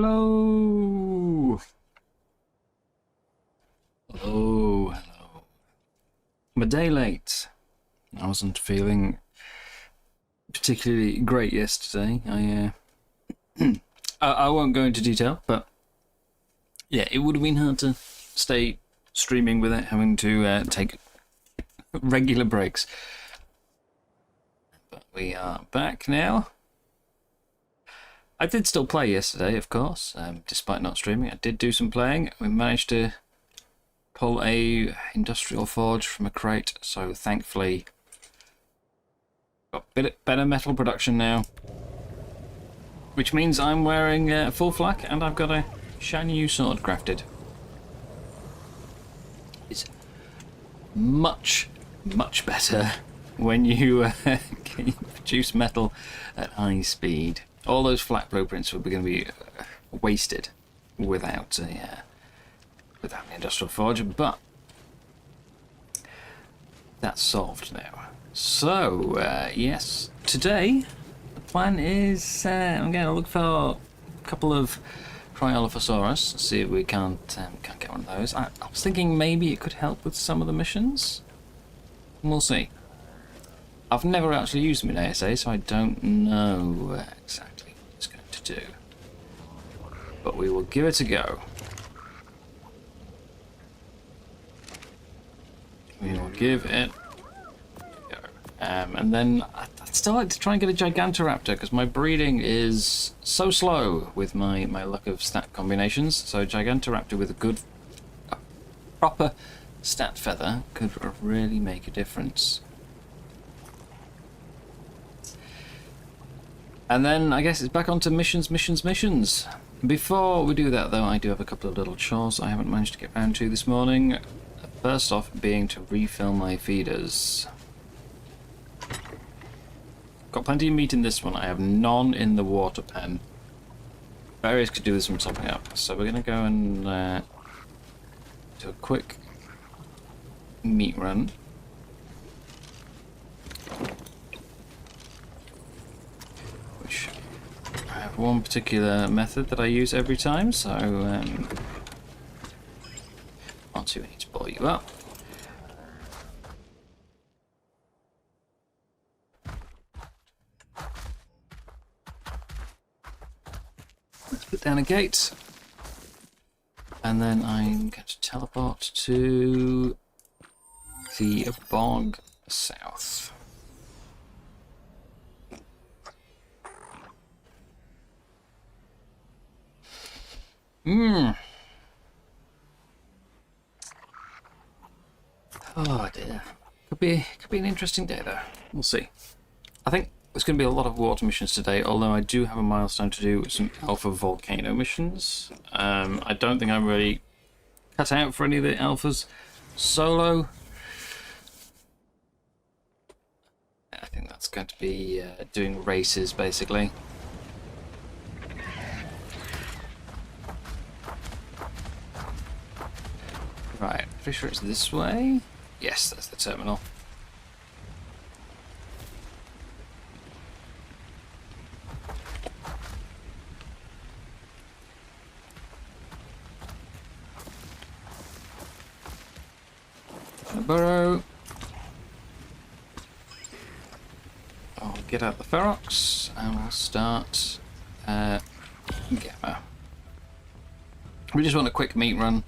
Hello. Hello. I'm a day late. I wasn't feeling particularly great yesterday. I won't go into detail, but yeah, it would have been hard to stay streaming without having to take regular breaks. But we are back now. I did still play yesterday, of course, despite not streaming. I did do some playing. We managed to pull a industrial forge from a crate, so thankfully got a bit better metal production now, which means I'm wearing full flak and I've got a shiny new sword crafted. It's much better when you can produce metal at high speed. All those flak blueprints would be going to be wasted without the industrial forge, but that's solved now. So yes, today the plan is I'm going to look for a couple of Cryolo, see if we can't get one of those. I was thinking maybe it could help with some of the missions. We'll see. I've never actually used them in ASA, so I don't know exactly what it's going to do. But we will give it a go. We will give it a go. And then I'd still like to try and get a Gigantoraptor, because my breeding is so slow with my luck of stat combinations. So Gigantoraptor with a proper stat feather could really make a difference. And then I guess it's back onto missions. Before we do that though, I do have a couple of little chores I haven't managed to get round to this morning. First off being to refill my feeders. Got plenty of meat in this one, I have none in the water pen. Berries could do with some topping up, so we're going to go and do a quick meat run. Which I have one particular method that I use every time, so we need to pull you up. Let's put down a gate, and then I'm going to teleport to the bog south. Oh dear. Could be an interesting day though. We'll see. I think there's going to be a lot of water missions today, although I do have a milestone to do with some alpha volcano missions. I don't think I'm really cut out for any of the alphas solo. I think that's going to be doing races basically. Right, pretty sure it's this way. Yes, that's the terminal. Burrow. I'll get out the Ferox and we'll start Gamma. We just want a quick meat run.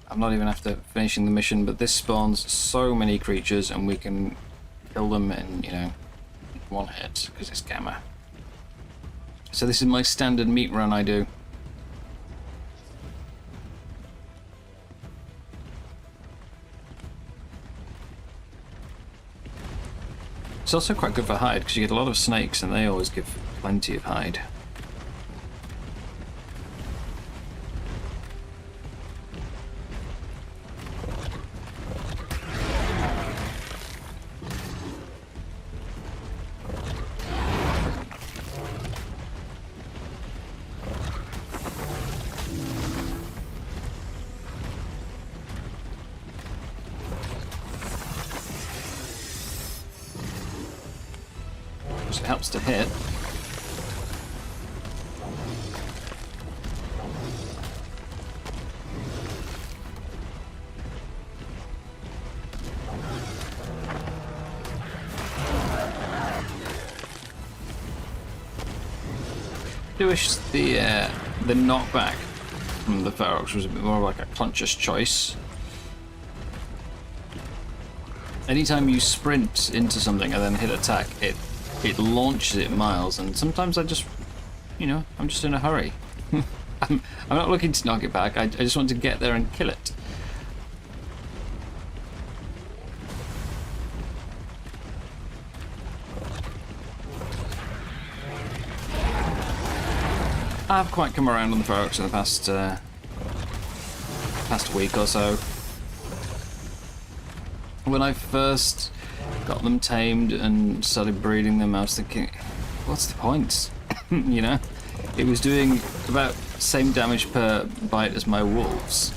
I'm not even after finishing the mission, but this spawns so many creatures and we can kill them in, you know, one hit because it's Gamma. So this is my standard meat run I do. It's also quite good for hide because you get a lot of snakes and they always give plenty of hide. It helps to hit. do wish the knockback from the Ferox was a bit more like a conscious choice. Anytime you sprint into something and then hit attack, it launches it miles, and sometimes I just, you know, I'm just in a hurry. I'm not looking to knock it back, I just want to get there and kill it. I've quite come around on the Ferox in the past week or so. When I first got them tamed and started breeding them, I was thinking, what's the point? You know, it was doing about the same damage per bite as my wolves.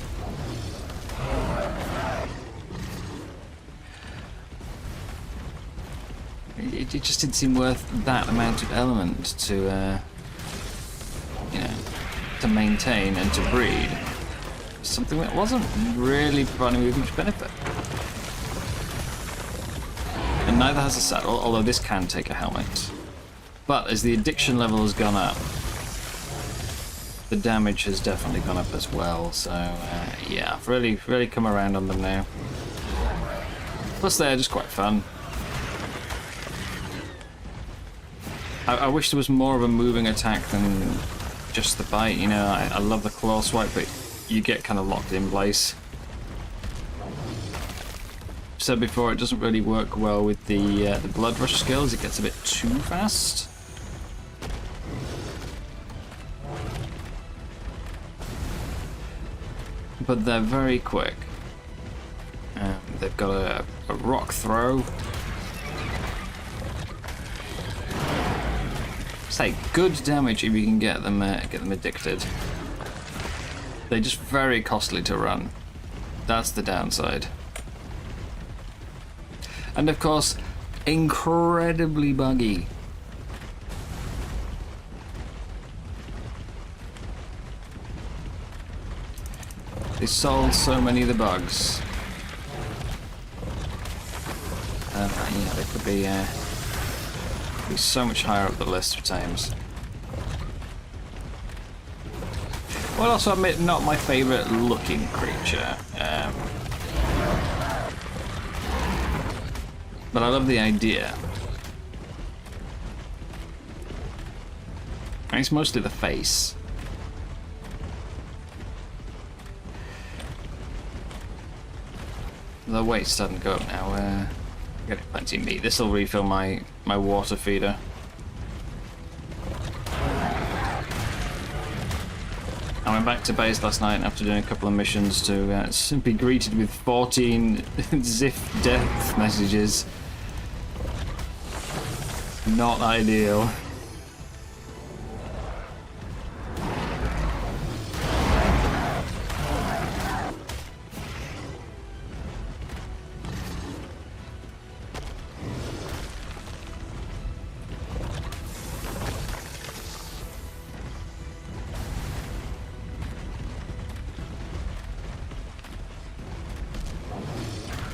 It just didn't seem worth that amount of element to, you know, to maintain and to breed. Something that wasn't really providing me with much benefit. And neither has a saddle, although this can take a helmet. But as the addiction level has gone up, the damage has definitely gone up as well. So yeah, I've really come around on them now. Plus they're just quite fun. I wish there was more of a moving attack than just the bite. You know, I love the claw swipe, but you get kind of locked in place. Said before, it doesn't really work well with the blood rush skills. It gets a bit too fast. But they're very quick. They've got a rock throw. Say good damage if you can get them addicted. They're just very costly to run. That's the downside. And of course, incredibly buggy. They solved so many of the bugs. Yeah, they could be so much higher up the list for tames. Well, also admit, not my favourite looking creature. But I love the idea. And it's mostly the face. The weight's starting to go up now. Getting plenty of meat. This will refill my water feeder. I went back to base last night after doing a couple of missions to be greeted with 14 Ziff death messages. Not ideal.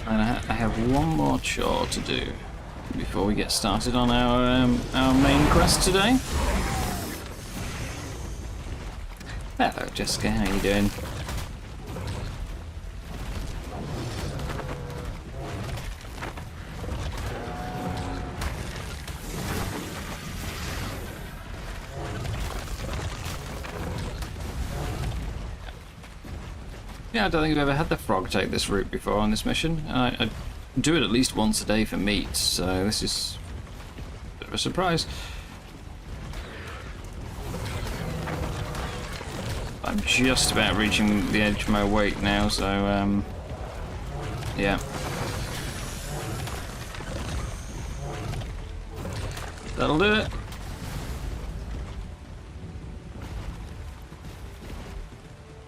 And I have one more chore to do before we get started on our main quest today. Hello, Jessica. How you doing? Yeah, I don't think I've ever had the frog take this route before on this mission. I do it at least once a day for meat, so this is a bit of a surprise. I'm just about reaching the edge of my weight now, so yeah. That'll do it.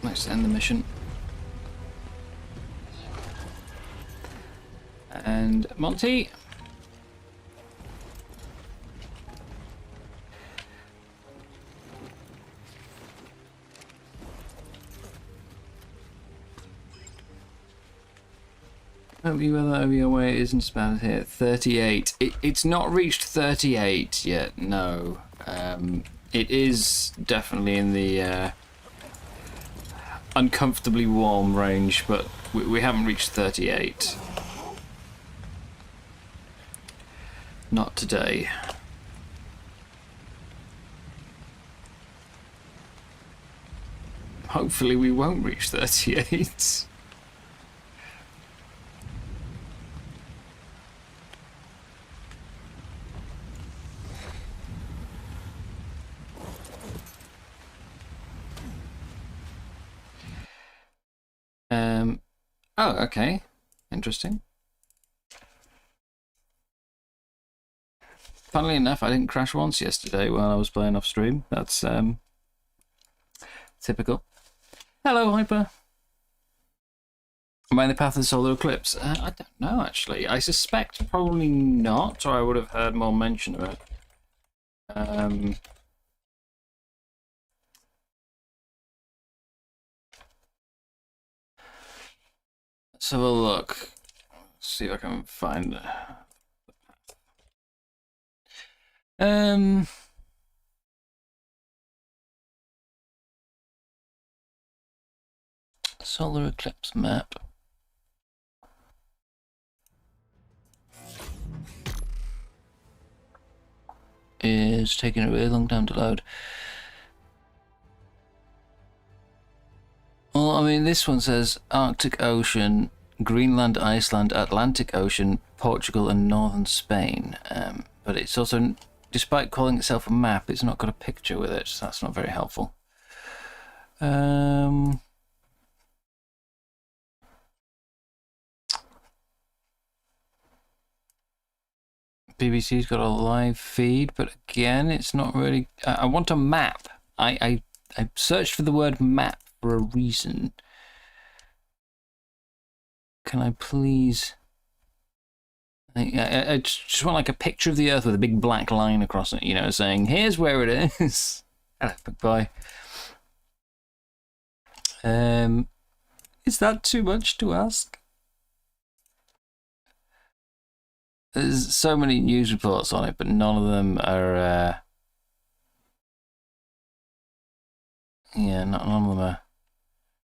Let's end the mission. And Monty. Hope you weather over your way isn't as bad here. 38. It's not reached 38 yet, no. It is definitely in the uncomfortably warm range, but we haven't reached 38. Not today. Hopefully we won't reach 38. Oh, okay. Interesting. Funnily enough, I didn't crash once yesterday while I was playing off stream. That's typical. Hello, Hyper. Am I in the path of the solar eclipse? I don't know, actually. I suspect probably not, or I would have heard more mention of it. Let's have a look. See if I can find the path. Solar eclipse map. Is taking a really long time to load. Well, I mean, this one says Arctic Ocean, Greenland, Iceland, Atlantic Ocean, Portugal, and northern Spain. But it's also, despite calling itself a map, it's not got a picture with it, so that's not very helpful. BBC's got a live feed, but again, it's not really. I want a map. I searched for the word map for a reason. Can I please? I just want like a picture of the Earth with a big black line across it, you know, saying here's where it is. Hello, big boy. Is that too much to ask? There's so many news reports on it, but none of them are. Yeah, none of them are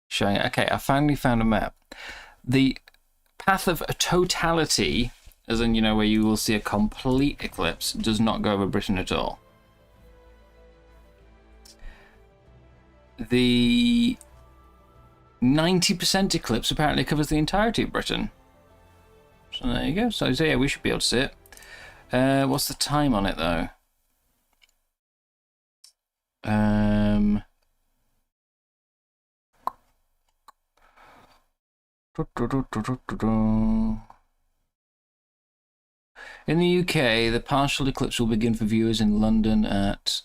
showing it. Okay, I finally found a map. The path of totality, as in, you know, where you will see a complete eclipse, does not go over Britain at all. The 90% eclipse apparently covers the entirety of Britain. So there you go. So yeah, we should be able to see it. What's the time on it though? In the UK, the partial eclipse will begin for viewers in London at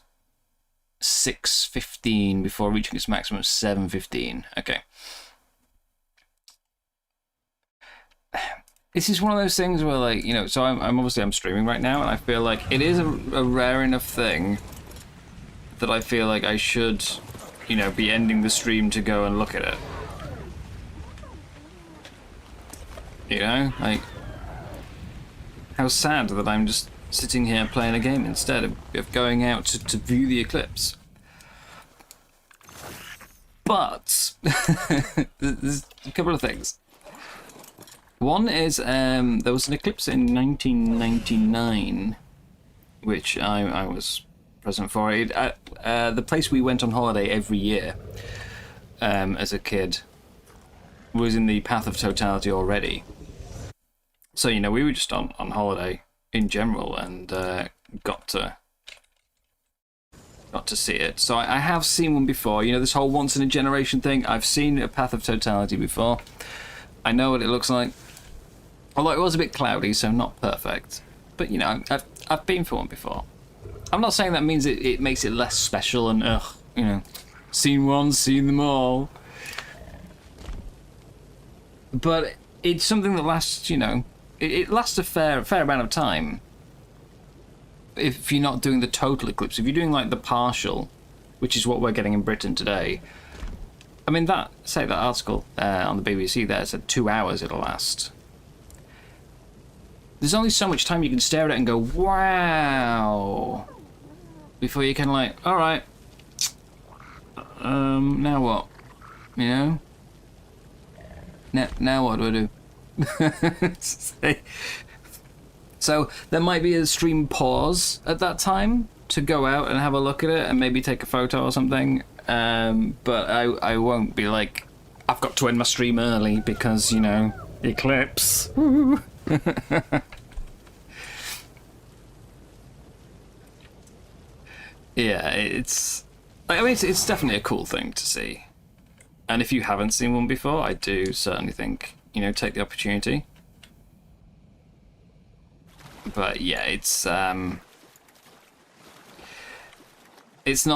6:15 before reaching its maximum at 7:15. Okay. This is one of those things where, like, you know, so I'm obviously streaming right now, and I feel like it is a rare enough thing that I feel like I should, you know, be ending the stream to go and look at it. You know, like, how sad that I'm just sitting here playing a game instead of going out to view the eclipse. But there's a couple of things. One is there was an eclipse in 1999, which I was present for. The place we went on holiday every year as a kid was in the path of totality already. So, you know, we were just on holiday in general and got to see it. So I have seen one before. You know, this whole once in a generation thing. I've seen a path of totality before. I know what it looks like. Although it was a bit cloudy, so not perfect. But, you know, I've been for one before. I'm not saying that means it makes it less special and, you know, seen one, seen them all. But it's something that lasts, you know, it lasts a fair amount of time. If you're not doing the total eclipse, if you're doing, like, the partial, which is what we're getting in Britain today. I mean, that article on the BBC there said 2 hours it'll last. There's only so much time you can stare at it and go, wow. before you can like, all right, now what? You know? Now what do I do? So there might be a stream pause at that time to go out and have a look at it and maybe take a photo or something. But I won't be like, I've got to end my stream early because, you know, eclipse. Yeah, it's definitely a cool thing to see. And if you haven't seen one before, I do certainly think, you know, take the opportunity. But yeah, it's not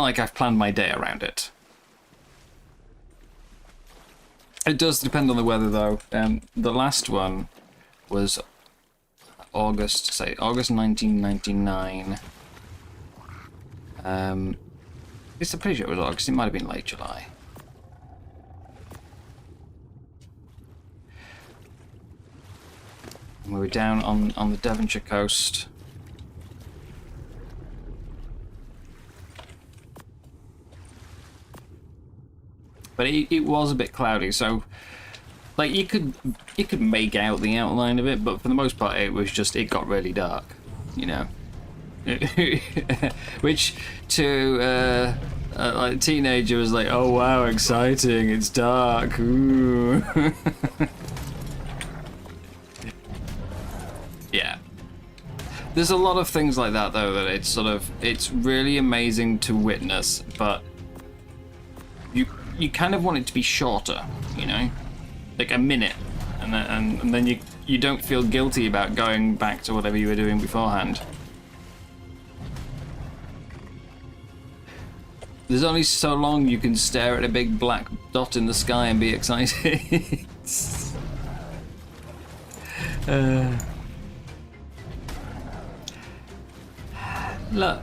like I've planned my day around it. It does depend on the weather, though. The last one was August 1999. I'm pretty sure it was August. It might have been late July. And we were down on the Devonshire coast. But it was a bit cloudy, so like you could make out the outline of it, but for the most part it was just, it got really dark, you know. Which to like a teenager was like, oh wow, exciting, it's dark. Ooh. Yeah. There's a lot of things like that though that it's really amazing to witness, but you kind of want it to be shorter, you know, like a minute, and then you don't feel guilty about going back to whatever you were doing beforehand. There's only so long you can stare at a big black dot in the sky and be excited. Look.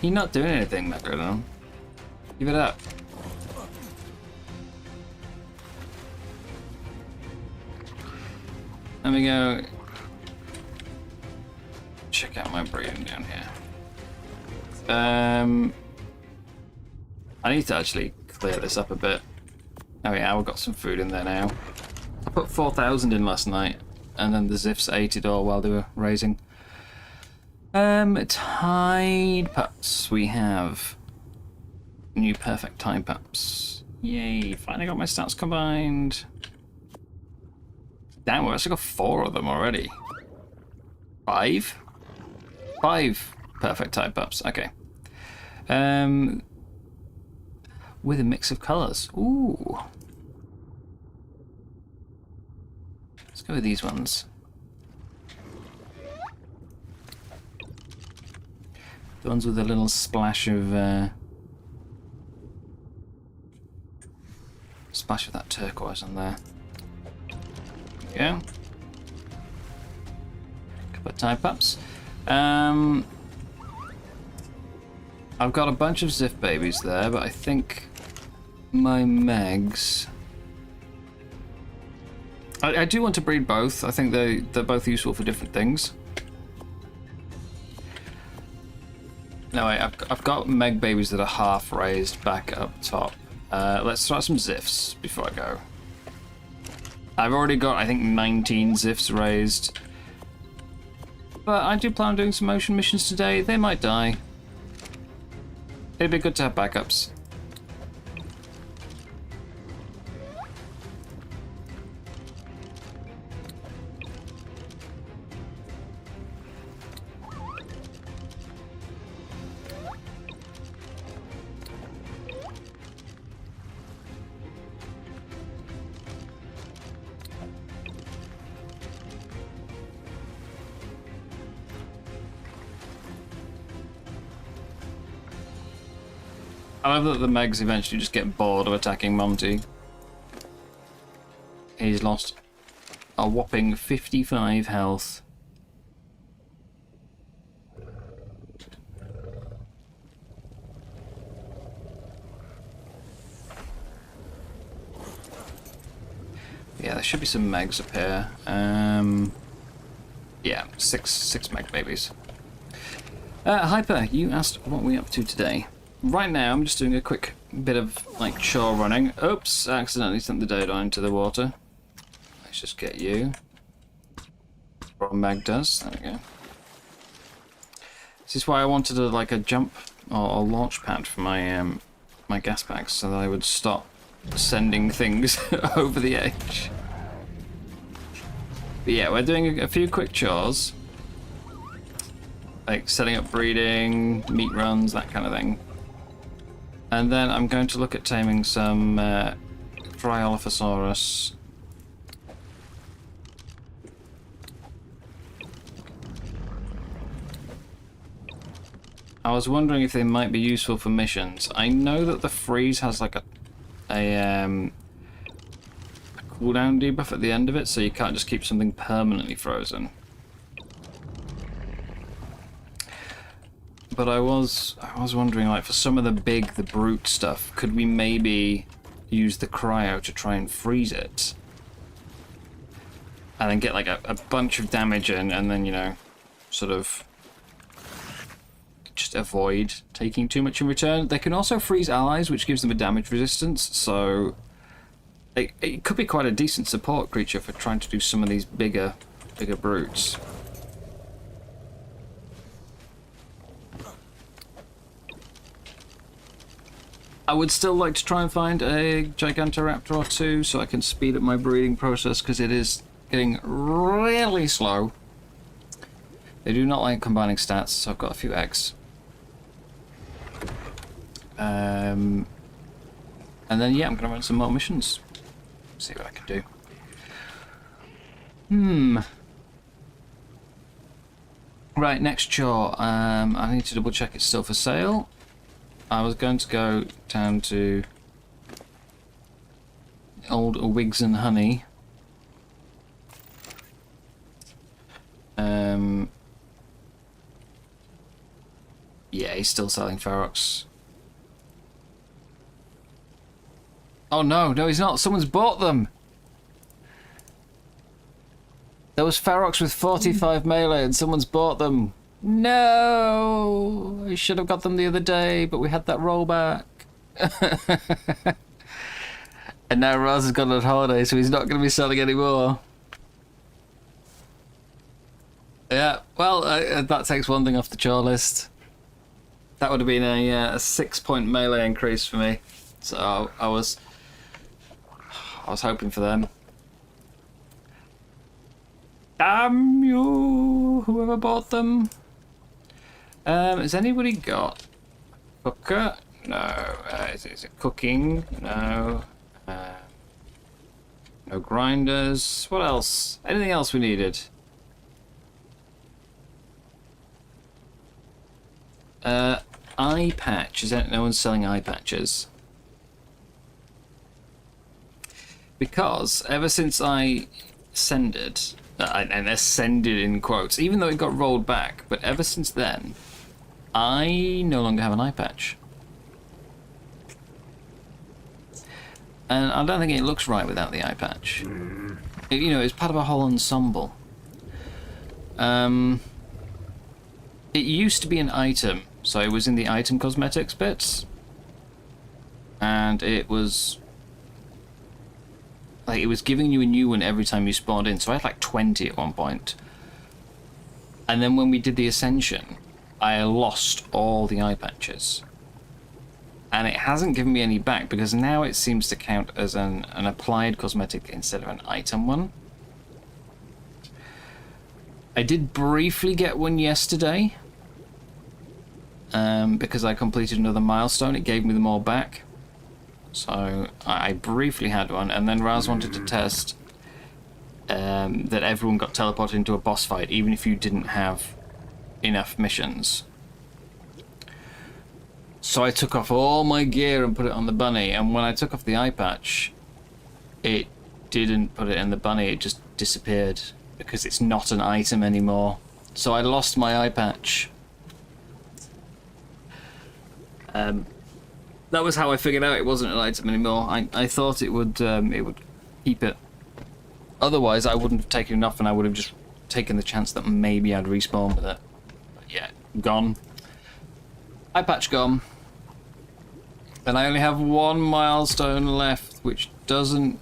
You're not doing anything, Macrodon. Give it up. Let me go check out my breeding down here. I need to actually clear this up a bit. Oh yeah, we've got some food in there now. I put 4,000 in last night, and then the Ziffs ate it all while they were raising. Tide pups. We have new perfect tide pups. Yay! Finally got my stats combined. Damn, we've actually got 4 of them already. 5? 5 perfect tide pups. Okay. With a mix of colours. Ooh. Let's go with these ones. The ones with a little splash of that turquoise on there. There we go. Couple of tide pups. I've got a bunch of Ziff babies there, but I think my Megs... I do want to breed both. I think they're both useful for different things. No, I've got Meg babies that are half raised back up top. Let's start some Ziffs before I go. I've already got, I think, 19 Ziffs raised. But I do plan on doing some ocean missions today. They might die. It'd be good to have backups. I love that the Megs eventually just get bored of attacking Monty. He's lost a whopping 55 health. Yeah, there should be some Megs up here. Yeah, six Meg babies. Hyper, you asked what we're up to today. Right now, I'm just doing a quick bit of, like, chore running. Oops, accidentally sent the dado into the water. Let's just get you. What Mag does. There we go. This is why I wanted a jump or launch pad for my my gas packs, so that I would stop sending things over the edge. But yeah, we're doing a few quick chores, like setting up breeding, meat runs, that kind of thing. And then I'm going to look at taming some Cryolo. I was wondering if they might be useful for missions. I know that the freeze has like a cooldown debuff at the end of it, so you can't just keep something permanently frozen. But I was wondering, like, for some of the brute stuff, could we maybe use the cryo to try and freeze it? And then get like a bunch of damage in, and then, you know, sort of just avoid taking too much in return. They can also freeze allies, which gives them a damage resistance, so it could be quite a decent support creature for trying to do some of these bigger brutes. I would still like to try and find a Gigantoraptor or two so I can speed up my breeding process, because it is getting really slow. They do not like combining stats, so I've got a few eggs. And then, yeah, I'm going to run some more missions. See what I can do. Right, next chore. I need to double check it's still for sale. I was going to go down to old Wigs and Honey. Yeah, he's still selling Ferox. Oh no, he's not. Someone's bought them. There was Ferox with 45 melee and someone's bought them. No! I should have got them the other day, but we had that rollback. And now Raz has gone on holiday, so he's not going to be selling anymore. Yeah, well, that takes one thing off the chore list. That would have been a 6-point melee increase for me. So I was hoping for them. Damn you, whoever bought them. Has anybody got cooker? No. Is it cooking? No. No grinders. What else? Anything else we needed? Eye patch. Is that no one's selling eye patches? Because ever since I ascended, and ascended in quotes, even though it got rolled back, but ever since then, I no longer have an eye patch. And I don't think it looks right without the eye patch. You know, it's part of a whole ensemble. It used to be an item, so it was in the item cosmetics bits. And it was like, it was giving you a new one every time you spawned in, so I had like 20 at one point. And then when we did the ascension, I lost all the eye patches. And it hasn't given me any back, because now it seems to count as an applied cosmetic instead of an item one. I did briefly get one yesterday, because I completed another milestone. It gave me them all back. So I briefly had one, and then Raz wanted to test that everyone got teleported into a boss fight, even if you didn't have enough missions. So I took off all my gear and put it on the bunny, and when I took off the eye patch, it didn't put it in the bunny, it just disappeared, because it's not an item anymore. So I lost my eye patch. That was how I figured out it wasn't an item anymore. I thought it would keep it. Otherwise, I wouldn't have taken enough, and I would have just taken the chance that maybe I'd respawn with it. But yeah, gone. Eye patch gone. And I only have one milestone left, which doesn't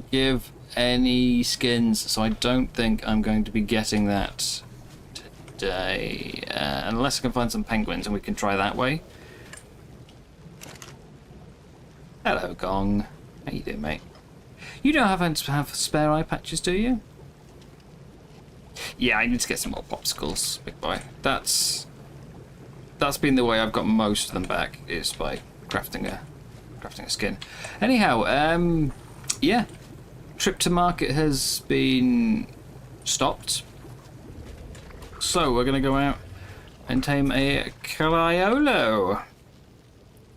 give any skins, so I don't think I'm going to be getting that today. Unless I can find some penguins and we can try that way. Hello, Gong. How you doing, mate? You don't have spare eye patches, do you? Yeah, I need to get some more popsicles, big boy. That's been the way I've got most of them back, is by crafting a skin. Anyhow, yeah. Trip to market has been stopped. So we're gonna go out and tame a Cryolo.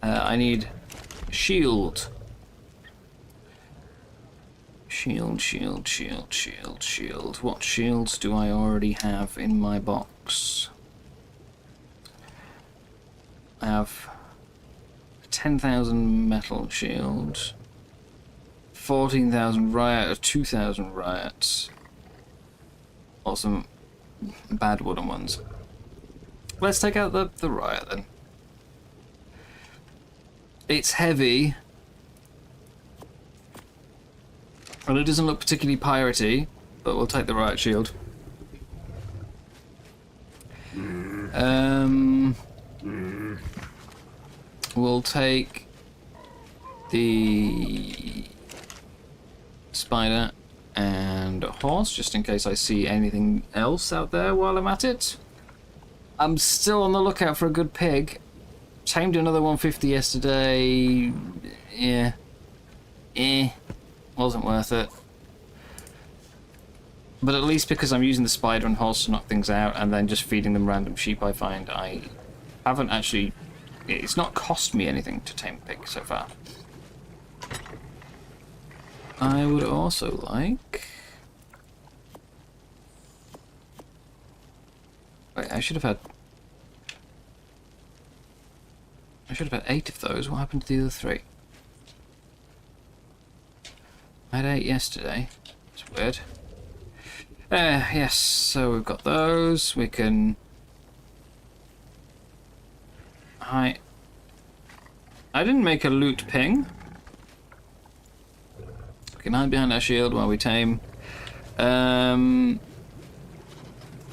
I need shield. Shield. What shields do I already have in my box? I have 10,000 metal shield, 14,000 riot, 2,000 riots, or some bad wooden ones. Let's take out the riot then. It's heavy, and it doesn't look particularly piratey, but we'll take the riot shield. We'll take the spider and a horse, just in case I see anything else out there while I'm at it. I'm still on the lookout for a good pig. Tamed another 150 yesterday. Yeah. Wasn't worth it. But at least because I'm using the spider and horse to knock things out and then just feeding them random sheep, I find I haven't actually... It's not cost me anything to tame a pig so far. I would also like... Wait, I should have had 8 of those. What happened to the other 3? I had 8 yesterday. It's weird. Yes, so we've got those. We can... I didn't make a loot ping. We can hide behind our shield while we tame. I'm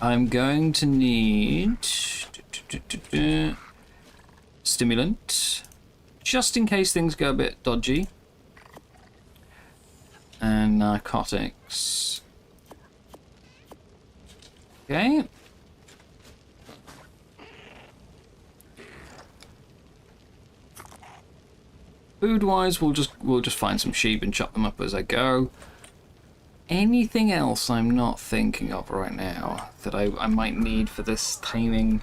going to need stimulant, just in case things go a bit dodgy, and narcotics. Okay. Food-wise, we'll just find some sheep and chop them up as I go. Anything else I'm not thinking of right now that I might need for this taming?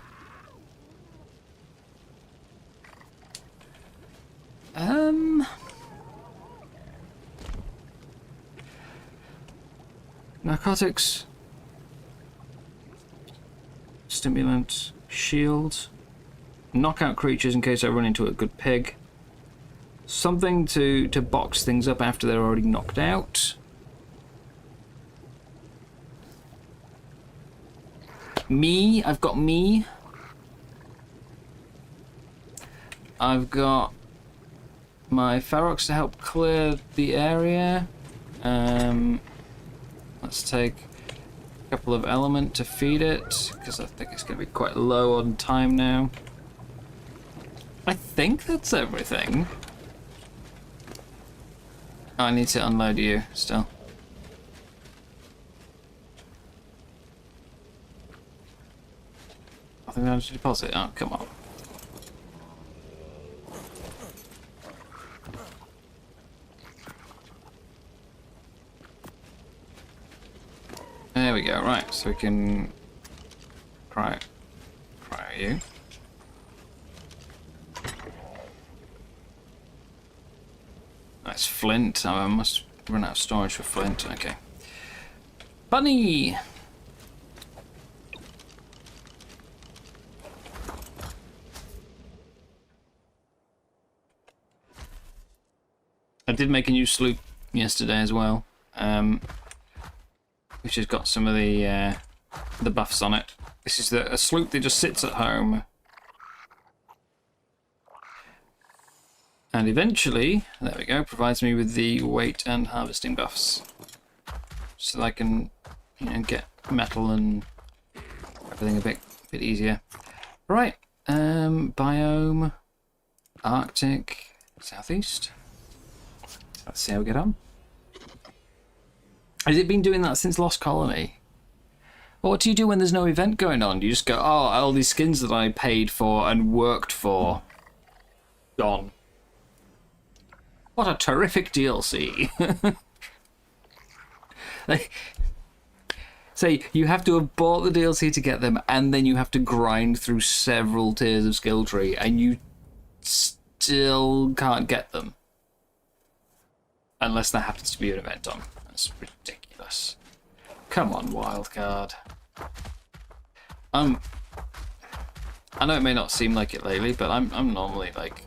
Narcotics, stimulant, shield, knock out creatures in case I run into a good pig. Something to box things up after they're already knocked out. I've got me. I've got my Ferox to help clear the area. Let's take a couple of element to feed it, because I think it's going to be quite low on time now. I think that's everything. Oh, I need to unload you still. I think I have to deposit. Oh, come on. There we go. Right, so we can cryo you. That's flint. Oh, I must run out of storage for flint. Okay. Bunny! I did make a new sloop yesterday as well, which has got some of the buffs on it. This is a sloop that just sits at home And eventually, there we go, provides me with the weight and harvesting buffs. So that I can, you know, get metal and everything a bit easier. Right, biome, Arctic, southeast. Let's see how we get on. Has it been doing that since Lost Colony? Well, what do you do when there's no event going on? Do you just go, oh, all these skins that I paid for and worked for, gone. What a terrific DLC. Say, you have to have bought the DLC to get them, and then you have to grind through several tiers of skill tree, and you still can't get them. Unless there happens to be an event on. That's ridiculous. Come on, wildcard. I know it may not seem like it lately, but I'm normally like...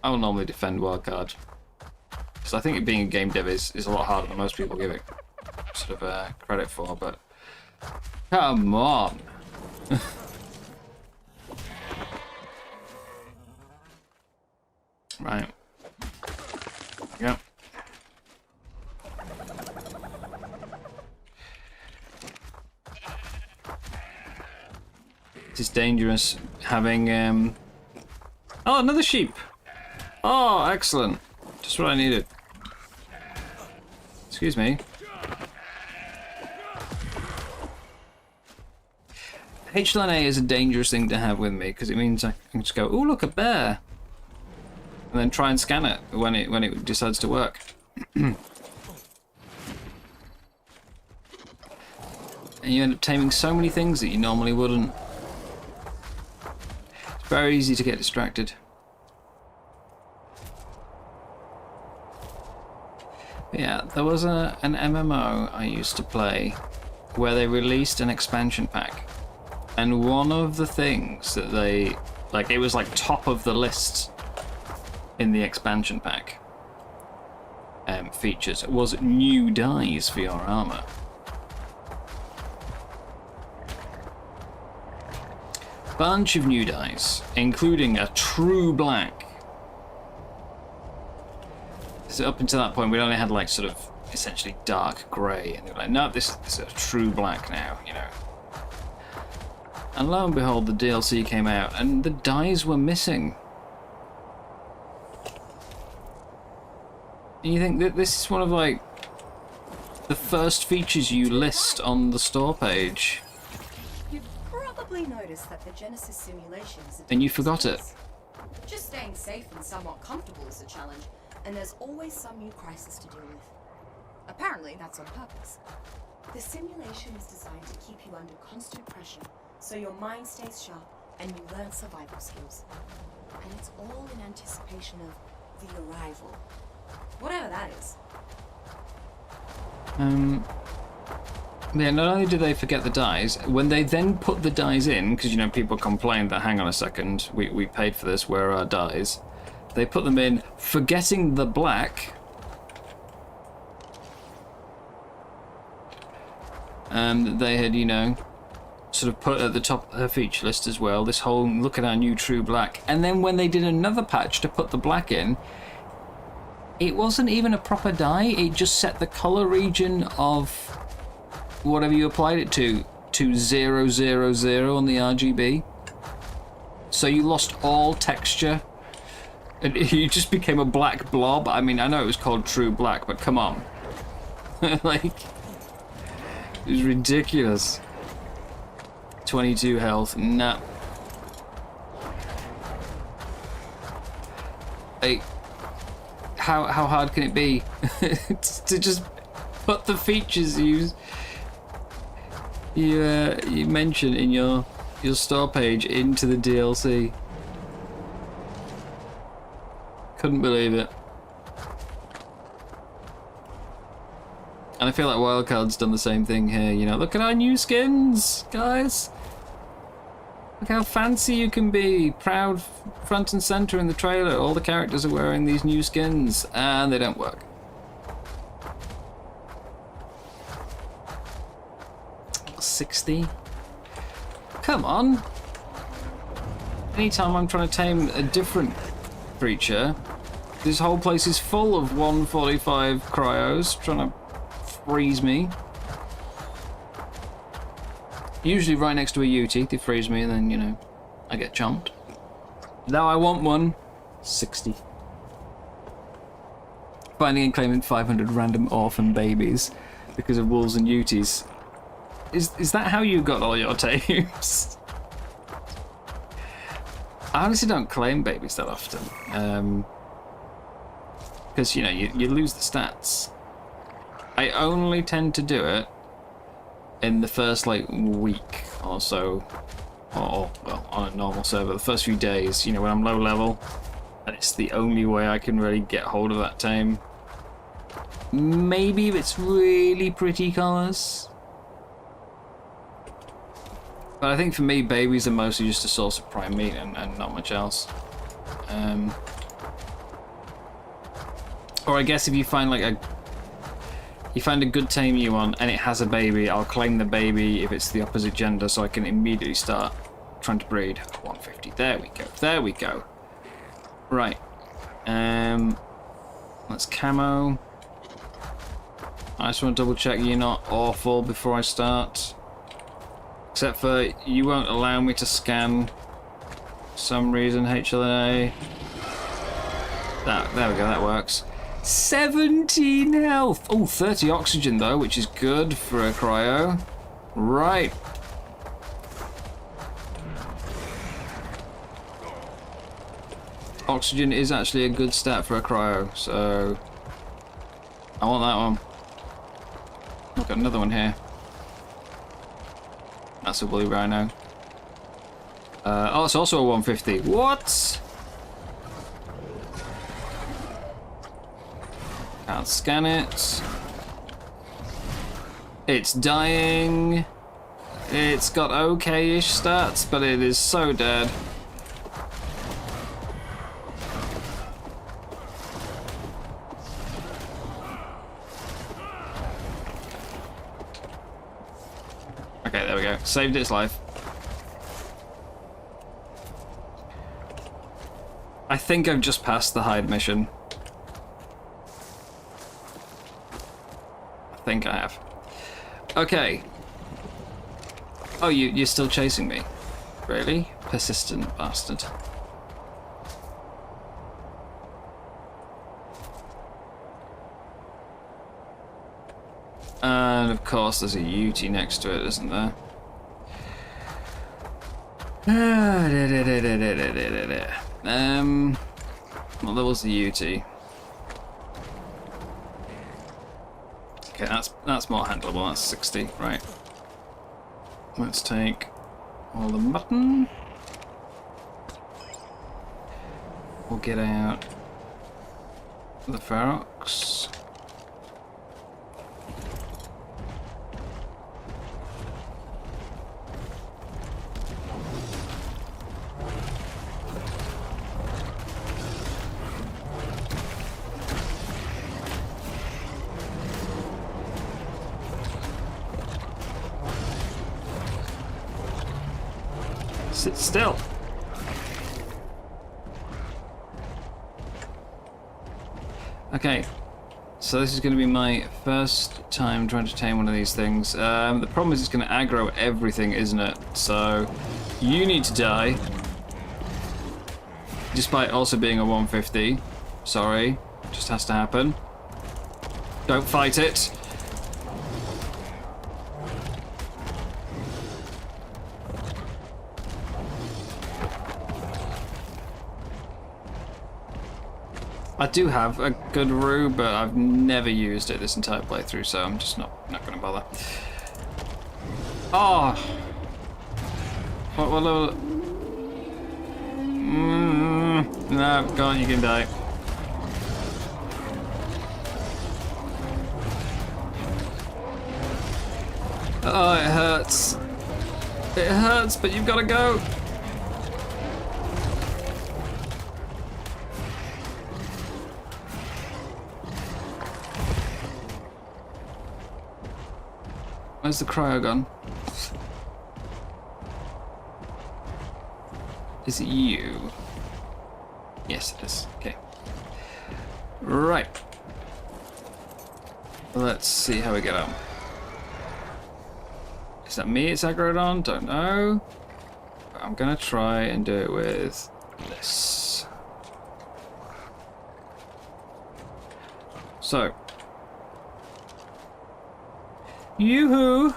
I will normally defend wildcard. Because I think it being a game dev is a lot harder than most people give it sort of credit for, but... Come on! Right. Yeah. It is dangerous having Oh, another sheep! Oh, excellent. Just what I needed. Excuse me. H-Line A is a dangerous thing to have with me because it means I can just go, oh look, a bear, and then try and scan it when it decides to work. And you end up taming so many things that you normally wouldn't. It's very easy to get distracted. But yeah, there was an MMO I used to play where they released an expansion pack. And one of the things that they, like, it was like top of the list in the expansion pack features was new dyes for your armor. Bunch of new dyes, including a true black. So up until that point, we'd only had like sort of essentially dark grey, and they were like, no, this is a true black now, you know. And lo and behold, the DLC came out, and the dyes were missing. And you think that this is one of, like, the first features you list on the store page. You've probably noticed that the Genesis simulation is And you forgot it. Just staying safe and somewhat comfortable is a challenge, and there's always some new crisis to deal with. Apparently, that's on purpose. The simulation is designed to keep you under constant pressure, so your mind stays sharp and you learn survival skills. And it's all in anticipation of the arrival. Whatever that is. Yeah, not only did they forget the dyes, when they then put the dyes in, because, you know, people complained that, hang on a second, we paid for this, where are our dyes? They put them in, forgetting the black. They had, you know, sort of put at the top of her feature list as well, this whole look at our new true black. And then when they did another patch to put the black in, it wasn't even a proper dye, it just set the color region of whatever you applied it to 000 on the RGB. So you lost all texture and you just became a black blob. I mean, I know it was called true black, but come on. Like, it was ridiculous. 22 health, nah. Like, how hard can it be to just put the features you mention in your store page into the DLC? Couldn't believe it. And I feel like Wildcard's done the same thing here, you know. Look at our new skins, guys. Look how fancy you can be. Proud front and center in the trailer. All the characters are wearing these new skins, and they don't work. $60? Come on. Anytime I'm trying to tame a different creature. This whole place is full of 145 cryos trying to freeze me. Usually right next to a UT, they freeze me and then, you know, I get chomped. Now I want one. 60. Finding and claiming 500 random orphan babies because of wolves and UTs. Is that how you got all your tapes? I honestly don't claim babies that often. Because, you know, you lose the stats. I only tend to do it in the first, like, week or so. Or, well, on a normal server, the first few days, you know, when I'm low level. And it's the only way I can really get hold of that tame. Maybe if it's really pretty colours. But I think for me, babies are mostly just a source of prime meat and not much else. Or I guess if you find like a good tame you want and it has a baby, I'll claim the baby if it's the opposite gender so I can immediately start trying to breed. 150, there we go, there we go. Right, let's camo. I just want to double check you're not awful before I start. Except for you won't allow me to scan for some reason, HLA. There we go, that works. 17 health! Oh, 30 oxygen though, which is good for a cryo. Right. Oxygen is actually a good stat for a cryo, so I want that one. I've got another one here. That's a blue rhino. Oh, it's also a 150. What? Can't scan it. It's dying. It's got okay-ish stats, but it is so dead. Okay, there we go. Saved its life. I think I've just passed the hide mission. I think I have. Okay. Oh, you're still chasing me? Really? Persistent bastard. And of course there's a UT next to it, isn't there? What level's the UT? Okay, that's more handleable, that's 60, right. Let's take all the mutton. We'll get out the Ferox. Sit still. Okay, so this is going to be my first time trying to tame one of these things. The problem is it's going to aggro everything, isn't it? So you need to die, despite also being a 150. Sorry, just has to happen. Don't fight it. I do have a good roux, but I've never used it this entire playthrough, so I'm just not going to bother. Oh! What level? No, go on, you can die. Oh, it hurts. It hurts, but you've got to go. Where's the cryo gun? Is it you? Yes, it is. Okay. Right. Let's see how we get on. Is that me it's aggroed on? Don't know. But I'm gonna try and do it with this. So. Yoo-hoo!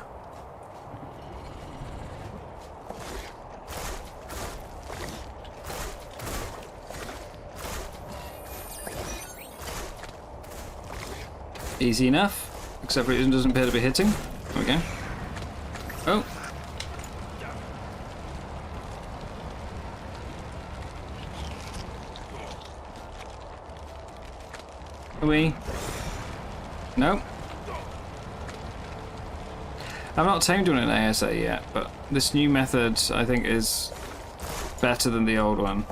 Easy enough, except for it doesn't appear to be hitting. There we go. Oh. Are we? No. I've not tamed one in ASA yet, but this new method I think is better than the old one.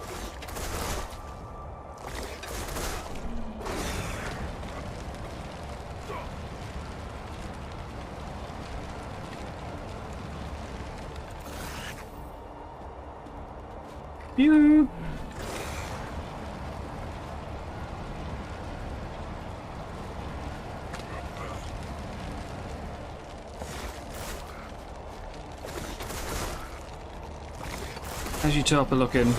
Yoo-hoo! How's your topper looking?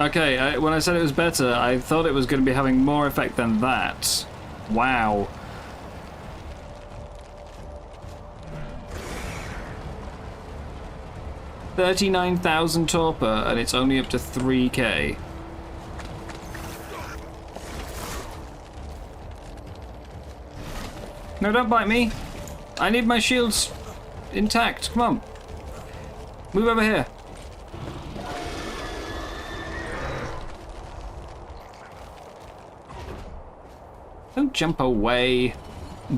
Okay, when I said it was better, I thought it was going to be having more effect than that. Wow. $39,000 torpor, and it's only up to 3k. No, don't bite me. I need my shields intact. Come on. Move over here. Don't jump away.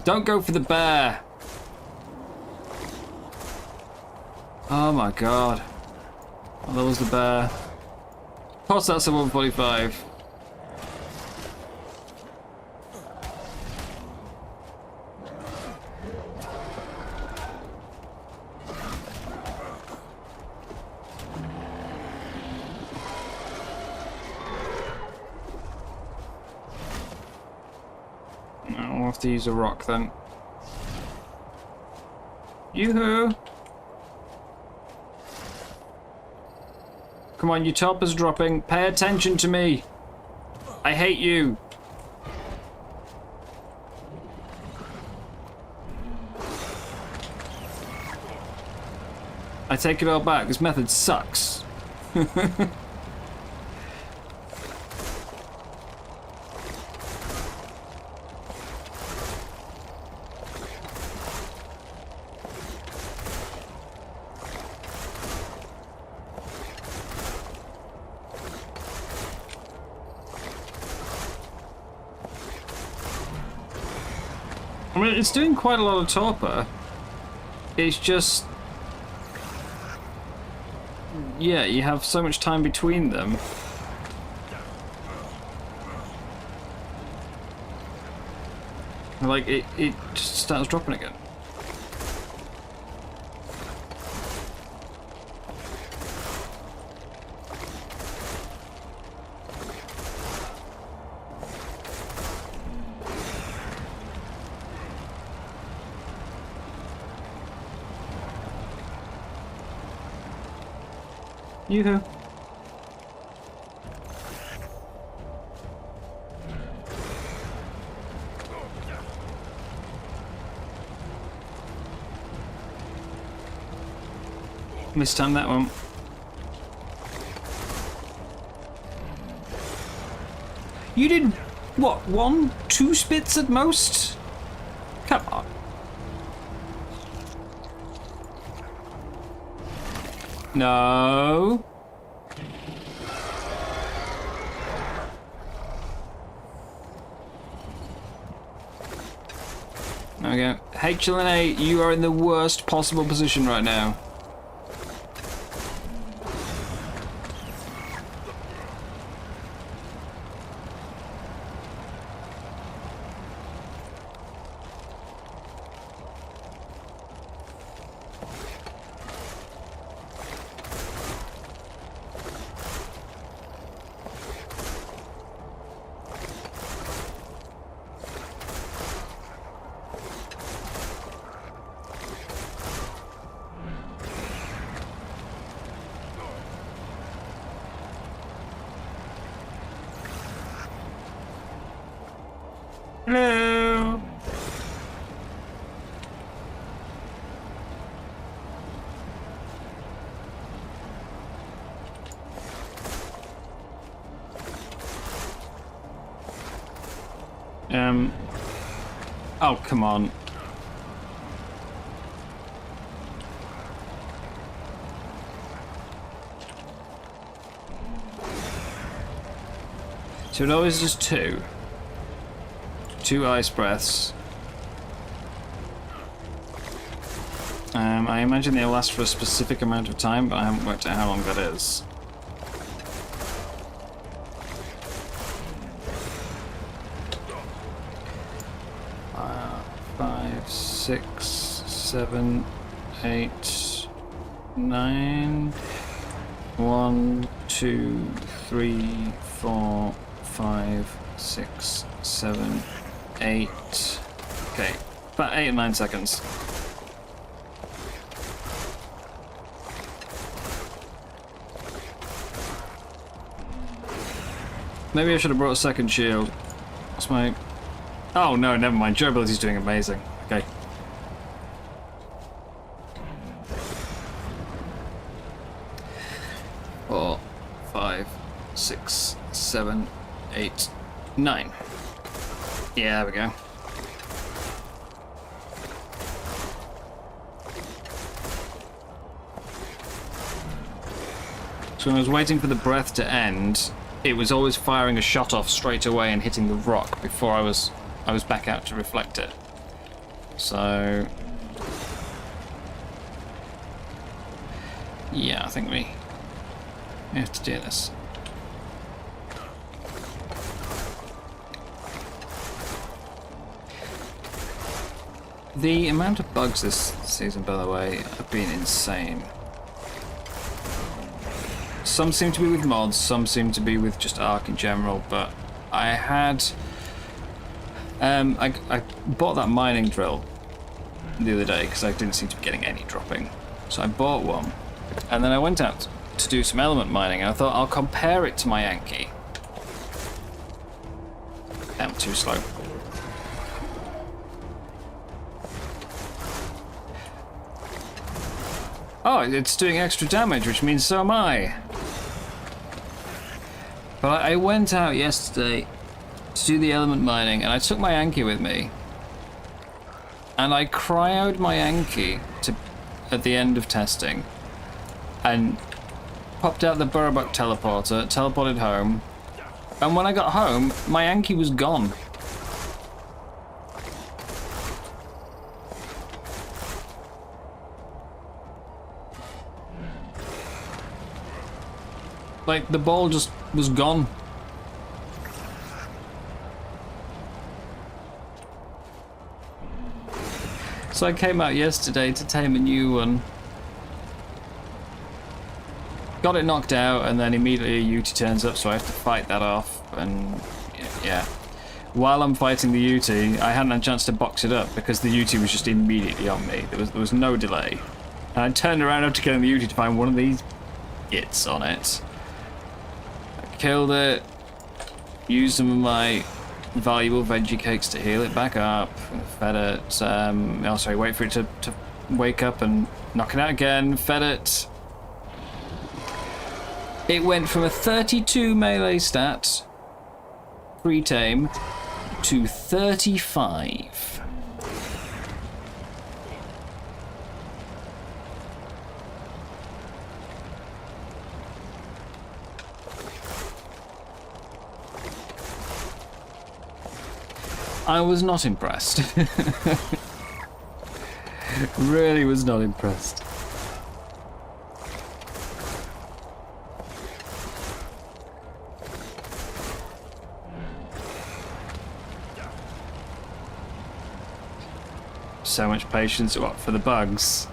Don't go for the bear. Oh my god. Oh, that was the bear. Plus that's a 145. I'll have to use a rock then. Yoo-hoo! Come on, your top is dropping. Pay attention to me. I hate you. I take it all back. This method sucks. I mean, it's doing quite a lot of torpor. It's just... yeah, you have so much time between them. Like, it just starts dropping again. Yoo-hoo. Mistime that one. You did, what, 1-2 spits at most? Come on. No. Okay. HLNA, you are in the worst possible position right now. Hello. Oh, come on. So it always does two. Two ice breaths. I imagine they'll last for a specific amount of time, but I haven't worked out how long that is. Five, 6, 7, 8, 9. 1, 2, 3, 4, 5, 6, 7, 8. Okay, about 8 or 9 seconds. Maybe I should have brought a second shield. What's my... Oh no, never mind. Durability's doing amazing. Okay. Four, 5, 6, 7, 8, 9. Yeah, there we go. So when I was waiting for the breath to end, it was always firing a shot off straight away and hitting the rock before I was back out to reflect it. So yeah, I think we have to do this. The amount of bugs this season, by the way, have been insane. Some seem to be with mods, some seem to be with just Ark in general, but I had... I bought that mining drill the other day because I didn't seem to be getting any dropping. So I bought one, and then I went out to do some element mining, and I thought I'll compare it to my Yankee. I'm too slow. Oh, it's doing extra damage, which means so am I. But I went out yesterday to do the element mining, and I took my Yankee with me. And I cryoed my Yankee at the end of testing. And popped out the Burrobuck teleporter, teleported home. And when I got home, my Yankee was gone. Like, the ball just was gone. So I came out yesterday to tame a new one. Got it knocked out, and then immediately a Uti turns up, so I have to fight that off. And yeah. While I'm fighting the Uti, I hadn't had a chance to box it up because the Uti was just immediately on me. There was no delay. And I turned around after killing the Uti to find one of these gits on it. Killed it, used some of my valuable veggie cakes to heal it back up, fed it, oh sorry, wait for it to wake up and knock it out again, fed it. It went from a 32 melee stat, pre-tame, to 35. I was not impressed. Really was not impressed. So much patience for the bugs.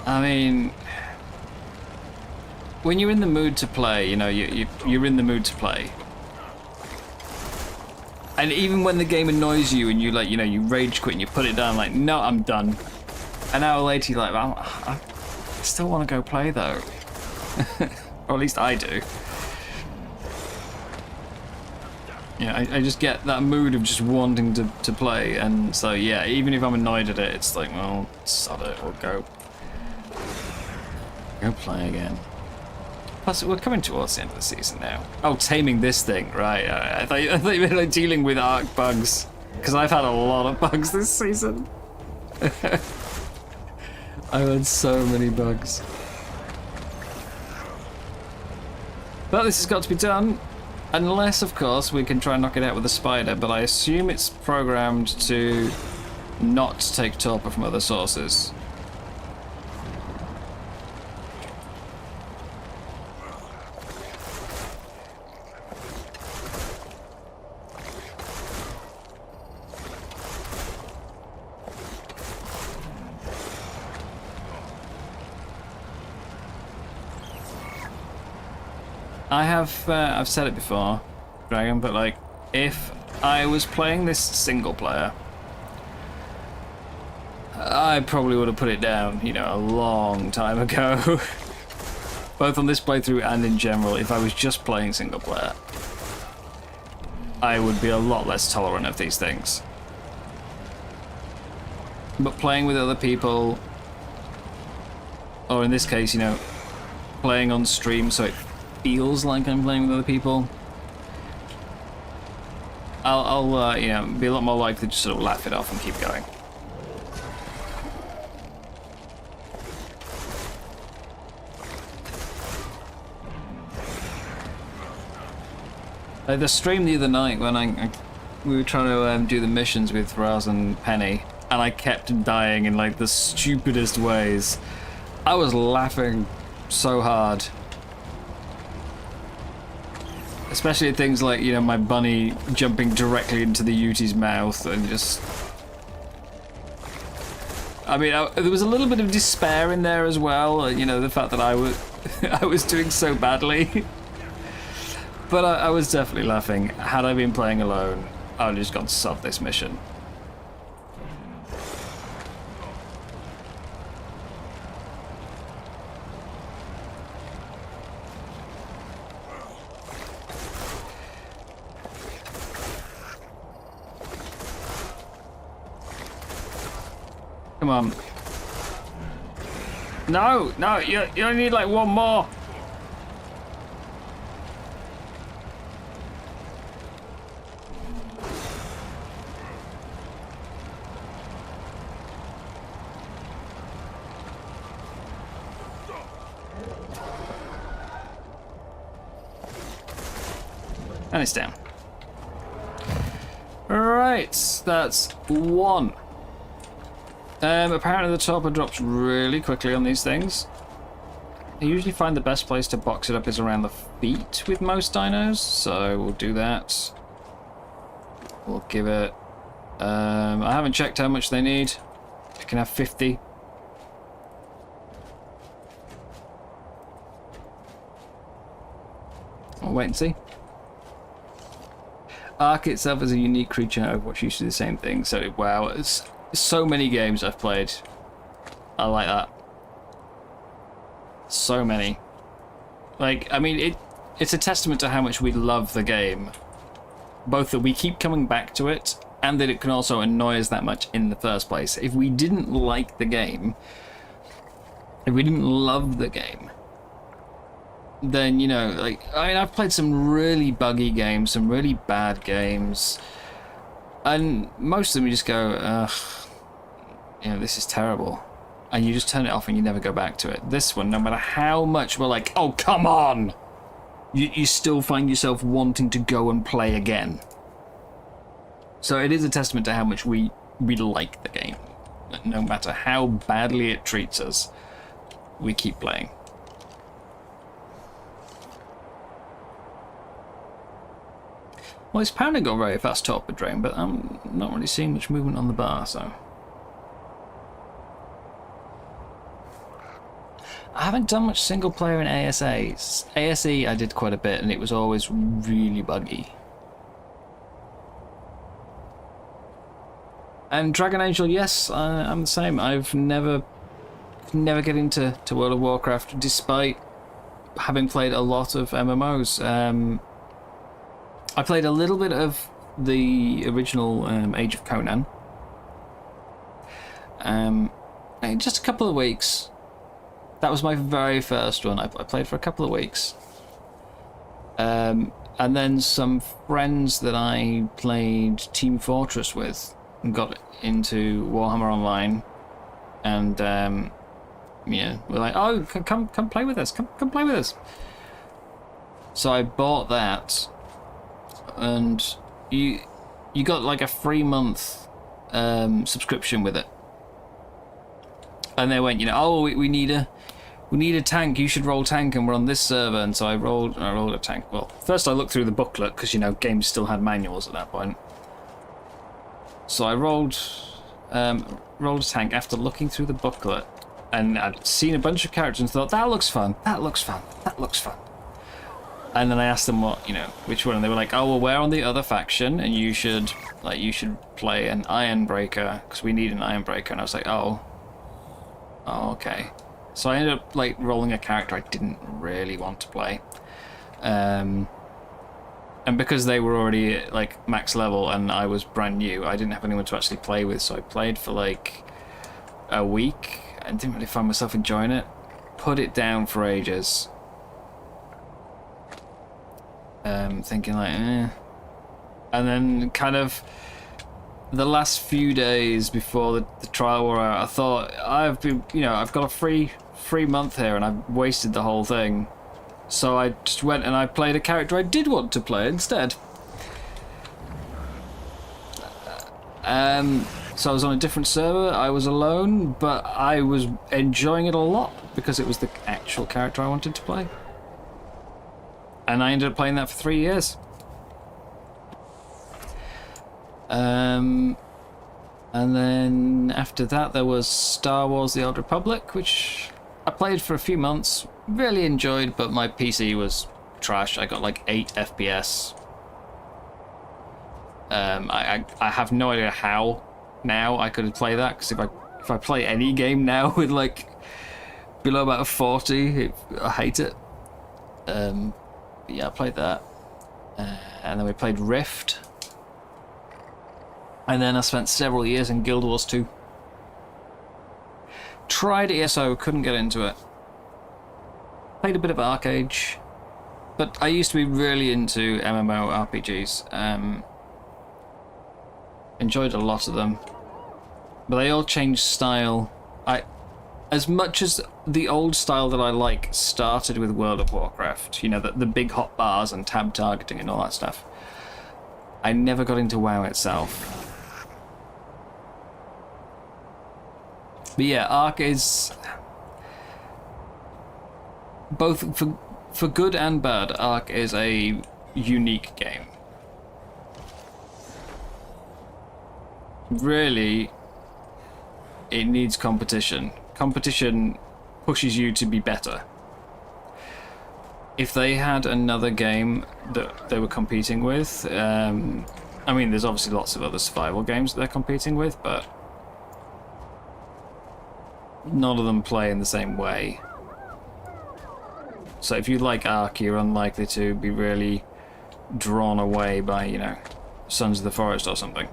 I mean, when you're in the mood to play, you know, you're in the mood to play. And even when the game annoys you and you like, you know, you rage quit and you put it down like, no, I'm done. An hour later you're like, I still want to go play though. Or at least I do. Yeah, I just get that mood of just wanting to play, and so yeah, even if I'm annoyed at it, it's like, well, sod it, or go play again. Plus, we're coming towards the end of the season now. Oh, taming this thing, right? I thought you meant like dealing with arc bugs, because I've had a lot of bugs this season. I've had so many bugs. But this has got to be done. Unless, of course, we can try and knock it out with a spider, but I assume it's programmed to not take torpor from other sources. I've said it before, Dragon, but like, if I was playing this single player, I probably would have put it down, you know, a long time ago. Both on this playthrough and in general, if I was just playing single player, I would be a lot less tolerant of these things. But playing with other people, or in this case, you know, playing on stream so it feels like I'm playing with other people, I'll you know, be a lot more likely to just sort of laugh it off and keep going. Like the stream the other night when we were trying to do the missions with Raz and Penny, and I kept dying in like the stupidest ways. I was laughing so hard. Especially at things like, you know, my bunny jumping directly into the Yuti's mouth and just... I mean, there was a little bit of despair in there as well, you know, the fact that I was doing so badly. But I was definitely laughing. Had I been playing alone, I would have just gone sod this mission. Come on. No, no, you only need like one more. And it's down. Alright, that's one. Apparently the torpor drops really quickly on these things. I usually find the best place to box it up is around the feet with most dinos, so we'll do that. We'll give it... I haven't checked how much they need. I can have 50. I'll wait and see. Ark itself is a unique creature. Overwatch used to do the same thing, so wow, it's so many games I've played. I like that. So many. Like, I mean, it's a testament to how much we love the game. Both that we keep coming back to it, and that it can also annoy us that much in the first place. If we didn't like the game, if we didn't love the game, then, you know, like, I mean, I've played some really buggy games, some really bad games, and most of them you just go, ugh, you know, this is terrible. And you just turn it off and you never go back to it. This one, no matter how much we're like, oh, come on! You still find yourself wanting to go and play again. So it is a testament to how much we like the game. No matter how badly it treats us, we keep playing. Well, it's apparently got a very fast torpor drain, but I'm not really seeing much movement on the bar, so... I haven't done much single player in ASA. ASE I did quite a bit, and it was always really buggy. And Dragon Angel, yes, I'm the same. I've never get into World of Warcraft, despite having played a lot of MMOs. I played a little bit of the original Age of Conan. In just a couple of weeks. That was my very first one. I played for a couple of weeks. And then some friends that I played Team Fortress with got into Warhammer Online. And, yeah, we're like, oh, come play with us. Come play with us. So I bought that. And you got like a 3-month subscription with it. And they went, you know, oh, we need a tank. You should roll tank, and we're on this server. And so I rolled a tank. Well, first I looked through the booklet because, you know, games still had manuals at that point. So I rolled a tank after looking through the booklet, and I'd seen a bunch of characters and thought, that looks fun. That looks fun. That looks fun. And then I asked them which one, and they were like, oh, well, we're on the other faction, and you should play an Ironbreaker because we need an Ironbreaker. And I was like, oh, okay. So I ended up like rolling a character I didn't really want to play, and because they were already like max level and I was brand new, I didn't have anyone to actually play with. So I played for like a week and didn't really find myself enjoying it. Put it down for ages. Thinking like, eh. And then kind of the last few days before the trial wore out, I thought, I've got a free month here and I've wasted the whole thing. So I just went and I played a character I did want to play instead. So I was on a different server, I was alone, but I was enjoying it a lot because it was the actual character I wanted to play. And I ended up playing that for 3 years. And then after that there was Star Wars The Old Republic, which I played for a few months, really enjoyed, but my PC was trash. I got like 8 FPS. I have no idea how now I could play that, because if I play any game now with like below about 40, I hate it. Yeah, I played that. And then we played Rift. And then I spent several years in Guild Wars 2. Tried ESO, couldn't get into it. Played a bit of Arcade. But I used to be really into MMORPGs. Enjoyed a lot of them. But they all changed style. As much as the old style that I like started with World of Warcraft, you know, the big hot bars and tab targeting and all that stuff, I never got into WoW itself. But yeah, Ark is both for good and bad. Ark is a unique game. Really, it needs competition. Competition pushes you to be better. If they had another game that they were competing with, I mean, there's obviously lots of other survival games that they're competing with, but none of them play in the same way. So if you like Ark, you're unlikely to be really drawn away by, you know, Sons of the Forest or something.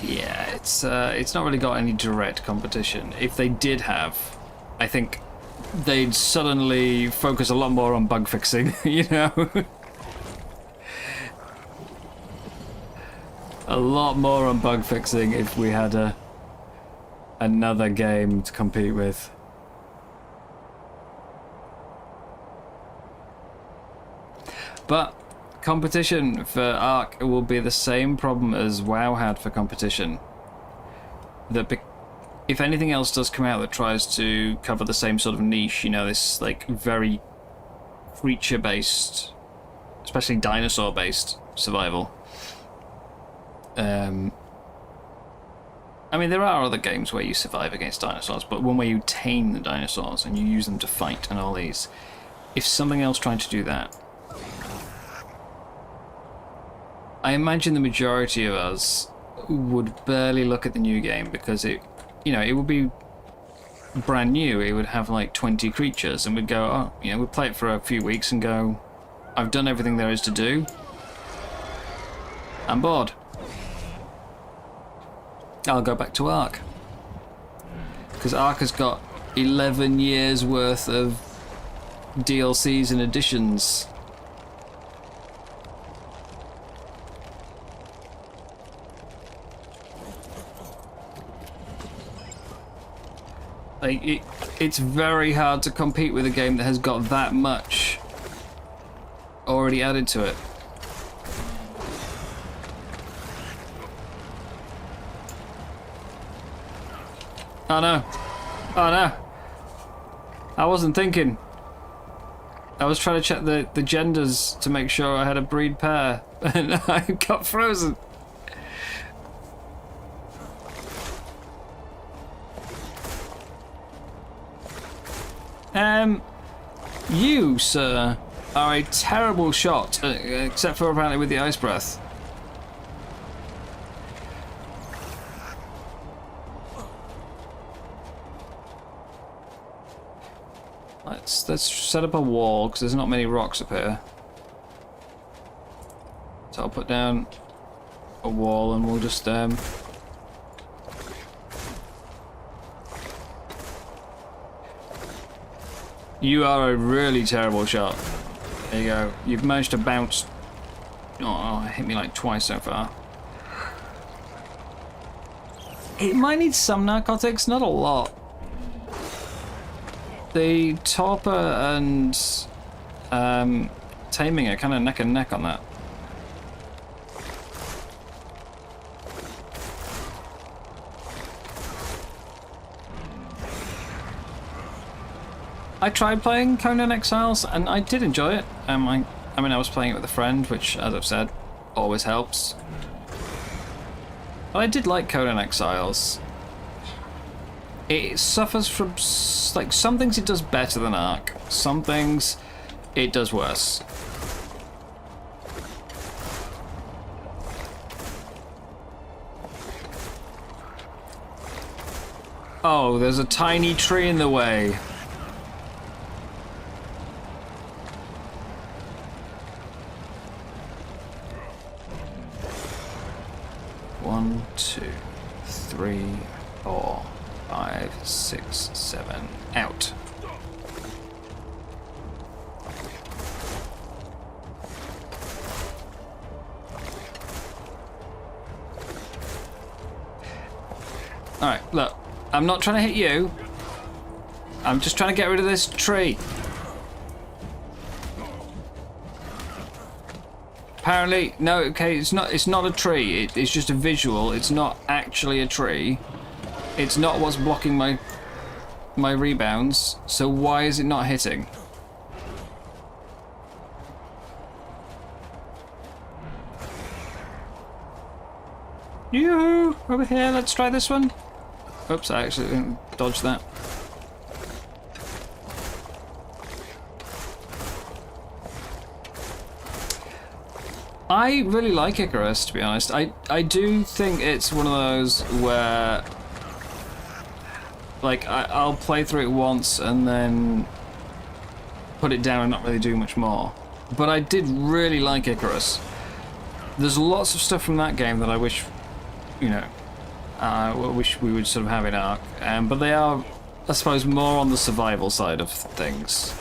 Yeah, it's not really got any direct competition. If they did have, I think they'd suddenly focus a lot more on bug fixing, you know? A lot more on bug fixing if we had another game to compete with. But competition for Ark will be the same problem as WoW had for competition. That if anything else does come out that tries to cover the same sort of niche, you know, this like very creature-based, especially dinosaur-based survival. I mean, there are other games where you survive against dinosaurs, but one where you tame the dinosaurs and you use them to fight and all these. If something else tried to do that, I imagine the majority of us would barely look at the new game because it you know, it would be brand new. It would have like 20 creatures, and we'd go, oh, you know, we'd play it for a few weeks and go, I've done everything there is to do. I'm bored. I'll go back to Ark. Because Ark has got 11 years worth of DLCs and additions. Like, it's very hard to compete with a game that has got that much already added to it. Oh no. Oh no. I wasn't thinking. I was trying to check the genders to make sure I had a breed pair, and I got frozen. You, sir, are a terrible shot, except for apparently with the ice breath. Let's set up a wall, because there's not many rocks up here. So I'll put down a wall and we'll just You are a really terrible shot. There you go. You've managed to bounce. Oh, it hit me like twice so far. It might need some narcotics, not a lot. The Torpor and Taming are kind of neck and neck on that. I tried playing Conan Exiles and I did enjoy it. I mean, I was playing it with a friend, which, as I've said, always helps. But I did like Conan Exiles. It suffers from, like, some things it does better than Ark. Some things it does worse. Oh, there's a tiny tree in the way. One, two, three, 4, 5, 6, 7. Out. Alright, look. I'm not trying to hit you. I'm just trying to get rid of this tree. Apparently, no, okay, it's not a tree. It's just a visual. It's not actually a tree. It's not what's blocking my rebounds. So why is it not hitting? Yoo-hoo! Over here, let's try this one. Oops, I actually dodged that. I really like Icarus, to be honest. I do think it's one of those where, like, I'll play through it once and then put it down and not really do much more. But I did really like Icarus. There's lots of stuff from that game that I wish, you know, I wish we would sort of have in Ark. But they are, I suppose, more on the survival side of things.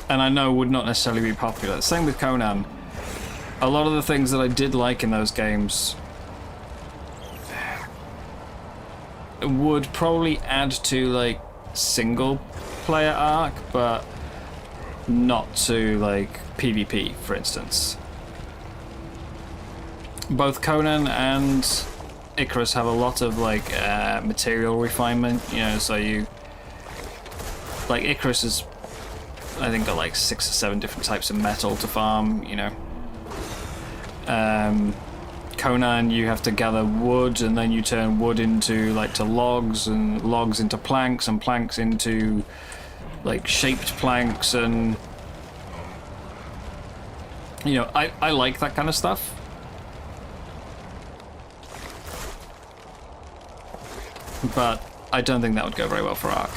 And I know would not necessarily be popular. Same with Conan. A lot of the things that I did like in those games would probably add to, like, single player Ark, but not to, like, PvP, for instance. Both Conan and Icarus have a lot of, like, material refinement, you know, so you, like, Icarus is, I think, got like 6 or 7 different types of metal to farm, you know. Conan, you have to gather wood, and then you turn wood into, like, to logs, and logs into planks, and planks into, like, shaped planks, and, you know, I like that kind of stuff. but I don't think that would go very well for Ark.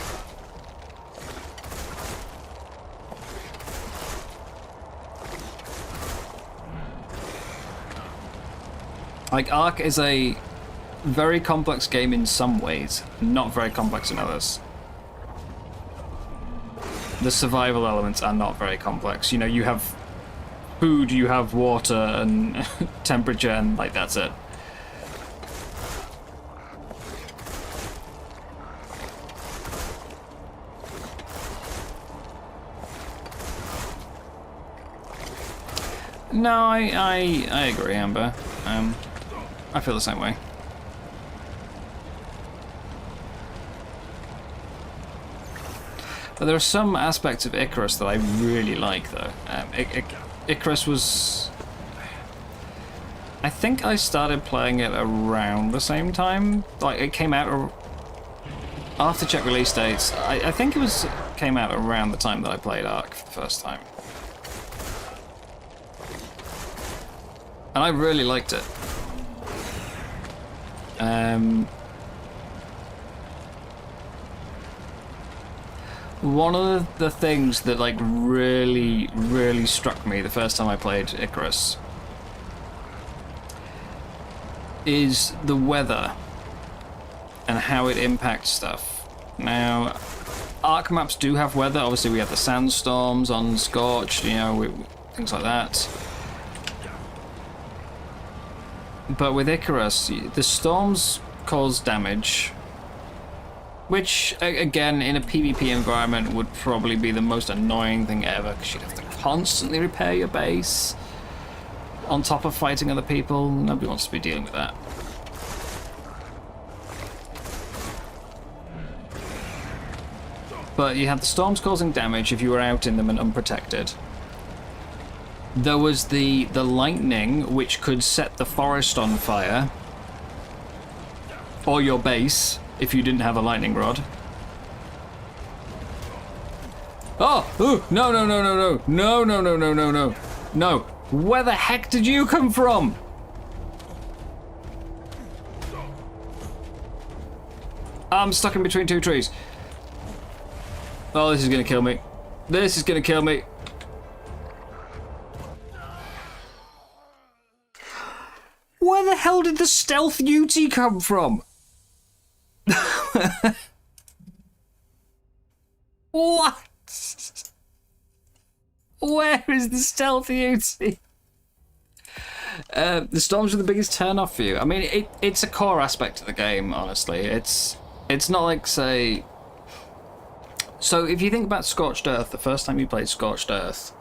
Like, Ark is a very complex game in some ways, not very complex in others. The survival elements are not very complex. You know, you have food, you have water, and temperature, and, like, that's it. No, I agree, Amber. I feel the same way. But there are some aspects of Icarus that I really like, though. Icarus was... I think I started playing it around the same time. Like, it came out... After check release dates, I think it came out around the time that I played Ark for the first time. And I really liked it. One of the things that, like, really struck me the first time I played Icarus is the weather and how it impacts stuff. Now, Ark maps do have weather. Obviously, we have the sandstorms on Scorched, you know, things like that. But with Icarus, the storms cause damage, which, again, in a PvP environment would probably be the most annoying thing ever, because you'd have to constantly repair your base on top of fighting other people. Nobody wants to be dealing with that. But you had the storms causing damage if you were out in them and unprotected. There was the lightning, which could set the forest on fire, or your base, if you didn't have a lightning rod. Oh! Ooh, no, no, no, no, no. No, no, no, no, no, no. No. Where the heck did you come from? I'm stuck in between two trees. Oh, this is gonna kill me. This is gonna kill me. Where the hell did the stealth Yeti come from? What? Where is the stealth Yeti? The storms are the biggest turn-off for you. I mean, it's a core aspect of the game, honestly. It's not like, say... So if you think about Scorched Earth, the first time you played Scorched Earth,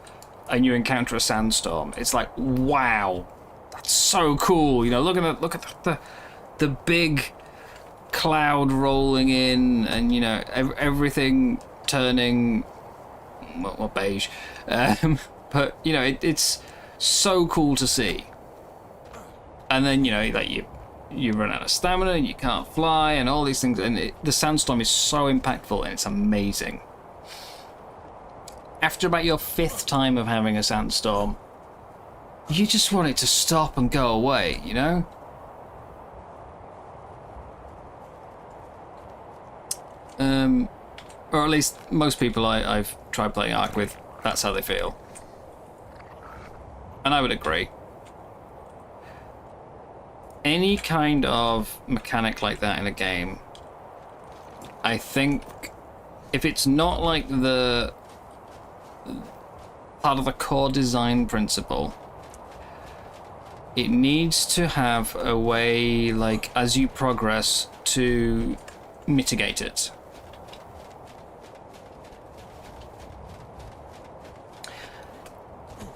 and you encounter a sandstorm, it's like, wow, that's so cool. You know, look at the big cloud rolling in, and you know, everything turning well beige. But you know, it's so cool to see. And then you know, like you run out of stamina, and you can't fly, and all these things, and the sandstorm is so impactful, and it's amazing. After about your 5th time of having a sandstorm, you just want it to stop and go away, you know? Or at least most people I've tried playing Ark with, that's how they feel. And I would agree. Any kind of mechanic like that in a game, I think if it's not like the part of the core design principle, it needs to have a way, like, as you progress, to mitigate it.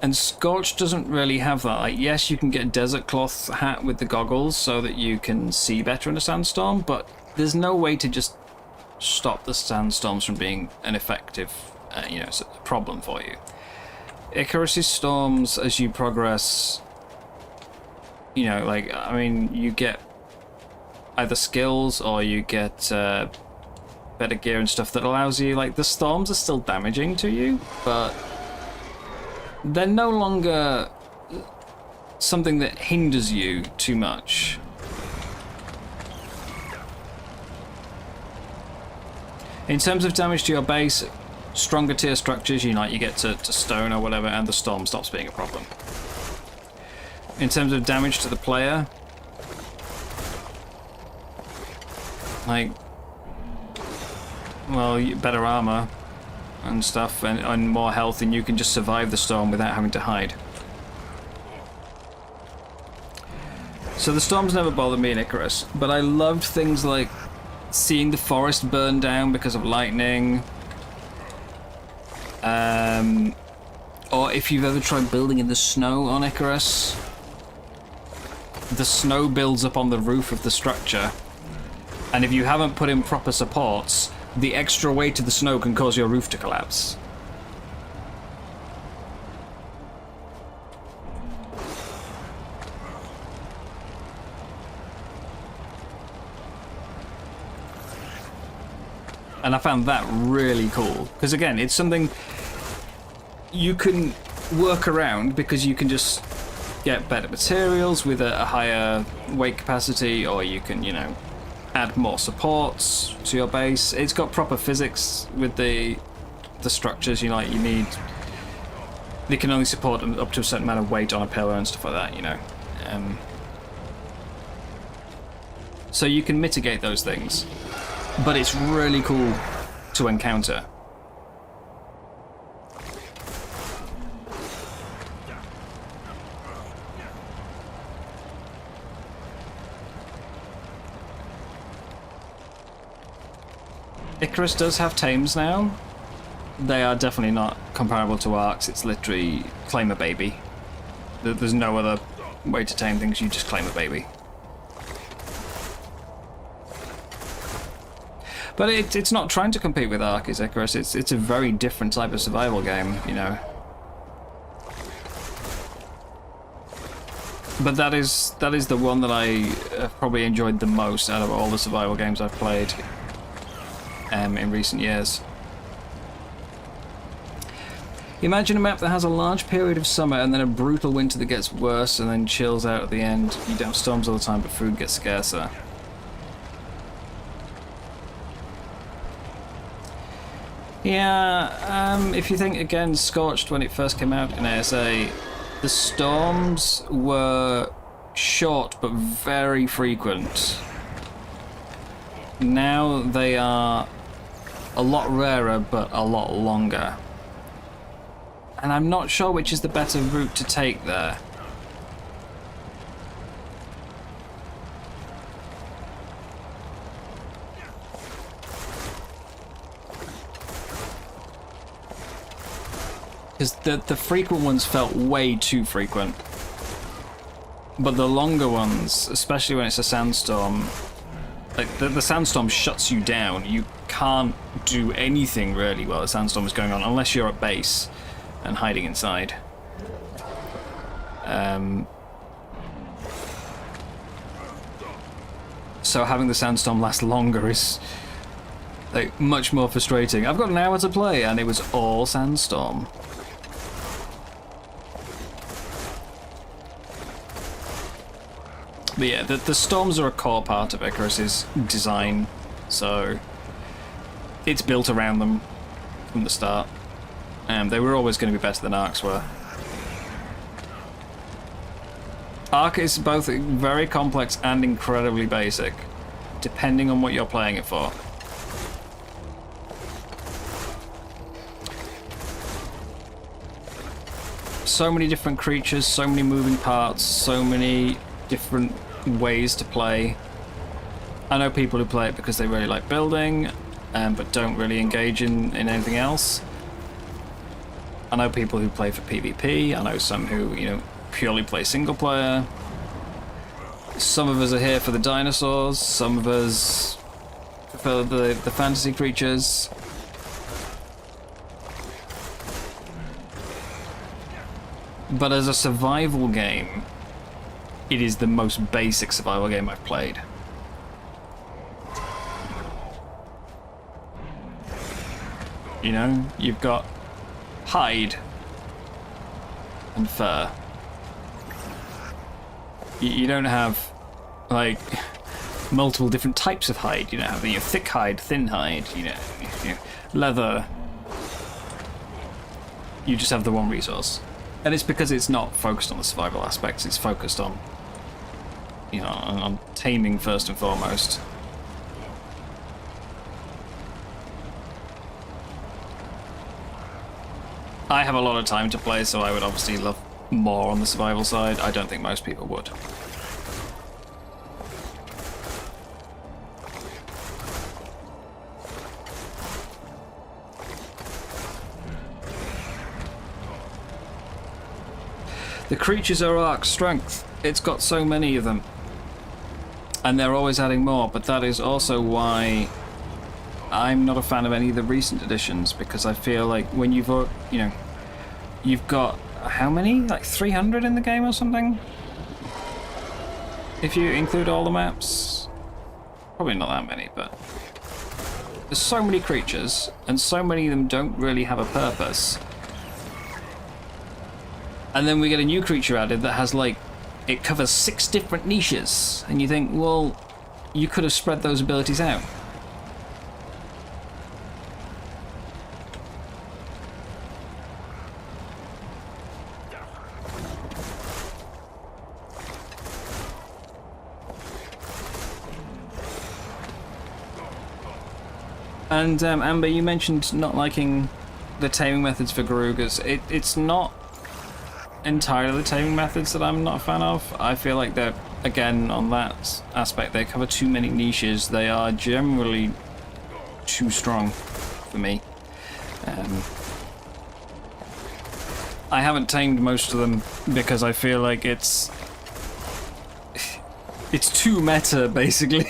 And Scorch doesn't really have that. Like, yes, you can get a desert cloth hat with the goggles so that you can see better in a sandstorm, but there's no way to just stop the sandstorms from being an effective, you know, problem for you. Icarus's storms, as you progress, you know, like, I mean, you get either skills or you get better gear and stuff that allows you, like, the storms are still damaging to you, but they're no longer something that hinders you too much. In terms of damage to your base, stronger tier structures, you get to stone or whatever, and the storm stops being a problem. In terms of damage to the player, like, well, better armor and stuff, and more health, and you can just survive the storm without having to hide. So the storms never bothered me in Icarus, but I loved things like seeing the forest burn down because of lightning. Or if you've ever tried building in the snow on Icarus, the snow builds up on the roof of the structure, and if you haven't put in proper supports, the extra weight of the snow can cause your roof to collapse. And I found that really cool, because again, it's something you can work around because you can just get better materials with a higher weight capacity, or you can, add more supports to your base. It's got proper physics with the structures. You need. They can only support up to a certain amount of weight on a pillar and stuff like that. So you can mitigate those things. But it's really cool to encounter. Icarus does have tames now. They are definitely not comparable to Arcs. It's literally claim a baby. There's no other way to tame things, you just claim a baby. But it's not trying to compete with Ark, is Icarus. It's a very different type of survival game, But that is the one that I have probably enjoyed the most out of all the survival games I've played in recent years. Imagine a map that has a large period of summer and then a brutal winter that gets worse and then chills out at the end. You don't have storms all the time, but food gets scarcer. Yeah, if you think, again, Scorched, when it first came out in ASA, the storms were short but very frequent. Now they are a lot rarer but a lot longer. And I'm not sure which is the better route to take there. Because the frequent ones felt way too frequent. But the longer ones, especially when it's a sandstorm, like the sandstorm shuts you down. You can't do anything really while the sandstorm is going on, unless you're at base and hiding inside. So having the sandstorm last longer is like much more frustrating. I've got an hour to play and it was all sandstorm. But yeah, the storms are a core part of Icarus's design, so it's built around them from the start. They were always going to be better than Arcs were. Arc is both very complex and incredibly basic, depending on what you're playing it for. So many different creatures, so many moving parts, so many different ways to play. I know people who play it because they really like building, but don't really engage in anything else. I know people who play for PvP. I know some who, purely play single player. Some of us are here for the dinosaurs. Some of us for the fantasy creatures. But as a survival game, it is the most basic survival game I've played. You've got hide and fur. You don't have, like, multiple different types of hide, you know, having your thick hide, thin hide, you know, leather. You just have the one resource. And it's because it's not focused on the survival aspects, it's focused on, you know, on taming first and foremost. I have a lot of time to play, so I would obviously love more on the survival side. I don't think most people would. The creatures are arc strength. It's got so many of them. And they're always adding more, but that is also why I'm not a fan of any of the recent editions, because I feel like when you've got, how many? Like 300 in the game or something? If you include all the maps? Probably not that many, but there's so many creatures, and so many of them don't really have a purpose. And then we get a new creature added that has, like, it covers 6 different niches. And you think, well, you could have spread those abilities out. And Amber, you mentioned not liking the taming methods for Garugas. It's not entirely the taming methods that I'm not a fan of. I feel like they're, again, on that aspect, they cover too many niches. They are generally too strong for me. I haven't tamed most of them because I feel like it's too meta, basically.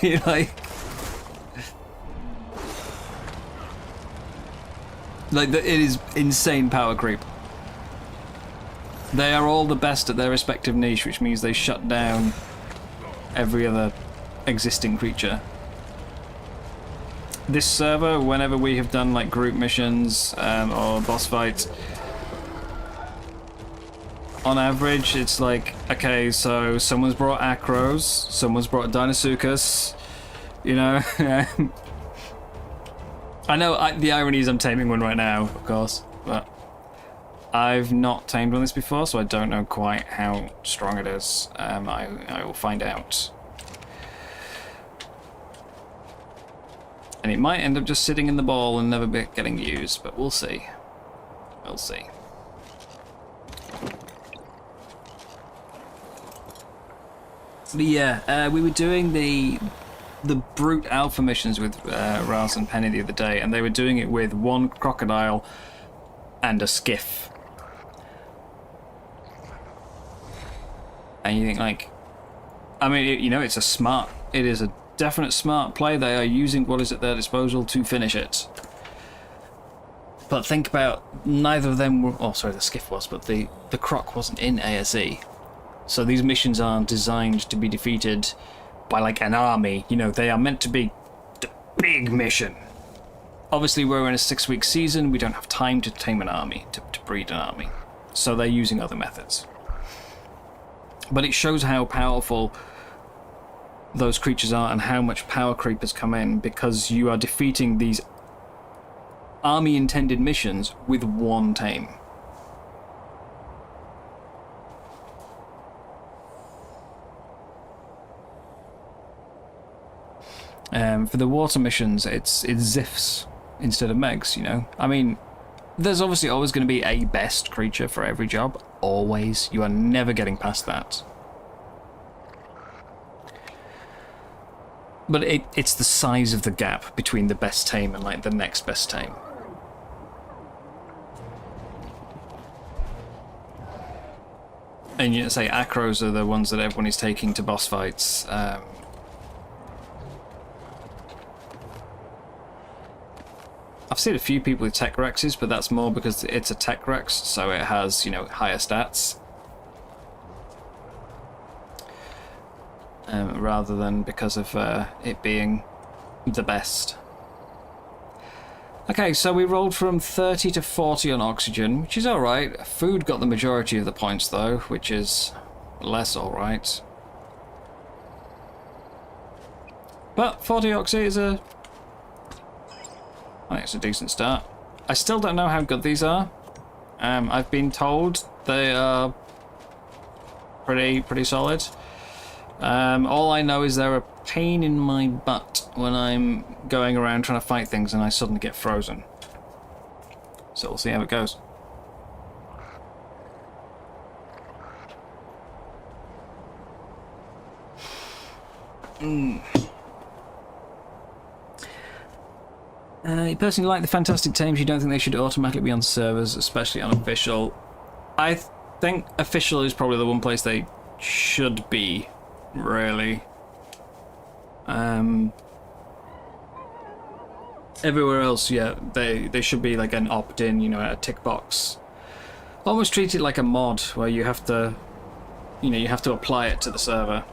It is insane power creep. They are all the best at their respective niche, which means they shut down every other existing creature. This server, whenever we have done like group missions or boss fights, on average it's like, okay, so someone's brought Acros, someone's brought Dinosuchus, you know. I know the irony is I'm taming one right now, of course, but I've not tamed one of this before, so I don't know quite how strong it is. I will find out. And it might end up just sitting in the ball and never be getting used, but we'll see. We'll see. But yeah, we were doing the brute alpha missions with Raz and Penny the other day, and they were doing it with one crocodile and a skiff. And you think, like, I mean, you know, it is a definite smart play. They are using what is at their disposal to finish it. But think about, neither of them were, oh sorry, the skiff was, but the croc wasn't in ASE. So these missions aren't designed to be defeated by like an army. You know, they are meant to be the big mission. Obviously we're in a 6-week season, we don't have time to tame an army, to breed an army. So they're using other methods. But it shows how powerful those creatures are and how much power creep has come in, because you are defeating these army-intended missions with one tame. For the water missions, it's Zifs instead of Megs, you know? I mean, there's obviously always going to be a best creature for every job. Always. You are never getting past that. But it's the size of the gap between the best tame and like the next best tame. And you say Acros are the ones that everyone is taking to boss fights. I've seen a few people with Tech Rexes, but that's more because it's a Tech Rex, so it has, you know, higher stats. Rather than because of it being the best. Okay, so we rolled from 30 to 40 on oxygen, which is alright. Food got the majority of the points though, which is less alright. But 40 oxy is I think it's a decent start. I still don't know how good these are. I've been told they are pretty solid. All I know is they're a pain in my butt when I'm going around trying to fight things and I suddenly get frozen. So we'll see how it goes. You personally like the fantastic tames, you don't think they should automatically be on servers, especially on official. I think official is probably the one place they should be, really. Everywhere else, yeah, they should be like an opt-in, you know, a tick box. Almost treat it like a mod, where you have to, you know, you have to apply it to the server.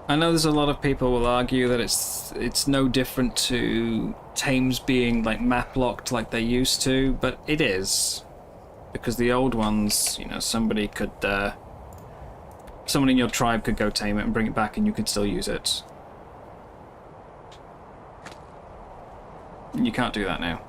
I know there's a lot of people will argue that it's no different to tames being like map locked like they used to, but it is, because the old ones, you know, someone in your tribe could go tame it and bring it back, and you could still use it. You can't do that now.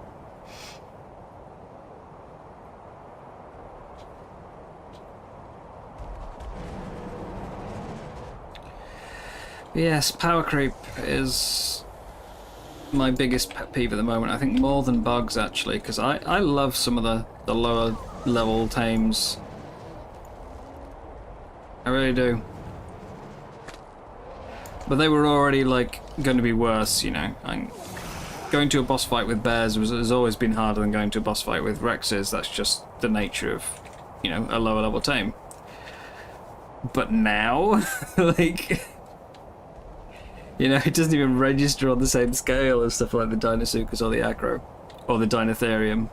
Yes, power creep is my biggest pet peeve at the moment. I think more than bugs, actually, because I love some of the lower level tames. I really do. But they were already, like, going to be worse, you know. Going to a boss fight with bears has always been harder than going to a boss fight with Rexes. That's just the nature of, you know, a lower level tame. But now, like... You know, it doesn't even register on the same scale as stuff like the Dinosuchus or the Acro, or the Dinotherium.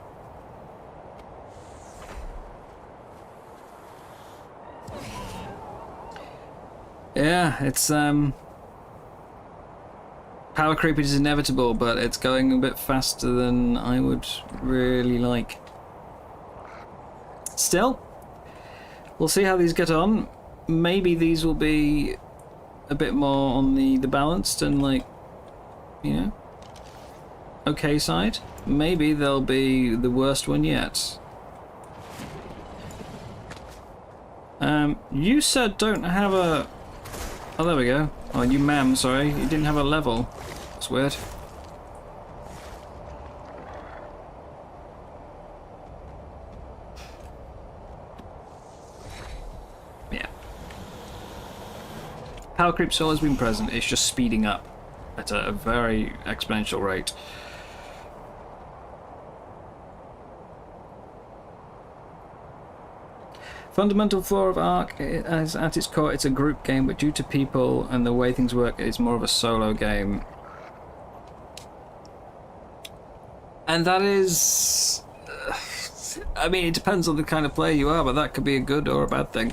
Yeah, it's, power creep is inevitable, but it's going a bit faster than I would really like. Still, we'll see how these get on. Maybe these will be a bit more on the balanced and, like, you know, okay side. Maybe they'll be the worst one yet. You said don't have a... Oh, there we go. Oh, you ma'am, sorry. You didn't have a level. That's weird. Yeah. Power creep's always been present, it's just speeding up at a very exponential rate. Fundamental flaw of Ark is at its core it's a group game, but due to people and the way things work, it's more of a solo game. And that is... I mean, it depends on the kind of player you are, but that could be a good or a bad thing.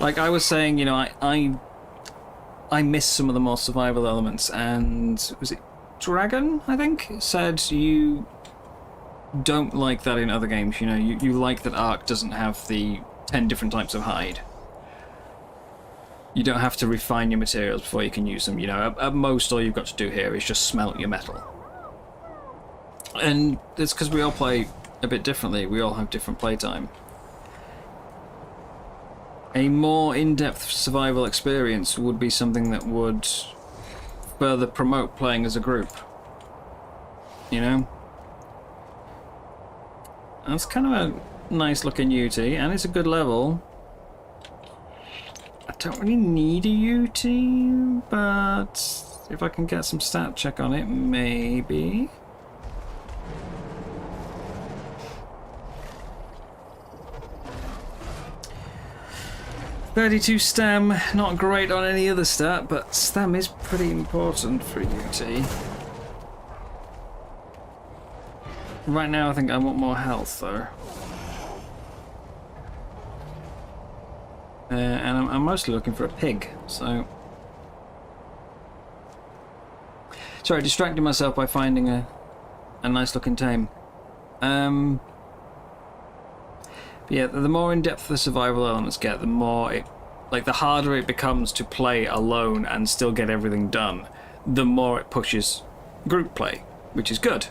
Like I was saying, you know, I miss some of the more survival elements, and was it Dragon, I think, said you don't like that in other games, you know, you like that Ark doesn't have the 10 different types of hide. You don't have to refine your materials before you can use them, you know, at most all you've got to do here is just smelt your metal. And it's because we all play a bit differently, we all have different playtime. A more in-depth survival experience would be something that would further promote playing as a group. You know? That's kind of a nice looking UT, and it's a good level. I don't really need a UT, but if I can get some stat check on it, maybe. .32 stam, not great on any other stat, but stam is pretty important for UT. Right now I think I want more health though. And I'm mostly looking for a pig, so... Sorry, distracting myself by finding a nice looking tame. But yeah, the more in-depth the survival elements get, the more it, like, the harder it becomes to play alone and still get everything done, the more it pushes group play, which is good.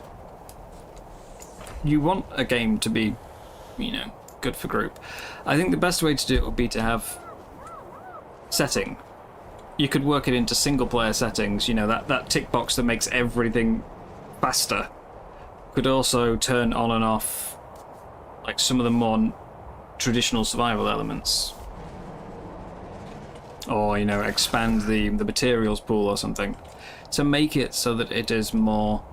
You want a game to be, you know, good for group. I think the best way to do it would be to have setting. You could work it into single player settings, you know, that tick box that makes everything faster could also turn on and off like some of the more traditional survival elements. Or, you know, expand the materials pool or something to make it so that it is more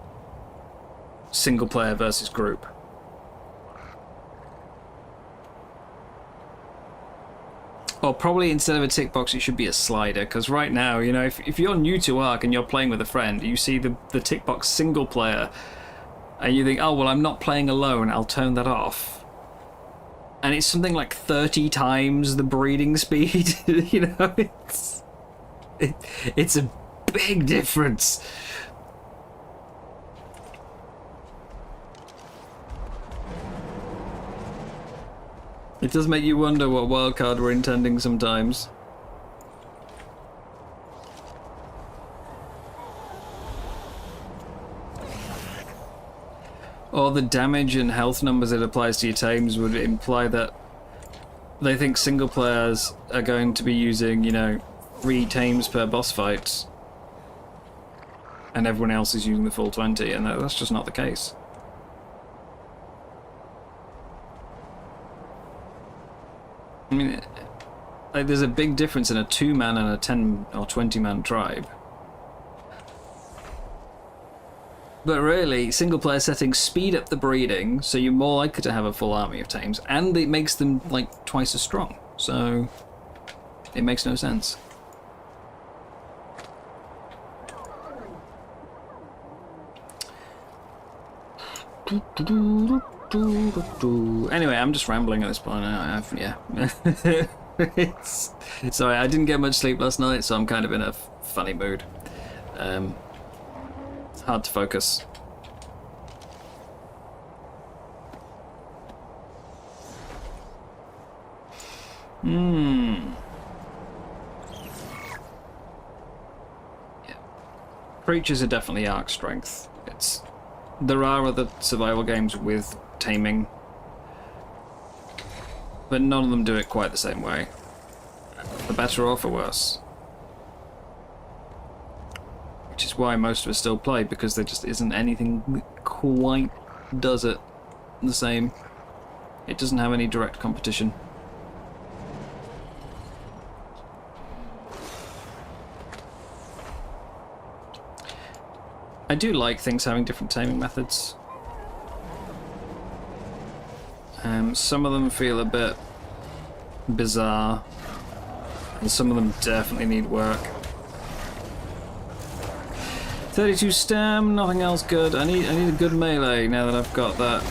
single player versus group. Or probably instead of a tick box, it should be a slider, because right now, you know, if you're new to Ark and you're playing with a friend, you see the tick box single player, and you think, oh, well, I'm not playing alone, I'll turn that off. And it's something like 30 times the breeding speed, you know, it's a big difference. It does make you wonder what wildcard we're intending sometimes. Or the damage and health numbers it applies to your tames would imply that they think single players are going to be using, you know, 3 tames per boss fight, and everyone else is using the full 20, and that's just not the case. I mean, like, there's a big difference in a 2-man and a 10 or 20-man tribe. But really, single-player settings speed up the breeding, so you're more likely to have a full army of tames, and it makes them, like, twice as strong. So, it makes no sense. Anyway, I'm just rambling at this point. Yeah. Sorry, I didn't get much sleep last night, so I'm kind of in a funny mood. It's hard to focus. Yeah. Creatures are definitely Ark strength. There are other survival games with taming, but none of them do it quite the same way. For better or for worse. Which is why most of us still play, because there just isn't anything that quite does it the same. It doesn't have any direct competition. I do like things having different taming methods. Some of them feel a bit bizarre, and some of them definitely need work. 32 stam, nothing else good. I need a good melee now that I've got that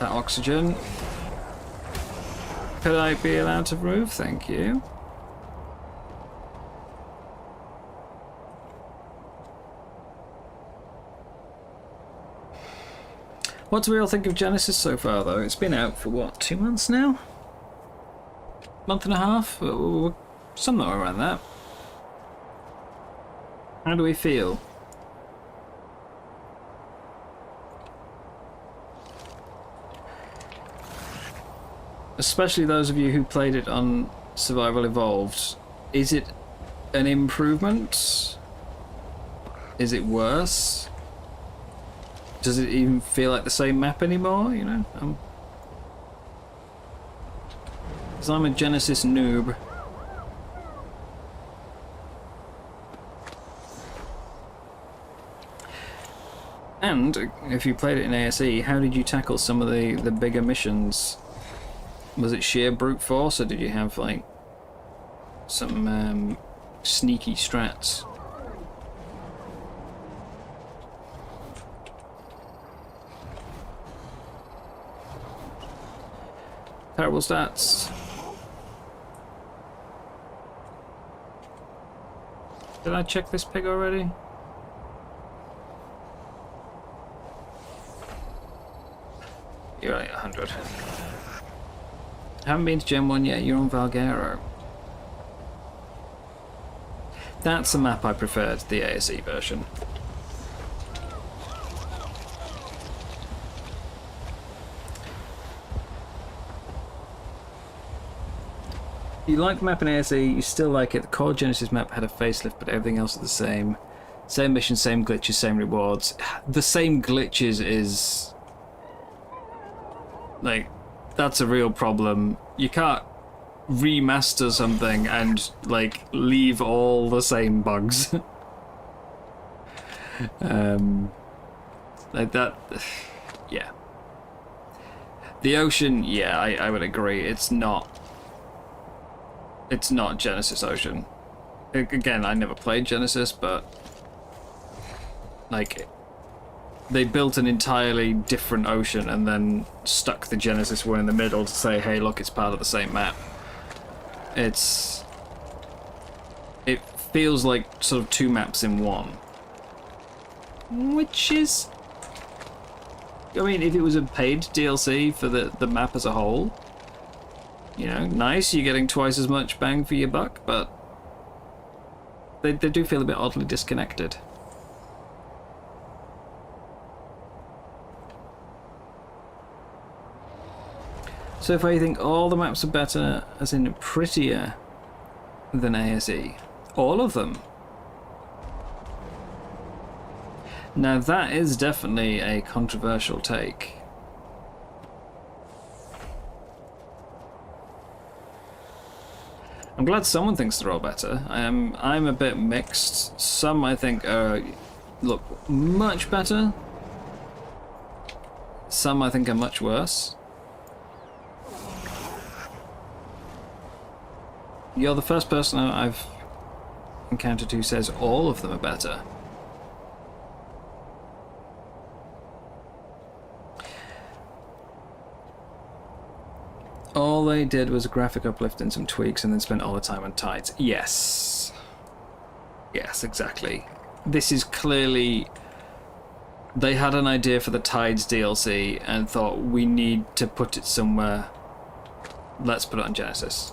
that oxygen. Could I be allowed to move? Thank you. What do we all think of Genesis so far, though? It's been out for, what, 2 months now? Month and a half? Somewhere around that. How do we feel? Especially those of you who played it on Survival Evolved. Is it an improvement? Is it worse? Does it even feel like the same map anymore, you know? 'Cause I'm a Genesis noob. And, if you played it in ASE, how did you tackle some of the bigger missions? Was it sheer brute force, or did you have, like, some sneaky strats? Terrible stats. Did I check this pig already? You're at 100. Haven't been to Gen 1 yet, you're on Valguero. That's a map I preferred, the ASE version. You like the map in ASE, you still like it. The core Genesis map had a facelift, but everything else is the same. Same mission, same glitches, same rewards. The same glitches is... like, that's a real problem. You can't remaster something and, like, leave all the same bugs. Like that... yeah. The ocean, yeah, I would agree. It's not Genesis Ocean. Again, I never played Genesis, but like they built an entirely different ocean and then stuck the Genesis one in the middle to say, hey, look, it's part of the same map. It feels like sort of two maps in one. Which is... I mean, if it was a paid DLC for the map as a whole, you know, nice, you're getting twice as much bang for your buck, but they do feel a bit oddly disconnected. So if I think all the maps are better, as in prettier than ASE, all of them. Now that is definitely a controversial take. I'm glad someone thinks they're all better. I'm a bit mixed. Some I think look much better. Some I think are much worse. You're the first person I've encountered who says all of them are better. All they did was a graphic uplift and some tweaks and then spent all the time on tides. Yes. Yes, exactly. This is clearly... they had an idea for the Tides DLC and thought, we need to put it somewhere. Let's put it on Genesis.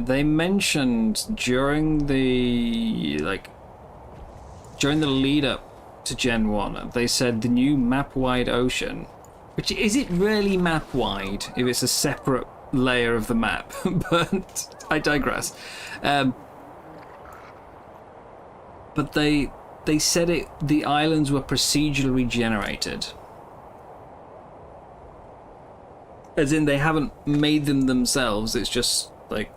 They mentioned during the lead up to Gen 1, they said the new map-wide ocean, which is it really map-wide if it's a separate layer of the map? But I digress. But they said the islands were procedurally generated. As in they haven't made them themselves, it's just like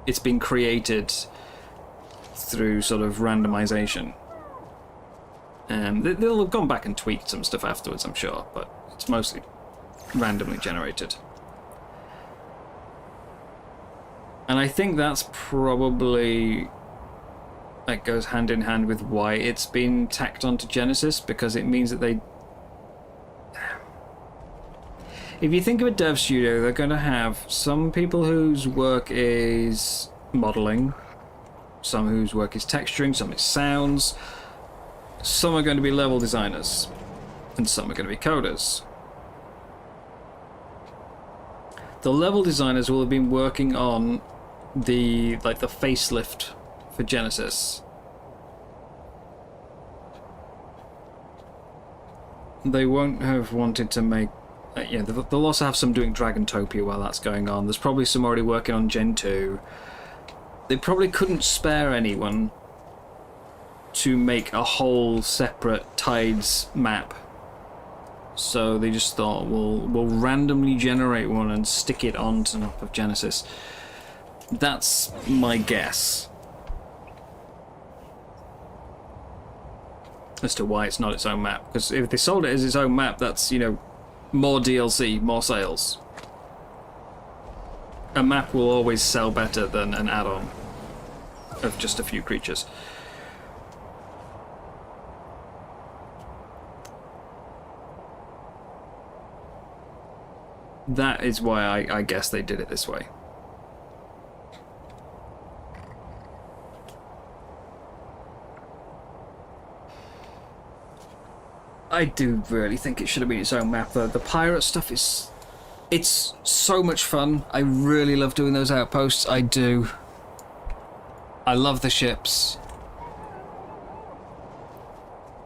it's been created through sort of randomization. They'll have gone back and tweaked some stuff afterwards, I'm sure, but it's mostly randomly generated. And I think that's probably... that goes hand in hand with why it's been tacked onto Genesis, because it means that they... if you think of a dev studio, they're going to have some people whose work is modeling, some whose work is texturing, some is sounds, some are going to be level designers, and some are going to be coders. The level designers will have been working on the facelift for Genesis. They won't have wanted to make... yeah, they'll also have some doing Dragontopia while that's going on. There's probably some already working on Gen 2. They probably couldn't spare anyone to make a whole separate Tides map. So they just thought, we'll randomly generate one and stick it on top of Genesis. That's my guess as to why it's not its own map. Because if they sold it as its own map, that's, you know, more DLC, more sales. A map will always sell better than an add-on of just a few creatures. That is why I guess they did it this way. I do really think it should have been its own map, though. The pirate stuff is... It's so much fun. I really love doing those outposts. I do. I love the ships.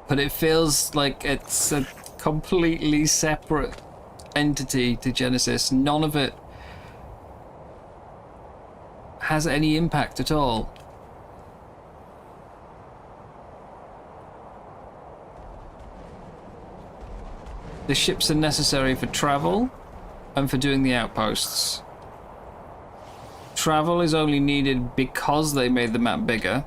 But it feels like it's a completely separate entity to Genesis. None of it has any impact at all. The ships are necessary for travel and for doing the outposts. Travel is only needed because they made the map bigger.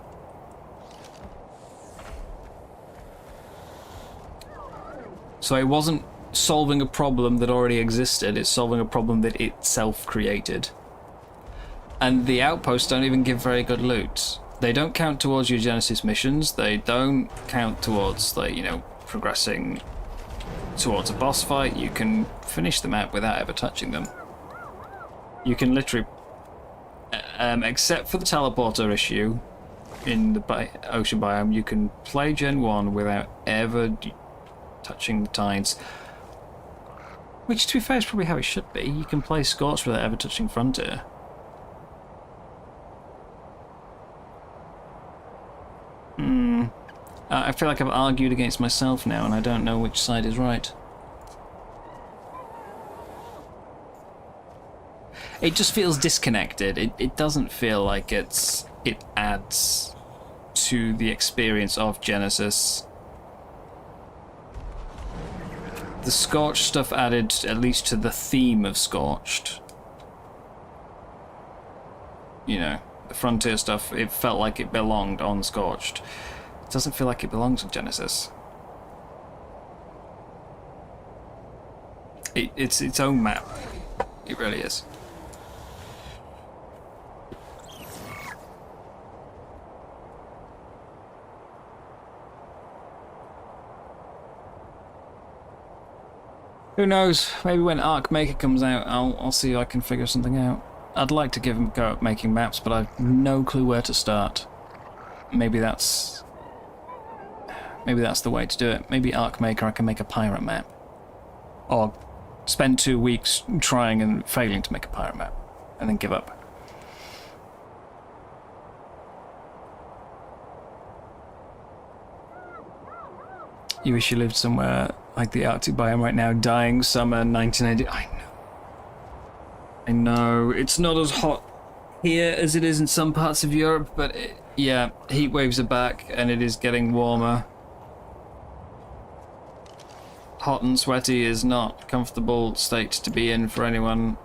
So it wasn't solving a problem that already existed, it's solving a problem that itself created. And the outposts don't even give very good loot. They don't count towards your Genesis missions, they don't count towards, like, you know, progressing towards a boss fight. You can finish the map without ever touching them. You can literally, except for the teleporter issue in the ocean biome, you can play Gen 1 without ever touching the tides. Which, to be fair, is probably how it should be. You can play Scorch without ever touching Frontier. I feel like I've argued against myself now, and I don't know which side is right. It just feels disconnected. It doesn't feel like it adds to the experience of Genesis. The Scorched stuff added at least to the theme of Scorched. You know, the Frontier stuff, it felt like it belonged on Scorched. It doesn't feel like it belongs on Genesis. It's its own map. It really is. Who knows? Maybe when Arcmaker comes out, I'll see if I can figure something out. I'd like to give him a go at making maps, but I've no clue where to start. Maybe that's the way to do it. Maybe Arcmaker, I can make a pirate map. Or spend 2 weeks trying and failing to make a pirate map, and then give up. You wish you lived somewhere like the Arctic biome right now, dying summer 1980. I know, it's not as hot here as it is in some parts of Europe, but yeah, heat waves are back and it is getting warmer. Hot and sweaty is not a comfortable state to be in for anyone.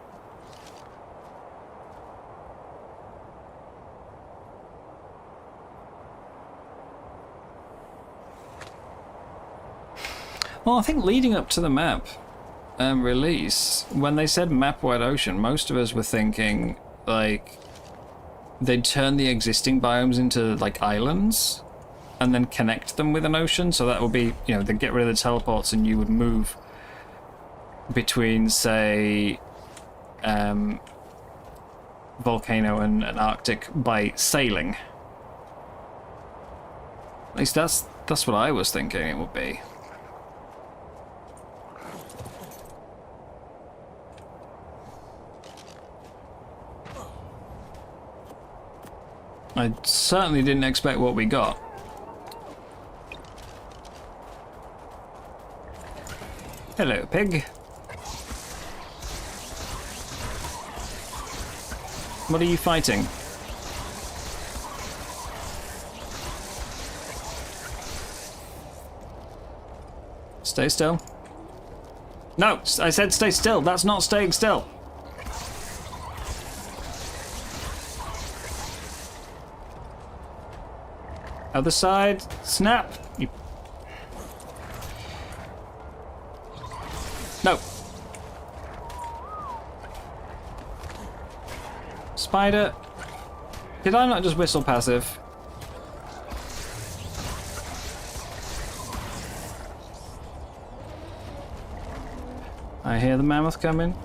Well, I think leading up to the map release, when they said map wide ocean, most of us were thinking like they'd turn the existing biomes into like islands and then connect them with an ocean. So that would be, you know, they'd get rid of the teleports and you would move between, say, Volcano and Arctic by sailing. At least that's what I was thinking it would be. I certainly didn't expect what we got. Hello, pig. What are you fighting? Stay still. No, I said stay still. That's not staying still. Other side, snap. You... No. Spider. Did I not just whistle passive? I hear the mammoth coming.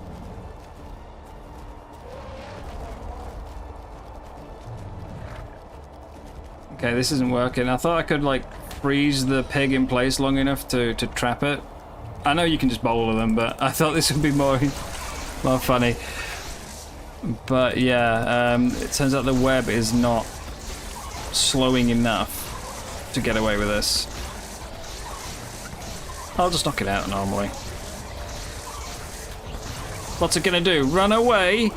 Okay, this isn't working. I thought I could, like, freeze the pig in place long enough to trap it. I know you can just boulder them, but I thought this would be more funny. But yeah, it turns out the web is not slowing enough to get away with this. I'll just knock it out normally. What's it gonna do? Run away?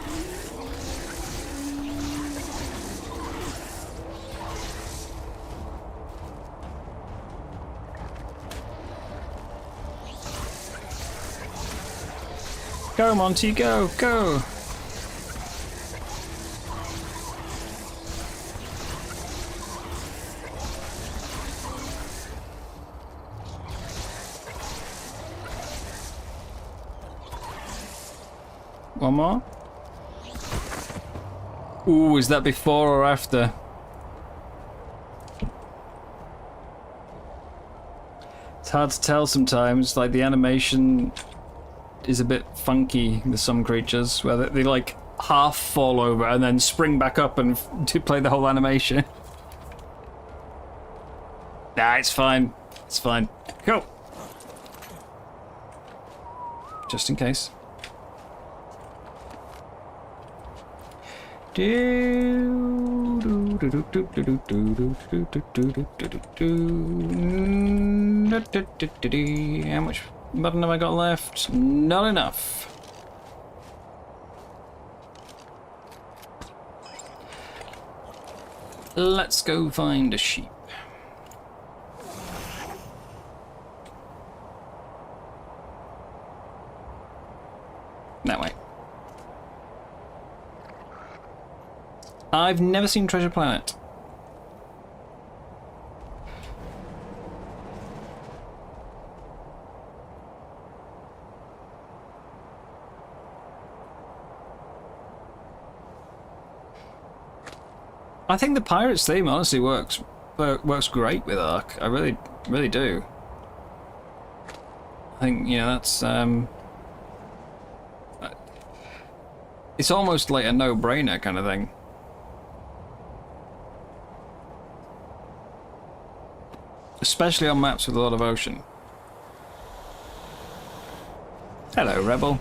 Go, Monty, go, go! One more? Ooh, is that before or after? It's hard to tell sometimes, like the animation is a bit funky with some creatures, where they like half fall over and then spring back up and to play the whole animation. Nah, it's fine. It's fine. Go! Just in case. How much button have I got left? Not enough. Let's go find a sheep. That way. I've never seen Treasure Planet. I think the Pirates theme honestly works great with Ark. I really do. I think, you know, that's it's almost like a no-brainer kind of thing. Especially on maps with a lot of ocean. Hello, Rebel.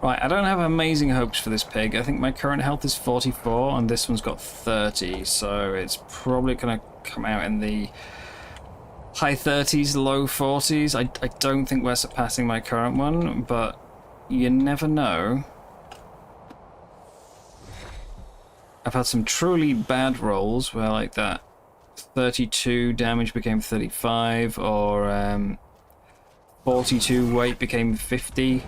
Right, I don't have amazing hopes for this pig. I think my current health is 44 and this one's got 30, so it's probably gonna come out in the high 30s, low 40s. I don't think we're surpassing my current one, but you never know. I've had some truly bad rolls where like that 32 damage became 35, or 42 weight became 50.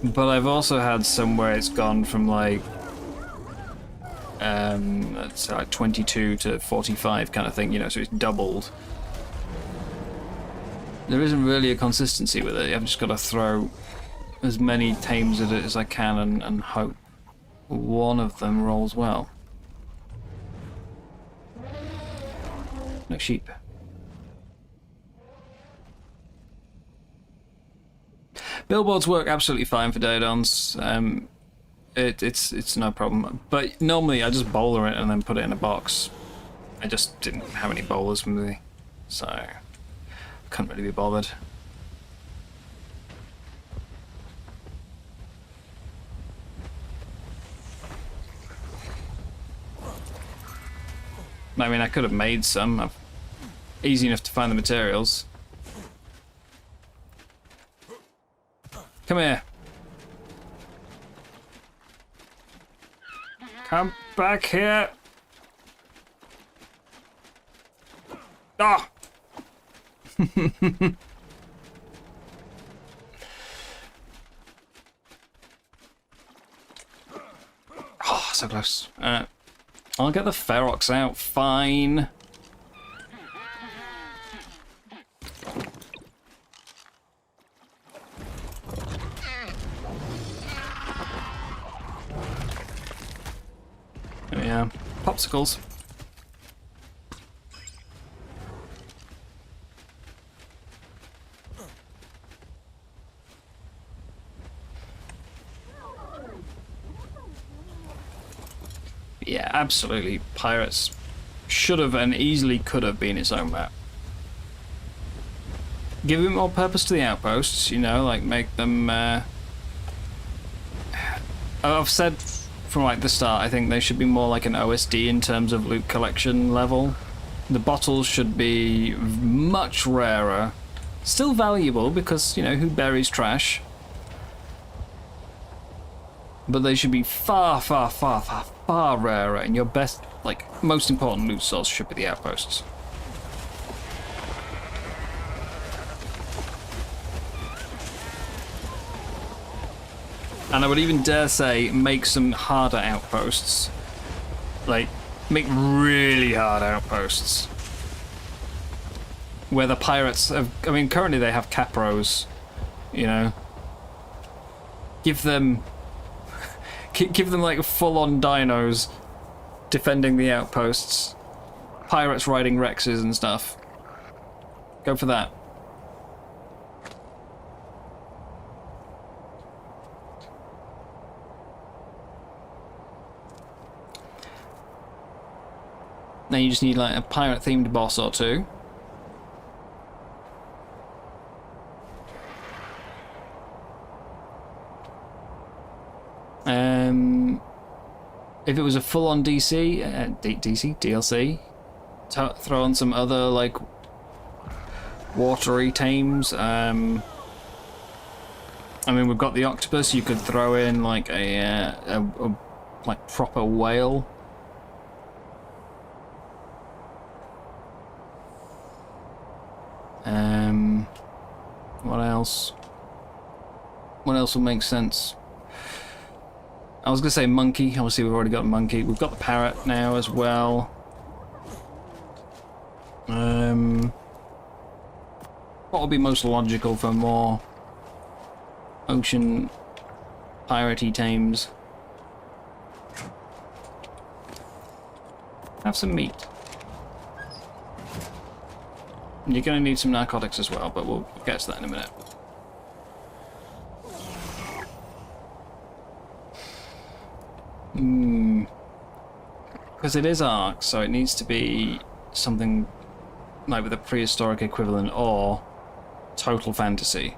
But I've also had some where it's gone from like let's say like 22 to 45 kind of thing, you know, so it's doubled. There isn't really a consistency with it. I've just got to throw as many tames at it as I can and hope one of them rolls well. No sheep. Billboards work absolutely fine for Daedons. It's no problem. But normally I just bowler it and then put it in a box. I just didn't have any bowlers with me, so I couldn't really be bothered. I mean, I could have made some. Easy enough to find the materials. Come here. Come back here. Ah! Oh, so close. I'll get the Ferox out, fine. Yeah, popsicles. Yeah, absolutely. Pirates should have and easily could have been its own map. Give it more purpose to the outposts, you know, like make them... I've said from like the start, I think they should be more like an OSD in terms of loot collection level. The bottles should be much rarer. Still valuable because, you know, who buries trash? But they should be far, far, far, far, far rarer, and your best, like, most important loot source should be the outposts. And I would even dare say, make some harder outposts. Like, make really hard outposts. Where the pirates have, I mean, currently they have capros, you know. Give them like full-on dinos defending the outposts. Pirates riding Rexes and stuff. Go for that. Now you just need like a pirate-themed boss or two. If it was a full-on DLC, throw on some other like watery tames. I mean, we've got the octopus. You could throw in like a like proper whale. What else? What else will make sense? I was gonna say monkey. Obviously, we've already got monkey. We've got the parrot now as well. What would be most logical for more ocean piratey tames? Have some meat. You're gonna need some narcotics as well, but we'll get to that in a minute. Because it is Ark, so it needs to be something like with a prehistoric equivalent or total fantasy.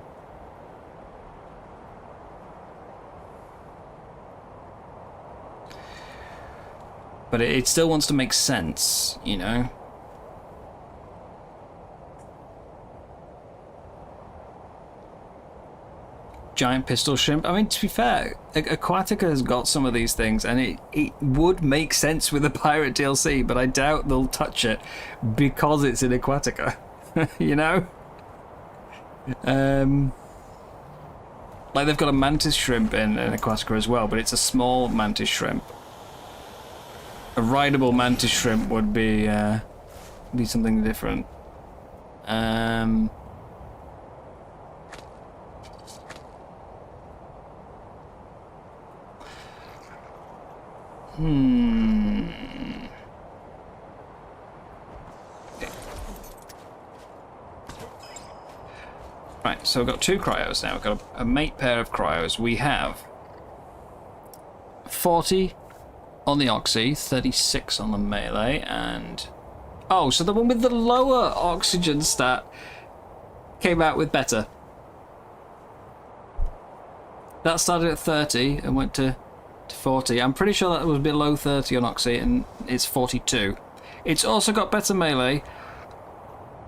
But it still wants to make sense, you know? Giant pistol shrimp. I mean, to be fair, Aquatica has got some of these things, and it would make sense with a pirate DLC, but I doubt they'll touch it because it's in Aquatica. You know? Like, they've got a mantis shrimp in Aquatica as well, but it's a small mantis shrimp. A rideable mantis shrimp would be something different. Right, so we've got two cryos now. We've got a mate pair of cryos. We have 40 on the oxy, 36 on the melee, and... Oh, so the one with the lower oxygen stat came out with better. That started at 30 and went to 40. I'm pretty sure that was below 30 on oxy, and it's 42. It's also got better melee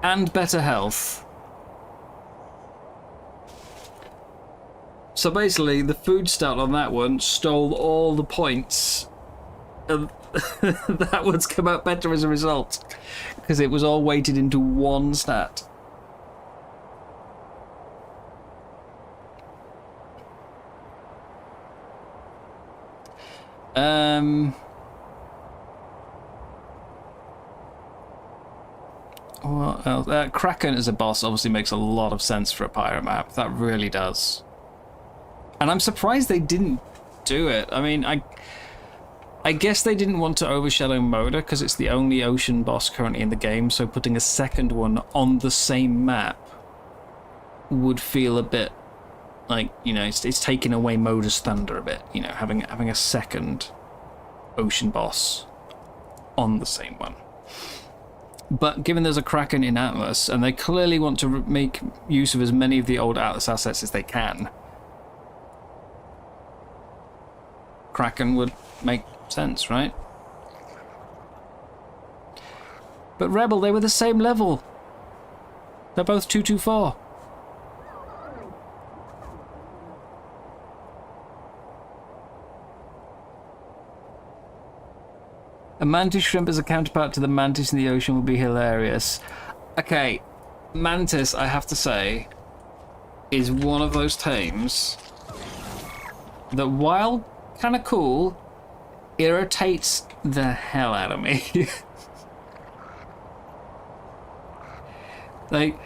and better health. So basically, the food stat on that one stole all the points, and that one's come out better as a result, because it was all weighted into one stat. What else? Kraken as a boss obviously makes a lot of sense for a pirate map. That really does. And I'm surprised they didn't do it. I mean, I guess they didn't want to overshadow Moda because it's the only ocean boss currently in the game, so putting a second one on the same map would feel a bit like, you know, it's taking away Moda's thunder a bit, you know, having a second ocean boss on the same one. But given there's a Kraken in Atlas, and they clearly want to make use of as many of the old Atlas assets as they can, Kraken would make sense, right? But Rebel, they were the same level. They're both 224. A mantis shrimp as a counterpart to the mantis in the ocean would be hilarious. Okay, mantis, I have to say, is one of those tames that, while kind of cool, irritates the hell out of me. Like,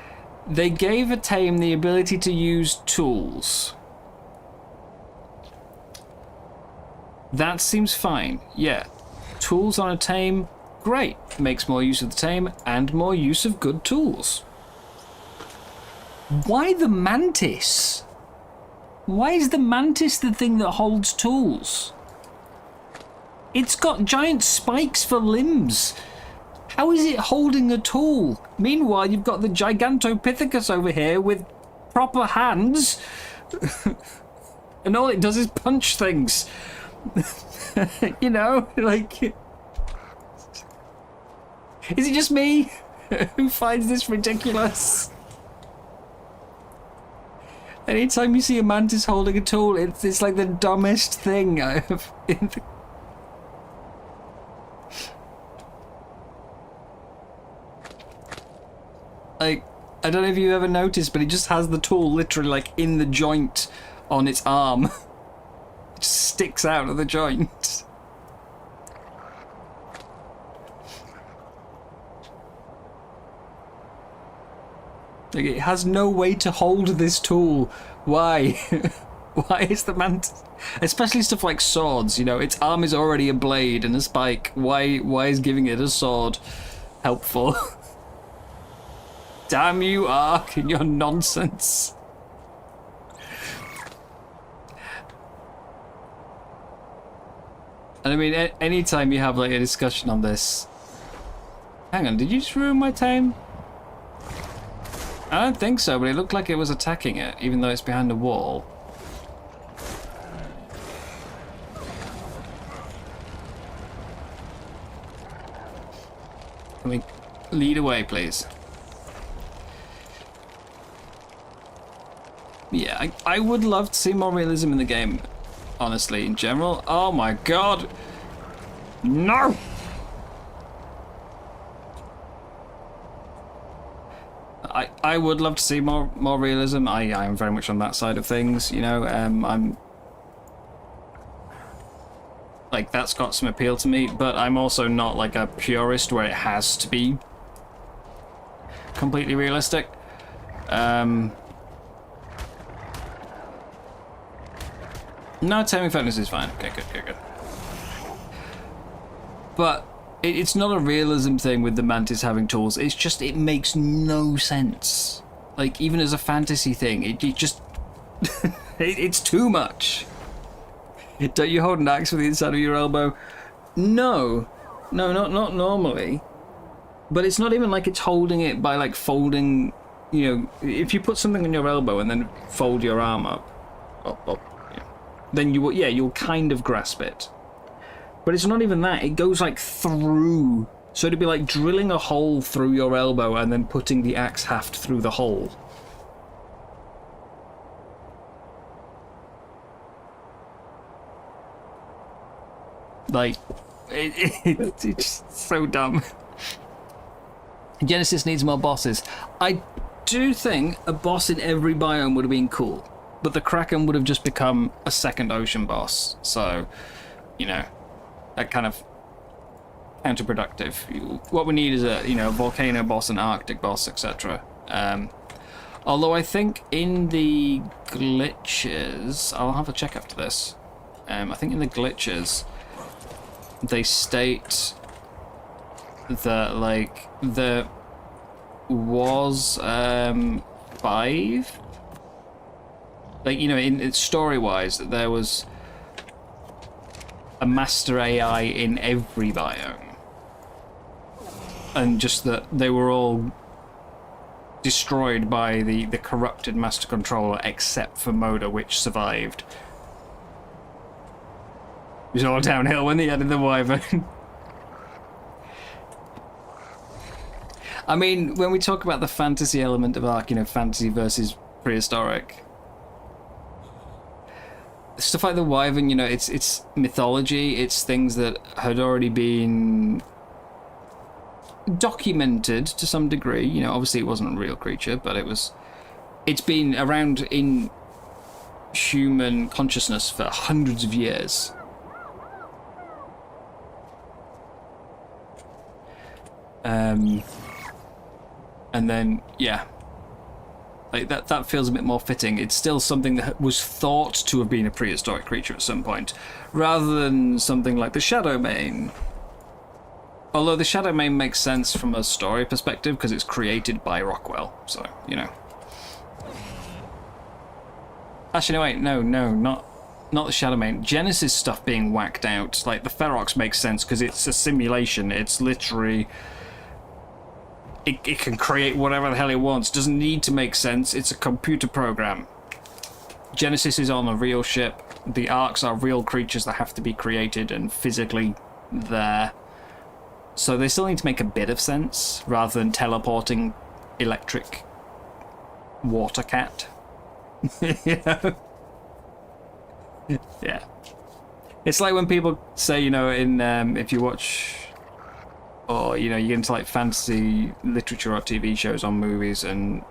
they gave a tame the ability to use tools. That seems fine, yeah. Tools on a tame, great. Makes more use of the tame and more use of good tools. Why the mantis? Why is the mantis the thing that holds tools? It's got giant spikes for limbs. How is it holding a tool? Meanwhile, you've got the Gigantopithecus over here with proper hands. And all it does is punch things. You know, like... Is it just me who finds this ridiculous? Anytime you see a mantis holding a tool, it's like the dumbest thing I've... Like, I don't know if you ever noticed, but it just has the tool literally like in the joint on its arm. It just sticks out of the joint. Like, it has no way to hold this tool. Why? Why is the mantis... Especially stuff like swords, you know, its arm is already a blade and a spike. Why is giving it a sword helpful? Damn you, Ark, and your nonsense. And I mean, anytime you have like a discussion on this... Hang on, did you just ruin my tame? I don't think so, but it looked like it was attacking it, even though it's behind a wall. Can we lead away, please? Yeah, I would love to see more realism in the game, honestly, in general. Oh my god! No! I would love to see more realism. I am very much on that side of things, you know. I'm... Like, that's got some appeal to me, but I'm also not like a purist where it has to be completely realistic. No, taming fitness is fine. Okay, good. But it's not a realism thing with the mantis having tools. It's just, it makes no sense. Like, even as a fantasy thing, it just... it's too much. Don't you hold an axe with the inside of your elbow? No, not normally. But it's not even like it's holding it by, like, folding... You know, if you put something on your elbow and then fold your arm up, then you'll kind of grasp it. But it's not even that. It goes like through. So it'd be like drilling a hole through your elbow and then putting the axe haft through the hole. Like, it's so dumb. Genesis needs more bosses. I do think a boss in every biome would have been cool. But the Kraken would have just become a second ocean boss. So, you know, that kind of counterproductive. What we need is a, you know, volcano boss, an Arctic boss, etc. Although I think in the glitches, I'll have a check after this. I think in the glitches, they state that, like, there was 5. Like, you know, in story-wise, there was a master AI in every biome. And just that they were all destroyed by the corrupted master controller, except for Moda, which survived. It was all downhill when he added the wyvern. I mean, when we talk about the fantasy element of Ark, you know, fantasy versus prehistoric, stuff like the wyvern, you know, it's mythology, it's things that had already been documented to some degree. You know, obviously it wasn't a real creature, but it's been around in human consciousness for hundreds of years. And then, yeah, like that feels a bit more fitting. It's still something that was thought to have been a prehistoric creature at some point, rather than something like the Shadowmane. Although the Shadowmane makes sense from a story perspective because it's created by Rockwell, so, you know. Actually, no, wait, no, not the Shadowmane. Genesis stuff being whacked out, like the Ferox makes sense because it's a simulation. It's literally... It can create whatever the hell it wants. Doesn't need to make sense. It's a computer program. Genesis is on a real ship. The Arks are real creatures that have to be created and physically there. So they still need to make a bit of sense, rather than teleporting electric water cat. You know? Yeah. It's like when people say, you know, in if you watch... or, you know, you get into like fantasy literature or TV shows on movies, and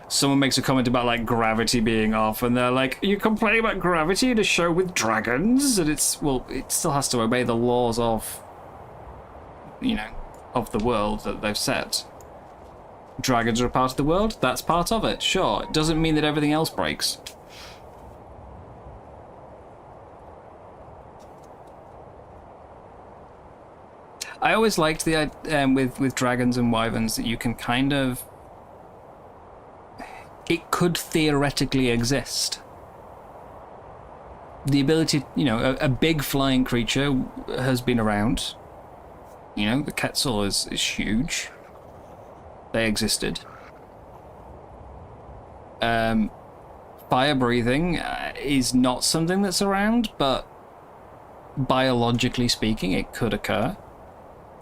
someone makes a comment about like gravity being off, and they're like, "You're complaining about gravity in a show with dragons?" And it's, well, it still has to obey the laws of, you know, of the world that they've set. Dragons are a part of the world, that's part of it, sure. It doesn't mean that everything else breaks. I always liked the with dragons and wyverns that you can kind of... It could theoretically exist. The ability, you know, a big flying creature has been around. You know, the Quetzal is huge. They existed. Fire breathing is not something that's around, but biologically speaking, it could occur.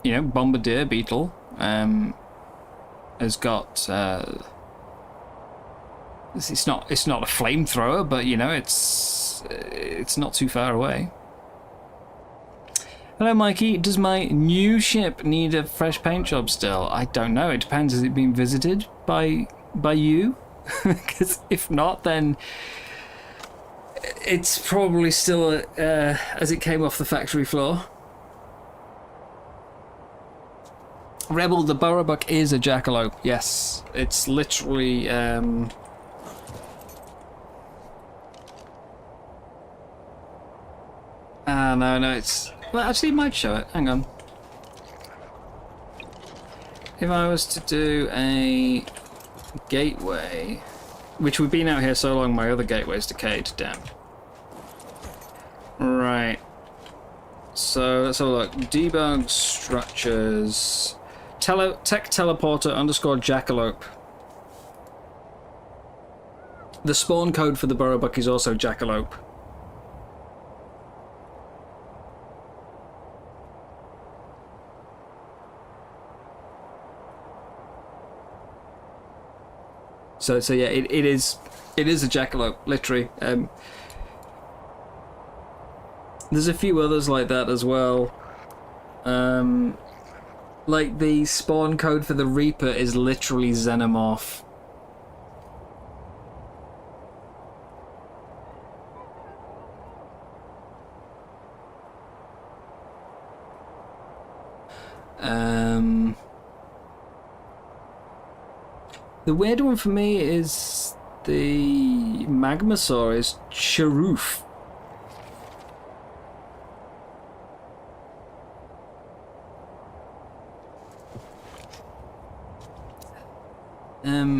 You know, Bombardier Beetle has got... it's not a flamethrower, but, you know, it's not too far away. Hello, Mikey. Does my new ship need a fresh paint job still? I don't know. It depends. Has it been visited by you? Because if not, then it's probably still as it came off the factory floor. Rebel, the Burrobuck is a jackalope. Yes, it's literally... no, it's... Well, actually, it might show it. Hang on. If I was to do a gateway, which we've been out here so long, my other gateway's decayed. Damn. Right. So let's have a look. Debug structures. Tech teleporter _ jackalope. The spawn code for the Burrobuck is also jackalope. So yeah, it is a jackalope, literally. There's a few others like that as well. Like the spawn code for the Reaper is literally Xenomorph. The weird one for me is the Magmasaur is Charoof.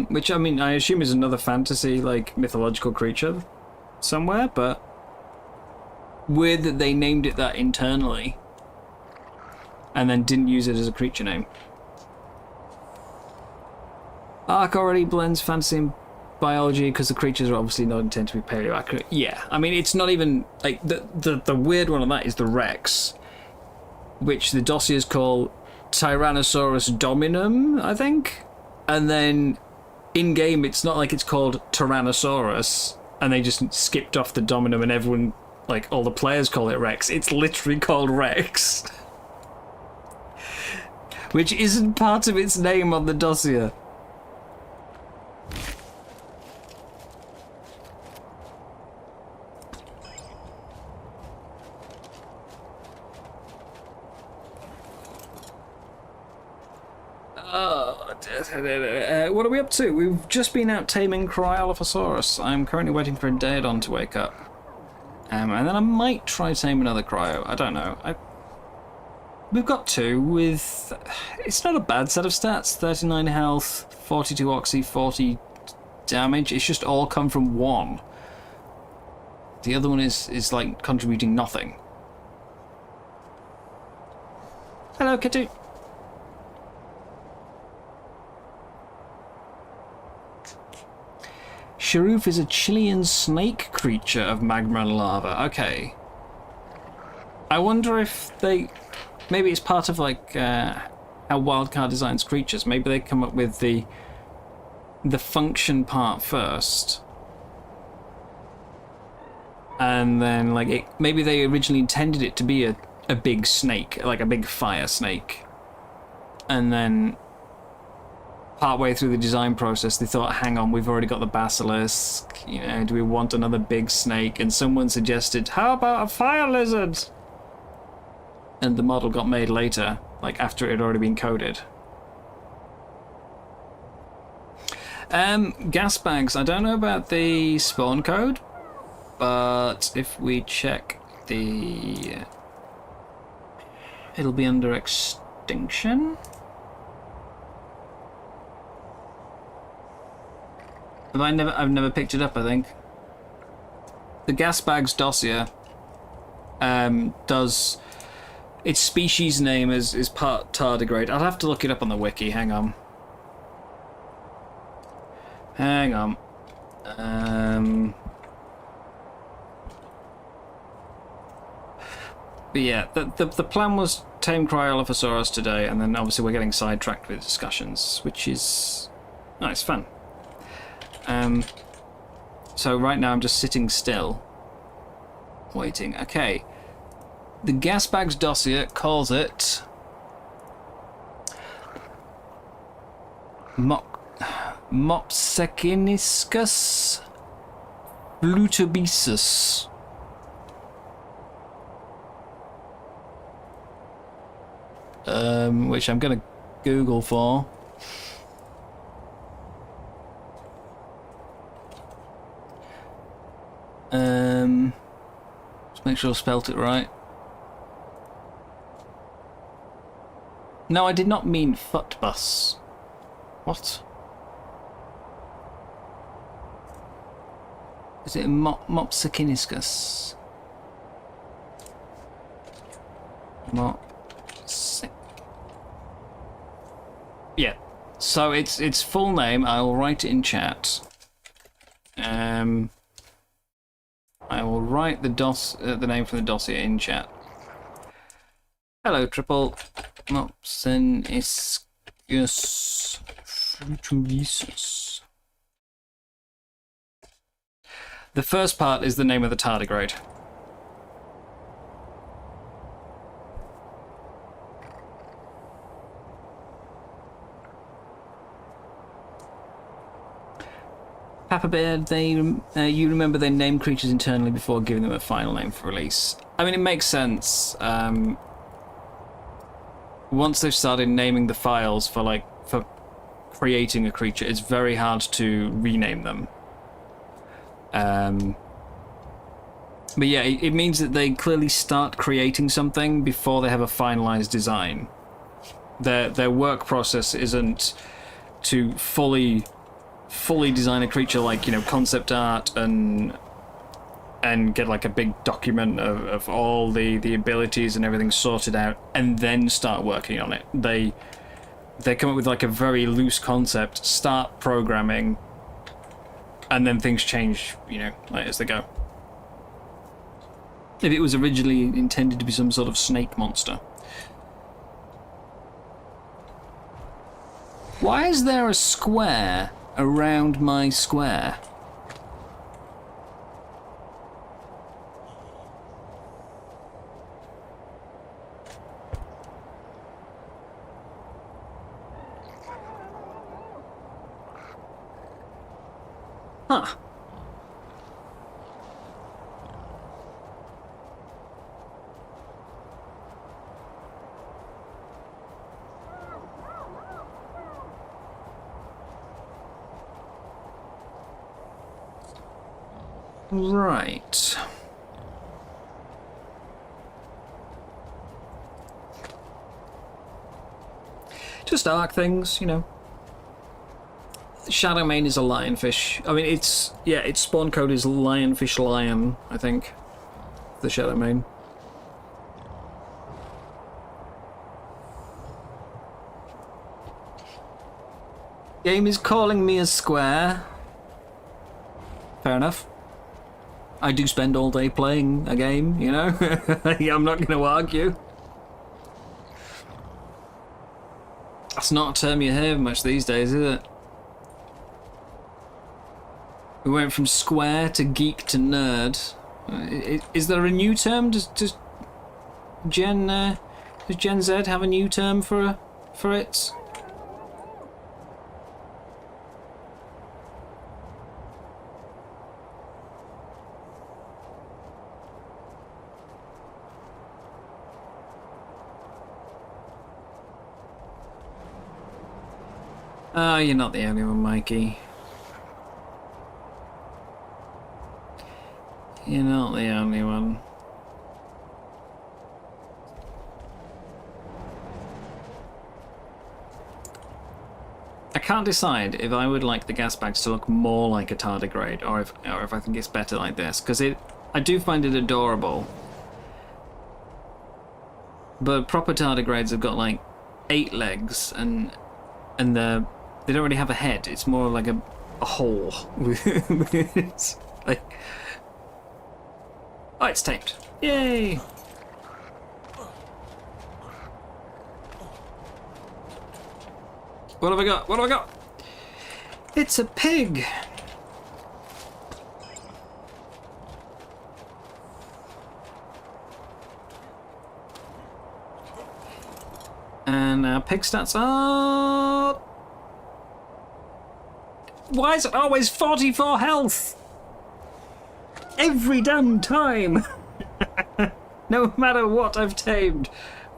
Which, I mean, I assume is another fantasy, like, mythological creature somewhere, but weird that they named it that internally and then didn't use it as a creature name. Ark already blends fantasy and biology because the creatures are obviously not intended to be paleo accurate. Yeah, I mean, it's not even like the weird one on that is the Rex, which the dossiers call Tyrannosaurus dominum, I think, and then in game it's not like it's called Tyrannosaurus and they just skipped off the dominum and everyone, like all the players, call it Rex. It's literally called Rex, which isn't part of its name on the dossier. What are we up to? We've just been out taming Cryolophosaurus. I'm currently waiting for a Daedon to wake up. And then I might try tame another Cryo. I don't know. We've got two with... It's not a bad set of stats. 39 health, 42 oxy, 40 damage. It's just all come from one. The other one is like contributing nothing. Hello, Kitty. Sharoof is a Chilean snake creature of magma and lava. Okay. I wonder if they... Maybe it's part of, like, how Wildcard designs creatures. Maybe they come up with the function part first. And then, like, maybe they originally intended it to be a big snake, like a big fire snake. And then... partway through the design process, they thought, hang on, we've already got the basilisk, you know, do we want another big snake? And someone suggested, how about a fire lizard? And the model got made later, like after it had already been coded. Gas bags, I don't know about the spawn code, but if we check the... It'll be under extinction? I've never picked it up, I think. The gas bags dossier does its species name is part tardigrade. I'll have to look it up on the wiki, hang on. Hang on. But yeah, the plan was tame Cryolophosaurus today, and then obviously we're getting sidetracked with discussions, which is... Oh, it's fun. So right now I'm just sitting still, waiting. Okay, the gas bags dossier calls it Mopsekiniscus flutobesus. Which I'm gonna Google for. Just make sure I spelt it right. No, I did not mean footbus. What? Is it Mopsekiniscus? Yeah. So its full name, I will write it in chat. I will write the name for the dossier in chat. Hello, Triple. Mopsekiniscus flutobesus. The first part is the name of the tardigrade. Papa Bear, you remember they named creatures internally before giving them a final name for release. I mean, it makes sense. Once they've started naming the files for creating a creature, it's very hard to rename them. But yeah, it means that they clearly start creating something before they have a finalized design. Their work process isn't to fully design a creature like, you know, concept art and and get like a big document of all the abilities and everything sorted out, and then start working on it. They come up with like a very loose concept, start programming, and then things change, you know, like as they go. If it was originally intended to be some sort of snake monster. Why is there a square around my square? Huh. Right. Just arc things, you know. Shadowmane is a lionfish. I mean, its spawn code is lionfish lion, I think. The Shadowmane. Game is calling me a square. Fair enough. I do spend all day playing a game, you know? I'm not going to argue. That's not a term you hear much these days, is it? We went from square to geek to nerd. Is there a new term? Does Gen Z have a new term for it? Oh, you're not the only one, Mikey. You're not the only one. I can't decide if I would like the gas bags to look more like a tardigrade or if I think it's better like this, because I do find it adorable. But proper tardigrades have got like 8 legs and they don't really have a head. It's more like a hole. It's like, oh, it's tamed. Yay! What have I got? What have I got? It's a pig! And our pig stats are... Why is it always 44 health? Every damn time! No matter what I've tamed.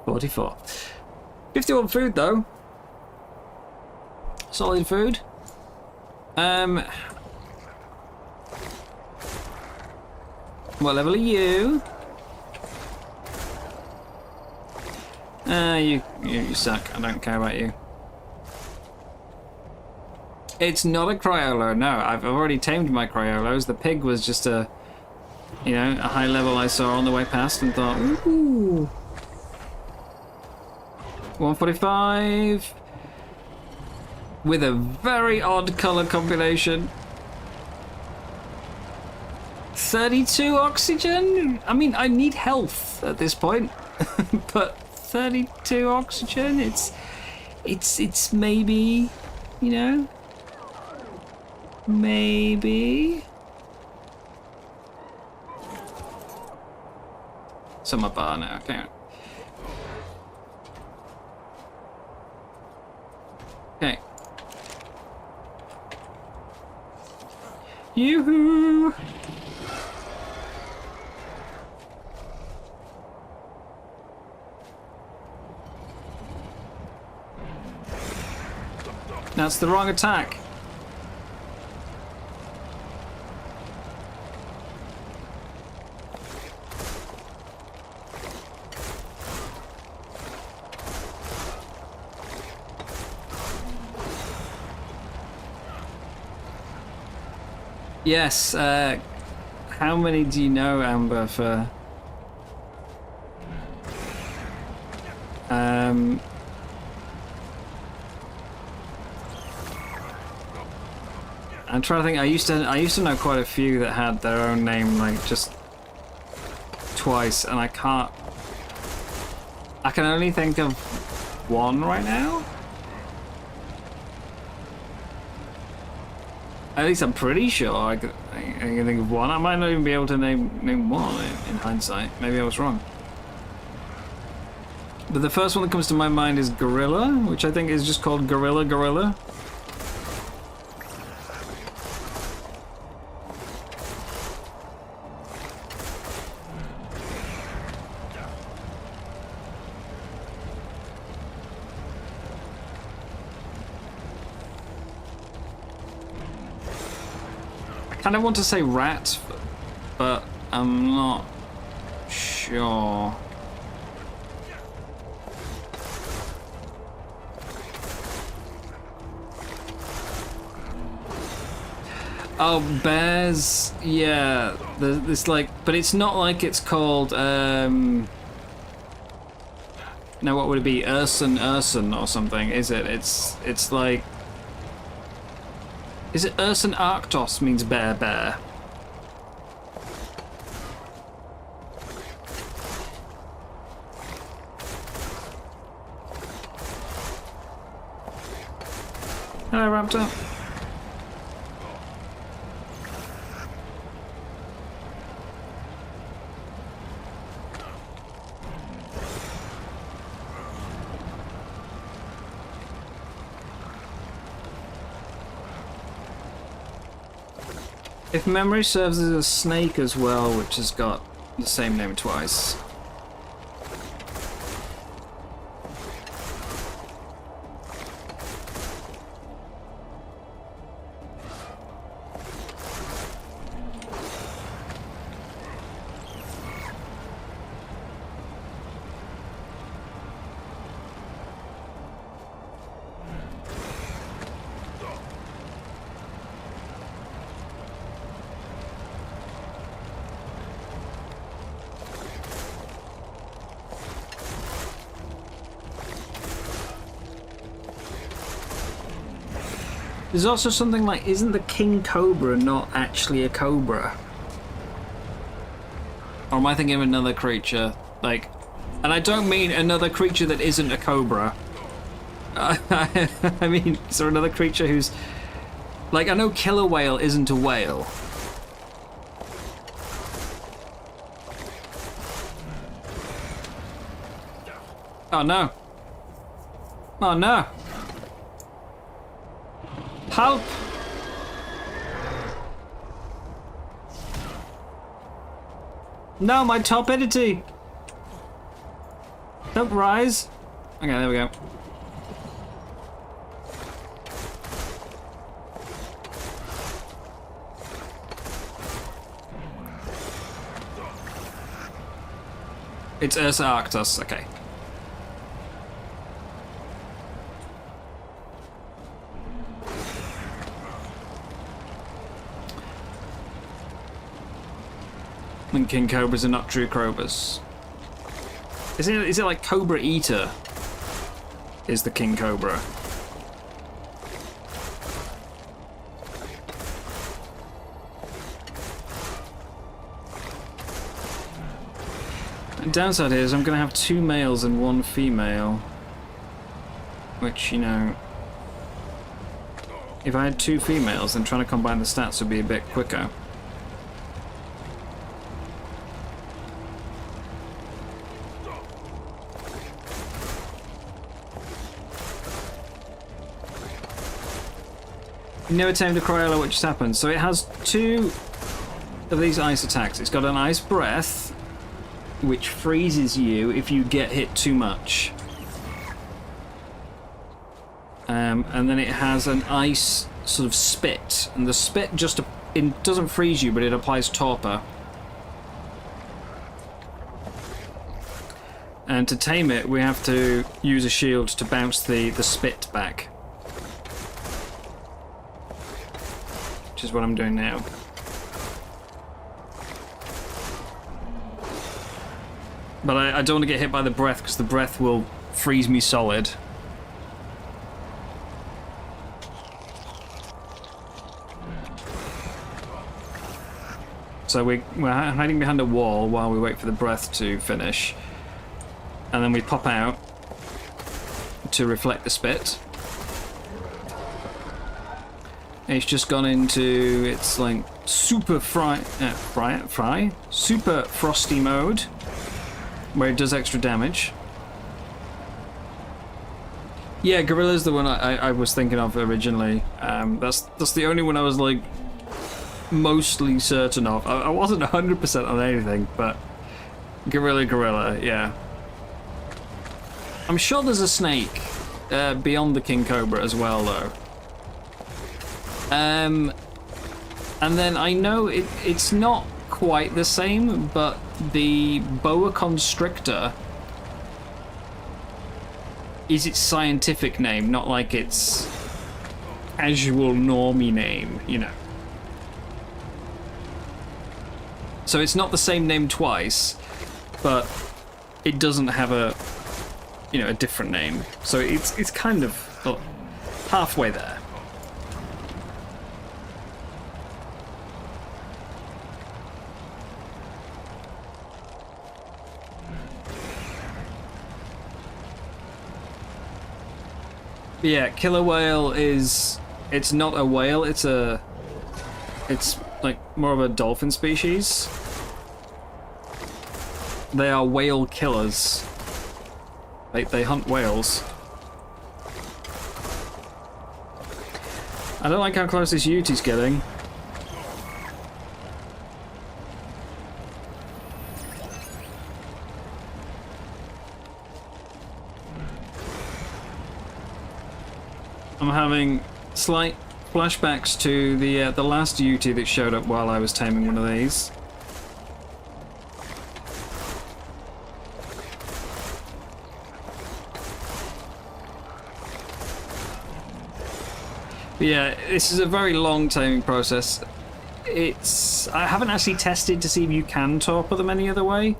44. 51 food though. Solid food. What level are you? You suck. I don't care about you. It's not a Cryolo, no. I've already tamed my Cryolos. The pig was just a high level I saw on the way past and thought, ooh. 145. With a very odd colour combination. 32 oxygen? I mean, I need health at this point. But 32 oxygen, it's maybe, maybe. It's on my bar now, okay. Okay. Yoo-hoo! That's the wrong attack. Yes, How many do you know, Amber, for... I'm trying to think. I used to know quite a few that had their own name like just twice, and I can only think of one right now. At least I'm pretty sure I can think of one. I might not even be able to name one in hindsight. Maybe I was wrong. But the first one that comes to my mind is Gorilla, which I think is just called Gorilla. I kind of want to say Rat, but I'm not sure. Oh, bears, yeah. There's like, but it's not like it's called, now what would it be? Urson or something, is it? It's like, is it Urson Arctos means bear? Hello, Raptor. If memory serves, as a snake as well, which has got the same name twice. There's also something like, isn't the king cobra not actually a cobra? Or am I thinking of another creature? Like, and I don't mean another creature that isn't a cobra. I mean, is there another creature who's... Like, I know killer whale isn't a whale. Oh no. Oh no. Help! No, my topidity! Don't rise! Okay, there we go. It's Ursa Arctos, okay. And king cobras are not true cobras. Is it like Cobra Eater is the king cobra? The downside is I'm going to have 2 males and 1 female. Which, you know... If I had 2 females, then trying to combine the stats would be a bit quicker. You never tamed a Cryolo, which just happened. So it has 2 of these ice attacks. It's got an ice breath, which freezes you if you get hit too much. And then it has an ice sort of spit. And the spit just it doesn't freeze you, but it applies torpor. And to tame it, we have to use a shield to bounce the spit back. Which is what I'm doing now. But I don't want to get hit by the breath, because the breath will freeze me solid. So we're hiding behind a wall while we wait for the breath to finish. And then we pop out to reflect the spit. It's just gone into its like super super frosty mode, where it does extra damage. Yeah, Gorilla's the one I was thinking of originally. That's the only one I was like mostly certain of. I wasn't 100% on anything, but Gorilla, yeah. I'm sure there's a snake beyond the King Cobra as well, though. And then I know it's not quite the same, but the boa constrictor is its scientific name, not like its casual normie name, you know. So it's not the same name twice, but it doesn't have a, you know, a different name. So it's kind of halfway there. Yeah, killer whale it's not a whale, it's like more of a dolphin species. They are whale killers. They hunt whales. I don't like how close this Yuti's getting. I'm having slight flashbacks to the last Yuti that showed up while I was taming one of these. But yeah, this is a very long taming process. I haven't actually tested to see if you can torpor them any other way,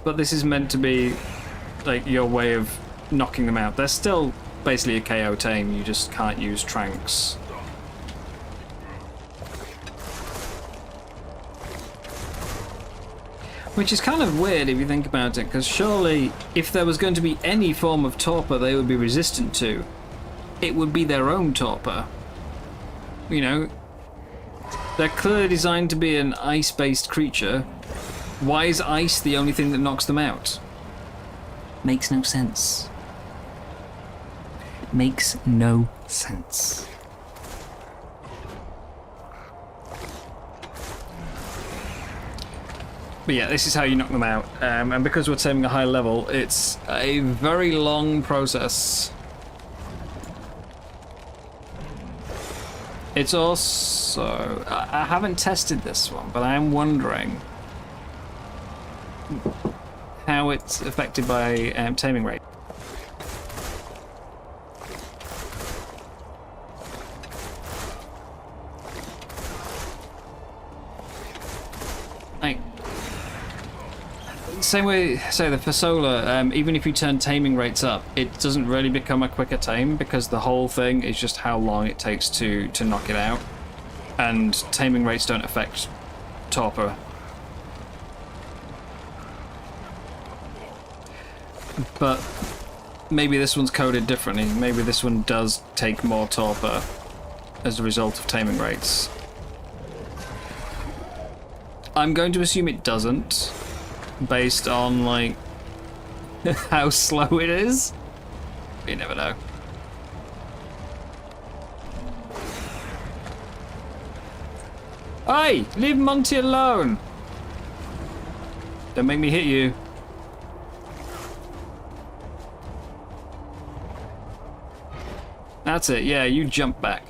but this is meant to be like your way of knocking them out. They're still basically a KO tame, you just can't use tranks. Which is kind of weird if you think about it, because surely if there was going to be any form of torpor they would be resistant to, it would be their own torpor. You know, they're clearly designed to be an ice-based creature. Why is ice the only thing that knocks them out? Makes no sense. Makes no sense. But yeah, this is how you knock them out. And because we're taming a high level, it's a very long process. It's also... I haven't tested this one, but I am wondering how it's affected by taming rate. Same way, say the Fasola, even if you turn taming rates up, it doesn't really become a quicker tame because the whole thing is just how long it takes to knock it out. And taming rates don't affect torpor. But maybe this one's coded differently. Maybe this one does take more torpor as a result of taming rates. I'm going to assume it doesn't, based on, like, how slow it is. You never know. Hey! Leave Monty alone! Don't make me hit you. That's it, yeah, you jump back.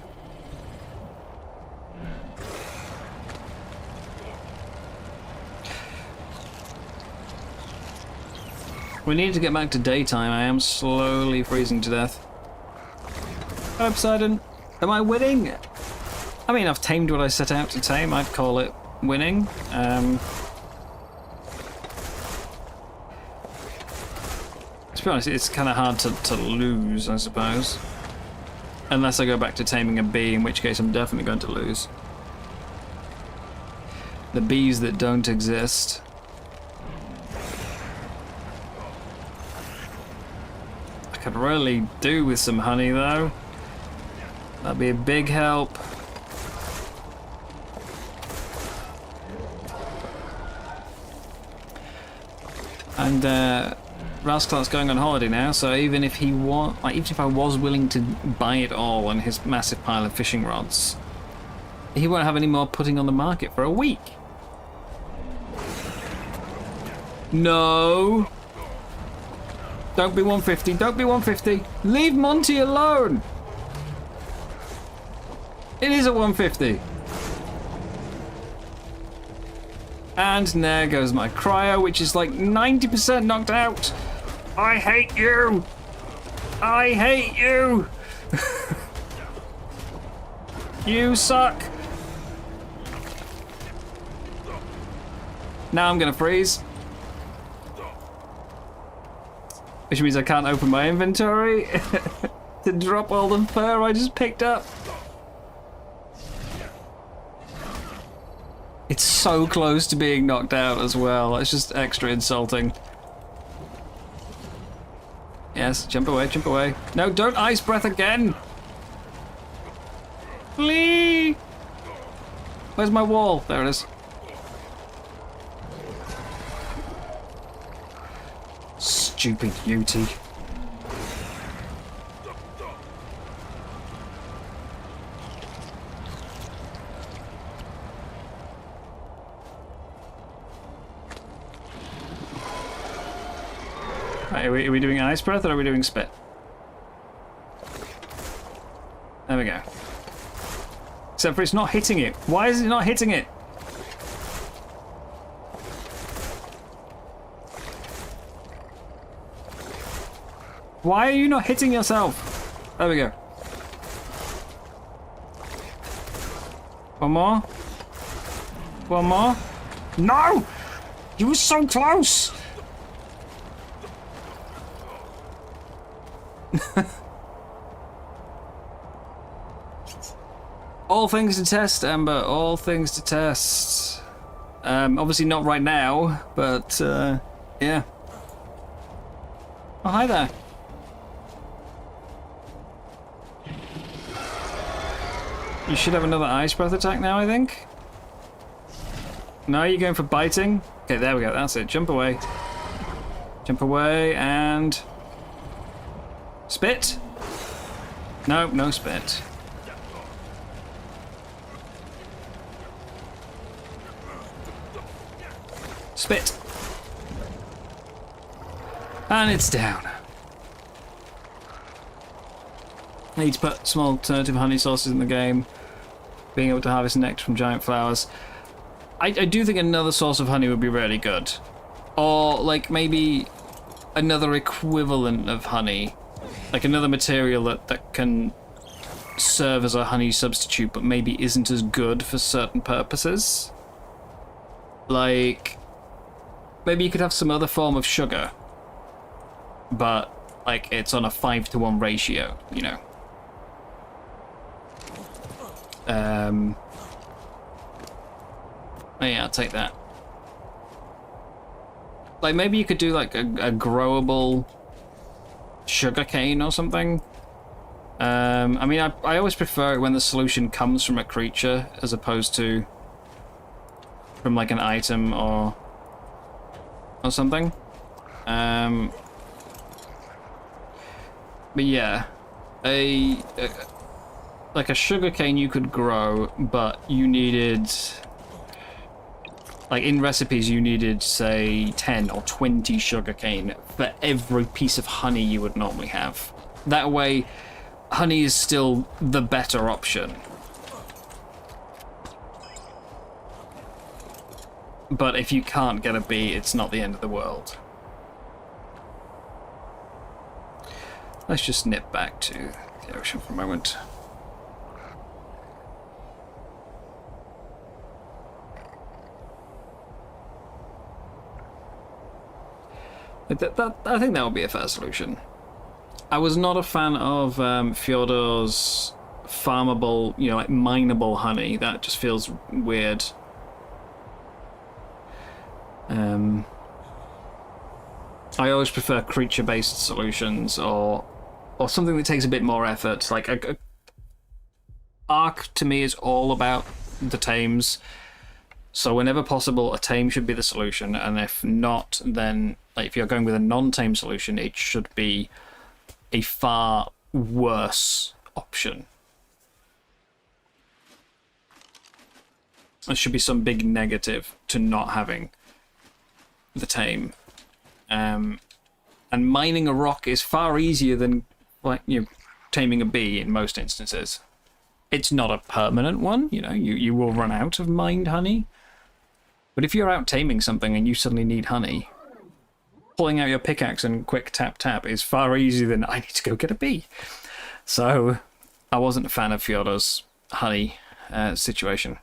We need to get back to daytime. I am slowly freezing to death. Oh, Poseidon. Am I winning? I mean, I've tamed what I set out to tame. I'd call it winning. be honest, it's kind of hard to lose, I suppose. Unless I go back to taming a bee, in which case I'm definitely going to lose. The bees that don't exist. I could really do with some honey, though. That'd be a big help. And Rascal's going on holiday now, so even if he even if I was willing to buy it all on his massive pile of fishing rods, he won't have any more putting on the market for a week. No. Don't be 150. Don't be 150. Leave Monty alone. It is a 150. And there goes my cryo, which is like 90% knocked out. I hate you. I hate you. You suck. Now I'm gonna freeze. Which means I can't open my inventory to drop all the fur I just picked up. It's so close to being knocked out as well. It's just extra insulting. Yes, jump away, jump away. No, don't ice breath again. Flee! Where's my wall? There it is. Stupid Yeti. Right, are we doing ice breath or are we doing spit? There we go. Except for it's not hitting it. Why is it not hitting it? Why are you not hitting yourself? There we go. One more. One more. No! You were so close! All things to test, Amber. All things to test. Obviously not right now, but yeah. Oh, hi there. You should have another ice breath attack now, I think. No, you're going for biting? Okay, there we go. That's it. Jump away. Jump away and... Spit? No, no spit. Spit. And it's down. I need to put some alternative honey sources in the game. Being able to harvest nectar from giant flowers. I do think another source of honey would be really good. Or, like, maybe another equivalent of honey. Like another material that can serve as a honey substitute, but maybe isn't as good for certain purposes. Like, maybe you could have some other form of sugar. But, like, it's on a 5-to-1 ratio, you know. Oh yeah, I'll take that. Like, maybe you could do, like, a growable sugarcane or something. I mean, I always prefer it when the solution comes from a creature as opposed to from, like, an item or something. But yeah, like a sugarcane you could grow, but you needed, like in recipes you needed, say, 10 or 20 sugarcane for every piece of honey you would normally have. That way, honey is still the better option. But if you can't get a bee, it's not the end of the world. Let's just nip back to the ocean for a moment. The I think that would be a fair solution. I was not a fan of Fyodor's farmable, you know, like mineable honey. That just feels weird. I always prefer creature-based solutions, or something that takes a bit more effort. Like a Ark to me is all about the tames, so whenever possible, a tame should be the solution. And if not, then like if you're going with a non-tame solution, it should be a far worse option. There should be some big negative to not having the tame. And mining a rock is far easier than, like, you know, taming a bee in most instances. It's not a permanent one, you know, you will run out of mined honey. But if you're out taming something and you suddenly need honey, pulling out your pickaxe and quick tap tap is far easier than I need to go get a bee. So I wasn't a fan of Fyodor's honey situation.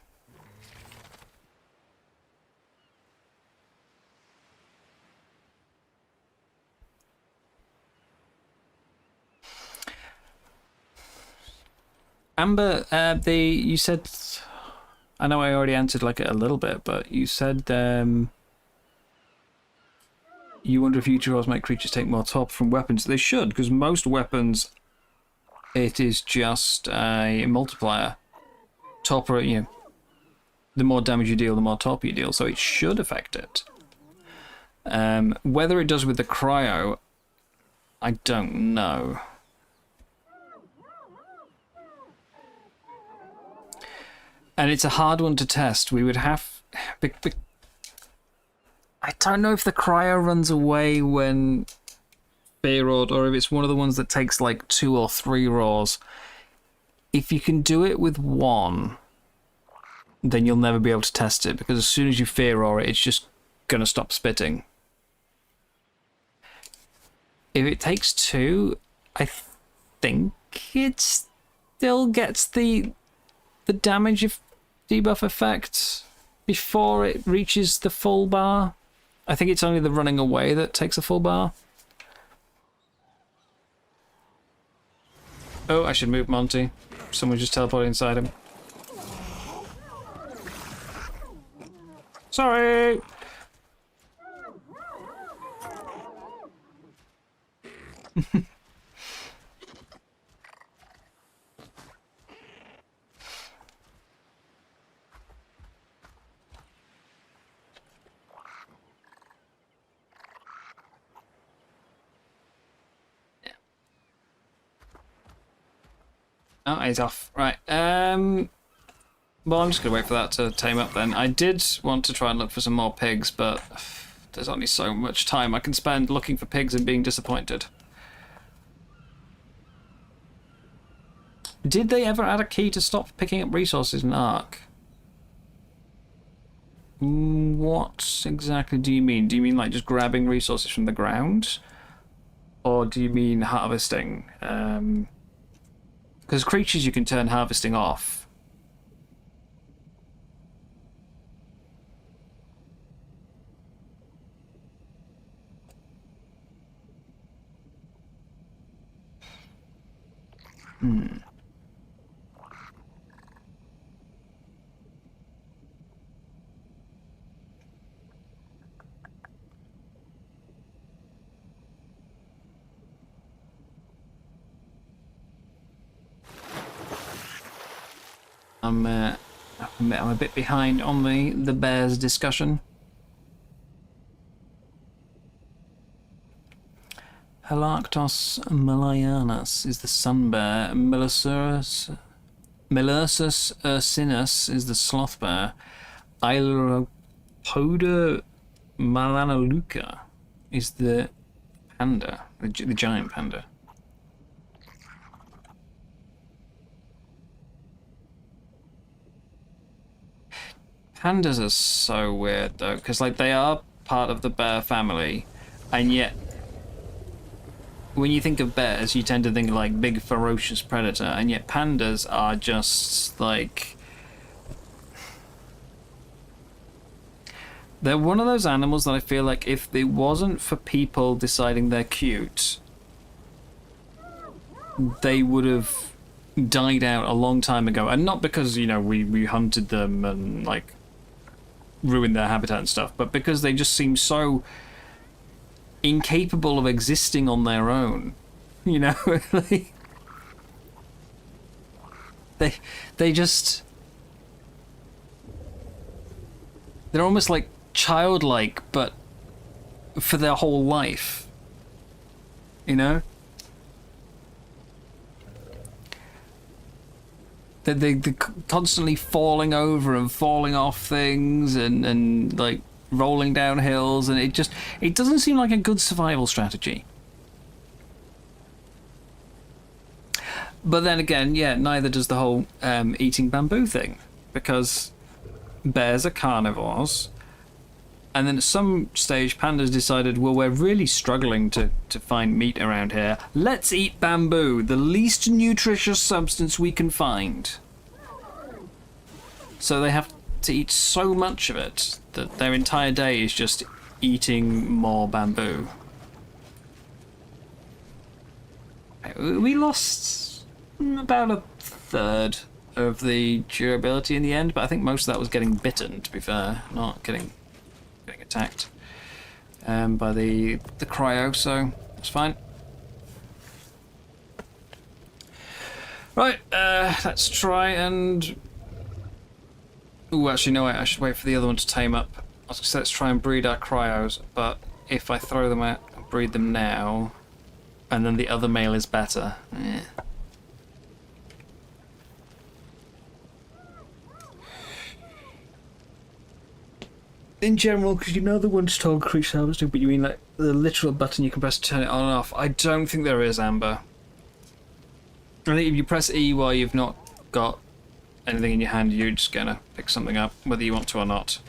Amber, you said, I know I already answered like a little bit, but you said you wonder if future roles make creatures take more top from weapons. They should, because most weapons, it is just a multiplier. Top, or, you know, the more damage you deal, the more top you deal, so it should affect it. Whether it does with the cryo, I don't know. And it's a hard one to test. We would have... I don't know if the cryo runs away when Feared, or if it's one of the ones that takes like 2 or 3 roars. If you can do it with 1, then you'll never be able to test it, because as soon as you Fear Roar it, it's just going to stop spitting. If it takes 2, I think it still gets the damage debuff effect before it reaches the full bar. I think it's only the running away that takes a full bar. Oh, I should move Monty. Someone just teleported inside him. Sorry! Oh, he's off. Right. Well, I'm just going to wait for that to tame up then. I did want to try and look for some more pigs, but there's only so much time I can spend looking for pigs and being disappointed. Did they ever add a key to stop picking up resources in Ark? What exactly do you mean? Do you mean like just grabbing resources from the ground? Or do you mean harvesting? Because creatures you can turn harvesting off. I'm a bit behind on the bears discussion. Helarctos malayanus is the sun bear. Melersus ursinus is the sloth bear. Aileropoda malanaluca is the panda, the giant panda. Pandas are so weird though, because like they are part of the bear family, and yet when you think of bears, you tend to think like big ferocious predator, and yet pandas are just like They're one of those animals that I feel like if it wasn't for people deciding they're cute, they would have died out a long time ago. And not because, you know, we hunted them and, like, ruined their habitat and stuff, but because they just seem so incapable of existing on their own. You know? Like, they just... They're almost like childlike, but for their whole life. You know? They're constantly falling over and falling off things and like rolling down hills, and it doesn't seem like a good survival strategy. But then again, yeah, neither does the whole eating bamboo thing, because bears are carnivores, and then at some stage pandas decided, well, we're really struggling to find meat around here. Let's eat bamboo, the least nutritious substance we can find. So they have to eat so much of it that their entire day is just eating more bamboo. We lost about a third of the durability in the end, but I think most of that was getting bitten, to be fair, not getting attacked by the cryo, so it's fine. Right, let's try and... Ooh, actually, no, wait, I should wait for the other one to tame up. I was gonna say, let's try and breed our cryos, but if I throw them out and breed them now, and then the other male is better, In general, because you know the one's told creature harvesting, but you mean like the literal button you can press to turn it on and off. I don't think there is, Amber. I think if you press E while you've not got anything in your hand, you're just gonna pick something up, whether you want to or not.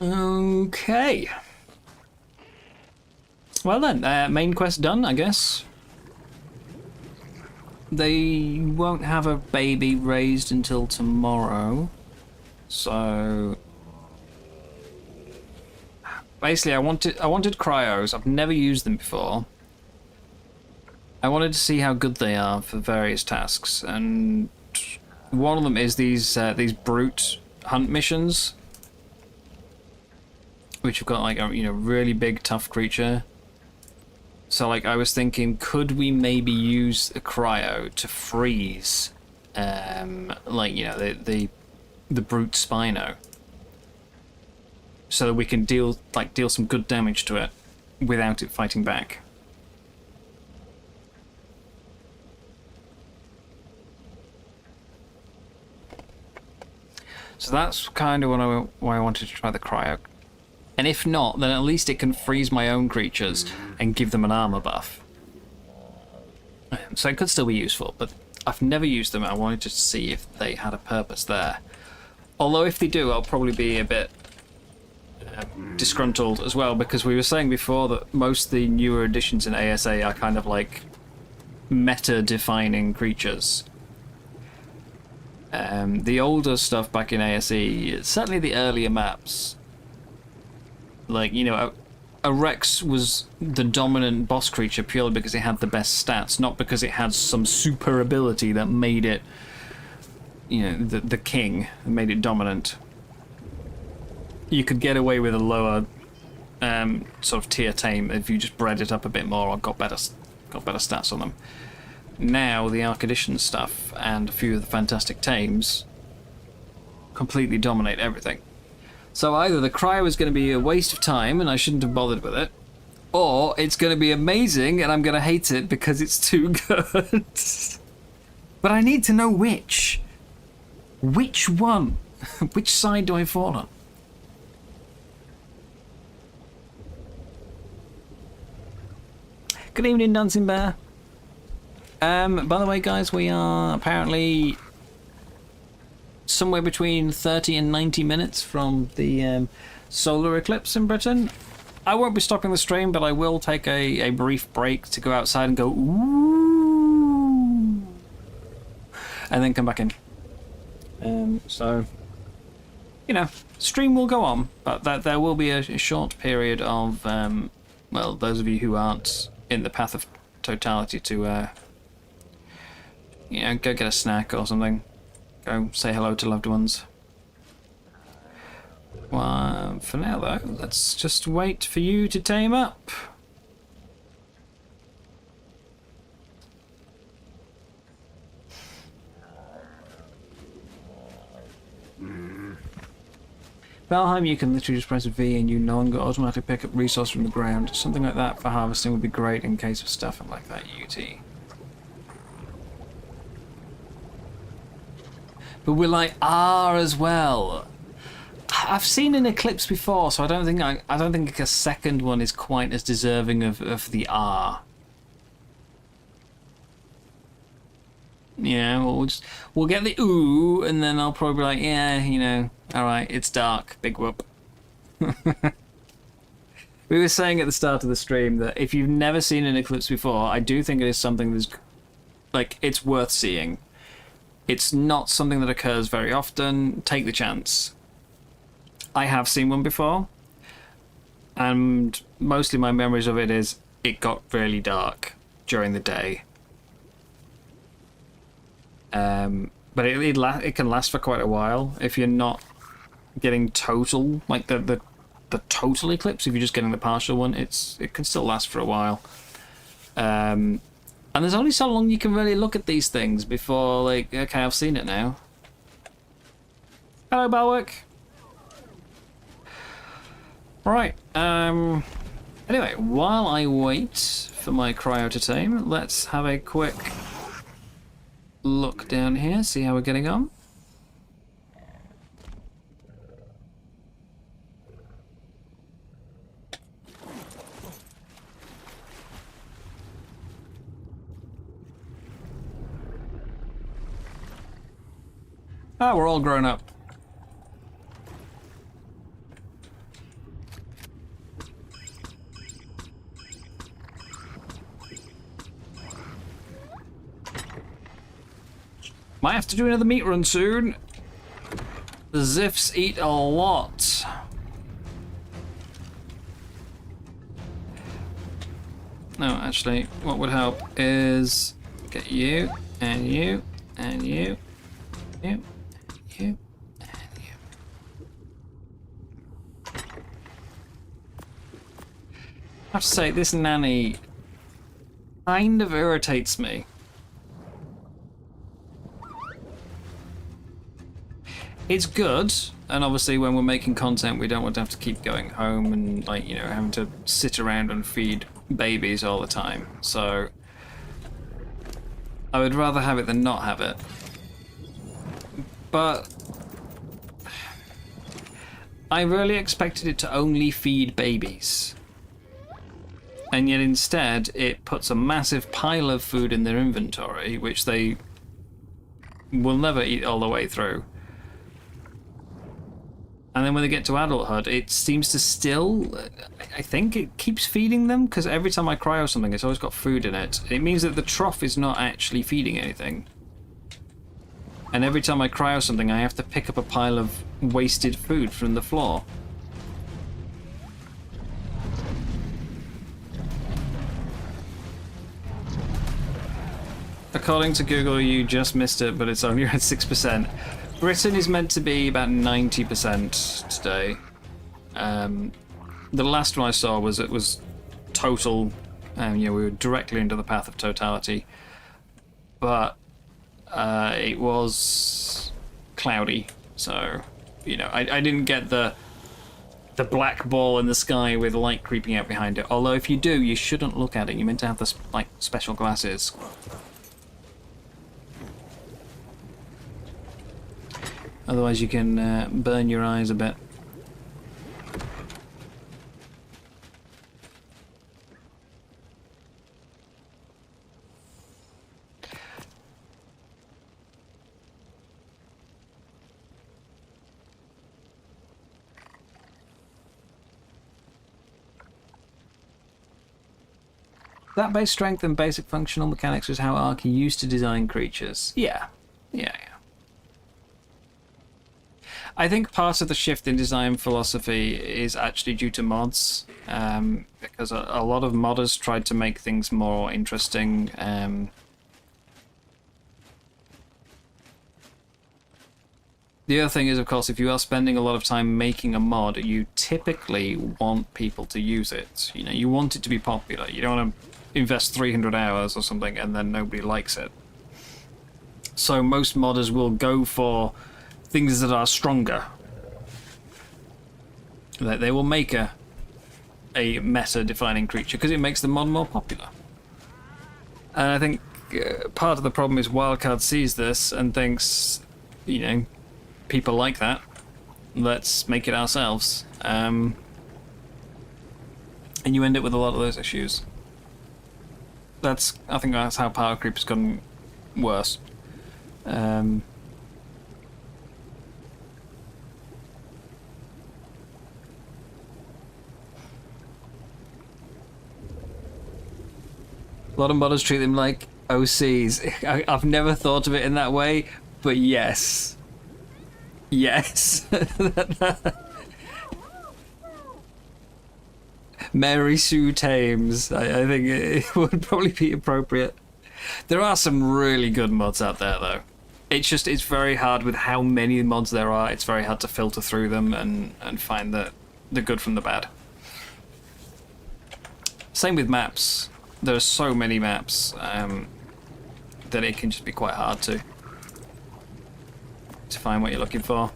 Okay. Well then, main quest done, I guess. They won't have a baby raised until tomorrow. So... Basically, I wanted cryos. I've never used them before. I wanted to see how good they are for various tasks, and one of them is these brute hunt missions, which have got like a really big tough creature. So like I was thinking, could we maybe use a cryo to freeze, like the brute Spino, so that we can deal some good damage to it without it fighting back. So that's kind of why I wanted to try the cryo. And if not, then at least it can freeze my own creatures and give them an armor buff. So it could still be useful, but I've never used them. I wanted to see if they had a purpose there. Although if they do, I'll probably be a bit disgruntled as well, because we were saying before that most of the newer additions in ASA are kind of like meta-defining creatures. The older stuff back in ASE, certainly the earlier maps, like, a Rex was the dominant boss creature purely because it had the best stats, not because it had some super ability that made it, the king, made it dominant. You could get away with a lower sort of tier tame if you just bred it up a bit more or got better stats on them. Now the Arc Edition stuff and a few of the fantastic tames completely dominate everything. So either the cryo is going to be a waste of time and I shouldn't have bothered with it, or it's going to be amazing and I'm going to hate it because it's too good. But I need to know which. Which one? Which side do I fall on? Good evening, Dancing Bear. By the way, guys, we are apparently somewhere between 30 and 90 minutes from the solar eclipse in Britain. I won't be stopping the stream, but I will take a brief break to go outside and go ooh, and then come back in. So, you know, stream will go on, but there will be a short period of, well, those of you who aren't in the path of totality to, you know, go get a snack or something. Go say hello to loved ones. Well, for now, though, let's just wait for you to tame up. Valheim, you can literally just press V and you no longer automatically pick up resource from the ground. Something like that for harvesting would be great in case of stuff like that, UT. But will I R as well? I've seen an eclipse before, so I don't think a second one is quite as deserving of the R. Yeah, we'll get the ooh, and then I'll probably be like, yeah, you know, all right, it's dark, big whoop. We were saying at the start of the stream that if you've never seen an eclipse before, I do think it is something that's like it's worth seeing. It's not something that occurs very often. Take the chance. I have seen one before, and mostly my memories of it is it got really dark during the day. But it can last for quite a while if you're not getting total, like the total eclipse. If you're just getting the partial one, it can still last for a while. And there's only so long you can really look at these things before, like, okay, I've seen it now. Hello, Balwick. Right, anyway, while I wait for my cryo to tame, let's have a quick look down here, see how we're getting on. Ah, we're all grown up. Might have to do another meat run soon. The Ziffs eat a lot. No, actually, what would help is get you, and you, and you, you, you, and you. I have to say, this nanny kind of irritates me. It's good, and obviously when we're making content we don't want to have to keep going home and, like, you know, having to sit around and feed babies all the time. So I would rather have it than not have it. But I really expected it to only feed babies. And yet instead it puts a massive pile of food in their inventory, which they will never eat all the way through. And then when they get to adulthood, it seems to still, I think it keeps feeding them, because every time I cryo something, it's always got food in it. It means that the trough is not actually feeding anything. And every time I cryo something, I have to pick up a pile of wasted food from the floor. According to Google, you just missed it, but it's only at 6%. Britain is meant to be about 90% today. The last one I saw was it was total, you know, we were directly into the path of totality, but it was cloudy, so, you know, I didn't get the black ball in the sky with light creeping out behind it. Although if you do, you shouldn't look at it. You're meant to have the like special glasses. Otherwise you can burn your eyes a bit. That base strength and basic functional mechanics was how Arky used to design creatures. Yeah. I think part of the shift in design philosophy is actually due to mods, because a lot of modders tried to make things more interesting. The other thing is, of course, if you are spending a lot of time making a mod, you typically want people to use it. You know, you want it to be popular. You don't want to invest 300 hours or something and then nobody likes it. So most modders will go for things that are stronger. They will make a meta-defining creature because it makes the mod more popular. And I think part of the problem is Wildcard sees this and thinks, you know, people like that, let's make it ourselves. And you end up with a lot of those issues. I think that's how power creep has gotten worse. A lot of modders treat them like OCs. I've never thought of it in that way, but yes. Yes. Mary Sue Thames. I think it would probably be appropriate. There are some really good mods out there, though. It's very hard with how many mods there are. It's very hard to filter through them and find the good from the bad. Same with maps. There are so many maps that it can just be quite hard to find what you're looking for.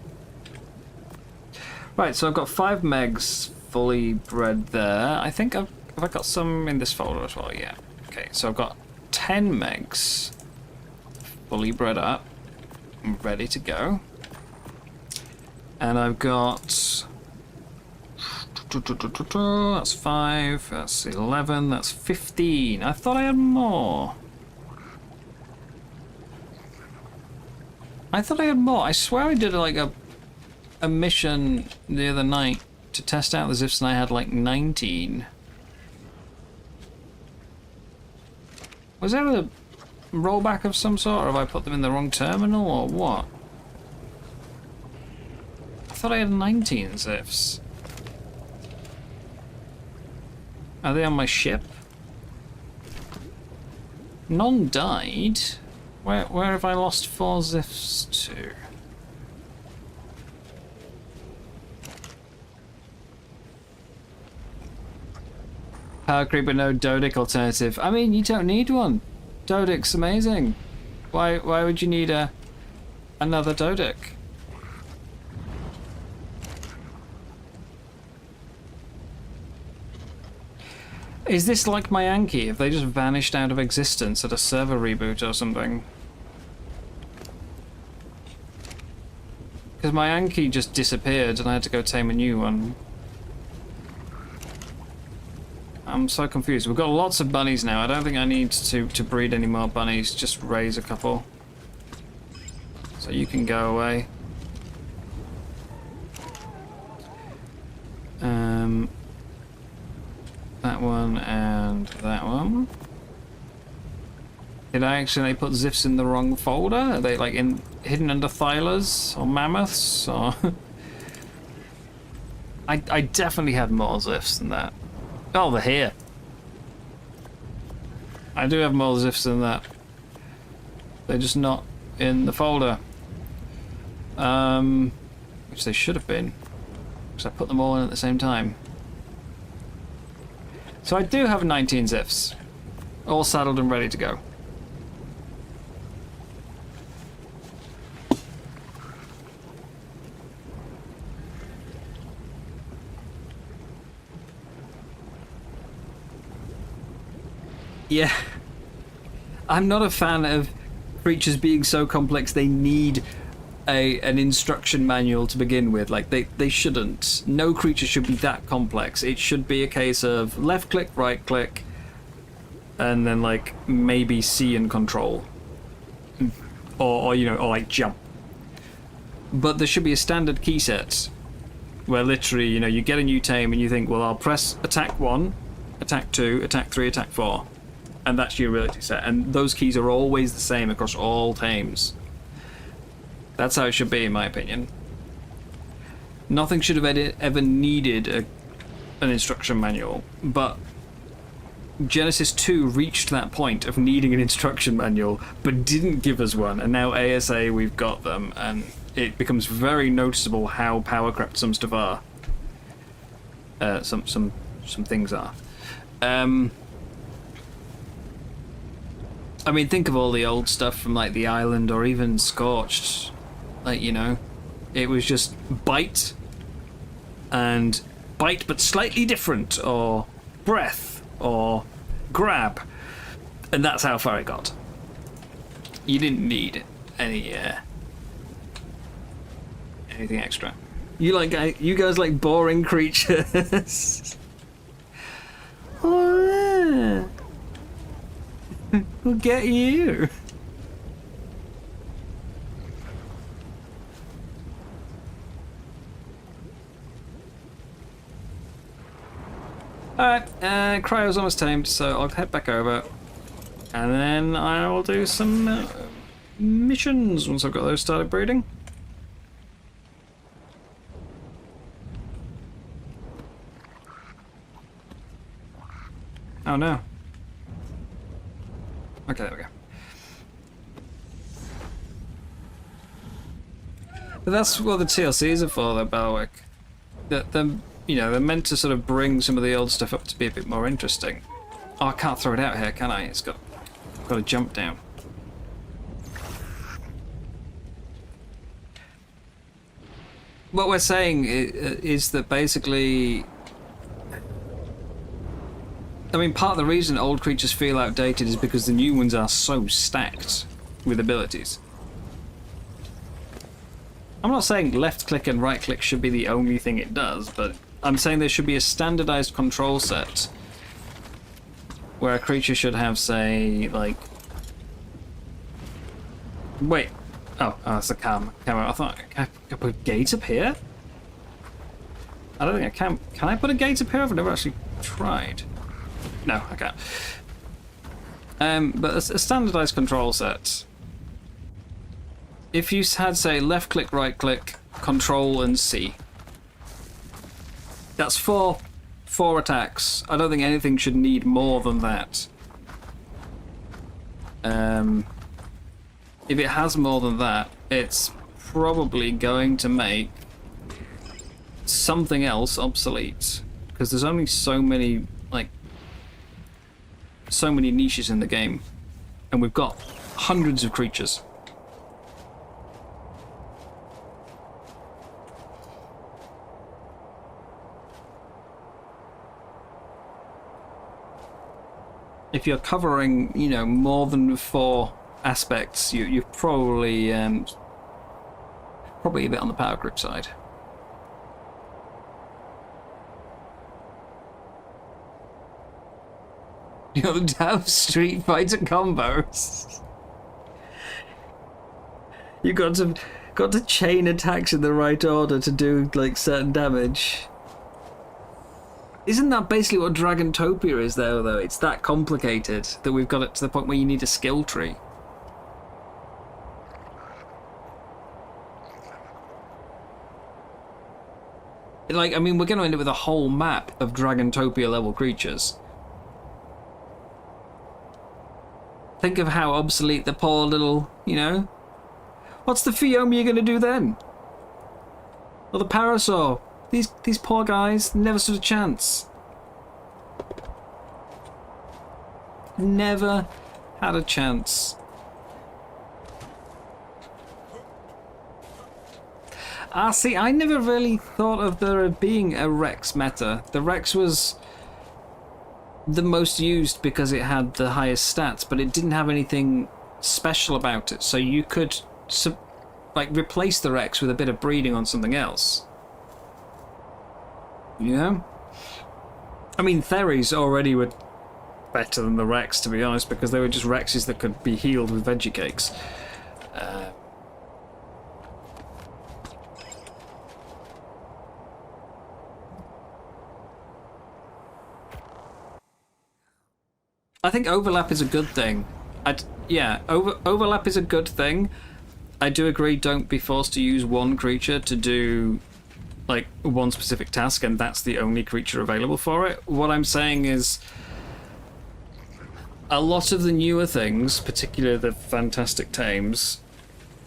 Right, so I've got 5 megs fully bred there. I think have I got some in this folder as well? Yeah. Okay, so I've got 10 megs fully bred up, ready to go. And I've got... That's 5, that's 11, that's 15. I thought I had more. I swear I did like a mission the other night to test out the Zifs and I had like 19. Was there a rollback of some sort, or have I put them in the wrong terminal, or what? I thought I had 19 Zifs. Are they on my ship? None died? Where have I lost 4 Zifs to? Power creep but no Dodic alternative. I mean, you don't need one. Dodic's amazing. Why would you need another Dodic? Is this like my Yankee? Have they just vanished out of existence at a server reboot or something? Because my Yankee just disappeared and I had to go tame a new one. I'm so confused. We've got lots of bunnies now. I don't think I need to breed any more bunnies. Just raise a couple. So you can go away. That one and that one. Did I accidentally put Zifs in the wrong folder? Are they like hidden under Thylas or Mammoths or? I definitely had more Zifs than that. Oh, they're here. I do have more Zifs than that. They're just not in the folder. Which they should have been, because I put them all in at the same time. So I do have 19 Zifs, all saddled and ready to go. Yeah, I'm not a fan of creatures being so complex they need an instruction manual to begin with. Like, they shouldn't. No creature should be that complex. It should be a case of left click, right click, and then like maybe C and control, or you know, or like jump. But there should be a standard key set where literally, you know, you get a new tame and you think, well, I'll press attack 1, attack 2, attack 3, attack 4. and that's your ability set. And those keys are always the same across all tames. That's how it should be, in my opinion. Nothing should have ever needed an instruction manual, but Genesis 2 reached that point of needing an instruction manual, but didn't give us one, and now ASA we've got them, and it becomes very noticeable how power crept some stuff are. Some things are. I mean, think of all the old stuff from like the Island or even Scorched. Like, you know, it was just bite and bite but slightly different, or breath, or grab, and that's how far it got. You didn't need any anything extra. You guys like boring creatures. Oh, yeah. We'll get you. Alright, Cryo's almost tamed, so I'll head back over. And then I will do some missions once I've got those started breeding. Oh no. Okay, there we go. But that's what the TLCs are for, though, Balwick. You know, they're meant to sort of bring some of the old stuff up to be a bit more interesting. Oh, I can't throw it out here, can I? It's got to jump down. What we're saying is that basically, I mean, part of the reason old creatures feel outdated is because the new ones are so stacked with abilities. I'm not saying left click and right click should be the only thing it does, but I'm saying there should be a standardized control set where a creature should have, say, like... Wait. Oh, that's the camera. I thought, can I put a gate up here? I don't think I can. Can I put a gate up here? I've never actually tried. No, I can't. But a standardized control set. If you had, say, left click, right click, control and C. That's four attacks. I don't think anything should need more than that. If it has more than that, it's probably going to make something else obsolete. Because there's only so many, like, so many niches in the game. And we've got hundreds of creatures. If you're covering, you know, more than 4 aspects, you're probably probably a bit on the power grip side. You don't have Street Fighter combos. You got to chain attacks in the right order to do like certain damage. Isn't that basically what Dragantopia is, though? It's that complicated that we've got it to the point where you need a skill tree. Like, I mean, we're going to end up with a whole map of Dragantopia level creatures. Think of how obsolete the poor little, you know... What's the Phiomia going to do then? Or the Parasaur? These poor guys never stood a chance. Never had a chance. See, I never really thought of there being a Rex meta. The Rex was the most used because it had the highest stats, but it didn't have anything special about it. So you could, like, replace the Rex with a bit of breeding on something else. Yeah. I mean, Theres already were better than the Rex, to be honest, because they were just Rexes that could be healed with veggie cakes. I think overlap is a good thing. Yeah, overlap is a good thing. I do agree, don't be forced to use one creature to do, like, one specific task, and that's the only creature available for it. What I'm saying is, a lot of the newer things, particularly the Fantastic Tames,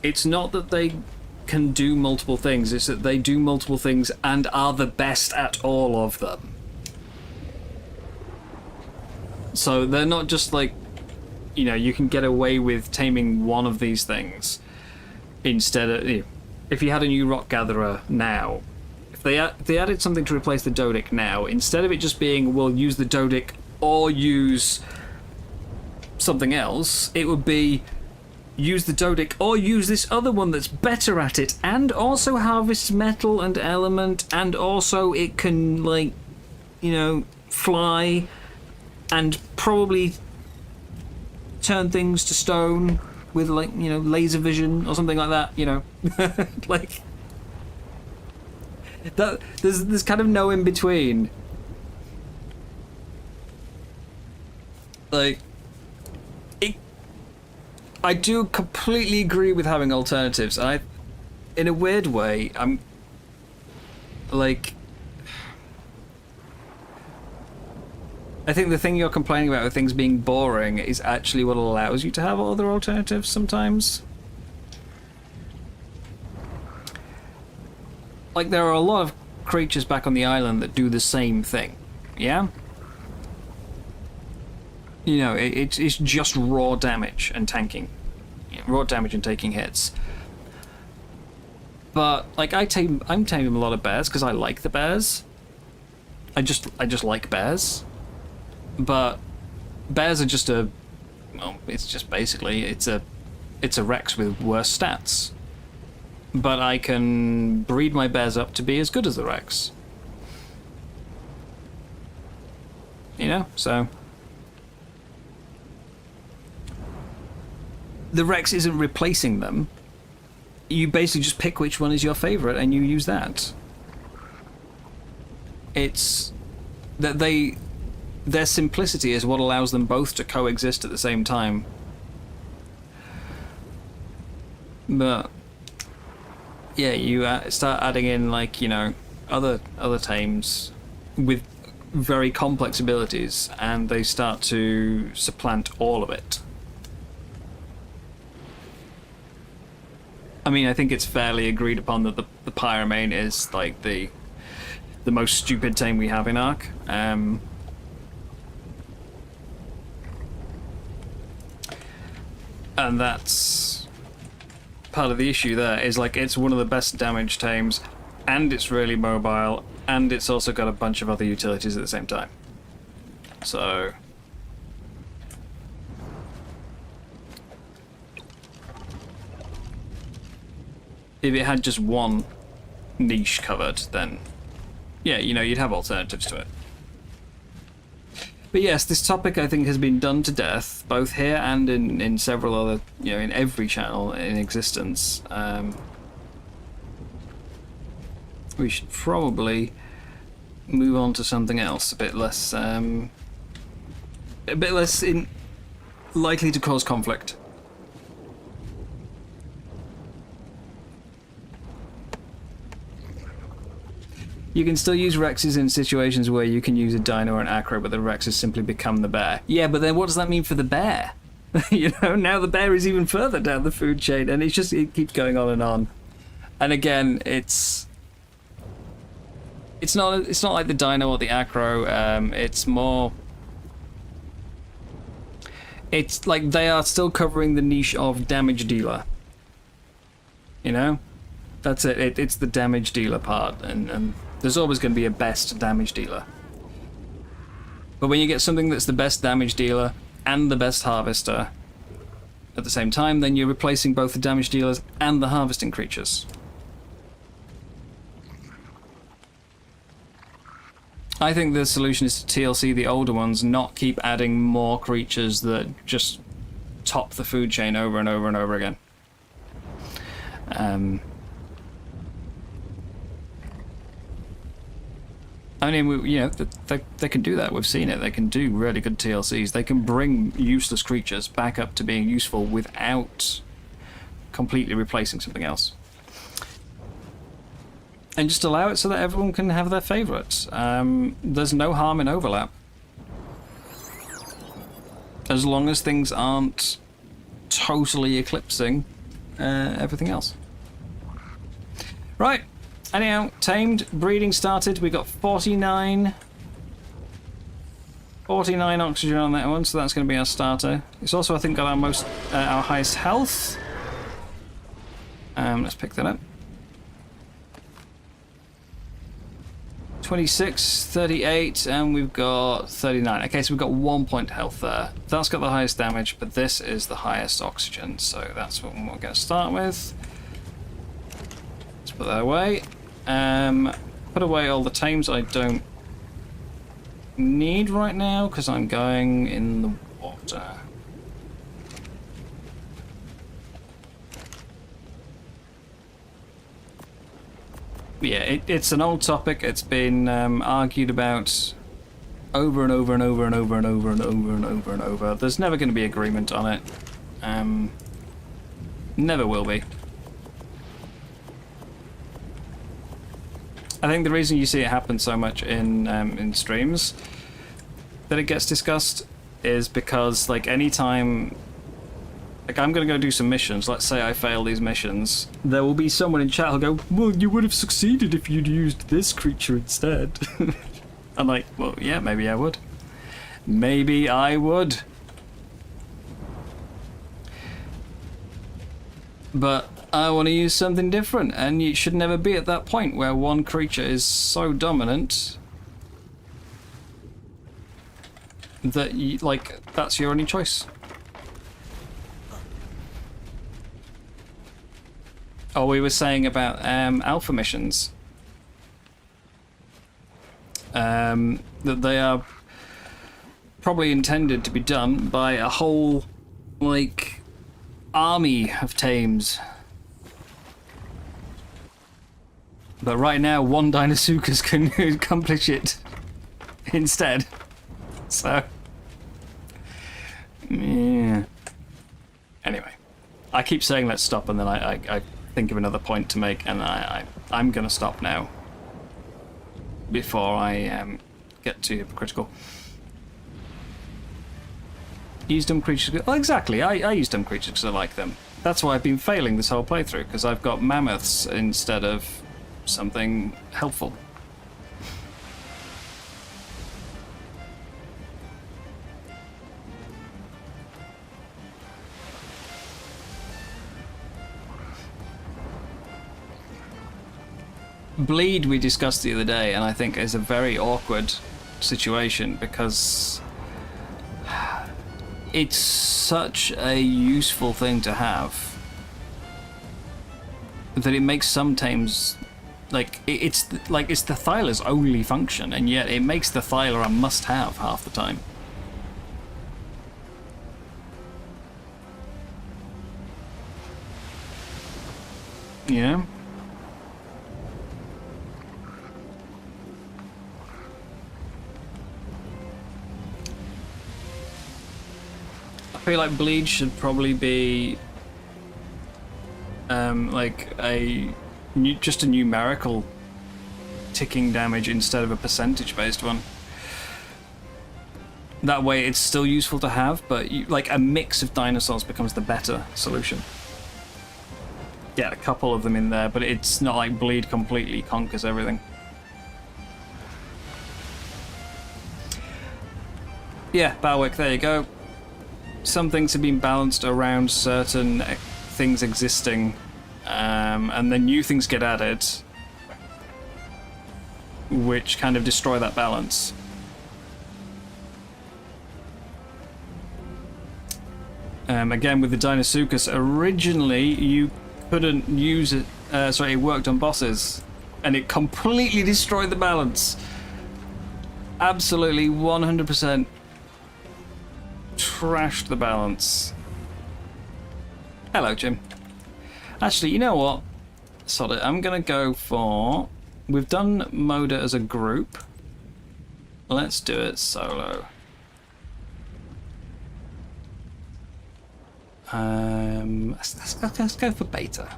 it's not that they can do multiple things, it's that they do multiple things and are the best at all of them. So they're not just like, you know, you can get away with taming one of these things instead of, if you had a new Rock Gatherer now, if they added something to replace the Dodic now, instead of it just being, well, use the Dodic or use something else, it would be use the Dodic or use this other one that's better at it and also harvests metal and element, and also it can, like, you know, fly and probably turn things to stone with, like, you know, laser vision or something like that, you know. Like that, there's kind of no in between. Like, I do completely agree with having alternatives. In a weird way, I'm like, I think the thing you're complaining about with things being boring is actually what allows you to have other alternatives sometimes. Like, there are a lot of creatures back on the island that do the same thing, yeah? You know, it's just raw damage and tanking. Raw damage and taking hits. But, like, I'm taming a lot of bears because I like the bears. I just like bears. But bears are just it's just basically, it's a Rex with worse stats. But I can breed my bears up to be as good as the Rex. You know, so the Rex isn't replacing them. You basically just pick which one is your favorite and you use that. It's that their simplicity is what allows them both to coexist at the same time. But yeah, you start adding in, like, you know, other tames with very complex abilities, and they start to supplant all of it. I mean, I think it's fairly agreed upon that the Pyromane is, like, the most stupid tame we have in Ark. And that's part of the issue there, is, like, it's one of the best damage tames, and it's really mobile, and it's also got a bunch of other utilities at the same time. So if it had just one niche covered, then yeah, you know, you'd have alternatives to it. But yes, this topic, I think, has been done to death, both here and in several other, you know, in every channel in existence. We should probably move on to something else, a bit less likely to cause conflict. You can still use Rexes in situations where you can use a Dino or an Acro, but the Rexes simply become the bear. Yeah, but then what does that mean for the bear? You know, now the bear is even further down the food chain, and it keeps going on and on. And again, it's not like the Dino or the Acro. It's more, it's like they are still covering the niche of damage dealer. You know, that's it. It's the damage dealer part, and there's always going to be a best damage dealer. But when you get something that's the best damage dealer and the best harvester at the same time, then you're replacing both the damage dealers and the harvesting creatures. I think the solution is to TLC the older ones, not keep adding more creatures that just top the food chain over and over and over again. I mean, you know, they can do that. We've seen it. They can do really good TLCs. They can bring useless creatures back up to being useful without completely replacing something else. And just allow it so that everyone can have their favourites. There's no harm in overlap. As long as things aren't totally eclipsing everything else. Right. Anyhow, tamed, breeding started. We got 49 oxygen on that one, so that's going to be our starter. It's also, I think, got our highest health. Let's pick that up. 26, 38, and we've got 39. Okay, so we've got 1 point health there. That's got the highest damage, but this is the highest oxygen, so that's what we're going to start with. Let's put that away. Put away all the tames I don't need right now, because I'm going in the water. Yeah, it's an old topic. It's been argued about over and over and over and over and over and over and over and over. There's never going to be agreement on it. Never will be. I think the reason you see it happen so much in streams that it gets discussed is because, like, anytime, like, I'm gonna go do some missions, let's say I fail these missions, there will be someone in chat who'll go, well, you would have succeeded if you'd used this creature instead. I'm like, well, yeah, maybe I would. Maybe I would. But I want to use something different, and you should never be at that point where one creature is so dominant that you, like, that's your only choice. Oh, we were saying about alpha missions. That they are probably intended to be done by a whole, like, army of tames. But right now, one Deinosuchus can accomplish it instead. So, yeah. Anyway, I keep saying let's stop, and then I think of another point to make, and I'm gonna stop now before I get too hypocritical. Use dumb creatures. Well, exactly. I use dumb creatures because I like them. That's why I've been failing this whole playthrough, because I've got mammoths instead of something helpful. Bleed we discussed the other day, and I think is a very awkward situation because it's such a useful thing to have that it makes some tames, like, it's the Thyla's only function, and yet it makes the Thyla a must-have half the time. You know? I feel like bleed should probably be like just a numerical ticking damage instead of a percentage based one. That way it's still useful to have, but like a mix of dinosaurs becomes the better solution. Get a couple of them in there, but it's not like bleed completely conquers everything. Yeah, Balwick, there you go. Some things have been balanced around certain things existing, and then new things get added, which kind of destroy that balance. Again, with the Deinosuchus, originally you couldn't use it, it worked on bosses, and it completely destroyed the balance. Absolutely 100% trashed the balance. Hello, Jim. Actually, you know what? Sod it. I'm gonna go for... We've done Moda as a group. Let's do it solo. Let's go for beta.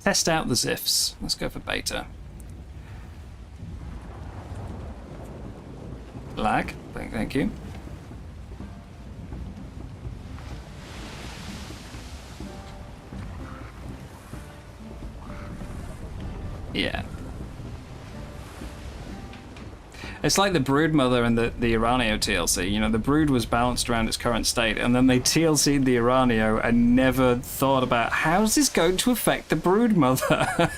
Test out the Ziffs. Let's go for beta. Lag. Thank you. Yeah. It's like the Broodmother and the Uranio TLC. You know, the Brood was balanced around its current state, and then they TLC'd the Uranio and never thought about how's this going to affect the Broodmother.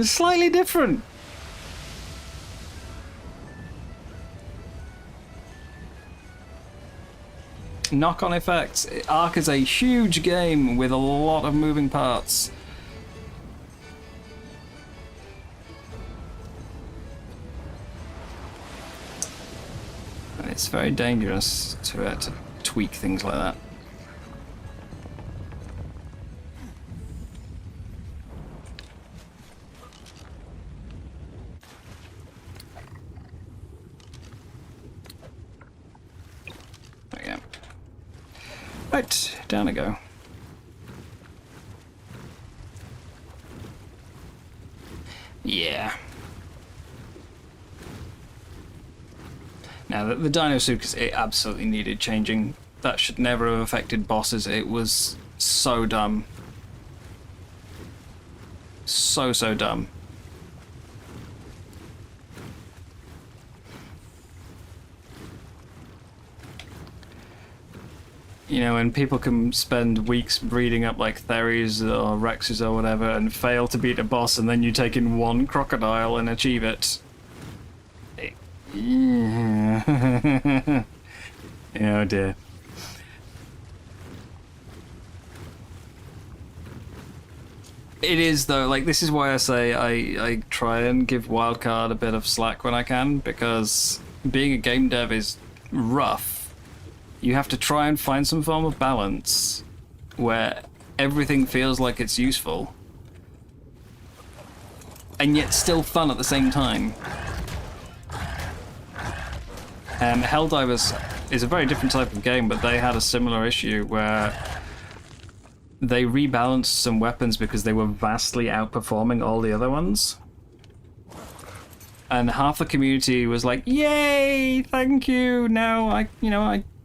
Slightly different. Knock-on effects. Ark is a huge game with a lot of moving parts. And it's very dangerous to tweak things like that. There we go. Right, down I go. Yeah. Now, the Dino Suit, it absolutely needed changing. That should never have affected bosses. It was so dumb. So dumb. You know, and people can spend weeks breeding up like Theres or Rexes or whatever and fail to beat a boss, and then you take in one crocodile and achieve it. Yeah. Oh dear. It is though, like, this is why I say I try and give Wildcard a bit of slack when I can, because being a game dev is rough. You have to try and find some form of balance where everything feels like it's useful and yet still fun at the same time. Helldivers is a very different type of game, but they had a similar issue where they rebalanced some weapons because they were vastly outperforming all the other ones. And half the community was like, "Yay, thank you! Now I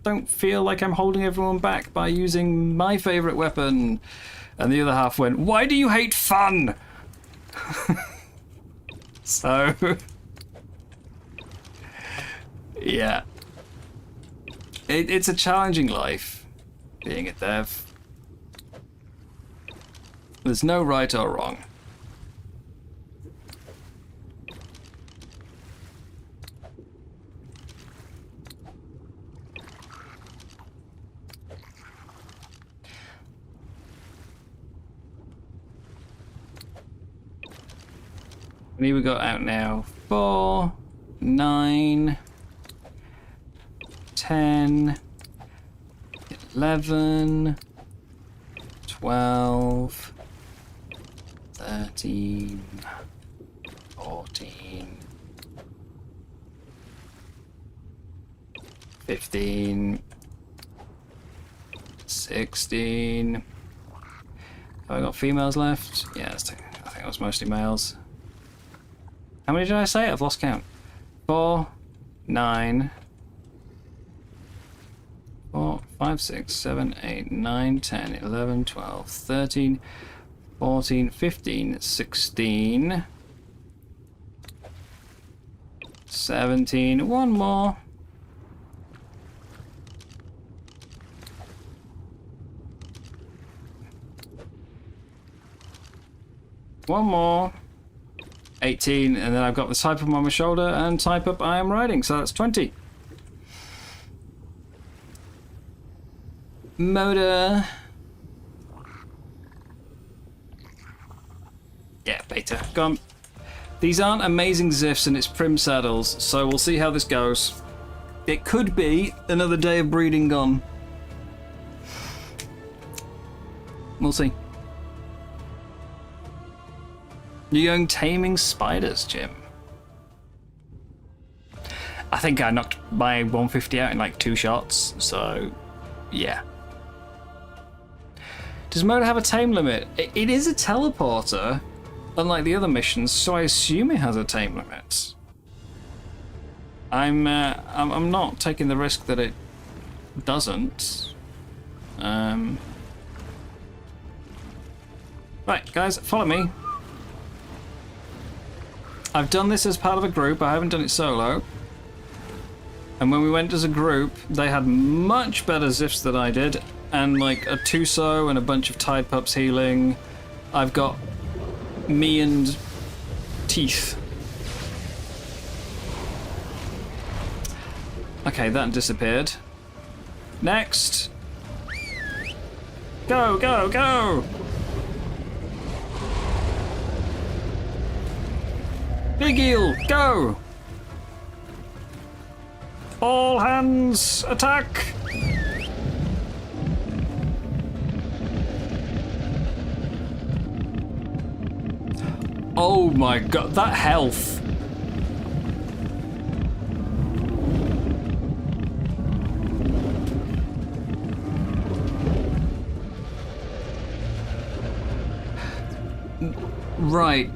don't feel like I'm holding everyone back by using my favorite weapon." And the other half went, "Why do you hate fun?" So yeah, it's a challenging life being a dev. There's no right or wrong. What have we got out now? 4, 9, 10, 11, 12, 13, 14, 15, 16. Have I got females left? Yeah, I think it was mostly males. How many did I say? I've lost count. 4, 9, 4, 5, 6, 7, 8, 9, 10, 11, 12, 13, 14, 15, 16, 17, one more. One more. 18, and then I've got the type up on my shoulder and type up I am riding, so that's 20. Motor. Yeah, beta. Go on. These aren't amazing Ziffs and it's prim saddles, so we'll see how this goes. It could be another day of breeding gone. We'll see. You're going taming spiders, Jim. I think I knocked my 150 out in like 2 shots, so yeah. Does Moda have a tame limit? It is a teleporter, unlike the other missions, so I assume it has a tame limit. I'm not taking the risk that it doesn't. Right, guys, follow me. I've done this as part of a group. I haven't done it solo. And when we went as a group, they had much better Zifs than I did, and like a Tuso and a bunch of Tide Pups healing. I've got me and Teeth. Okay, that disappeared. Next! Go, go, go! Big eel, go! All hands, attack! Oh my god, that health! Right.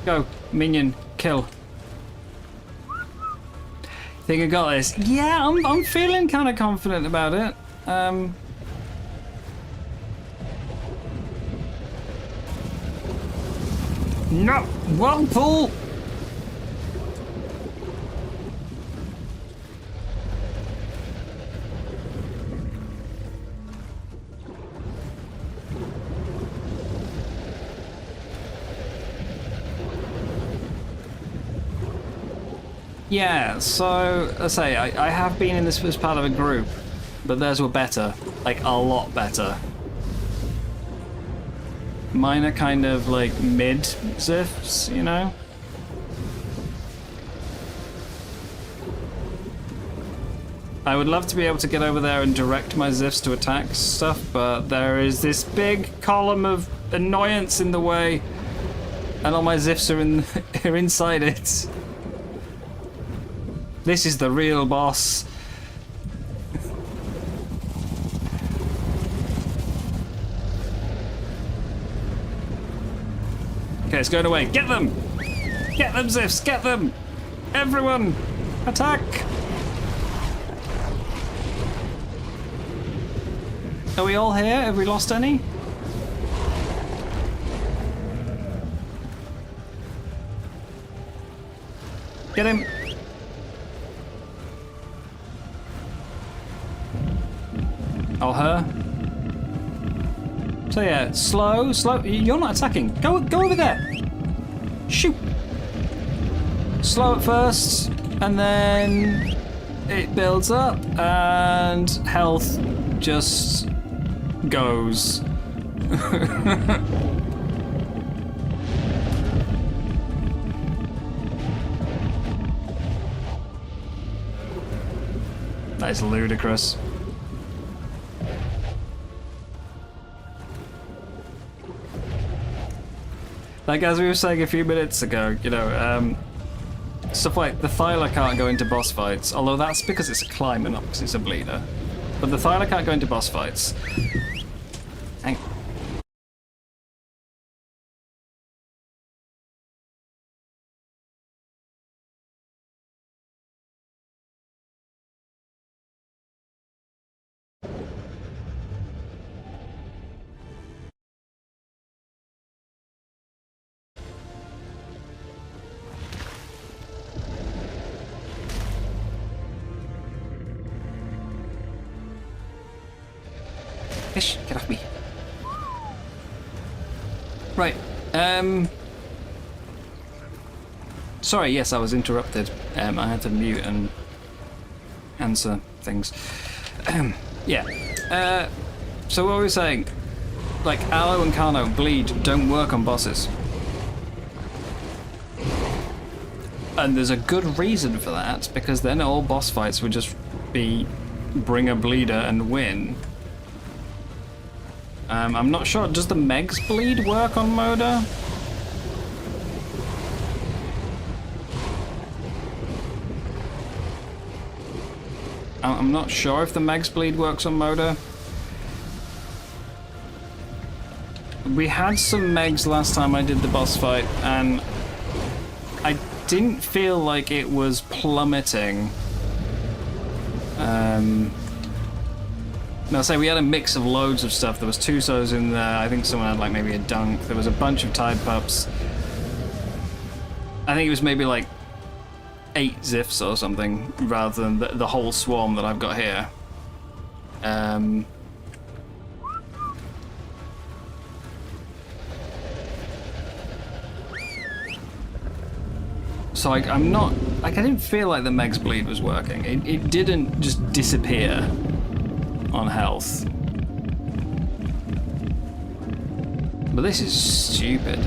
Go, minion, kill. Think I got this? Yeah, I'm feeling kind of confident about it. No, Whirlpool. Yeah, so, I say, I have been in this as part of a group, but theirs were better. Like, a lot better. Mine are kind of, like, mid-Zifs, you know? I would love to be able to get over there and direct my Zifs to attack stuff, but there is this big column of annoyance in the way, and all my Zifs are inside it. This is the real boss. Okay, it's going away. Get them! Get them, Zifs! Get them! Everyone! Attack! Are we all here? Have we lost any? Get him! Or her. So yeah, slow. You're not attacking. Go over there. Shoot. Slow at first, and then it builds up, and health just goes. That is ludicrous. Like, as we were saying a few minutes ago, you know, stuff like the Thyla can't go into boss fights, although that's because it's a climber, not because it's a bleeder. But the Thyla can't go into boss fights. Hang. Ish, get off me. Right, sorry, yes, I was interrupted. I had to mute and answer things. Yeah. So what were we saying? Like, Aloe and Carno, bleed, don't work on bosses. And there's a good reason for that, because then all boss fights would just be bring a bleeder and win. I'm not sure, does the Meg's bleed work on Moda? I'm not sure if the Meg's bleed works on Moda. We had some Megs last time I did the boss fight, and I didn't feel like it was plummeting. No, say we had a mix of loads of stuff. There was Tusos in there. I think someone had like maybe a dunk. There was a bunch of Tide Pups. I think it was maybe like 8 Ziffs or something, rather than the whole swarm that I've got here. So I'm not, like, I didn't feel like the Meg's bleed was working. It didn't just disappear on health. But this is stupid.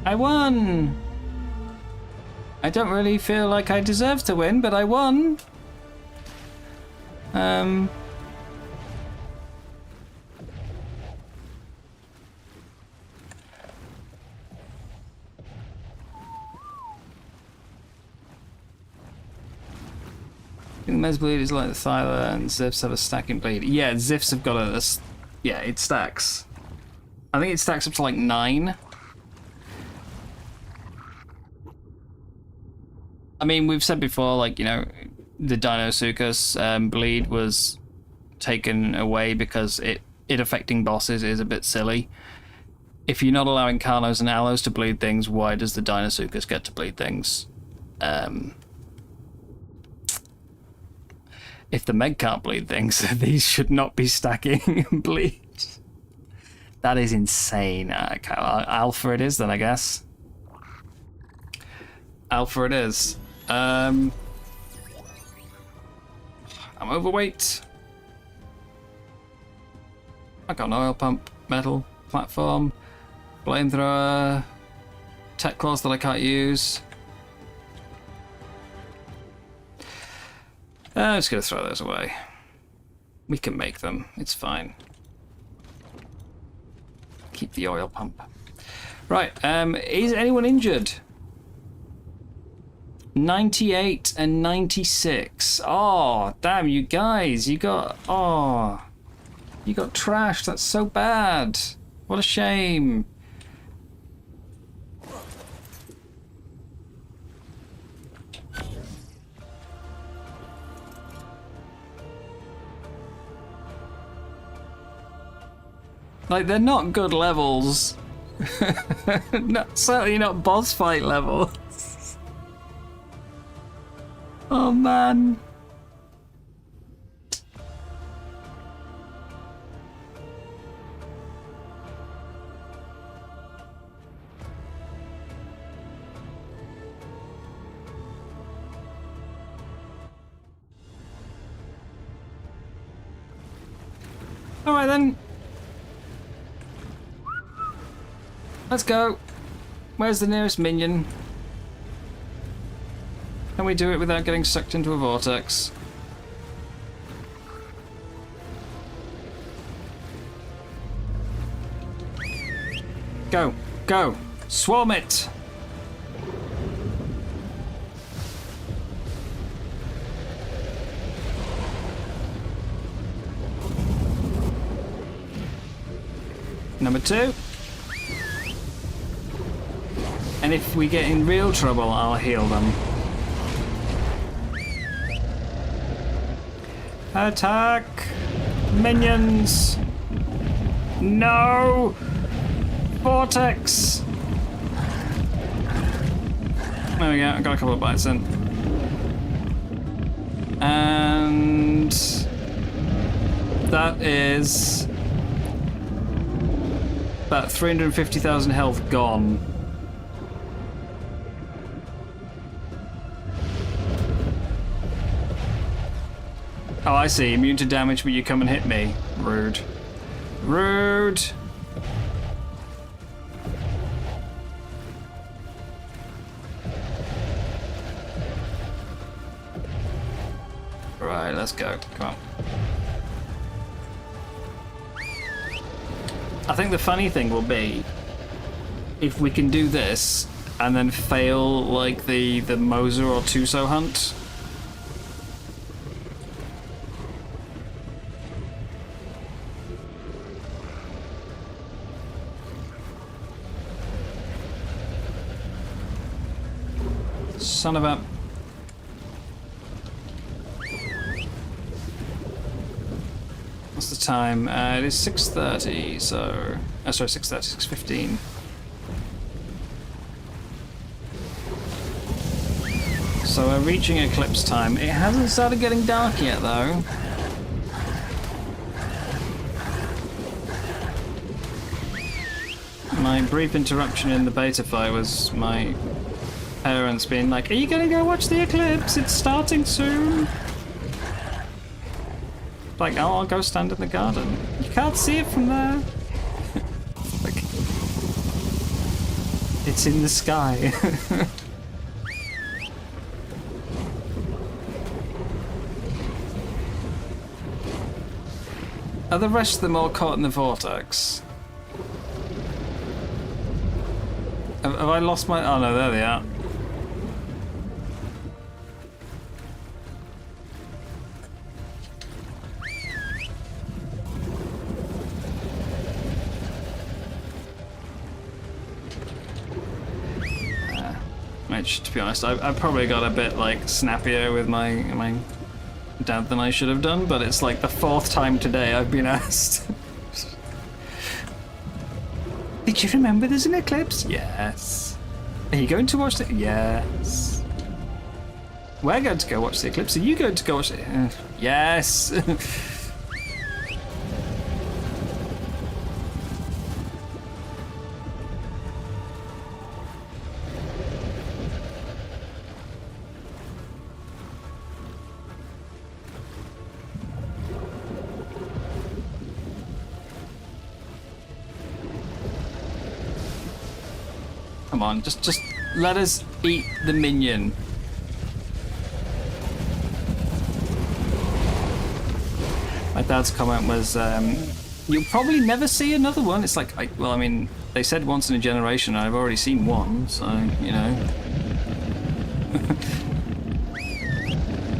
I won! I don't really feel like I deserve to win, but I won. I think the Mez bleed is like the Thyla, and Ziffs have a stacking bleed. Yeah, Ziffs have got yeah, it stacks. I think it stacks up to like 9. I mean, we've said before, like, you know, the Dinosuchus bleed was taken away because it affecting bosses is a bit silly. If you're not allowing Carnos and Aloes to bleed things, why does the Dinosuchus get to bleed things? If the Meg can't bleed things, these should not be stacking bleed. That is insane. Okay, well, Alpha it is then, I guess. Alpha it is. I'm overweight. I got an oil pump, metal, platform, flamethrower, tech claws that I can't use. I'm just gonna throw those away. We can make them, it's fine. Keep the oil pump. Right, is anyone injured? 98 and 96. Oh, damn, you guys, you got trashed. That's so bad. What a shame. Like, they're not good levels. Certainly not boss fight levels. Oh man. All right then. Let's go. Where's the nearest minion? Can we do it without getting sucked into a vortex? Go, go, swarm it! Number 2. And if we get in real trouble, I'll heal them. Attack! Minions! No! Vortex! There we go, I got a couple of bites in. And... That is about 350,000 health gone. Oh, I see. Immune to damage, but you come and hit me. Rude. Rude! Right, let's go. Come on. I think the funny thing will be if we can do this and then fail like the Moser or Tuso hunt. Son of a... What's the time? It is 6:30, so... Oh, sorry, 6:30, 6:15. So we're reaching eclipse time. It hasn't started getting dark yet, though. My brief interruption in the beta fight was my parents being like, "Are you gonna go watch the eclipse? It's starting soon." Like, oh, I'll go stand in the garden. You can't see it from there. Like, it's in the sky. Are the rest of them all caught in the vortex? Have I lost my... Oh no, there they are. Which, to be honest, I probably got a bit like snappier with my dad than I should have done, but it's like the 4th time today I've been asked. Did you remember there's an eclipse? Yes. Are you going to watch the... Yes. We're going to go watch the eclipse. Are you going to go watch it? Yes. Come on, just let us eat the minion. My dad's comment was, you'll probably never see another one. It's like, well, I mean, they said once in a generation, I've already seen one, so, you know.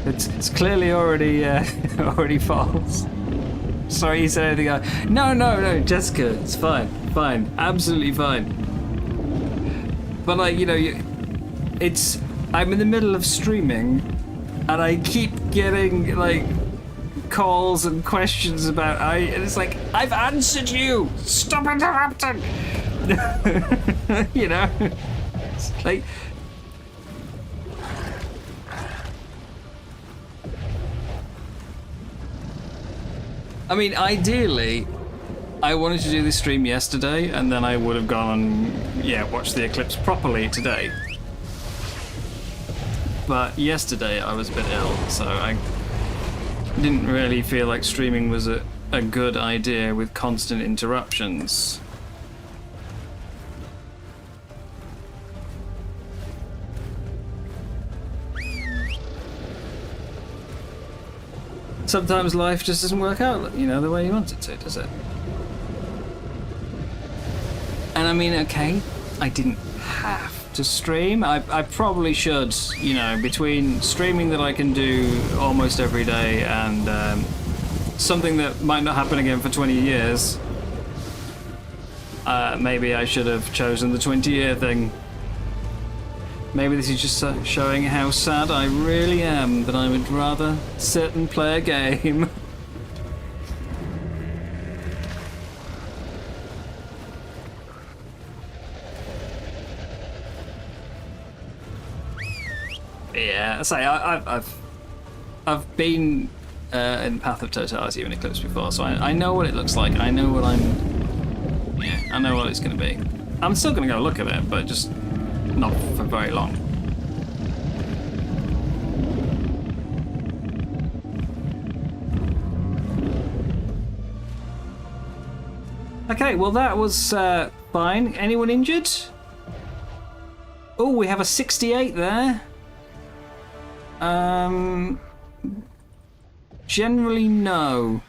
it's clearly already already false. Sorry you said anything. No, Jessica, it's fine, absolutely fine. But like, you know, I'm in the middle of streaming, and I keep getting like calls and questions about and it's like, I've answered you. Stop interrupting. You know, it's like. I mean, ideally, I wanted to do this stream yesterday, and then I would have gone and, yeah, watched the eclipse properly today. But yesterday I was a bit ill, so I didn't really feel like streaming was a good idea with constant interruptions. Sometimes life just doesn't work out, you know, the way you want it to, does it? And I mean, okay, I didn't have to stream. I probably should, you know, between streaming that I can do almost every day and something that might not happen again for 20 years. Maybe I should have chosen the 20-year thing. Maybe this is just showing how sad I really am, that I would rather sit and play a game. Yeah, I say I've been in Path of Totality of an Eclipse before, so I know what it looks like. I know what I know what it's going to be. I'm still going to go look at it, but just not for very long. Okay, well that was fine. Anyone injured? Oh, we have a 68 there. Generally, no.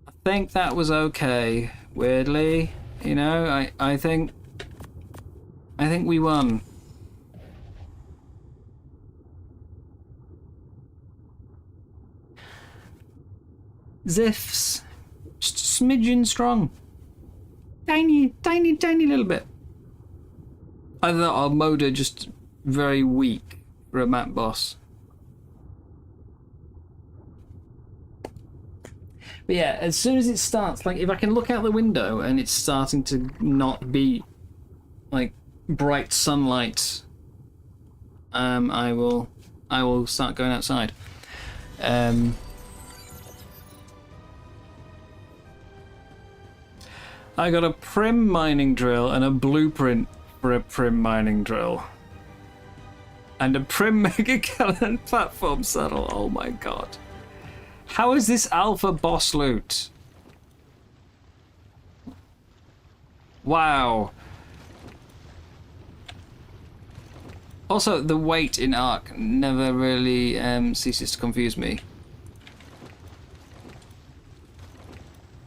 I think that was okay. Weirdly, you know, I think we won. Ziffs. Just a smidgen strong. Tiny little bit. I thought our Moda just very weak for a map boss. But yeah, as soon as it starts, like if I can look out the window and it's starting to not be like bright sunlight, I will start going outside. I got a Prim mining drill and a blueprint for a Prim mining drill. And a Prim Mega Cannon platform saddle. Oh my god. How is this alpha boss loot? Wow. Also, the weight in Ark never really ceases to confuse me.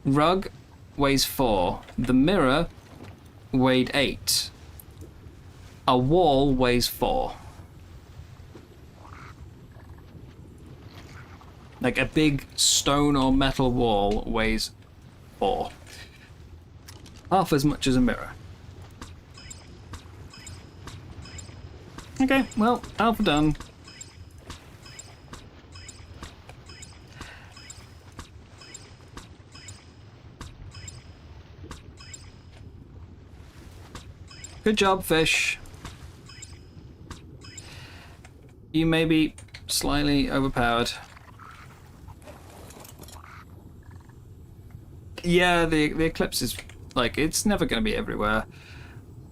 Rug weighs 4. The mirror weighed 8. A wall weighs 4. Like a big stone or metal wall weighs 4. Half as much as a mirror. Okay, well, alpha done. Good job, fish. You may be slightly overpowered. Yeah, the eclipse is like, it's never going to be everywhere.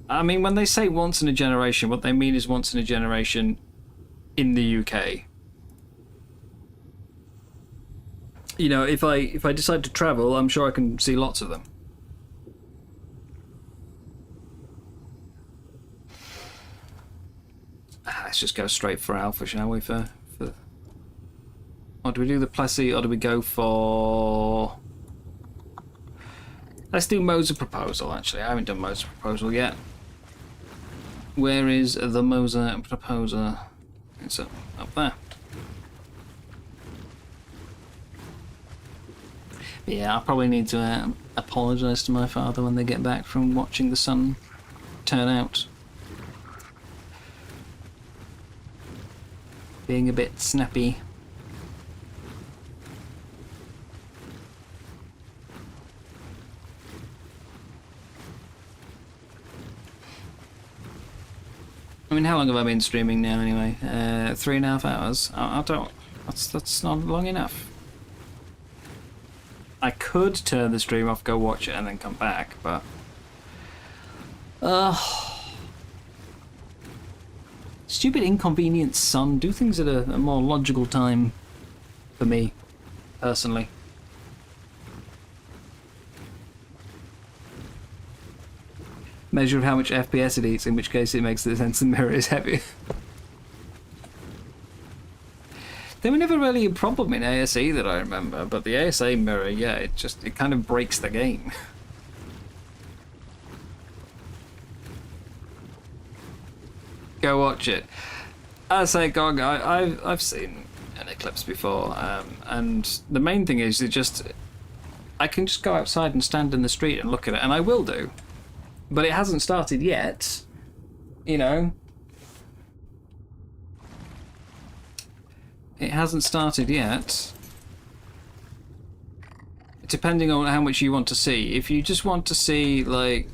I mean, when they say once in a generation, what they mean is once in a generation in the UK. You know, if I decide to travel, I'm sure I can see lots of them. Let's just go straight for alpha, shall we? For or do we do the Plessy, or do we go for? Let's do modes of proposal. Actually, I haven't done modes of proposal yet. Where is the Moser proposer? It's up there. But yeah, I'll probably need to apologise to my father when they get back from watching the sun turn out. Being a bit snappy. I mean, how long have I been streaming now anyway? 3.5 hours. I don't... That's not long enough. I could turn the stream off, go watch it, and then come back, but... Stupid inconvenient sun. Do things at a more logical time for me, personally. Measure of how much FPS it eats, in which case it makes the sense the mirror is heavy. They were never really a problem in ASE that I remember, but the ASA mirror, yeah, it kind of breaks the game. Go watch it. I say, Gog, I've seen an eclipse before, and the main thing is I can just go outside and stand in the street and look at it, and I will do. But it hasn't started yet, you know. It hasn't started yet. Depending on how much you want to see. If you just want to see, like,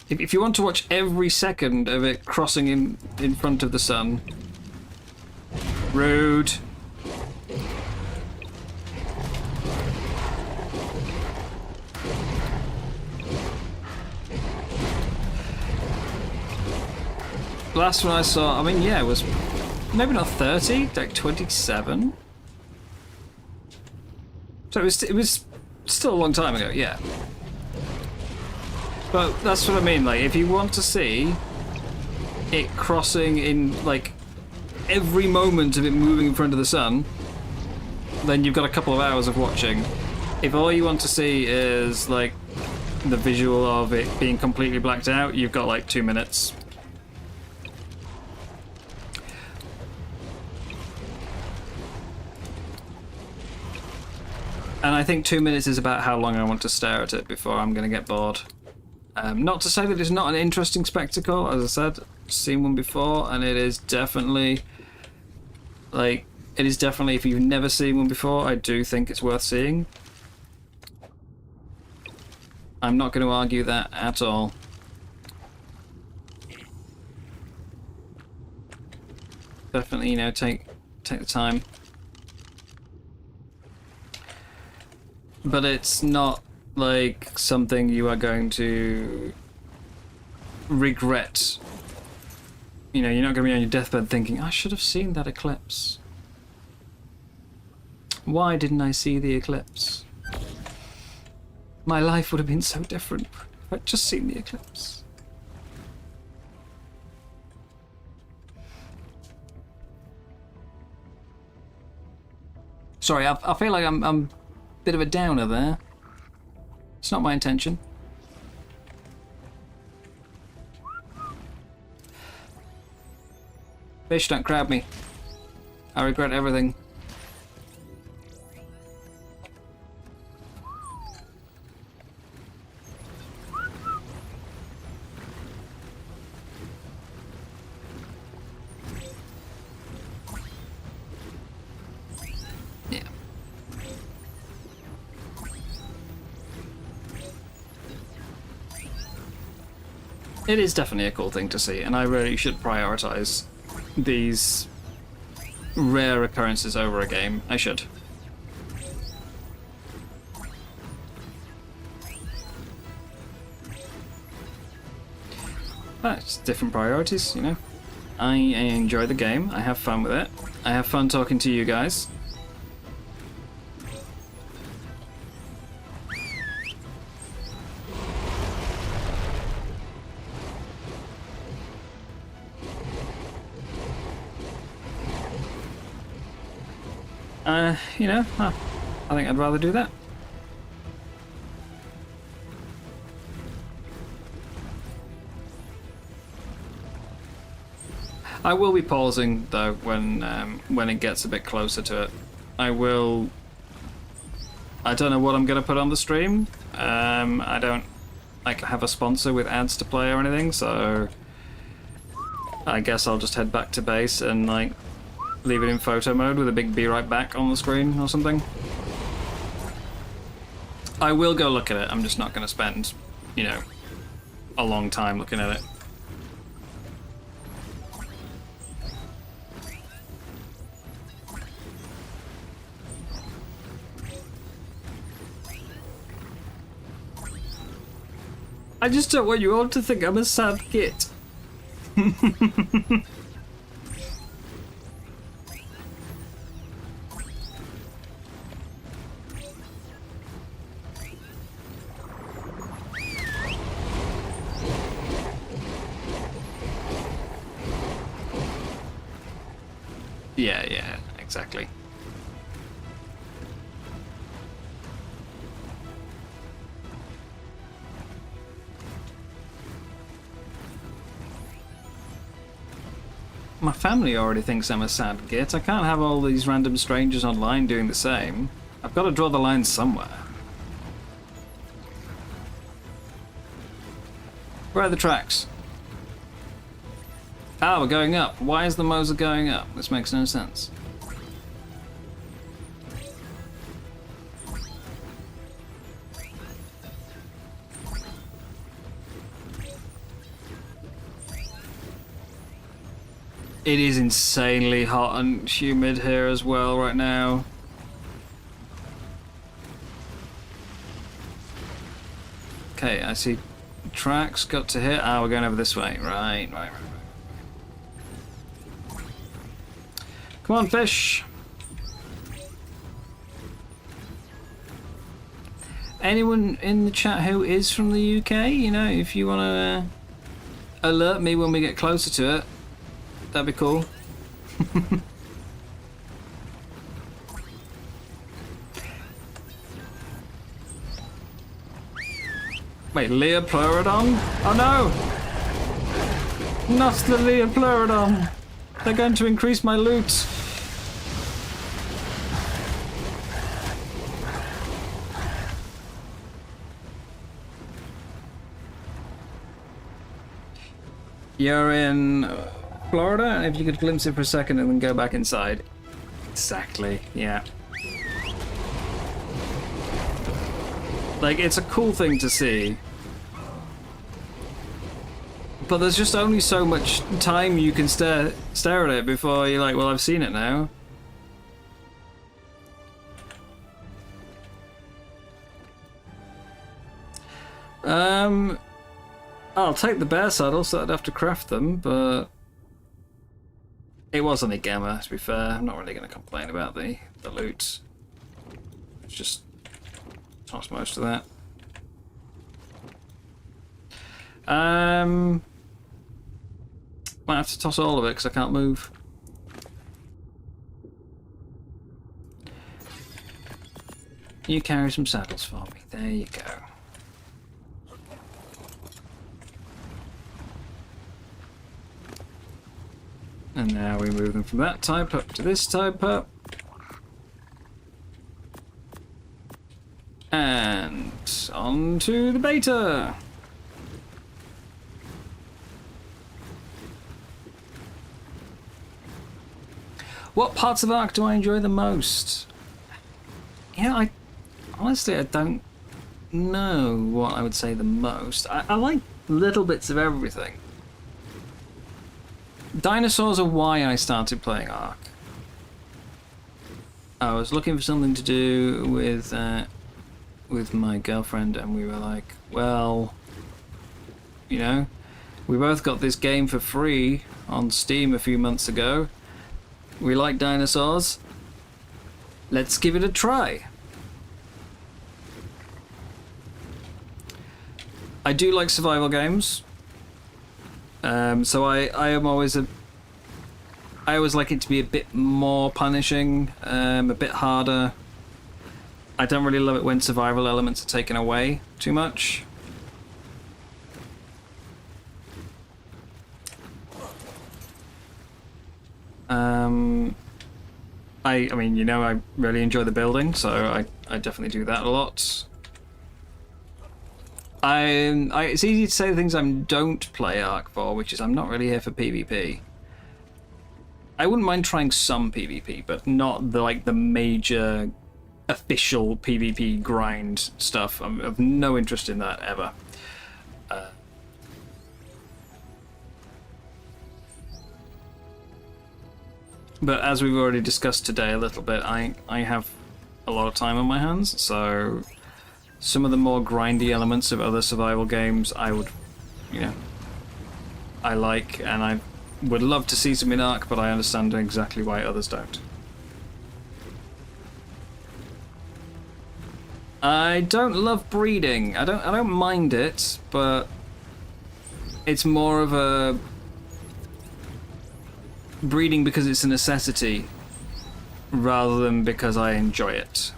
If you want to watch every second of it crossing in front of the sun... Rude. Last one I saw, I mean, yeah, it was maybe not 30, like 27. So it was still a long time ago, yeah. But that's what I mean, like, if you want to see it crossing in, like, every moment of it moving in front of the sun, then you've got a couple of hours of watching. If all you want to see is, like, the visual of it being completely blacked out, you've got, like, 2 minutes. And I think 2 minutes is about how long I want to stare at it before I'm going to get bored. Not to say that it's not an interesting spectacle, as I said, I've seen one before, and it is definitely, like, if you've never seen one before, I do think it's worth seeing. I'm not going to argue that at all. Definitely, you know, take the time. But it's not like something you are going to regret. You know, you're not going to be on your deathbed thinking, I should have seen that eclipse. Why didn't I see the eclipse? My life would have been so different if I'd just seen the eclipse. Sorry, I feel like I'm a bit of a downer there. It's not my intention. Fish, don't crab me. I regret everything. Yeah. It is definitely a cool thing to see, and I really should prioritize these rare occurrences over a game. I should. But it's different priorities, you know. I enjoy the game, I have fun with it, I have fun talking to you guys. You know, I think I'd rather do that. I will be pausing though when it gets a bit closer to it. I will. I don't know what I'm gonna put on the stream. I don't like have a sponsor with ads to play or anything, so I guess I'll just head back to base and like leave it in photo mode with a big "be right back" on the screen or something. I will go look at it. I'm just not gonna spend, you know, a long time looking at it. I just don't want you all to think I'm a sad git. Yeah, exactly. My family already thinks I'm a sad git. I can't have all these random strangers online doing the same. I've got to draw the line somewhere. Where are the tracks? Ah, we're going up. Why is the Moser going up? This makes no sense. It is insanely hot and humid here as well right now. Okay, I see tracks got to here. Ah, we're going over this way. Right. Come on, fish. Anyone in the chat who is from the UK, you know, if you want to alert me when we get closer to it, that'd be cool. Wait, Leopleurodon? Oh no! Not the Leopleurodon! They're going to increase my loot. You're in Florida? If you could glimpse it for a second and then go back inside. Exactly, yeah. Like, it's a cool thing to see. But there's just only so much time you can stare at it before you're like, well, I've seen it now. I'll take the bear saddles, so I'd have to craft them, but it was only Gamma, to be fair. I'm not really going to complain about the loot. It's just toss most of that. Might have to toss all of it because I can't move. You carry some saddles for me. There you go. And now we move them from that type up to this type up. And on to the beta. What parts of Ark do I enjoy the most? Yeah, honestly I don't know what I would say the most. I like little bits of everything. Dinosaurs are why I started playing Ark. I was looking for something to do with my girlfriend, and we were like, well, you know, we both got this game for free on Steam a few months ago. We like dinosaurs. Let's give it a try. I do like survival games. So I always like it to be a bit more punishing, a bit harder. I don't really love it when survival elements are taken away too much. I mean, you know, I really enjoy the building, so I definitely do that a lot. It's easy to say the things I don't play Ark for, which is I'm not really here for PvP. I wouldn't mind trying some PvP, but not the major official PvP grind stuff. I'm of no interest in that ever. But as we've already discussed today a little bit, I have a lot of time on my hands, so some of the more grindy elements of other survival games I would, you know, I like, and I would love to see some in Ark, but I understand exactly why others don't. I don't love breeding. I don't mind it, but it's more of a breeding because it's a necessity rather than because I enjoy it.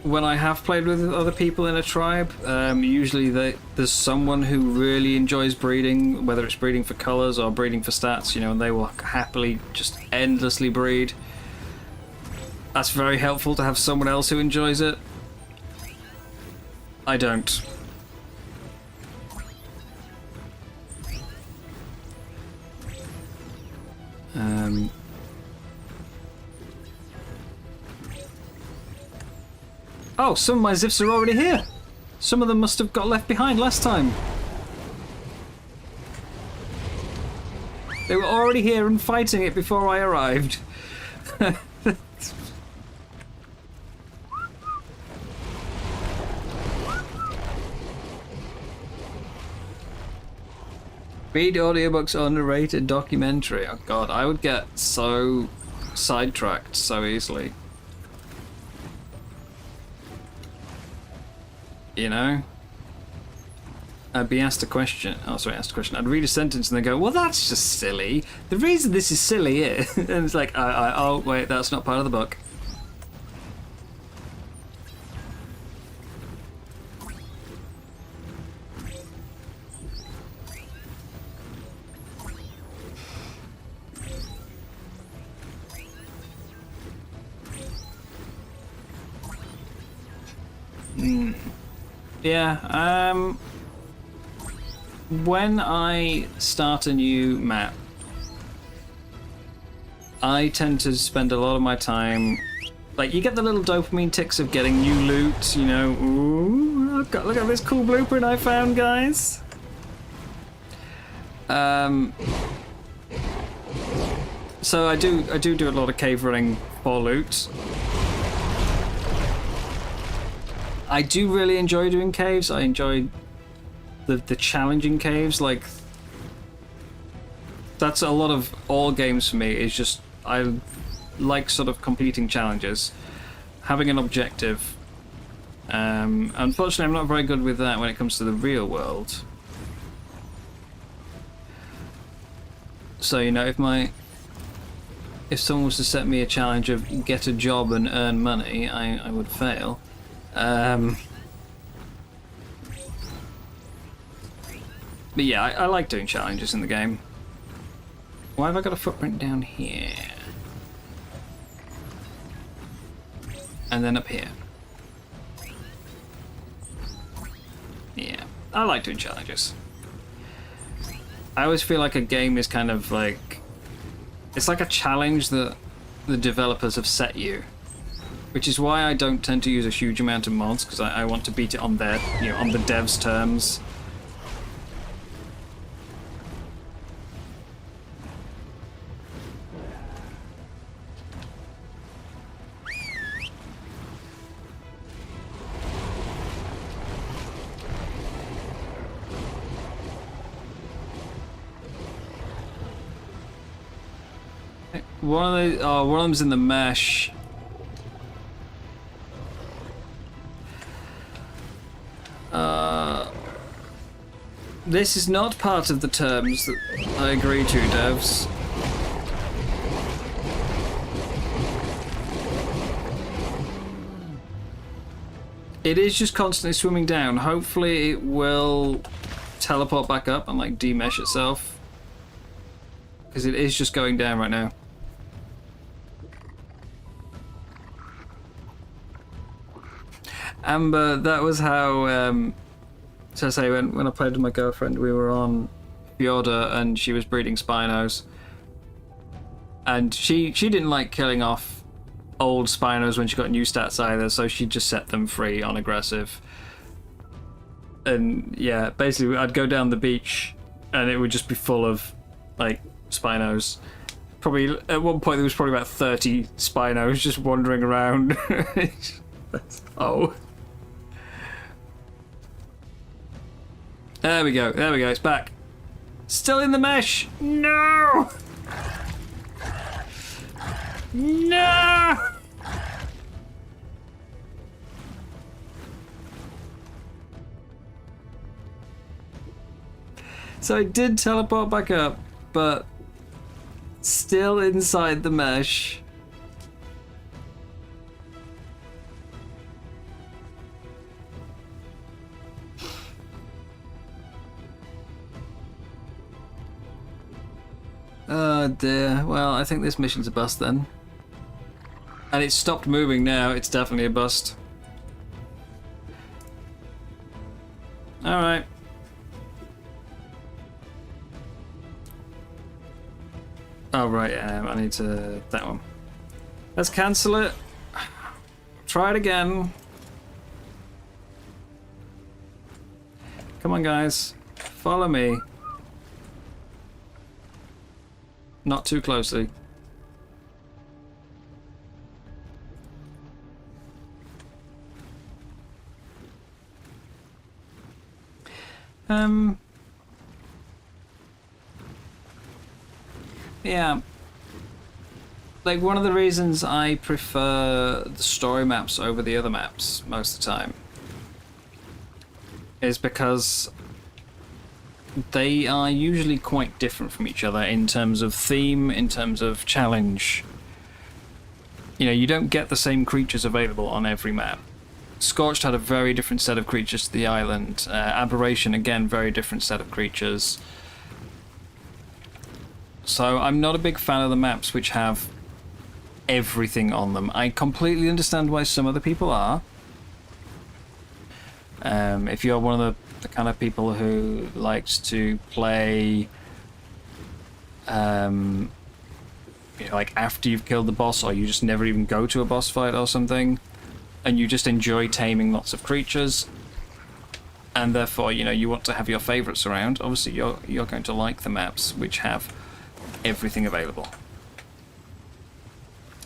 When I have played with other people in a tribe, usually there's someone who really enjoys breeding, whether it's breeding for colours or breeding for stats, you know, and they will happily just endlessly breed. That's very helpful to have someone else who enjoys it. I don't. Oh, some of my Zifs are already here. Some of them must have got left behind last time. They were already here and fighting it before I arrived. Read audiobooks or narrate a documentary. Oh god, I would get so sidetracked so easily. You know? I'd be asked a question. Oh, sorry, asked a question. I'd read a sentence and then go, well, that's just silly. The reason this is silly is... and it's like, oh, wait, that's not part of the book. Yeah, when I start a new map, I tend to spend a lot of my time... Like, you get the little dopamine ticks of getting new loot, you know. Ooh, look at this cool blueprint I found, guys. So I do a lot of cave running for loot. I do really enjoy doing caves. I enjoy the challenging caves. Like, that's a lot of all games for me. Is just I like sort of completing challenges, having an objective. Unfortunately, I'm not very good with that when it comes to the real world. So you know, if someone was to set me a challenge of get a job and earn money, I would fail. But yeah, I like doing challenges in the game. Why have I got a footprint down here? And then up here. Yeah, I like doing challenges. I always feel like a game is kind of like... It's like a challenge that the developers have set you. Which is why I don't tend to use a huge amount of mods, because I want to beat it on their, you know, on the devs' terms. One of them's in the mesh. This is not part of the terms that I agree to, devs. It is just constantly swimming down. Hopefully it will teleport back up and like demesh itself. Because it is just going down right now. Amber, that was how... So I say, when I played with my girlfriend, we were on Fjorda and she was breeding Spinos. And she didn't like killing off old Spinos when she got new stats either, so she just set them free on aggressive. And yeah, basically I'd go down the beach and it would just be full of like Spinos. Probably at one point there was probably about 30 Spinos just wandering around. Oh. There we go, it's back. Still in the mesh! No! No! So I did teleport back up, but still inside the mesh. Oh dear. Well, I think this mission's a bust then. And it's stopped moving now. It's definitely a bust. Alright. Oh, right. I need to... that one. Let's cancel it. Try it again. Come on, guys. Follow me. Not too closely. Yeah. Like, one of the reasons I prefer the story maps over the other maps most of the time is because they are usually quite different from each other in terms of theme, in terms of challenge. You know, you don't get the same creatures available on every map. Scorched had a very different set of creatures to the island. Aberration, again, very different set of creatures. So I'm not a big fan of the maps which have everything on them. I completely understand why some other people are. If you're one of the kind of people who likes to play you know, like after you've killed the boss, or you just never even go to a boss fight or something, and you just enjoy taming lots of creatures, and therefore, you know, you want to have your favorites around, obviously you're going to like the maps which have everything available.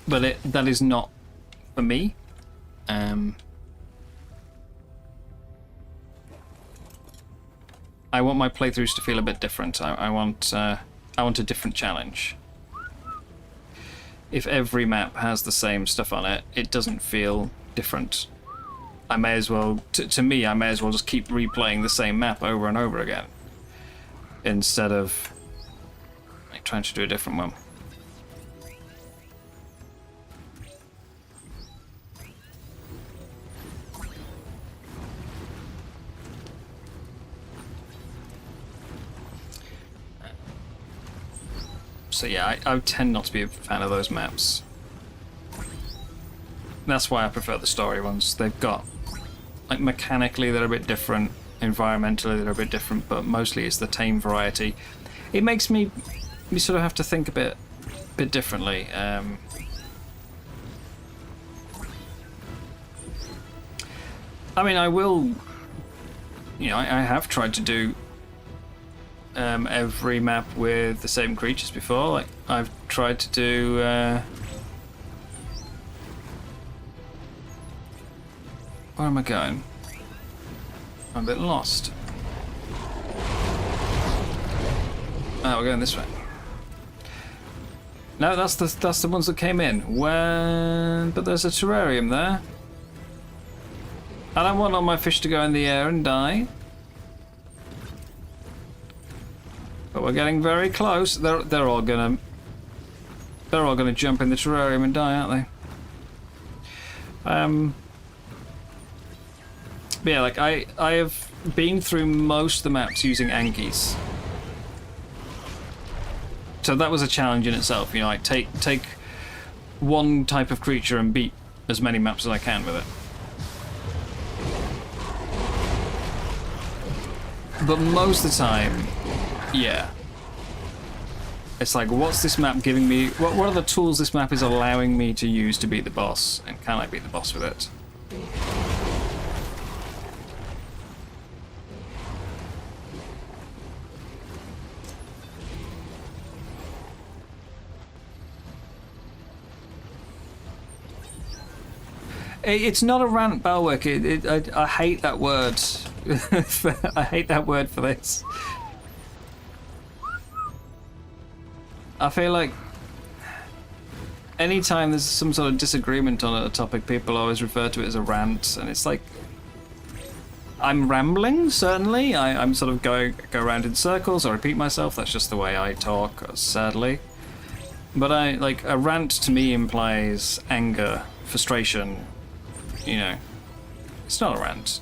But that is not for me. I want my playthroughs to feel a bit different. I want a different challenge. If every map has the same stuff on it, it doesn't feel different. I may as well, to me, I may as well just keep replaying the same map over and over again, instead of like trying to do a different one. So yeah, I tend not to be a fan of those maps. That's why I prefer the story ones. They've got, like, mechanically they're a bit different, environmentally they're a bit different, but mostly it's the tame variety. It makes me sort of have to think a bit differently. I mean, I will, you know, I have tried to do every map with the same creatures before. Like, I've tried to do where am I going? I'm a bit lost. Oh, we're going this way. No, that's the ones that came in. But there's a terrarium there. I don't want all my fish to go in the air and die. But we're getting very close. They're all gonna jump in the terrarium and die, aren't they? But yeah, like I have been through most of the maps using Ankies. So that was a challenge in itself, you know, like take one type of creature and beat as many maps as I can with it. But most of the time, yeah. It's like, what's this map giving me? What are the tools this map is allowing me to use to beat the boss? And can I beat the boss with it? It's not a rant, Balwick. I hate that word. I hate that word for this. I feel like anytime there's some sort of disagreement on a topic, people always refer to it as a rant, and it's like, I'm rambling, certainly. I'm sort of go around in circles, I repeat myself, that's just the way I talk, sadly. But like, a rant to me implies anger, frustration, you know. It's not a rant.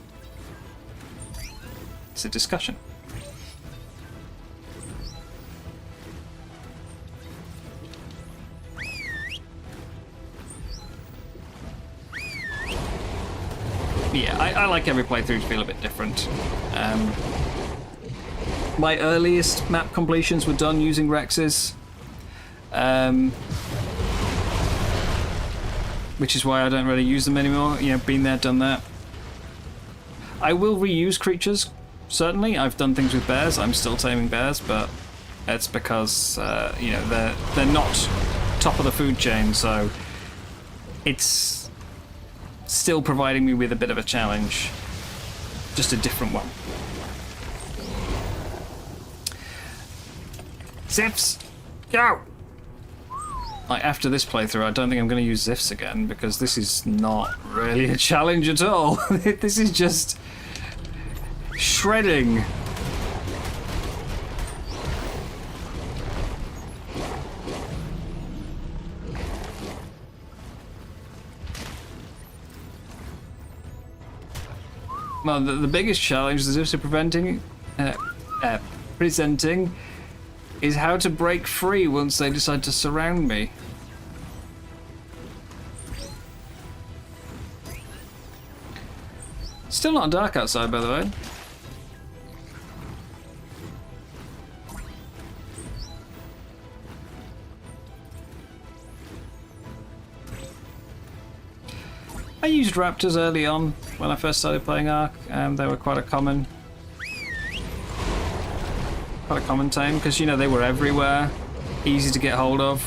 It's a discussion. Yeah, I like every playthrough to feel a bit different. My earliest map completions were done using Rexes. Which is why I don't really use them anymore. You know, been there, done that. I will reuse creatures certainly. I've done things with bears. I'm still taming bears, but it's because you know, they're not top of the food chain, so it's still providing me with a bit of a challenge, just a different one. Zips, go! Like, after this playthrough, I don't think I'm going to use Zips again, because this is not really a challenge at all. This is just shredding. Well, the biggest challenge the Zips are presenting is how to break free once they decide to surround me. Still not dark outside, by the way. I used raptors early on when I first started playing Ark, and they were quite a common tame, because, you know, they were everywhere, easy to get hold of.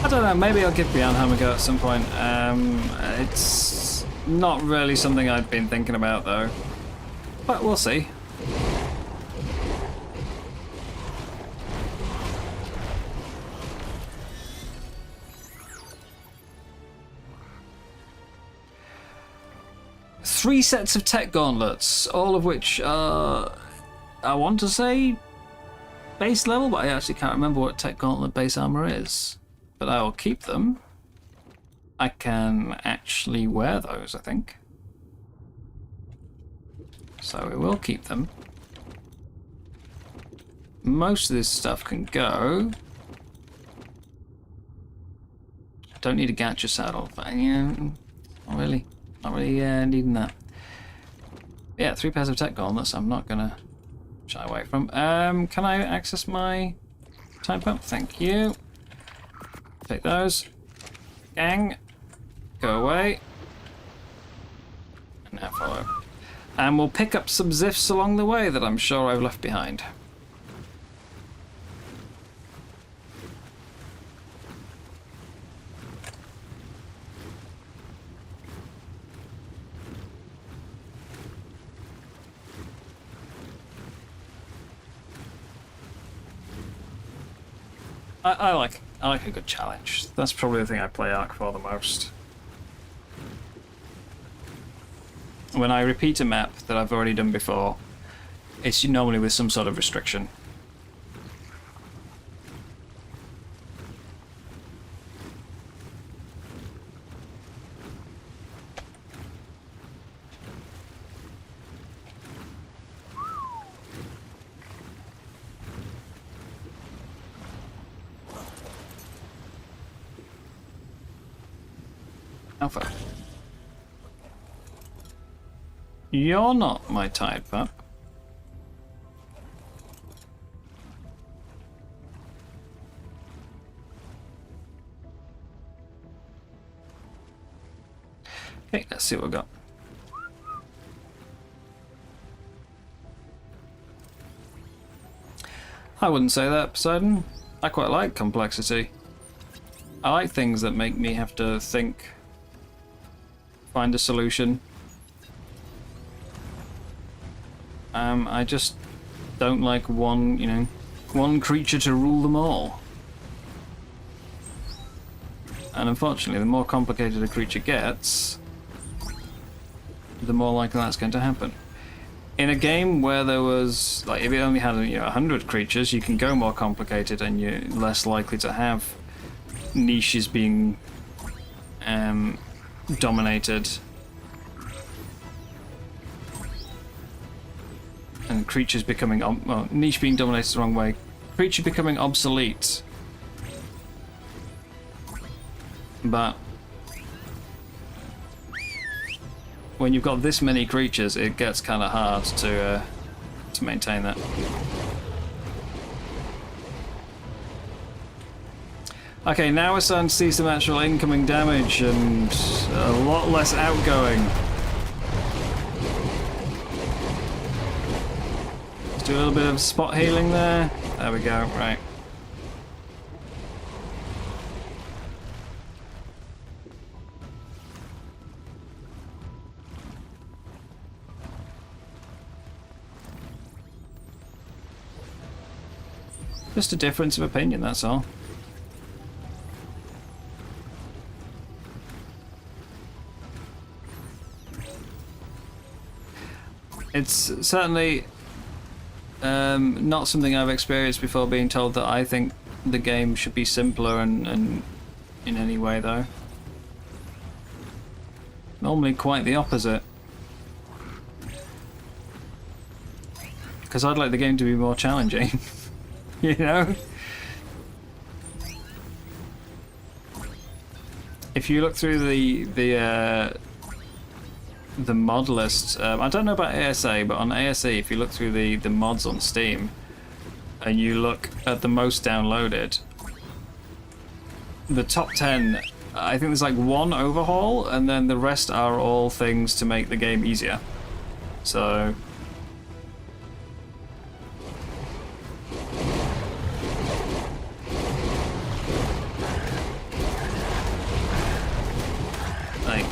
I don't know, maybe I'll give Bjarnheim a go at some point. It's not really something I've been thinking about, though. But we'll see. Three sets of tech gauntlets, all of which are, I want to say, base level, but I actually can't remember what tech gauntlet base armor is. But I will keep them. I can actually wear those, I think. So we will keep them. Most of this stuff can go. I don't need a gacha saddle, but yeah, not really needing that. Yeah, 3 pairs of tech gauntlets I'm not gonna shy away from. Can I access my time pump? Thank you. Take those. Gang. Go away. And now follow. And we'll pick up some Ziffs along the way that I'm sure I've left behind. I like a good challenge. That's probably the thing I play Ark for the most. When I repeat a map that I've already done before, it's normally with some sort of restriction. Alpha. You're not my tide pup. Okay, let's see what we've got. I wouldn't say that, Poseidon. I quite like complexity. I like things that make me have to think, find a solution. I just don't like one creature to rule them all. And unfortunately, the more complicated a creature gets, the more likely that's going to happen. In a game where there was, like, if it only had 100 creatures, you can go more complicated and you're less likely to have niches being dominated. And creatures becoming, well, niche being dominated the wrong way. Creature becoming obsolete. But when you've got this many creatures, it gets kind of hard to maintain that. Okay, now we're starting to see some actual incoming damage and a lot less outgoing. Let's do a little bit of spot healing there. There we go, right. Just a difference of opinion, that's all. It's certainly not something I've experienced before, being told that I think the game should be simpler and in any way, though. Normally quite the opposite. Because I'd like the game to be more challenging. You know? If you look through the mod list, I don't know about ASA, but on ASA, if you look through the mods on Steam, and you look at the most downloaded, the top 10, I think there's like one overhaul, and then the rest are all things to make the game easier. So... like,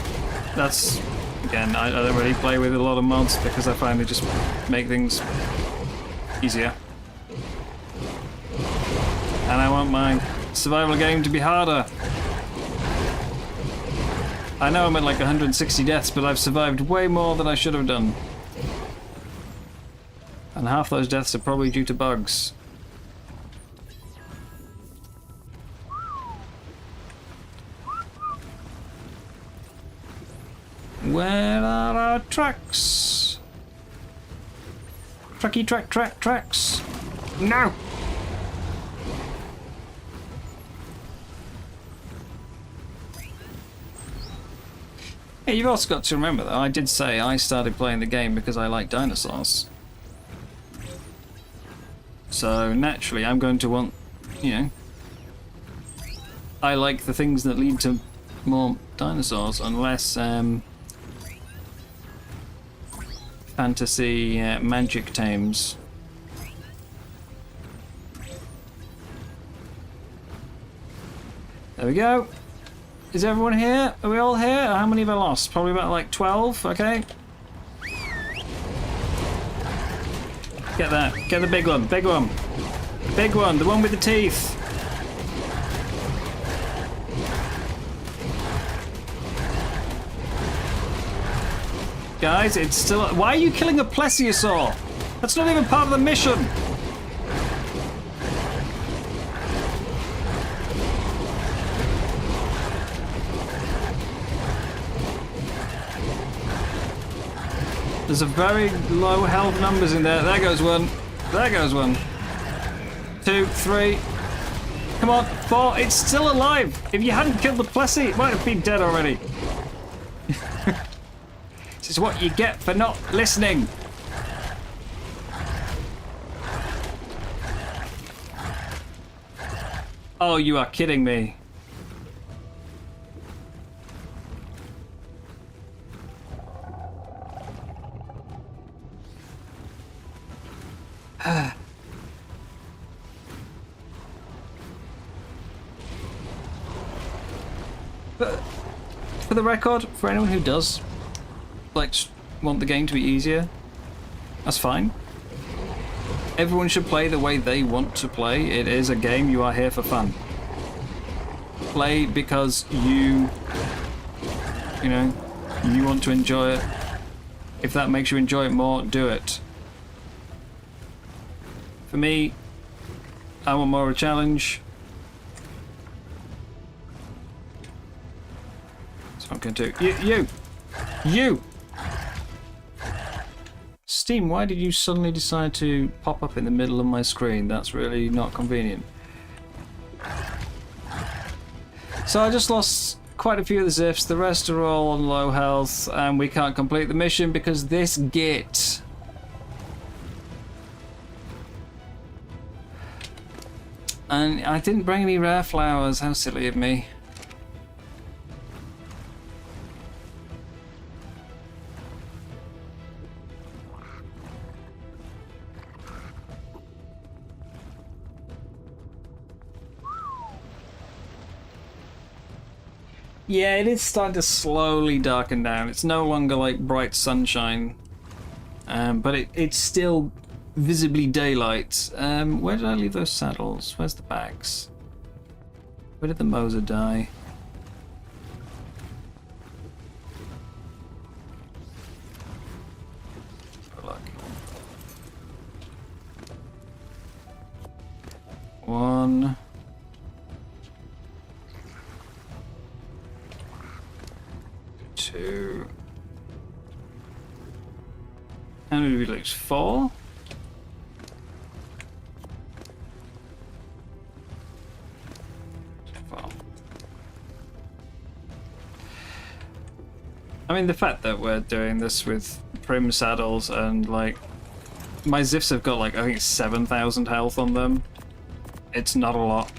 that's... Again, I don't really play with a lot of mods because I find they just make things easier. And I want my survival game to be harder. I know I'm at like 160 deaths, but I've survived way more than I should have done. And half those deaths are probably due to bugs. Where are our tracks? Tracks. No! Yeah, you've also got to remember though, I did say I started playing the game because I like dinosaurs. So naturally I'm going to want, you know, I like the things that lead to more dinosaurs, unless fantasy magic tames. There we go. Is everyone here? Are we all here? How many have I lost? Probably about like 12, okay. Get that. Get the big one. Big one. Big one. The one with the teeth. Guys, it's still... Why are you killing a plesiosaur? That's not even part of the mission. There's a very low health numbers in there. There goes one. There goes one. 2, 3. Come on, 4. It's still alive. If you hadn't killed the plessy, it might have been dead already. This is what you get for not listening. Oh, you are kidding me. But for the record, for anyone who does like want the game to be easier, that's fine. Everyone should play the way they want to play. It is a game. You are here for fun. Play because you know, you want to enjoy it. If that makes you enjoy it more, do it. For me, I want more of a challenge. That's what I'm going to do. You! Steam, why did you suddenly decide to pop up in the middle of my screen? That's really not convenient. So I just lost quite a few of the Ziffs. The rest are all on low health, and we can't complete the mission because this git. And I didn't bring any rare flowers. How silly of me. Yeah, it is starting to slowly darken down. It's no longer like bright sunshine, but it's still visibly daylight. Where did I leave those saddles? Where's the bags? Where did the Moser die? Oh, look. 1. Two. How many did we lose? 4? I mean, the fact that we're doing this with prim saddles and, like, my Ziffs have got, like, I think 7,000 health on them. It's not a lot.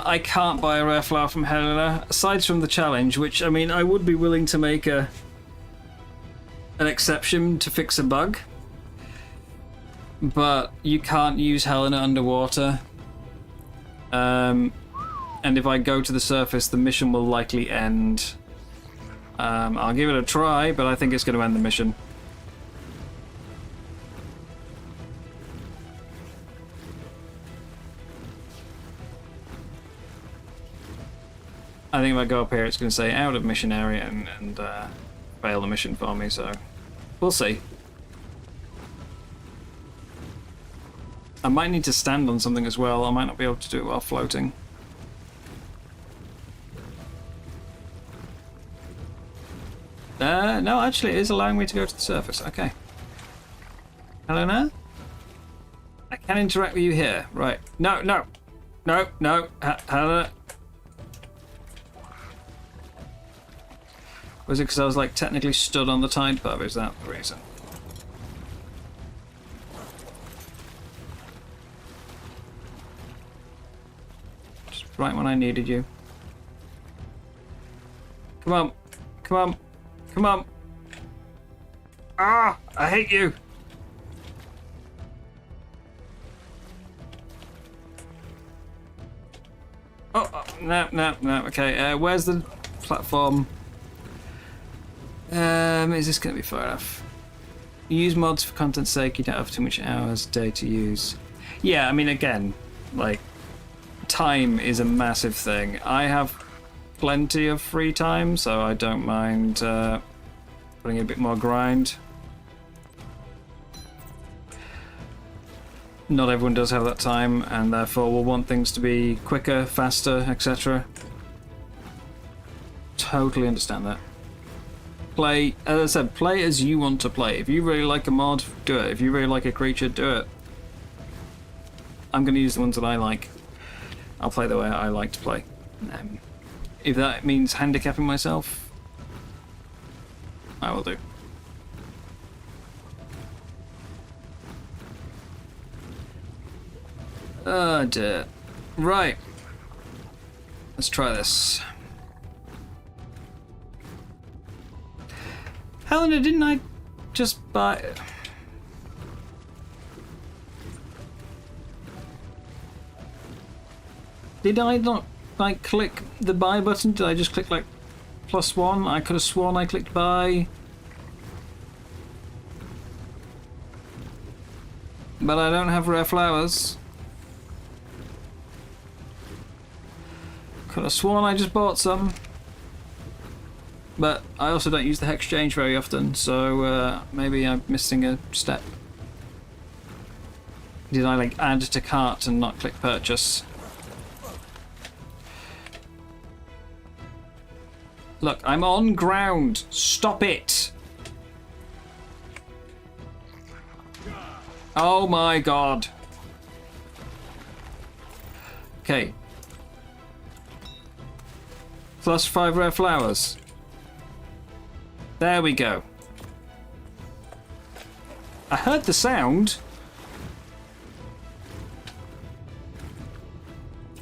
I can't buy a rare flower from Helena, aside from the challenge, which, I mean, I would be willing to make an exception to fix a bug. But you can't use Helena underwater. And if I go to the surface, the mission will likely end. I'll give it a try, but I think it's going to end the mission. I think if I go up here, it's going to say out of mission area and fail the mission for me, so we'll see. I might need to stand on something as well. I might not be able to do it while floating. No, actually it is allowing me to go to the surface. Okay. Helena? I can interact with you here. Right. No. Helena. Was it because I was, like, technically stood on the tide pub? Is that the reason? Just right when I needed you. Come on. Come on. Come on. Ah! I hate you! Oh, no. Okay, where's the platform? Is this going to be far enough? Use mods for content's sake, you don't have too much hours a day to use. Yeah, I mean, again, like, time is a massive thing. I have plenty of free time, so I don't mind putting a bit more grind. Not everyone does have that time, and therefore will want things to be quicker, faster, etc. Totally understand that. Play, as I said, play as you want to play. If you really like a mod, do it. If you really like a creature, do it. I'm going to use the ones that I like. I'll play the way I like to play. If that means handicapping myself, I will do. Oh dear. Right. Let's try this. Helena, didn't I just buy... Did I not, like, click the buy button? Did I just click, like, +1? I could have sworn I clicked buy. But I don't have rare flowers. Could have sworn I just bought some. But I also don't use the hex change very often, so maybe I'm missing a step. Did I, like, add to cart and not click purchase? Look, I'm on ground. Stop it. Oh my god. Okay. Plus 5 rare flowers. There we go. I heard the sound.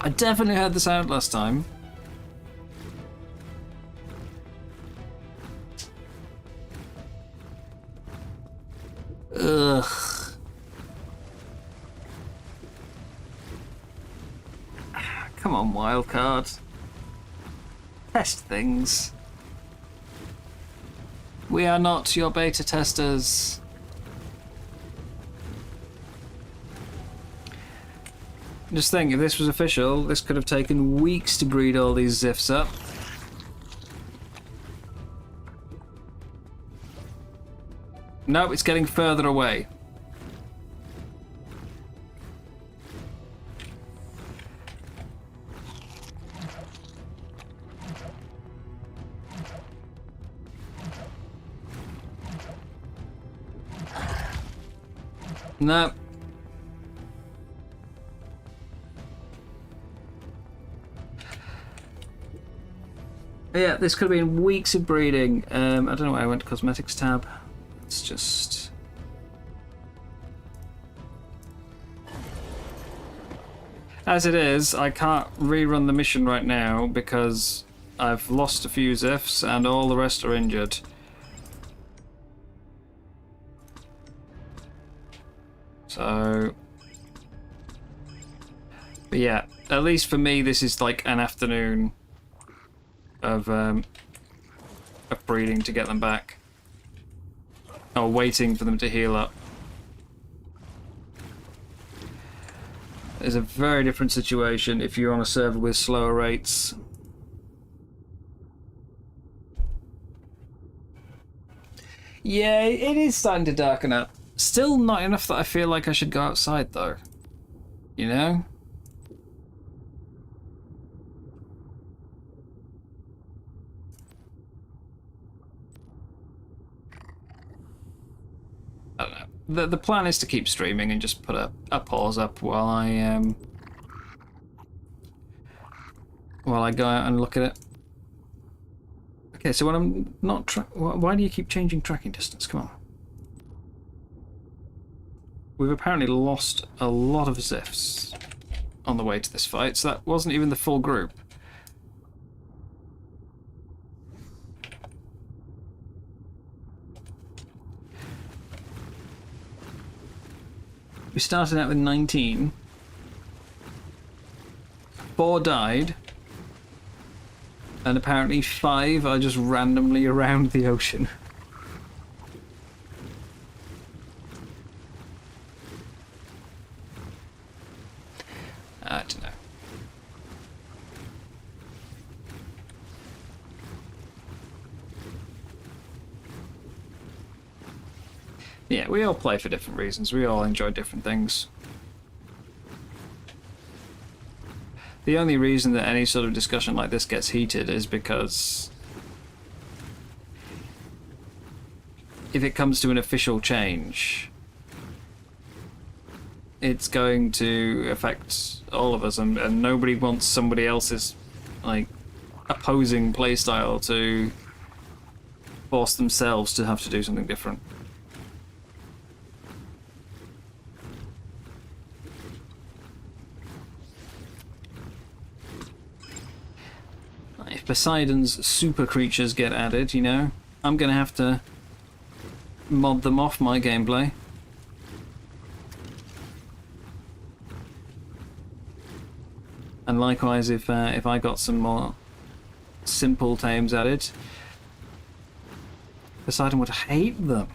I definitely heard the sound last time. Ugh. Come on, wildcard. Test things. We are not your beta testers. Just think, if this was official, this could have taken weeks to breed all these Zifs up. No, it's getting further away. No. Yeah, this could have been weeks of breeding. I don't know why I went to cosmetics tab. It's just... As it is, I can't rerun the mission right now because I've lost a few Zifs and all the rest are injured. So... But yeah, at least for me this is like an afternoon of breeding to get them back. Or waiting for them to heal up. It's a very different situation if you're on a server with slower rates. Yeah, it is starting to darken up. Still not enough that I feel like I should go outside though. You know? I don't know. The plan is to keep streaming and just put a pause up while I go out and look at it. Okay, so when I'm not why do you keep changing tracking distance? Come on. We've apparently lost a lot of Zifs on the way to this fight, so that wasn't even the full group. We started out with 19. 4 died. And apparently 5 are just randomly around the ocean. I don't know. Yeah, we all play for different reasons. We all enjoy different things. The only reason that any sort of discussion like this gets heated is because if it comes to an official change, it's going to affect all of us, and nobody wants somebody else's like opposing playstyle to force themselves to have to do something different. If Poseidon's super creatures get added, you know, I'm gonna have to mod them off my gameplay. And likewise, if I got some more simple tames added, Poseidon would hate them.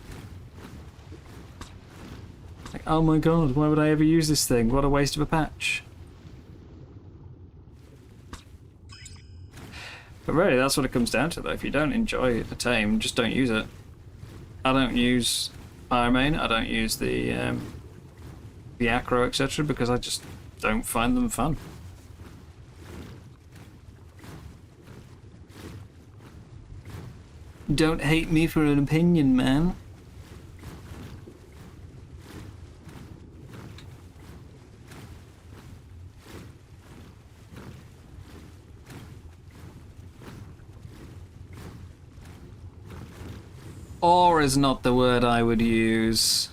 Like, oh my god, why would I ever use this thing? What a waste of a patch. But really, that's what it comes down to, though. If you don't enjoy a tame, just don't use it. I don't use Pyromane, I don't use the Acro, etc., because I just don't find them fun. Don't hate me for an opinion, man. Or is not the word I would use.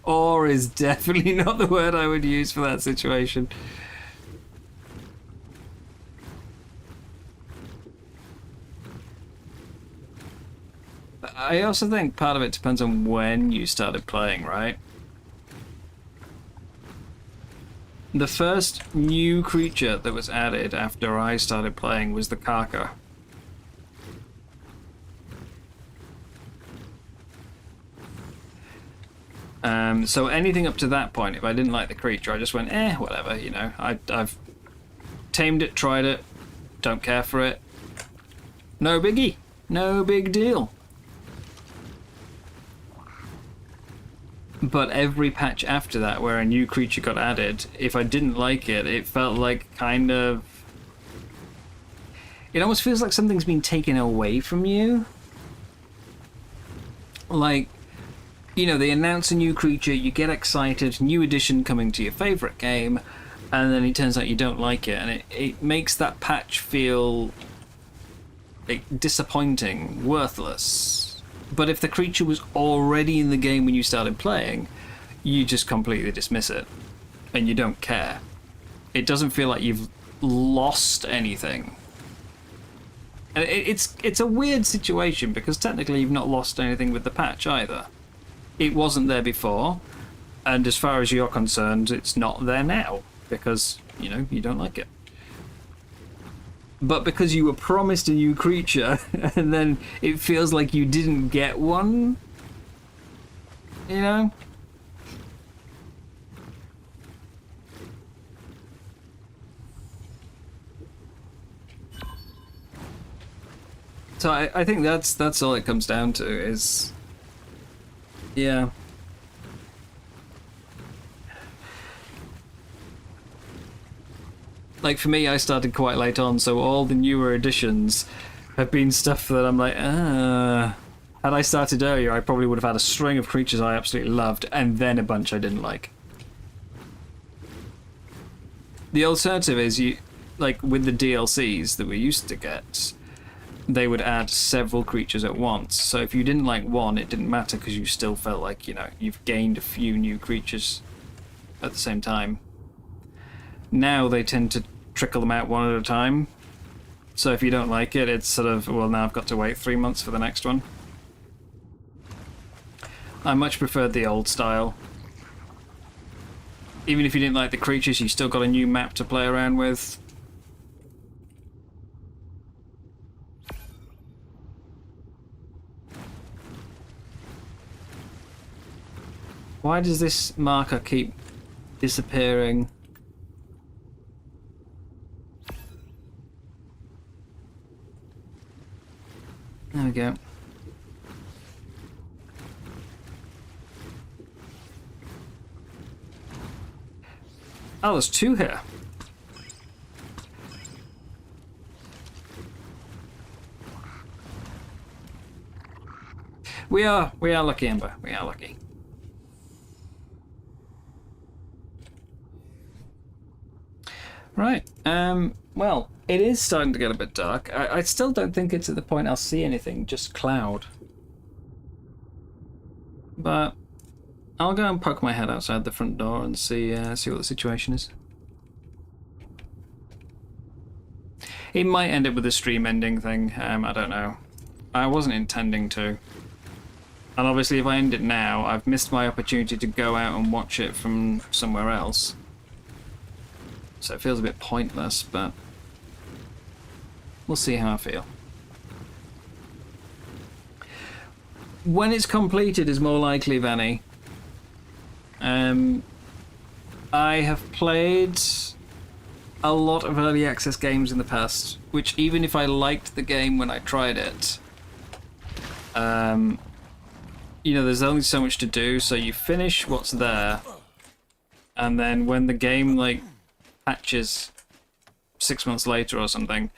Or is definitely not the word I would use for that situation. I also think part of it depends on when you started playing, right? The first new creature that was added after I started playing was the Karka. So anything up to that point, if I didn't like the creature, I just went, whatever, you know. I've tamed it, tried it, don't care for it. No biggie, no big deal. But every patch after that where a new creature got added, if I didn't like it, it felt like kind of... It almost feels like something's been taken away from you. Like, you know, they announce a new creature, you get excited, new edition coming to your favourite game, and then it turns out you don't like it, and it makes that patch feel disappointing, worthless. But if the creature was already in the game when you started playing, you just completely dismiss it, and you don't care. It doesn't feel like you've lost anything. And it's a weird situation, because technically you've not lost anything with the patch either. It wasn't there before, and as far as you're concerned, it's not there now, because, you know, you don't like it. But because you were promised a new creature, and then it feels like you didn't get one, you know? So I think that's all it comes down to is... Yeah. Like, for me, I started quite late on, so all the newer editions have been stuff that I'm like, Had I started earlier, I probably would have had a string of creatures I absolutely loved, and then a bunch I didn't like. The alternative is, like, with the DLCs that we used to get, they would add several creatures at once. So if you didn't like one, it didn't matter because you still felt like, you know, you've gained a few new creatures at the same time. Now they tend to trickle them out one at a time. So if you don't like it, it's sort of, well, now I've got to wait 3 months for the next one. I much preferred the old style. Even if you didn't like the creatures, you still got a new map to play around with. Why does this marker keep disappearing? There we go. Oh, there's two here. We are lucky, Ember. We are lucky. Right. Well, it is starting to get a bit dark. I still don't think it's at the point I'll see anything, just cloud. But I'll go and poke my head outside the front door and see what the situation is. It might end up with a stream ending thing. I don't know. I wasn't intending to. And obviously, if I end it now, I've missed my opportunity to go out and watch it from somewhere else. So it feels a bit pointless, but we'll see how I feel. When it's completed is more likely, Vanny. I have played a lot of early access games in the past, which even if I liked the game when I tried it, you know, there's only so much to do, so you finish what's there, and then when the game, like, patches 6 months later or something,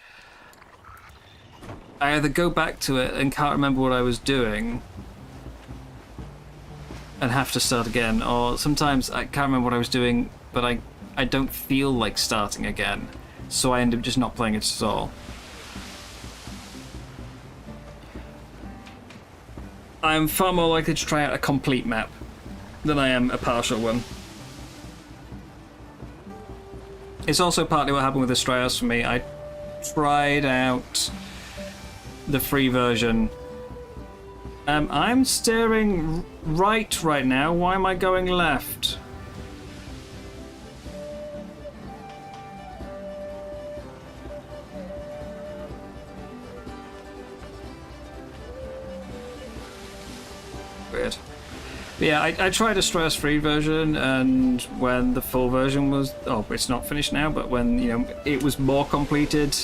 I either go back to it and can't remember what I was doing and have to start again, or sometimes I can't remember what I was doing, but I don't feel like starting again, so I end up just not playing it at all. I'm far more likely to try out a complete map than I am a partial one. It's also partly what happened with Astraeus for me. I tried out the free version. I'm steering right now. Why am I going left? Weird. But yeah, I tried a stress free version, and when the full version was, oh, it's not finished now, but when, you know, it was more completed,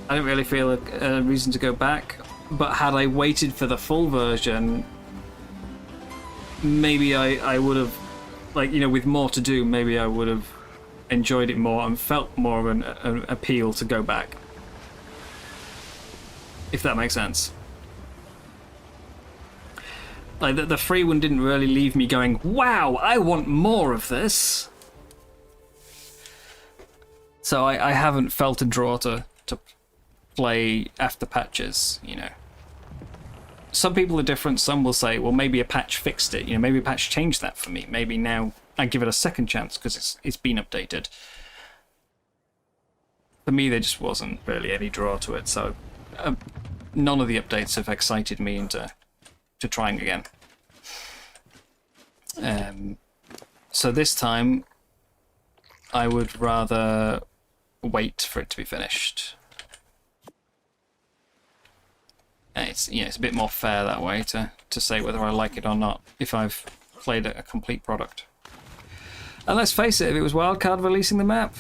I didn't really feel a reason to go back. But had I waited for the full version, maybe I would have, like, you know, with more to do, maybe I would have enjoyed it more and felt more of an appeal to go back. If that makes sense. Like, the free one didn't really leave me going, wow, I want more of this. So I haven't felt a draw to play after patches, you know. Some people are different. Some will say, well, maybe a patch fixed it. You know, maybe a patch changed that for me. Maybe now I give it a second chance because it's been updated. For me, there just wasn't really any draw to it. So none of the updates have excited me into trying again. So this time, I would rather wait for it to be finished. And it's, you know, it's a bit more fair that way to say whether I like it or not if I've played a complete product. And let's face it, if it was Wildcard releasing the map,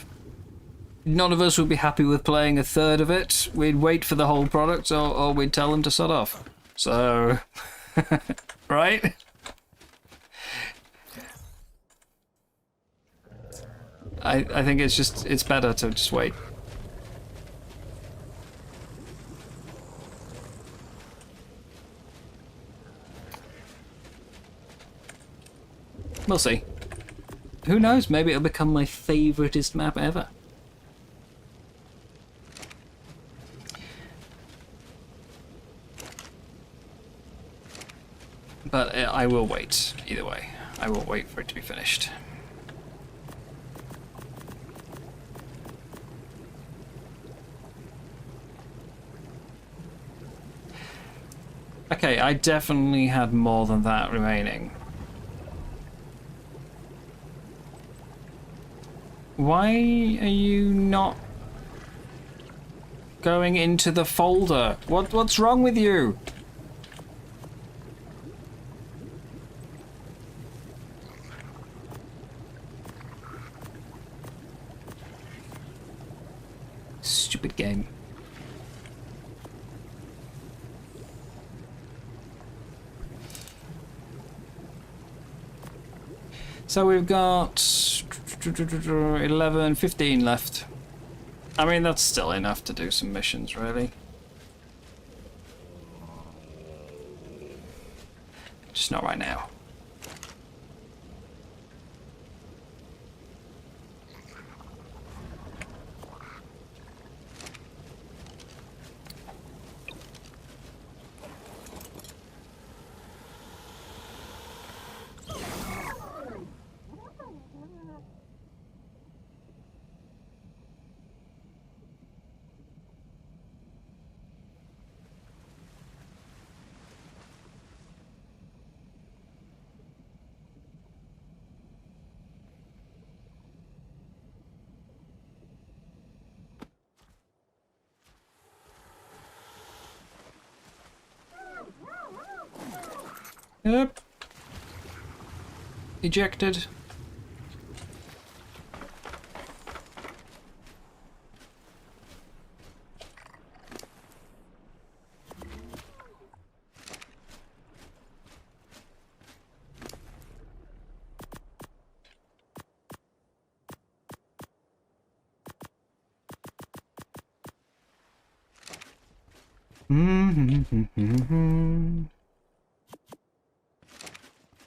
none of us would be happy with playing a third of it. We'd wait for the whole product, or we'd tell them to sod off. So, right? I think it's better to just wait. We'll see. Who knows? Maybe it'll become my favoritist map ever. But I will wait, either way. I will wait for it to be finished. Okay, I definitely had more than that remaining. Why are you not going into the folder? What's wrong with you? Stupid game. So we've got 11, 15 left. I mean, that's still enough to do some missions, really. Just not right now. Yep. Ejected.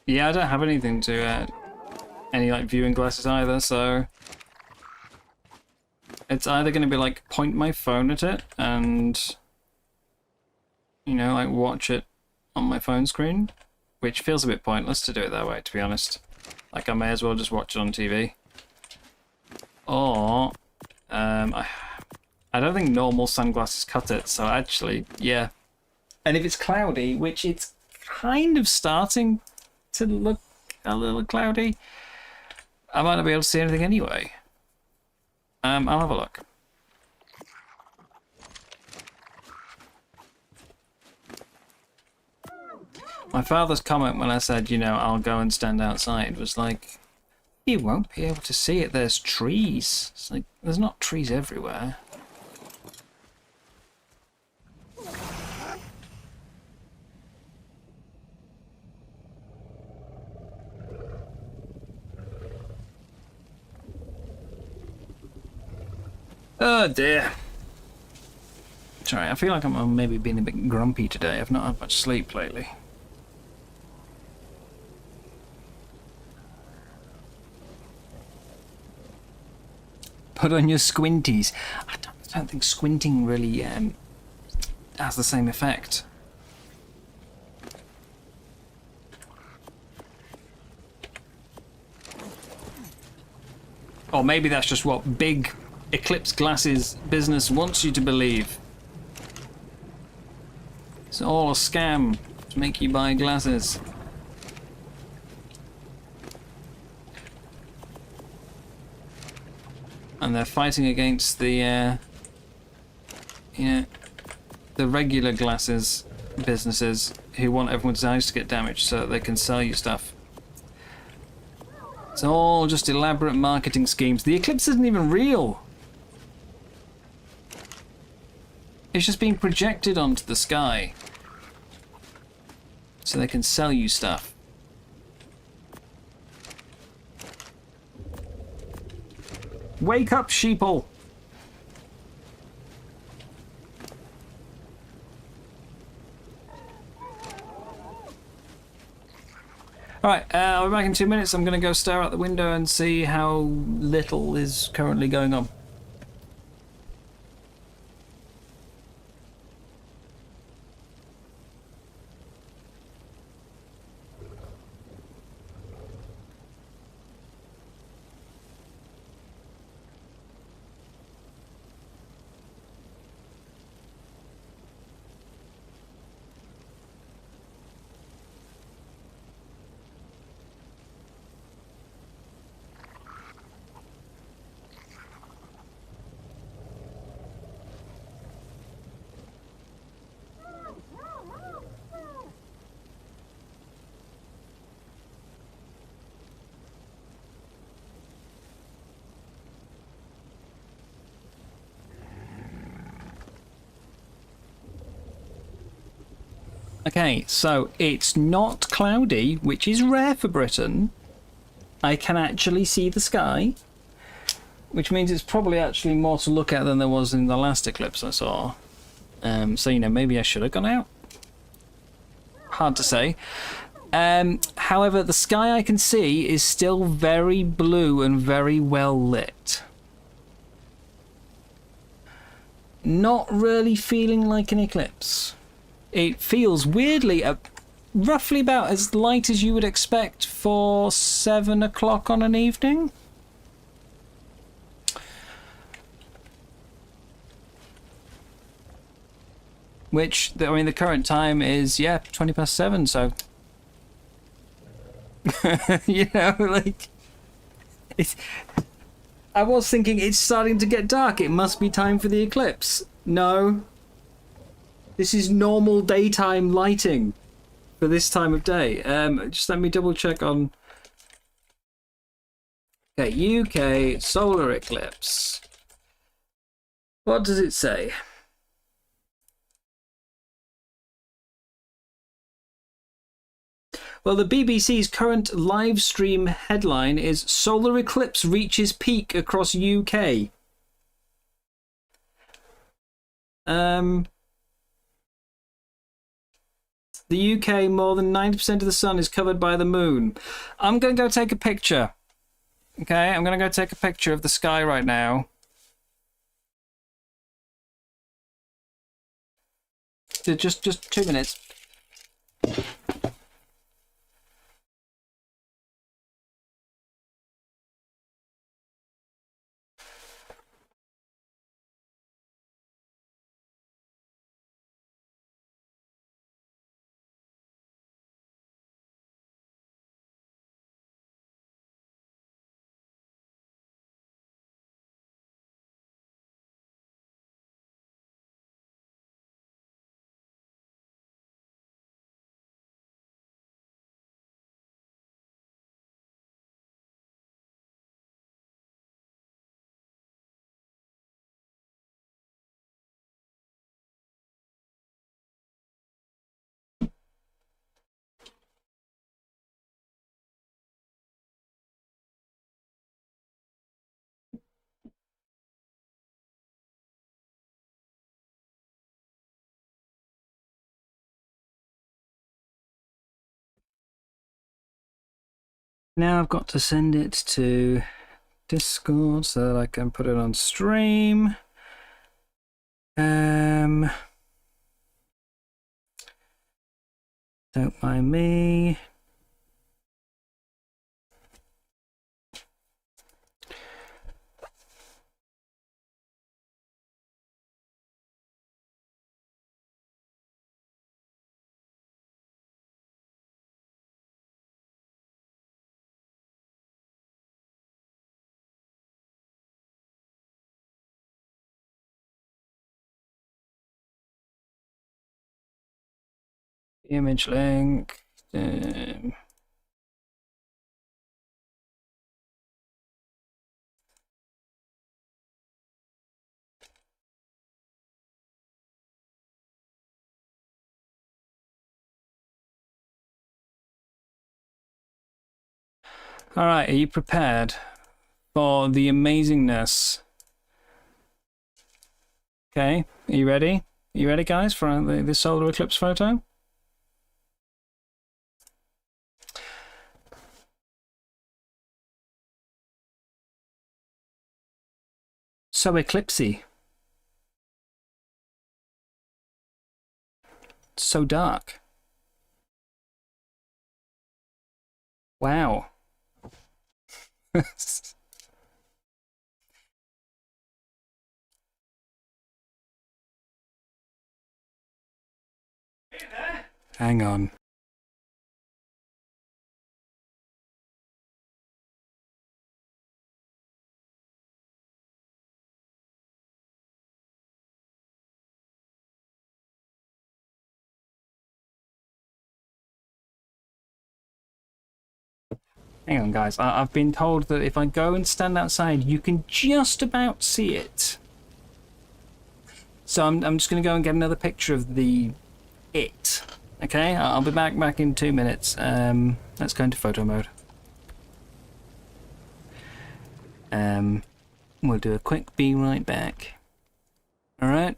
Yeah, I don't have anything to any like viewing glasses either, so it's either going to be like point my phone at it and, you know, like watch it on my phone screen, which feels a bit pointless to do it that way, to be honest. Like, I may as well just watch it on TV. Or, I don't think normal sunglasses cut it, so actually, yeah. And if it's cloudy, which it's kind of starting to look a little cloudy, I might not be able to see anything anyway. I'll have a look. My father's comment when I said, you know, I'll go and stand outside was like, you won't be able to see it, there's trees. It's like, there's not trees everywhere. Oh dear. Sorry, I feel like I'm maybe being a bit grumpy today. I've not had much sleep lately. Put on your squinties. I don't think squinting really has the same effect. Or maybe that's just what big Eclipse glasses business wants you to believe. It's all a scam to make you buy glasses. And they're fighting against the, the regular glasses businesses who want everyone's eyes to get damaged so that they can sell you stuff. It's all just elaborate marketing schemes. The eclipse isn't even real. It's just being projected onto the sky so they can sell you stuff. Wake up, sheeple! Alright, I'll be back in 2 minutes. I'm going to go stare out the window and see how little is currently going on. Okay, so it's not cloudy, which is rare for Britain. I can actually see the sky, which means it's probably actually more to look at than there was in the last eclipse I saw. So, you know, maybe I should have gone out. Hard to say. However, the sky I can see is still very blue and very well lit. Not really feeling like an eclipse. It feels weirdly roughly about as light as you would expect for 7 o'clock on an evening. Which, I mean, the current time is, yeah, 20 past 7, so... you know, like... I was thinking it's starting to get dark, it must be time for the eclipse. No. This is normal daytime lighting for this time of day. Just let me double check on... Okay, UK solar eclipse. What does it say? Well, the BBC's current live stream headline is Solar Eclipse Reaches Peak Across UK. The UK, more than 90% of the sun is covered by the moon. I'm going to go take a picture. Okay, I'm going to go take a picture of the sky right now. Just 2 minutes. Now I've got to send it to Discord so that I can put it on stream. Don't mind me. Image link. All right, are you prepared for the amazingness? Okay, are you ready? Are you ready, guys, for the solar eclipse photo? So eclipsey. So dark. Wow. Hang on. Hang on, guys. I've been told that if I go and stand outside, you can just about see it. So I'm just going to go and get another picture of the it. Okay, I'll be back in 2 minutes. Let's go into photo mode. We'll do a quick be right back. All right.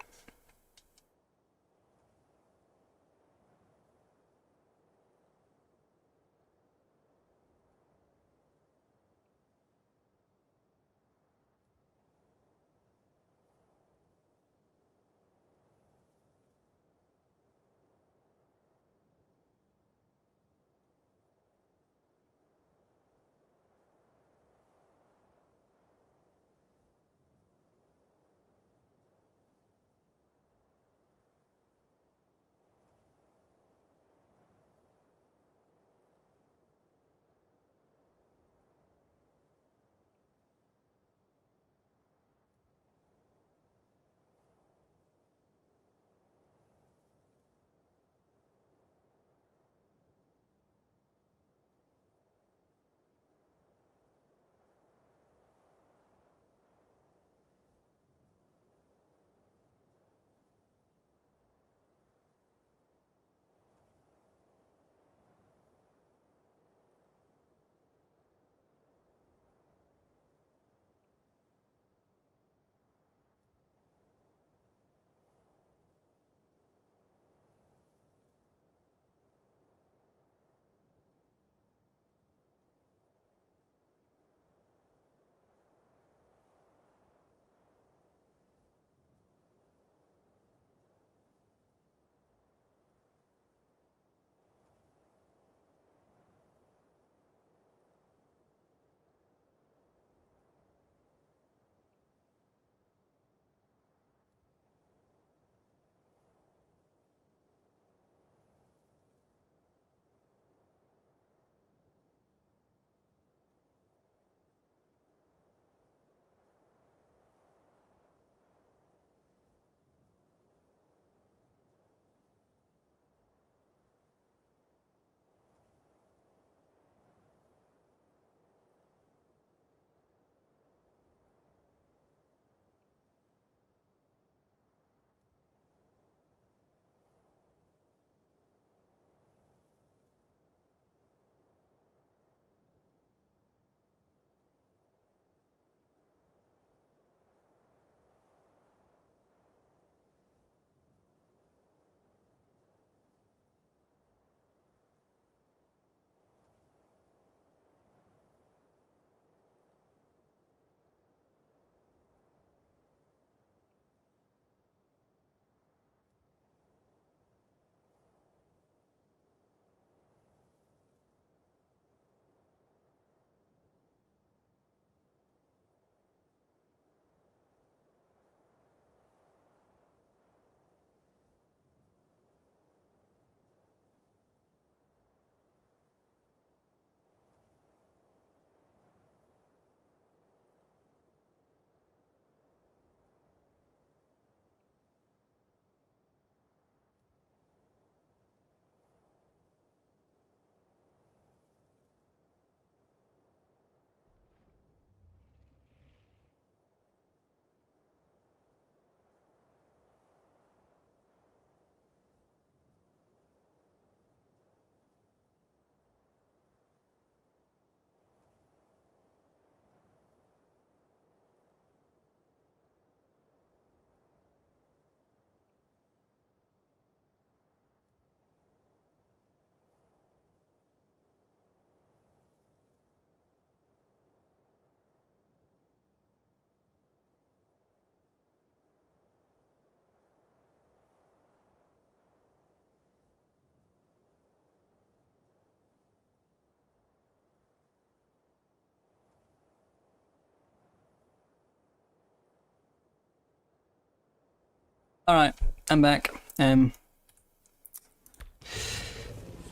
Alright, I'm back.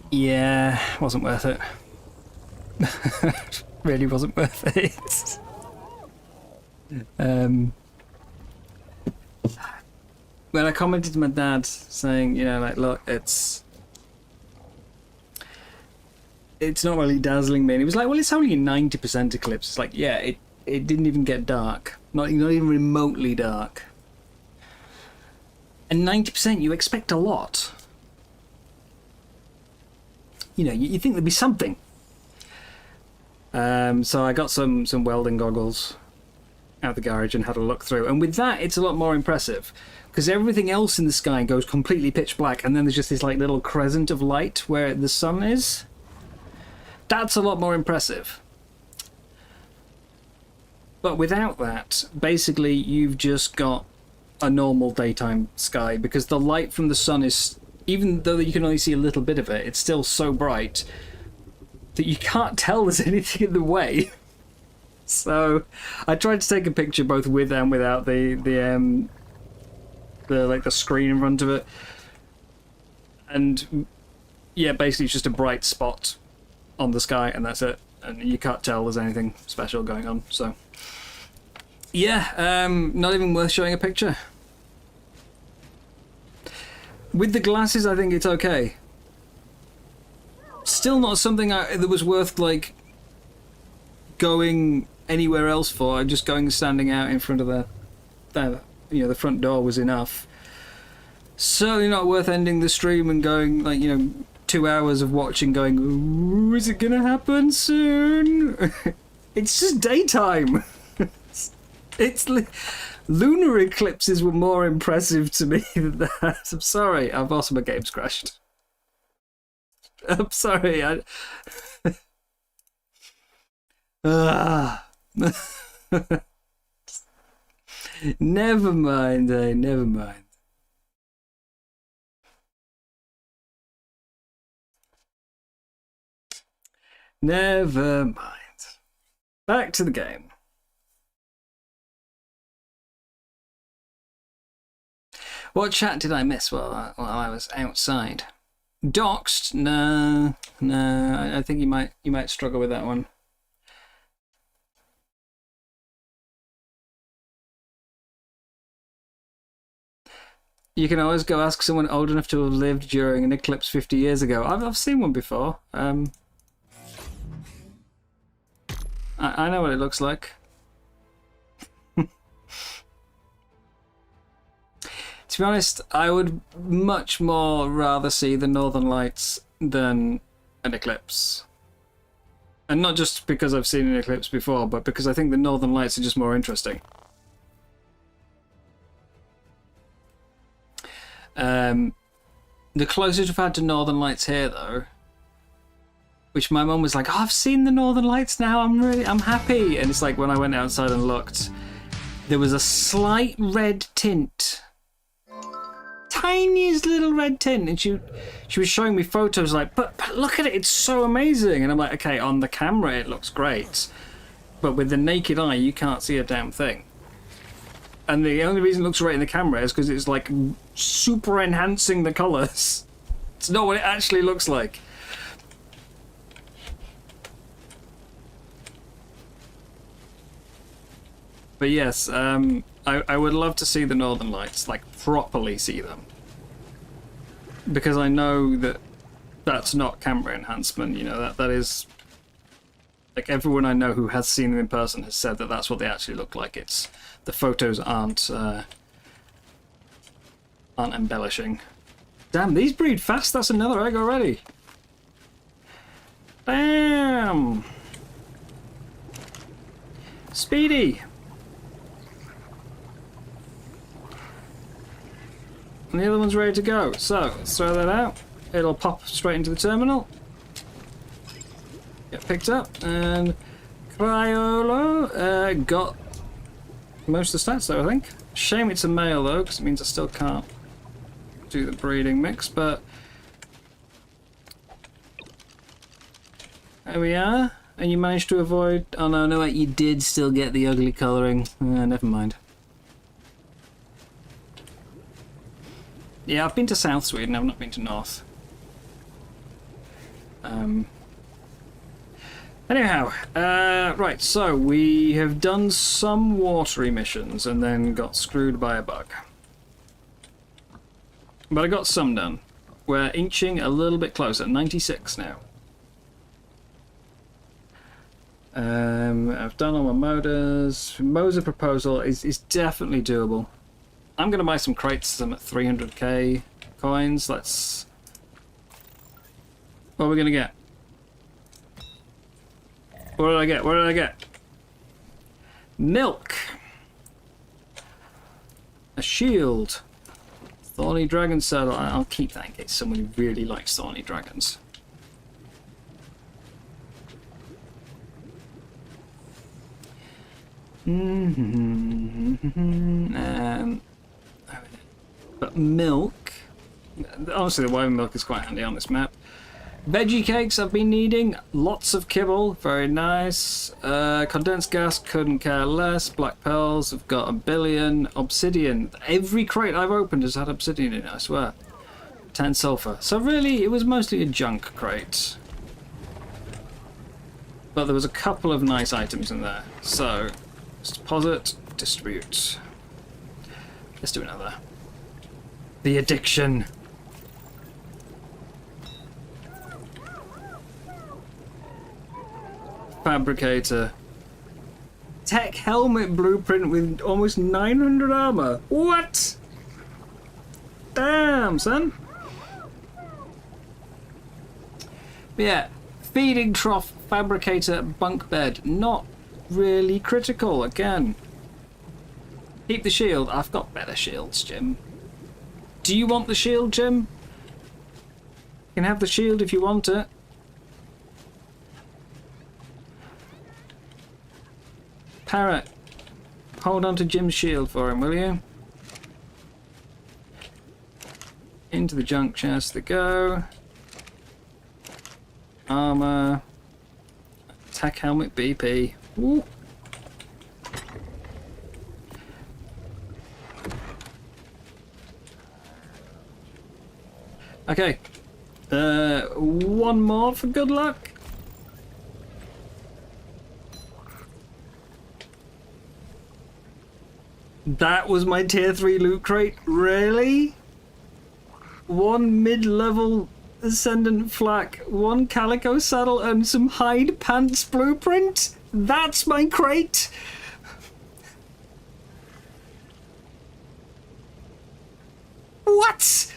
Yeah, wasn't worth it. Really wasn't worth it. When I commented to my dad saying, you know, like, look, it's not really dazzling me, and he was like, well, it's only a 90% eclipse. It's like, yeah, it didn't even get dark. Not even remotely dark. And 90%, you expect a lot. You know, you think there'd be something. So I got some welding goggles out of the garage and had a look through. And with that, it's a lot more impressive. Because everything else in the sky goes completely pitch black, and then there's just this like little crescent of light where the sun is. That's a lot more impressive. But without that, basically you've just got a normal daytime sky, because the light from the sun is, even though you can only see a little bit of it, it's still so bright that you can't tell there's anything in the way. So I tried to take a picture both with and without the screen in front of it, and yeah, basically it's just a bright spot on the sky and that's it, and you can't tell there's anything special going on. So yeah, not even worth showing a picture. With the glasses, I think it's okay. Still not something that was worth like going anywhere else for. I'm just standing out in front of the front door was enough. Certainly not worth ending the stream and going like 2 hours of watching, going, ooh, is it gonna happen soon? It's just daytime. Lunar eclipses were more impressive to me than that. I'm sorry. Also, my game's crashed. I'm sorry. Never mind, never mind. Never mind. Back to the game. What chat did I miss while I was outside? Doxed? No. I think you might struggle with that one. You can always go ask someone old enough to have lived during an eclipse 50 years ago. I've seen one before. I know what it looks like. To be honest, I would much more rather see the Northern Lights than an eclipse. And not just because I've seen an eclipse before, but because I think the Northern Lights are just more interesting. The closest we've had to Northern Lights here, though, which my mum was like, oh, I've seen the Northern Lights now, I'm happy. And it's like, when I went outside and looked, there was a slight red tint. Tiniest little red tint, and she was showing me photos like, but look at it, it's so amazing. And I'm like, okay, on the camera it looks great, but with the naked eye you can't see a damn thing. And the only reason it looks great in the camera is because it's like super enhancing the colours. It's not what it actually looks like. But yes, I would love to see the Northern Lights, like properly see them. Because I know that that's not camera enhancement, that is... Like, everyone I know who has seen them in person has said that that's what they actually look like. It's... The photos aren't embellishing. Damn, these breed fast, that's another egg already. Bam! Speedy! And the other one's ready to go. So, let's throw that out. It'll pop straight into the terminal. Get picked up. And Cryolo got most of the stats, though, I think. Shame it's a male, though, because it means I still can't do the breeding mix, but... There we are. And you managed to avoid... Oh, no, wait, you did still get the ugly colouring. Never mind. Yeah, I've been to South Sweden, I've not been to North. Anyhow, right, so we have done some watery missions and then got screwed by a bug. But I got some done. We're inching a little bit closer, 96 now. I've done all my motors. Moser proposal is definitely doable. I'm going to buy some crates, some at 300k coins. Let's... What are we going to get? What did I get? What did I get? Milk. A shield. Thorny dragon saddle. I'll keep that in case somebody really likes thorny dragons. But milk. Honestly, the wyvern milk is quite handy on this map. Veggie cakes I've been needing. Lots of kibble. Very nice. Condensed gas, couldn't care less. Black pearls, I've got a billion. Obsidian. Every crate I've opened has had obsidian in it, I swear. 10 sulfur. So really, it was mostly a junk crate. But there was a couple of nice items in there. So, let's deposit, distribute. Let's do another. The addiction. Fabricator. Tech helmet blueprint with almost 900 armor. What? Damn, son. But yeah, feeding trough, fabricator, bunk bed. Not really critical, again. Keep the shield. I've got better shields, Jim. Do you want the shield, Jim? You can have the shield if you want it. Parrot, hold on to Jim's shield for him, will you? Into the junk chest they go. Armor. Tech helmet BP. Woo. Okay. One more for good luck. That was my tier 3 loot crate? Really? One mid-level ascendant flak, one calico saddle and some hide pants blueprint? That's my crate? What?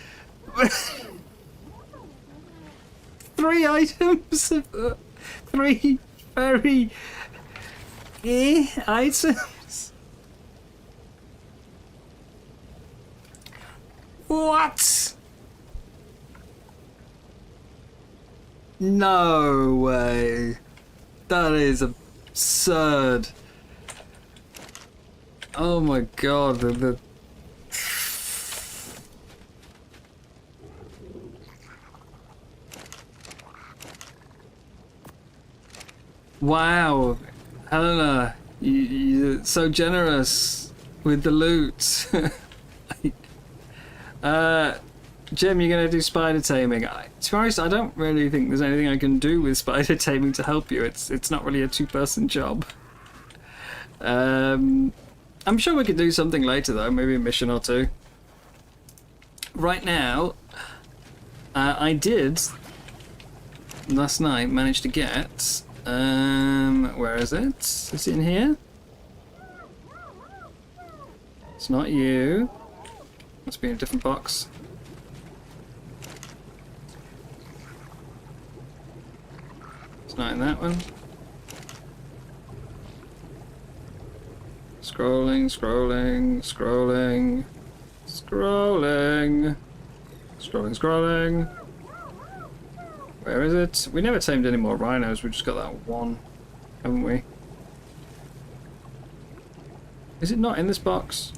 3 items? 3 very... items? What? No way. That is absurd. Oh my god, the wow, Helena, you're so generous with the loot. Jim, you're going to do spider taming. To be honest, I don't really think there's anything I can do with spider taming to help you. It's not really a 2-person job. I'm sure we could do something later though, maybe a mission or 2. Right now, I did last night manage to get where is it? Is it in here? It's not you. Must be in a different box. It's not in that one. Scrolling, scrolling, scrolling, scrolling, scrolling, scrolling. Where is it? We never tamed any more rhinos, we just got that one, haven't we? Is it not in this box?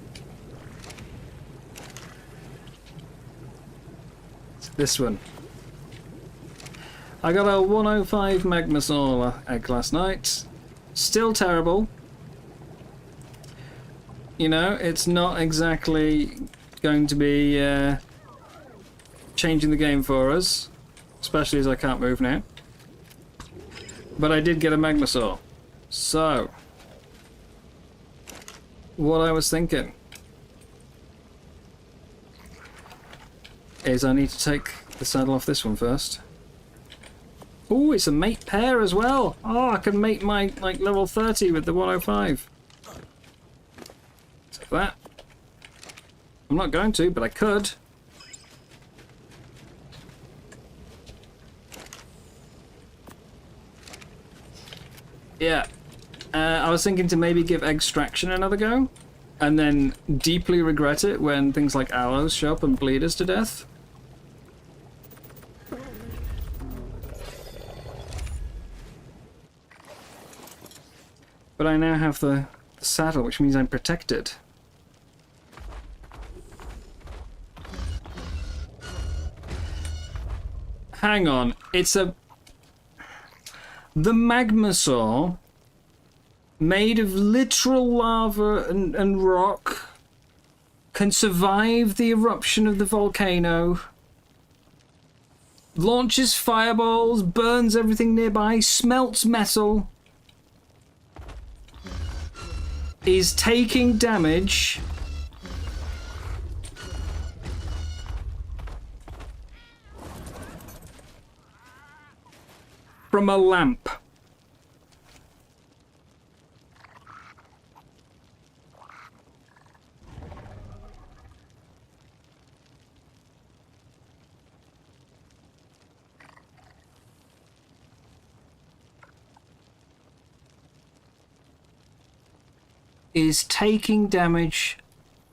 It's this one. I got a 105 Magmasaur egg last night. Still terrible. You know, it's not exactly going to be changing the game for us, especially as I can't move now. But I did get a magma saw. So, what I was thinking is I need to take the saddle off this one first. Oh, it's a mate pair as well. Oh, I can mate my like level 30 with the 105. Take that. I'm not going to, but I could. Yeah. I was thinking to maybe give extraction another go, and then deeply regret it when things like aloes show up and bleed us to death. But I now have the saddle, which means I'm protected. Hang on, it's a... The magma saw, made of literal lava and rock, can survive the eruption of the volcano, launches fireballs, burns everything nearby, smelts metal, is taking damage from a lamp. Is taking damage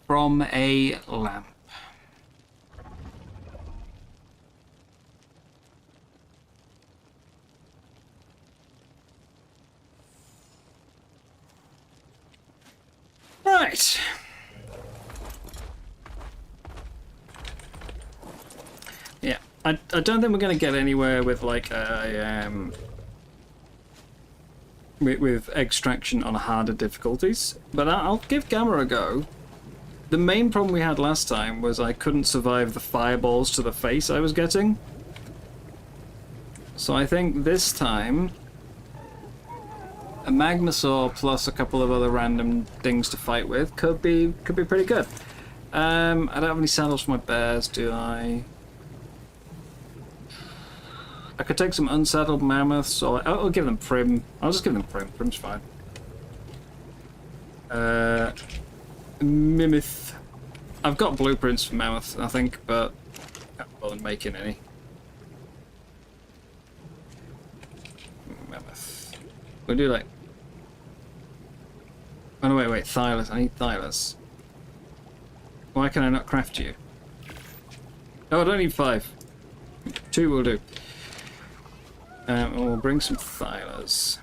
from a lamp. Right. Yeah, I don't think we're going to get anywhere with like a with extraction on harder difficulties, but I'll give Gamma a go. The main problem we had last time was I couldn't survive the fireballs to the face I was getting. So I think this time a magma saw plus a couple of other random things to fight with could be pretty good. I don't have any saddles for my bears, do I? I could take some unsaddled mammoths, or I'll give them Prim. I'll just give them Prim. Prim's fine. Mimith. I've got blueprints for mammoths, I think, but I can't bother making any. Mammoth. We'll do like... Oh no, wait, Thylus. I need Thylus. Why can I not craft you? Oh, I don't need 5. 2 will do. We'll bring some Thylus.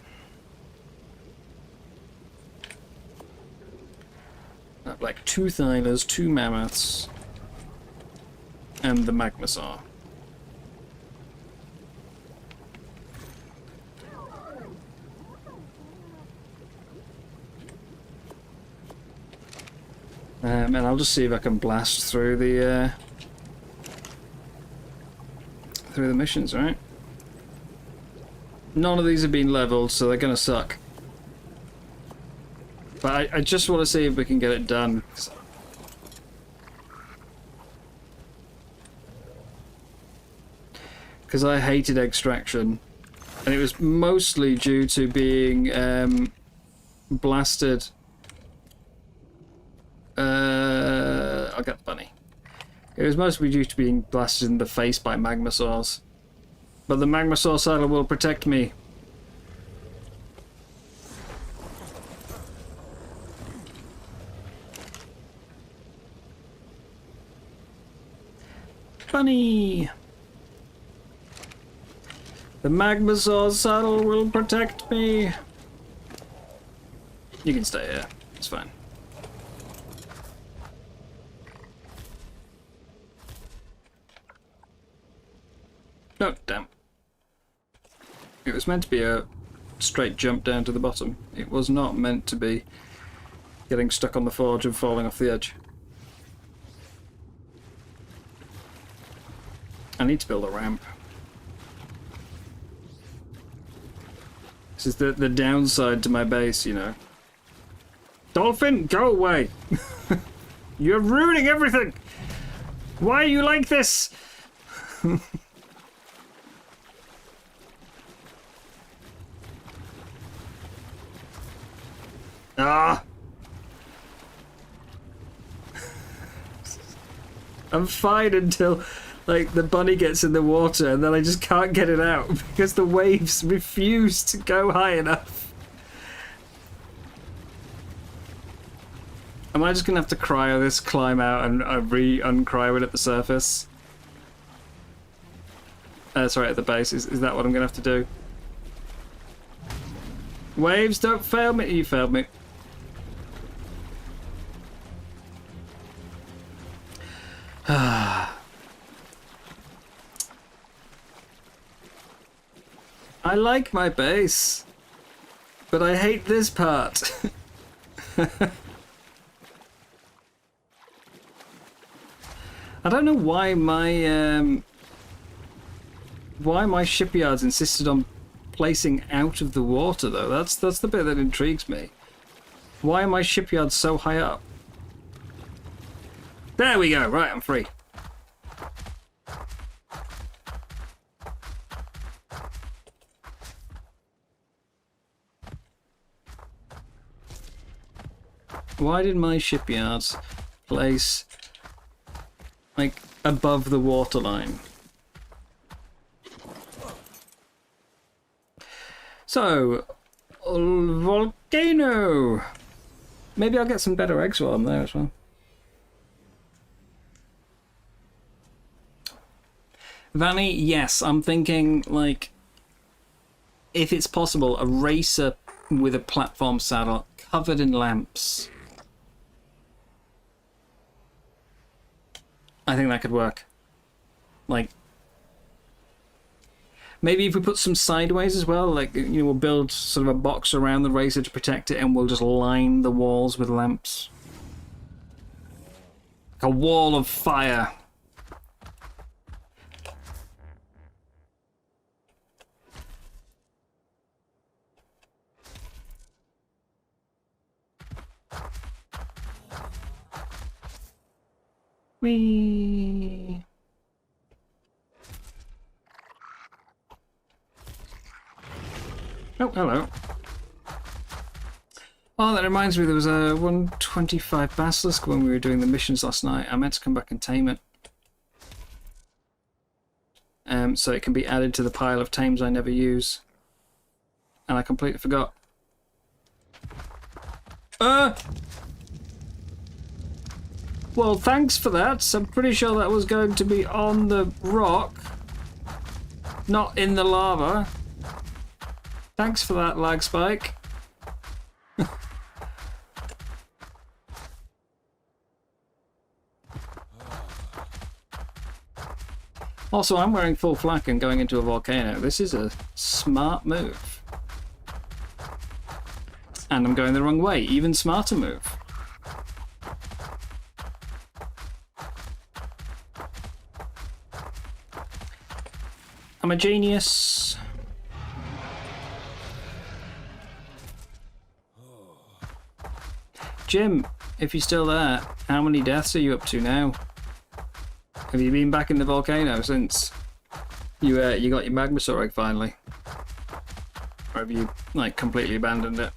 Like 2 Thylus, 2 mammoths, and the magma saw. And I'll just see if I can blast through the missions, right? None of these have been leveled, so they're gonna suck. But I just want to see if we can get it done. Because I hated extraction. And it was mostly due to being blasted. I'll get the bunny. It was mostly due to being blasted in the face by magma saws. But the magma saw saddle will protect me. Bunny! The magma saw saddle will protect me. You can stay here. It's fine. No, damn. It was meant to be a straight jump down to the bottom. It was not meant to be getting stuck on the forge and falling off the edge. I need to build a ramp. This is the downside to my base, you know. Dolphin, go away! You're ruining everything! Why are you like this? Ah! I'm fine until, like, the bunny gets in the water and then I just can't get it out because the waves refuse to go high enough. Am I just gonna have to cryo this, climb out, and re-uncryo it at the surface? Sorry, at the base. Is that what I'm gonna have to do? Waves, don't fail me. You failed me. I like my base, but I hate this part. I don't know why my shipyards insisted on placing out of the water though. That's the bit that intrigues me. Why are my shipyards so high up? There we go. Right, I'm free. Why did my shipyards place like above the waterline? So, volcano. Maybe I'll get some better eggs while I'm there as well. Vanny, yes, I'm thinking like if it's possible, a racer with a platform saddle covered in lamps. I think that could work. Like, maybe if we put some sideways as well, like, you know, we'll build sort of a box around the racer to protect it and we'll just line the walls with lamps. Like a wall of fire. Whee! Oh, hello. Oh, that reminds me, there was a 125 Basilisk when we were doing the missions last night. I meant to come back and tame it. So it can be added to the pile of tames I never use. And I completely forgot. Well, thanks for that. I'm pretty sure that was going to be on the rock, not in the lava. Thanks for that, lag spike. Also, I'm wearing full flak and going into a volcano. This is a smart move. And I'm going the wrong way. Even smarter move. I'm a genius. Jim, if you're still there, how many deaths are you up to now? Have you been back in the volcano since you got your magmasaur egg finally? Or have you, like, completely abandoned it?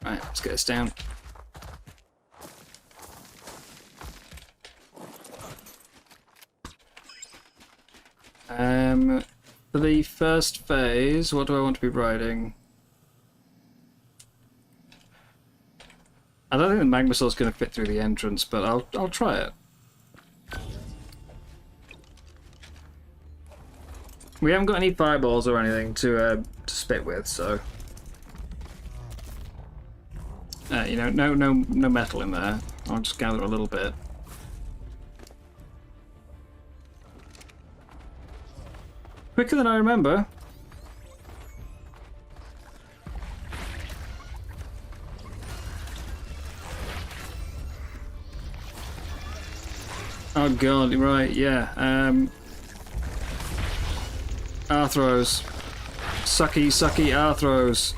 Right, let's get this down. For the first phase, what do I want to be riding? I don't think the magmasaur's going to fit through the entrance, but I'll try it. We haven't got any fireballs or anything to spit with, so you know, no metal in there. I'll just gather a little bit. Quicker than I remember. Oh god, right, yeah. Arthros. Sucky Arthros.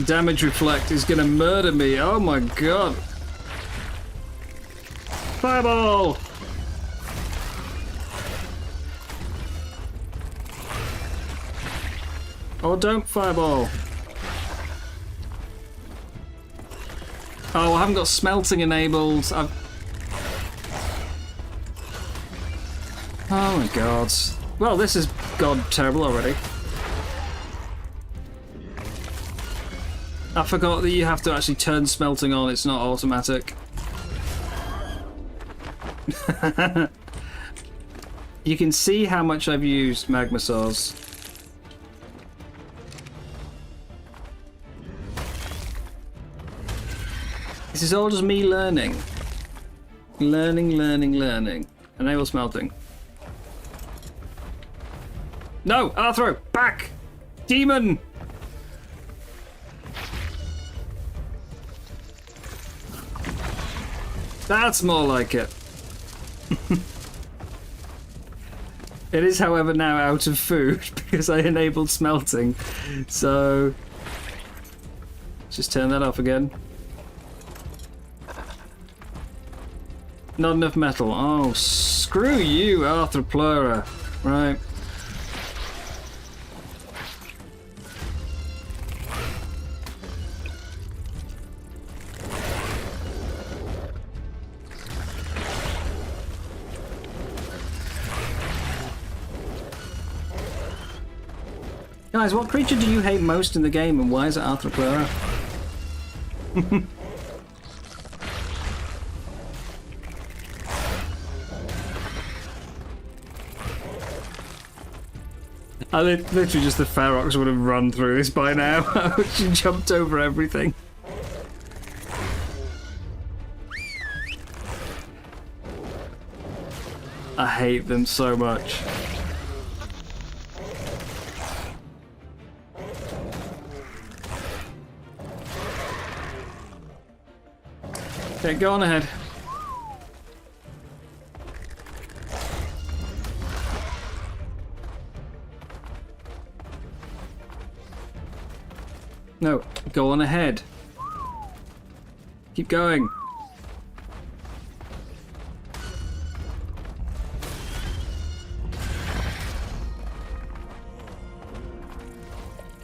Damage reflect is gonna murder me. Oh my god. Fireball! Oh, don't fireball. Oh, I haven't got smelting enabled. Oh my god. Well, this is god terrible already. I forgot that you have to actually turn smelting on, it's not automatic. You can see how much I've used magma saws. This is all just me learning. Learning. Enable smelting. No! Arthro! Back! Demon! That's more like it. It is, however, now out of food because I enabled smelting. So... just turn that off again. Not enough metal. Oh, screw you, Arthropleura. Right. Guys, what creature do you hate most in the game, and why is it Arthropleura? Literally just the Ferox would have run through this by now. She jumped over everything. I hate them so much. Okay, go on ahead. No, go on ahead. Keep going.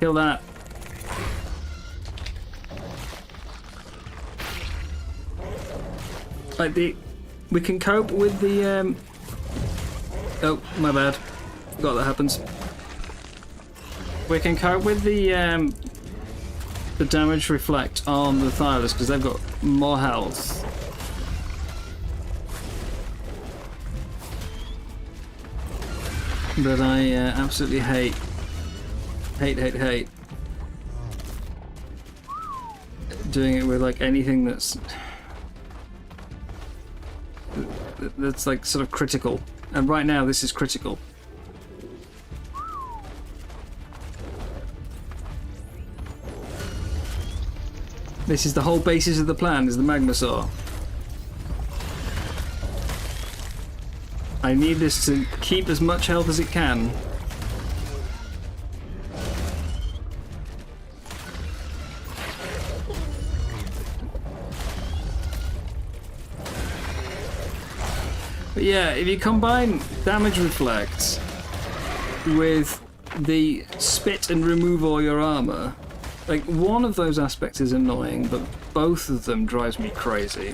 Kill that. Like we can cope with the oh, my bad. Forgot that happens. We can cope with the damage reflect on the Thylus because they've got more health. But I absolutely hate doing it with like anything that's like sort of critical. And right now this is critical. This is the whole basis of the plan, is the magma saw. I need this to keep as much health as it can. But yeah, if you combine damage reflect with the spit and remove all your armor, like, one of those aspects is annoying, but both of them drives me crazy.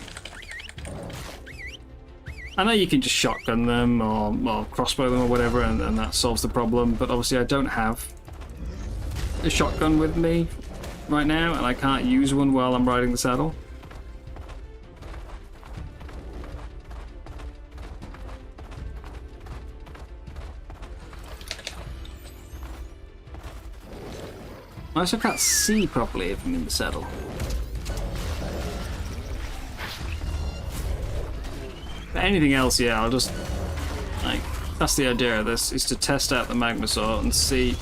I know you can just shotgun them or crossbow them or whatever, and that solves the problem, but obviously I don't have a shotgun with me right now, and I can't use one while I'm riding the saddle. I also can't see properly if I'm in the saddle. But anything else, yeah, I'll just... like, that's the idea of this, is to test out the magma saw and see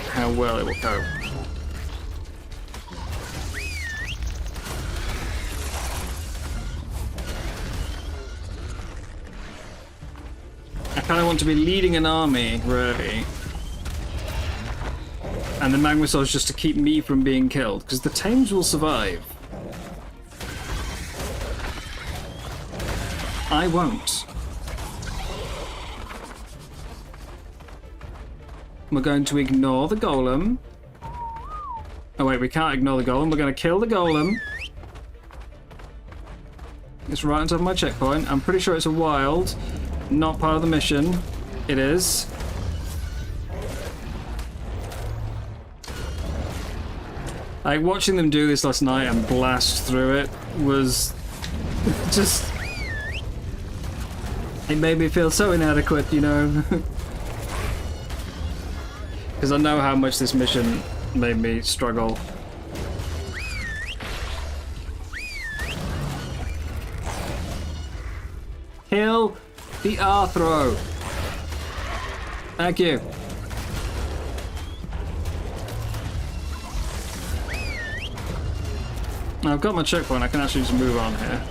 how well it will cope. kind of want to be leading an army, really. And the magma source just to keep me from being killed, because the Thames will survive. I won't. We're going to ignore the golem. Oh wait, we can't ignore the golem. We're going to kill the golem. It's right on top of my checkpoint. I'm pretty sure it's a wild, not part of the mission. It is. Like, watching them do this last night and blast through it was just... It made me feel so inadequate, you know? Because I know how much this mission made me struggle. Kill the Arthro. Thank you. Now I've got my checkpoint, I can actually just move on here.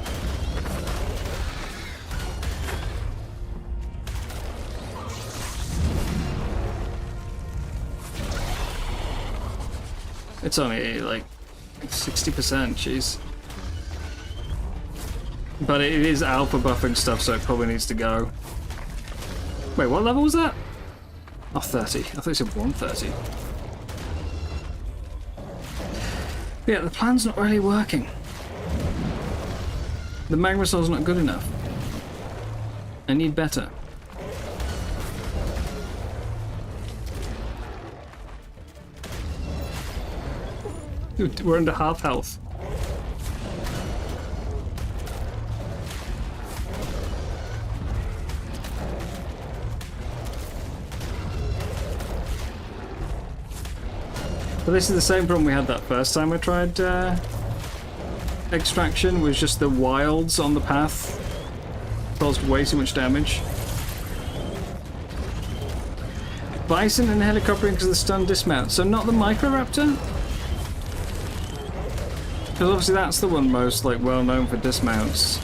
It's only like 60%, jeez. But it is alpha buffing stuff, so it probably needs to go. Wait, what level was that? Oh, 30. I thought you said 130. Yeah, the plan's not really working. The magma soul's not good enough. I need better. Dude, we're under half health. But this is the same problem we had that first time I tried extraction, was just the wilds on the path caused way too much damage. Bison and helicoptering because of the stun dismount, so not the Microraptor? Because obviously that's the one most like well known for dismounts.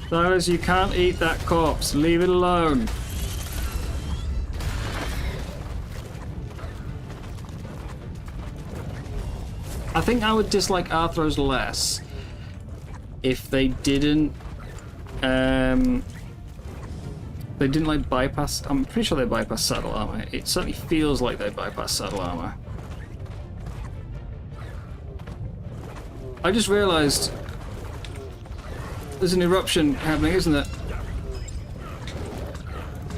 Cyrus, you can't eat that corpse. Leave it alone. I think I would dislike Arthros less if they didn't like bypass. I'm pretty sure they bypass saddle armor. It certainly feels like they bypass saddle armor. I just realized there's an eruption happening, isn't there?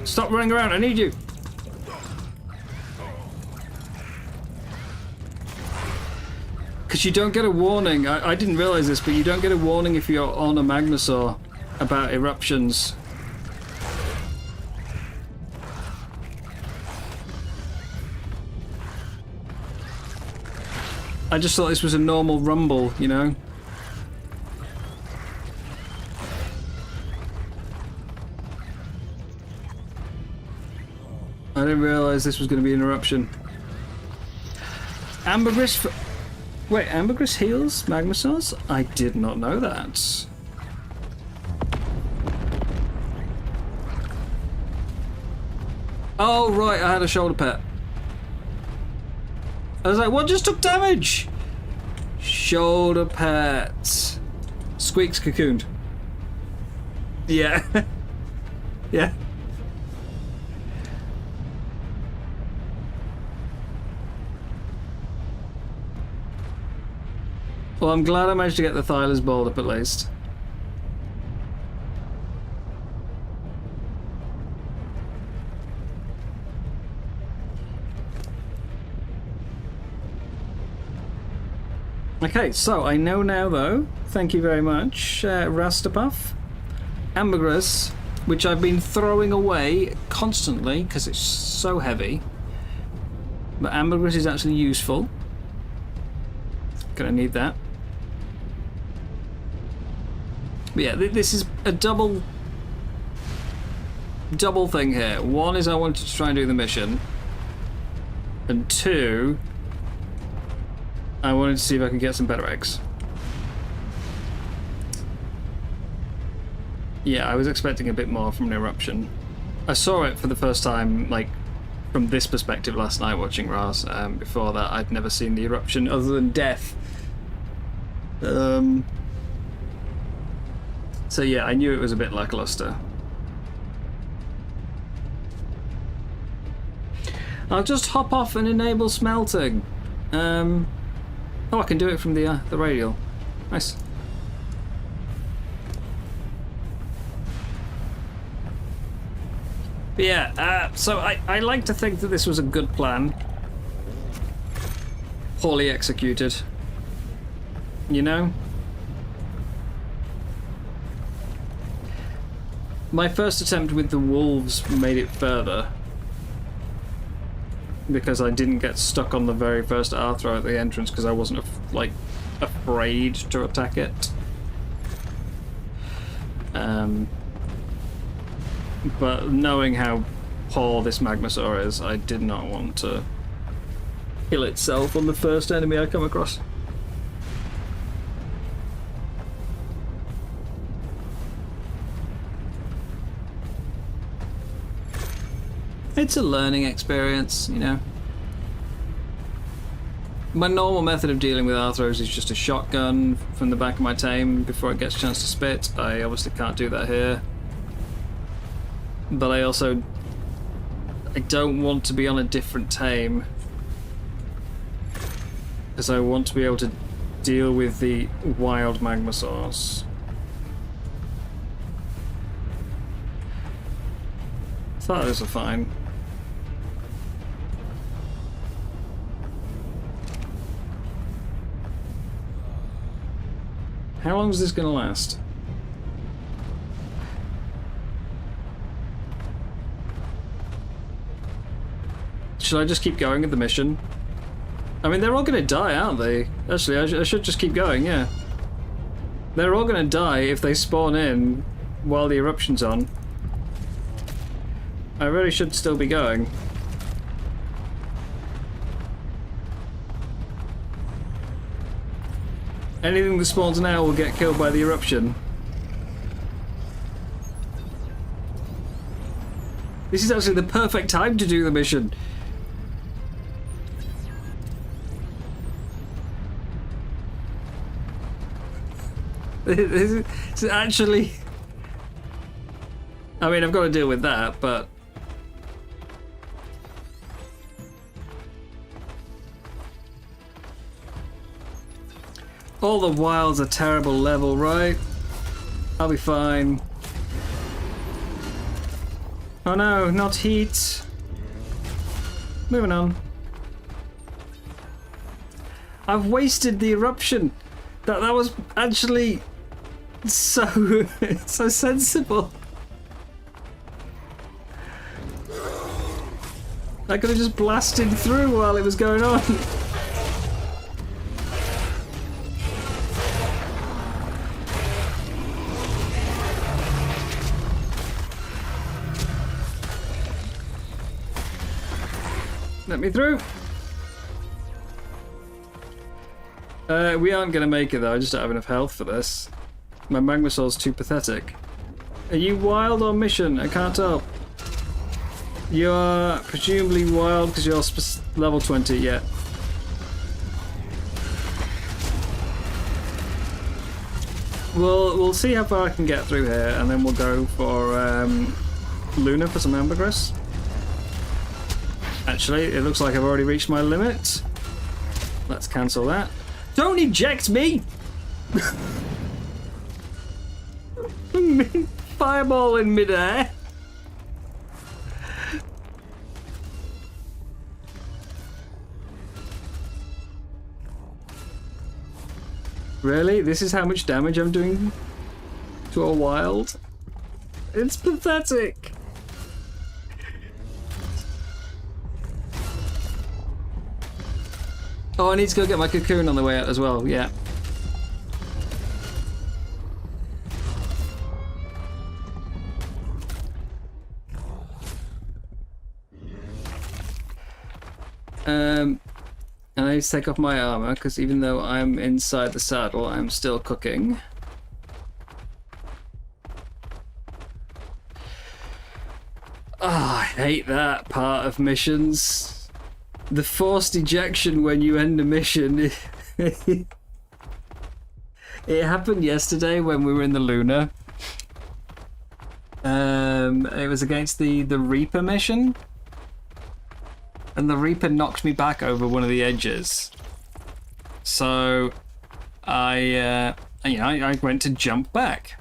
Stop running around, I need you! Because you don't get a warning. I didn't realize this, but you don't get a warning if you're on a Magnosaur about eruptions. I just thought this was a normal rumble, you know? I didn't realize this was going to be an eruption. Ambergris. Wait, Ambergris heals Magmasaurs? I did not know that. Oh, right, I had a shoulder pet. I was like, what just took damage? Shoulder pet. Squeak's cocooned. Yeah. Yeah. Well, I'm glad I managed to get the Thyla's Bold up at least. Okay, so I know now though, thank you very much, Rastapuff, Ambergris, which I've been throwing away constantly because it's so heavy, but Ambergris is actually useful. Gonna need that. But yeah, this is a double double thing here. One is I wanted to try and do the mission. And two, I wanted to see if I could get some better eggs. Yeah, I was expecting a bit more from an eruption. I saw it for the first time, like, from this perspective last night watching Ras. Before that, I'd never seen the eruption other than death. So yeah, I knew it was a bit lackluster. I'll just hop off and enable smelting. Oh, I can do it from the radial. Nice. But yeah, so I like to think that this was a good plan. Poorly executed. You know? My first attempt with the wolves made it further. Because I didn't get stuck on the very first Arthro at the entrance because I wasn't, afraid to attack it. But knowing how poor this Magmasaur is, I did not want to kill itself on the first enemy I come across. It's a learning experience, you know. My normal method of dealing with Arthros is just a shotgun from the back of my tame before it gets a chance to spit. I obviously can't do that here. But I don't want to be on a different tame because I want to be able to deal with the wild Magmasaurs. I thought those were fine. How long is this going to last? Should I just keep going with the mission? I mean, they're all going to die, aren't they? Actually, I should just keep going, yeah. They're all going to die if they spawn in while the eruption's on. I really should still be going. Anything that spawns now will get killed by the eruption. This is actually the perfect time to do the mission. It's actually... I mean, I've got to deal with that, but... All the wilds are terrible level, right? I'll be fine. Oh no, not heat. Moving on. I've wasted the eruption. That was actually so so sensible. I could have just blasted through while it was going on. Let me through. We aren't going to make it though, I just don't have enough health for this. My Magmasaur's too pathetic. Are you wild or mission? I can't tell. You are presumably wild because you're level 20, yeah. We'll see how far I can get through here and then we'll go for Luna for some ambergris. Actually, it looks like I've already reached my limit. Let's cancel that. Don't eject me! Fireball in midair. Really? This is how much damage I'm doing to a wild? It's pathetic. Oh, I need to go get my cocoon on the way out as well, yeah. And I need to take off my armor, because even though I'm inside the saddle, I'm still cooking. I hate that part of missions. The forced ejection when you end a mission. It happened yesterday when we were in the Luna. It was against the Reaper mission. And the Reaper knocked me back over one of the edges. So I went to jump back.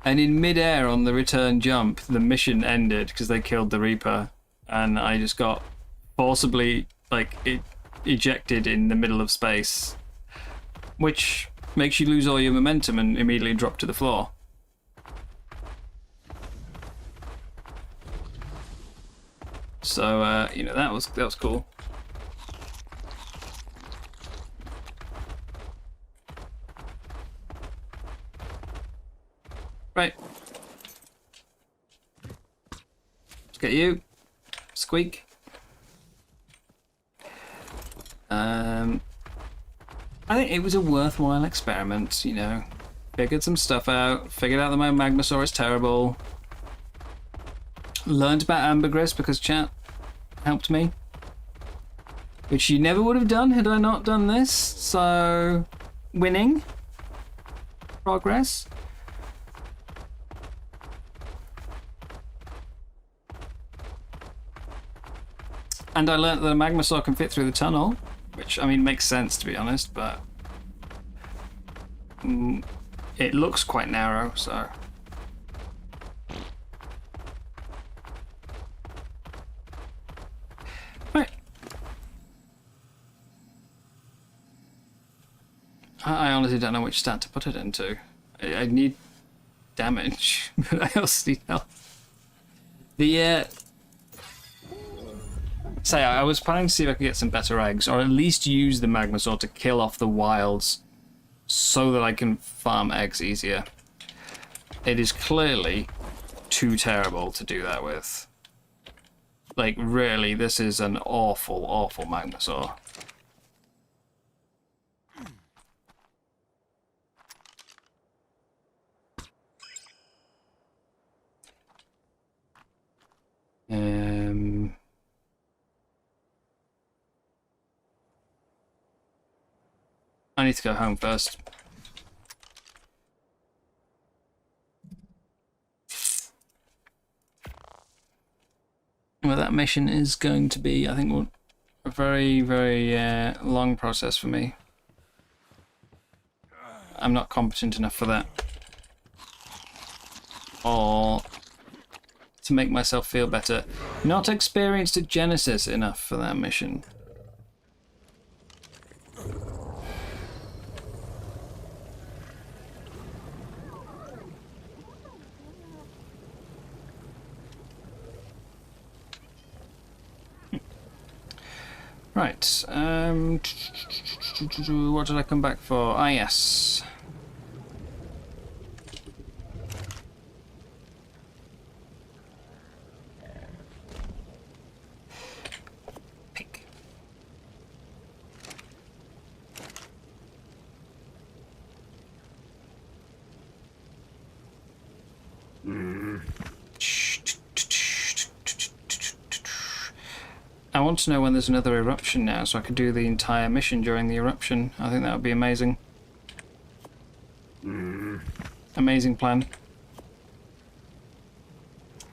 And in midair on the return jump, the mission ended because they killed the Reaper, and I just got forcibly ejected in the middle of space, which makes you lose all your momentum and immediately drop to the floor. So that was cool. Right. Let's get you. Squeak. I think it was a worthwhile experiment, you know. Figured some stuff out. Figured out that my Magmasaur is terrible. Learned about ambergris because chat helped me. Which you never would have done had I not done this. So, winning. Progress. And I learnt that a Magmasaur can fit through the tunnel, which, I mean, makes sense to be honest, but it looks quite narrow, so. Right. I honestly don't know which stat to put it into. I need damage, but I also need health. Say, I was planning to see if I could get some better eggs, or at least use the Magmasaur to kill off the wilds so that I can farm eggs easier. It is clearly too terrible to do that with. Like, really, this is an awful, awful Magmasaur. I need to go home first. Well, that mission is going to be, I think, a very, very long process for me. I'm not competent enough for that. Or to make myself feel better. Not experienced at Genesis enough for that mission. Right, what did I come back for? Ah, yes. Pink. I want to know when there's another eruption now, so I could do the entire mission during the eruption. I think that would be amazing. Amazing plan.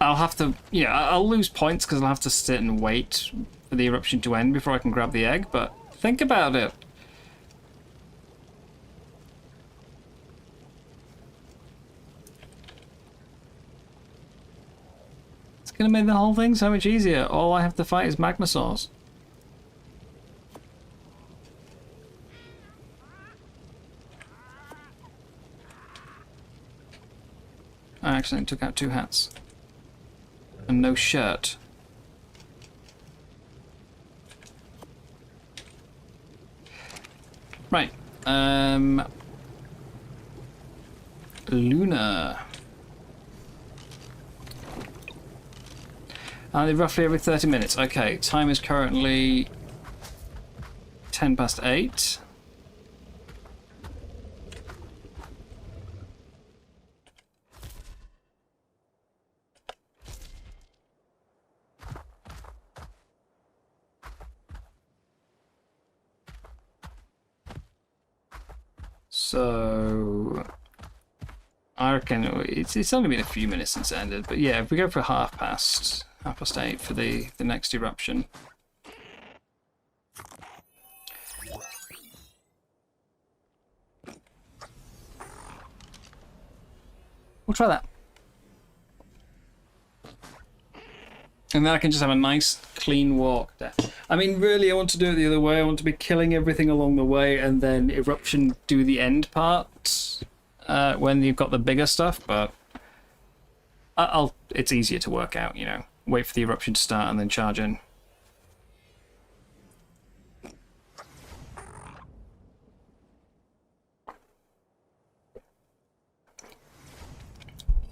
I'll have to, I'll lose points because I'll have to sit and wait for the eruption to end before I can grab the egg, but think about it. It's gonna make the whole thing so much easier. All I have to fight is Magmasaurs. I accidentally took out 2 hats. And no shirt. Right. Luna. Roughly every 30 minutes. Okay, time is currently 10 past 8. So I reckon it's only been a few minutes since it ended, but yeah, if we go for half past 8 for the next eruption. We'll try that. And then I can just have a nice, clean walk there. I mean, really, I want to do it the other way. I want to be killing everything along the way, and then eruption do the end part when you've got the bigger stuff. But it's easier to work out, you know. Wait for the eruption to start and then charge in.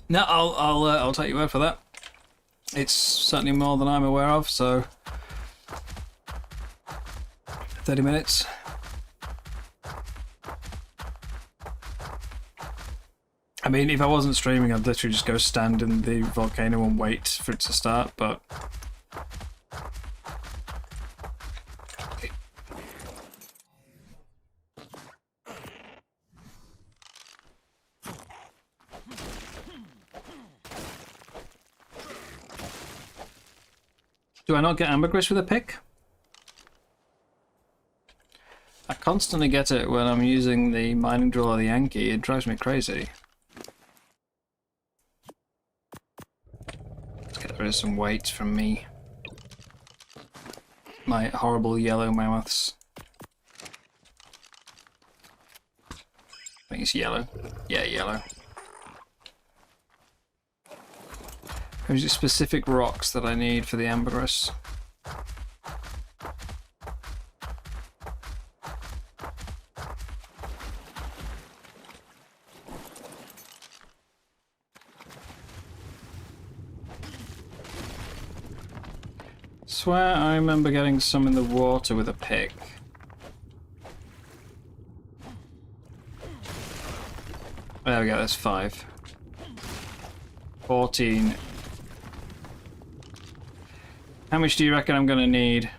No, I'll take your word for that. It's certainly more than I'm aware of, so 30 minutes. I mean, if I wasn't streaming, I'd literally just go stand in the volcano and wait for it to start, but do I not get ambergris with a pick? I constantly get it when I'm using the mining drill or the Yankee. It drives me crazy. Let's get rid of some weight from me. My horrible yellow mammoths. I think it's yellow. Yeah, yellow. There's just specific rocks that I need for the ambergris. Swear I remember getting some in the water with a pick. There we go, that's 5. 14. How much do you reckon I'm gonna need?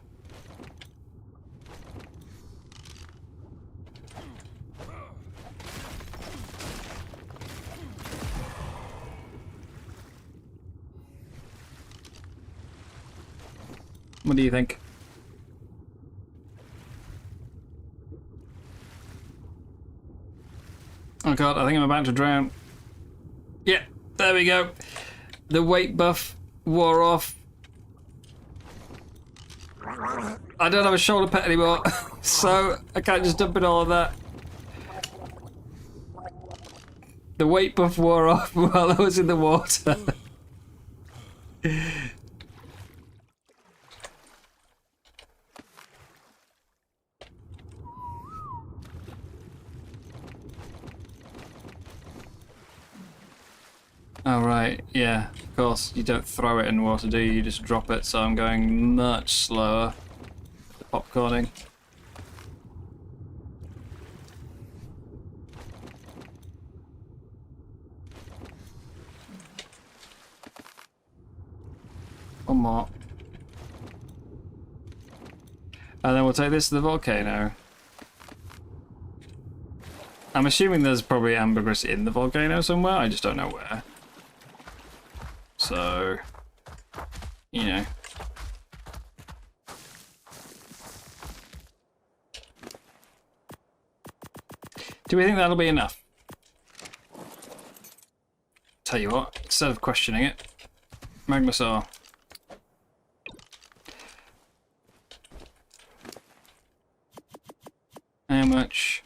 What do you think? Oh god, I think I'm about to drown. Yeah, there we go. The weight buff wore off. I don't have a shoulder pad anymore, so I can't just dump in all of that. The weight buff wore off while I was in the water. Oh right, yeah, of course, you don't throw it in water, do you? You just drop it, so I'm going much slower. The popcorning. One more. And then we'll take this to the volcano. I'm assuming there's probably ambergris in the volcano somewhere, I just don't know where. So, you know. Do we think that'll be enough? Tell you what, instead of questioning it, Magmasaur. How much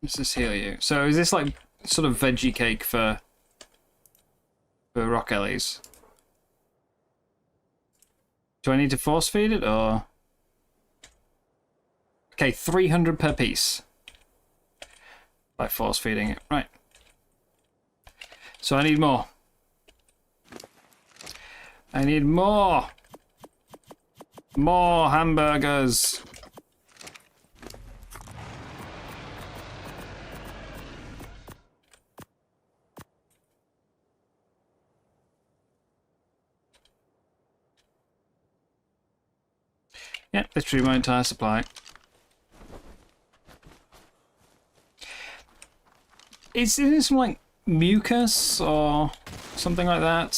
does this heal you? So is this like sort of veggie cake for rock ellies? Do I need to force feed it or? Okay, 300 per piece. By force feeding it, right. So I need more. I need more! More hamburgers! Yep, literally my entire supply. Is it some like mucus or something like that?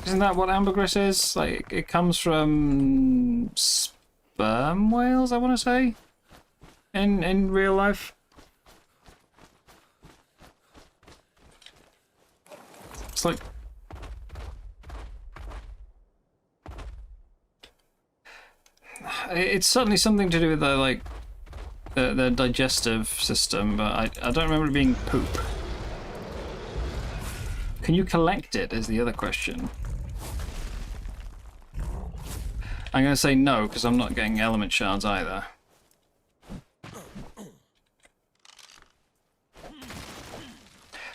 Isn't that what ambergris is? Like, it comes from sperm whales, I want to say, in real life. It's like it's certainly something to do with the like the digestive system, but I don't remember it being poop. Can you collect it is the other question. I'm going to say no, because I'm not getting element shards either.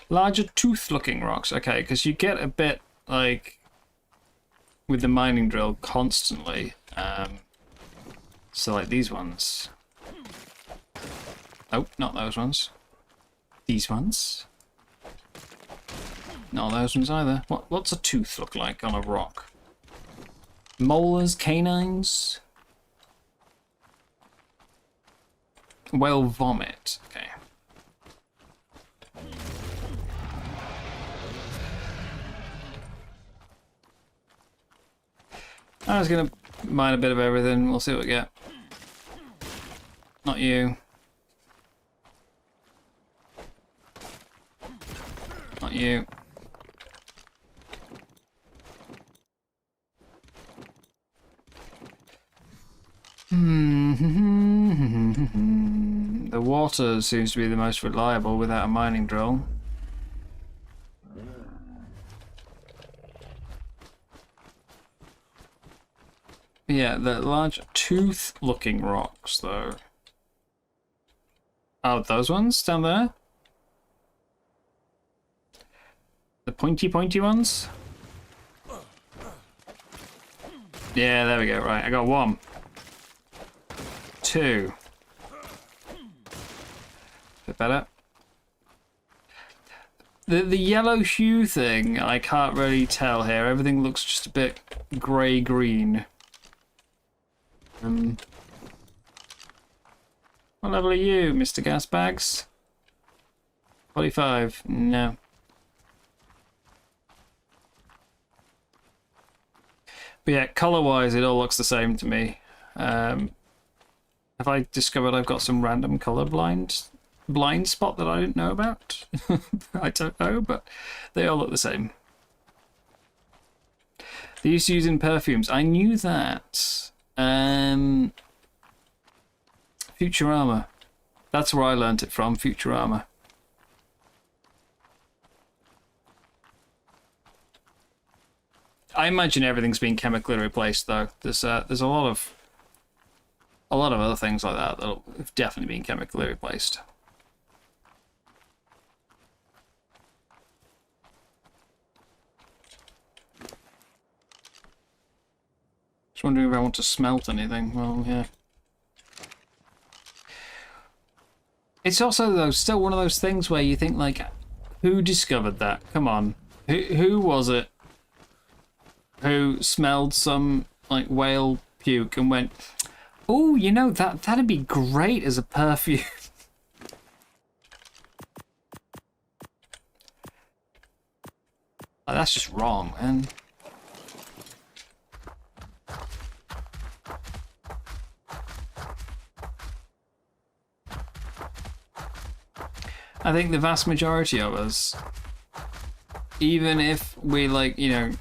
Larger tooth-looking rocks. Okay, because you get a bit, like, with the mining drill constantly. So, like, these ones. Oh, not those ones. These ones. Not those ones either. What's a tooth look like on a rock? Molars, canines? Whale vomit. Okay. I was gonna mine a bit of everything. We'll see what we get. Not you. Not you. The water seems to be the most reliable without a mining drill. Yeah, the large tooth-looking rocks, though. Oh, those ones down there? The pointy ones? Yeah, there we go. Right, I got one. Two. Bit better. The yellow hue thing, I can't really tell here. Everything looks just a bit grey-green. What level are you, Mr. Gasbags? 45. No. But yeah, colour-wise, it all looks the same to me. Have I discovered I've got some random colour blind spot that I didn't know about? I don't know, but they all look the same. They used to use in perfumes. I knew that. Futurama. That's where I learnt it from, Futurama. I imagine everything's been chemically replaced, though. There's a lot of other things like that that have definitely been chemically replaced. Just wondering if I want to smelt anything. Well, yeah. It's also, though, still one of those things where you think, like, who discovered that? Come on. Who was it who smelled some, like, whale puke and went, oh, you know, that'd be great as a perfume. Oh, that's just wrong, man. I think the vast majority of us, even if we, like, you know,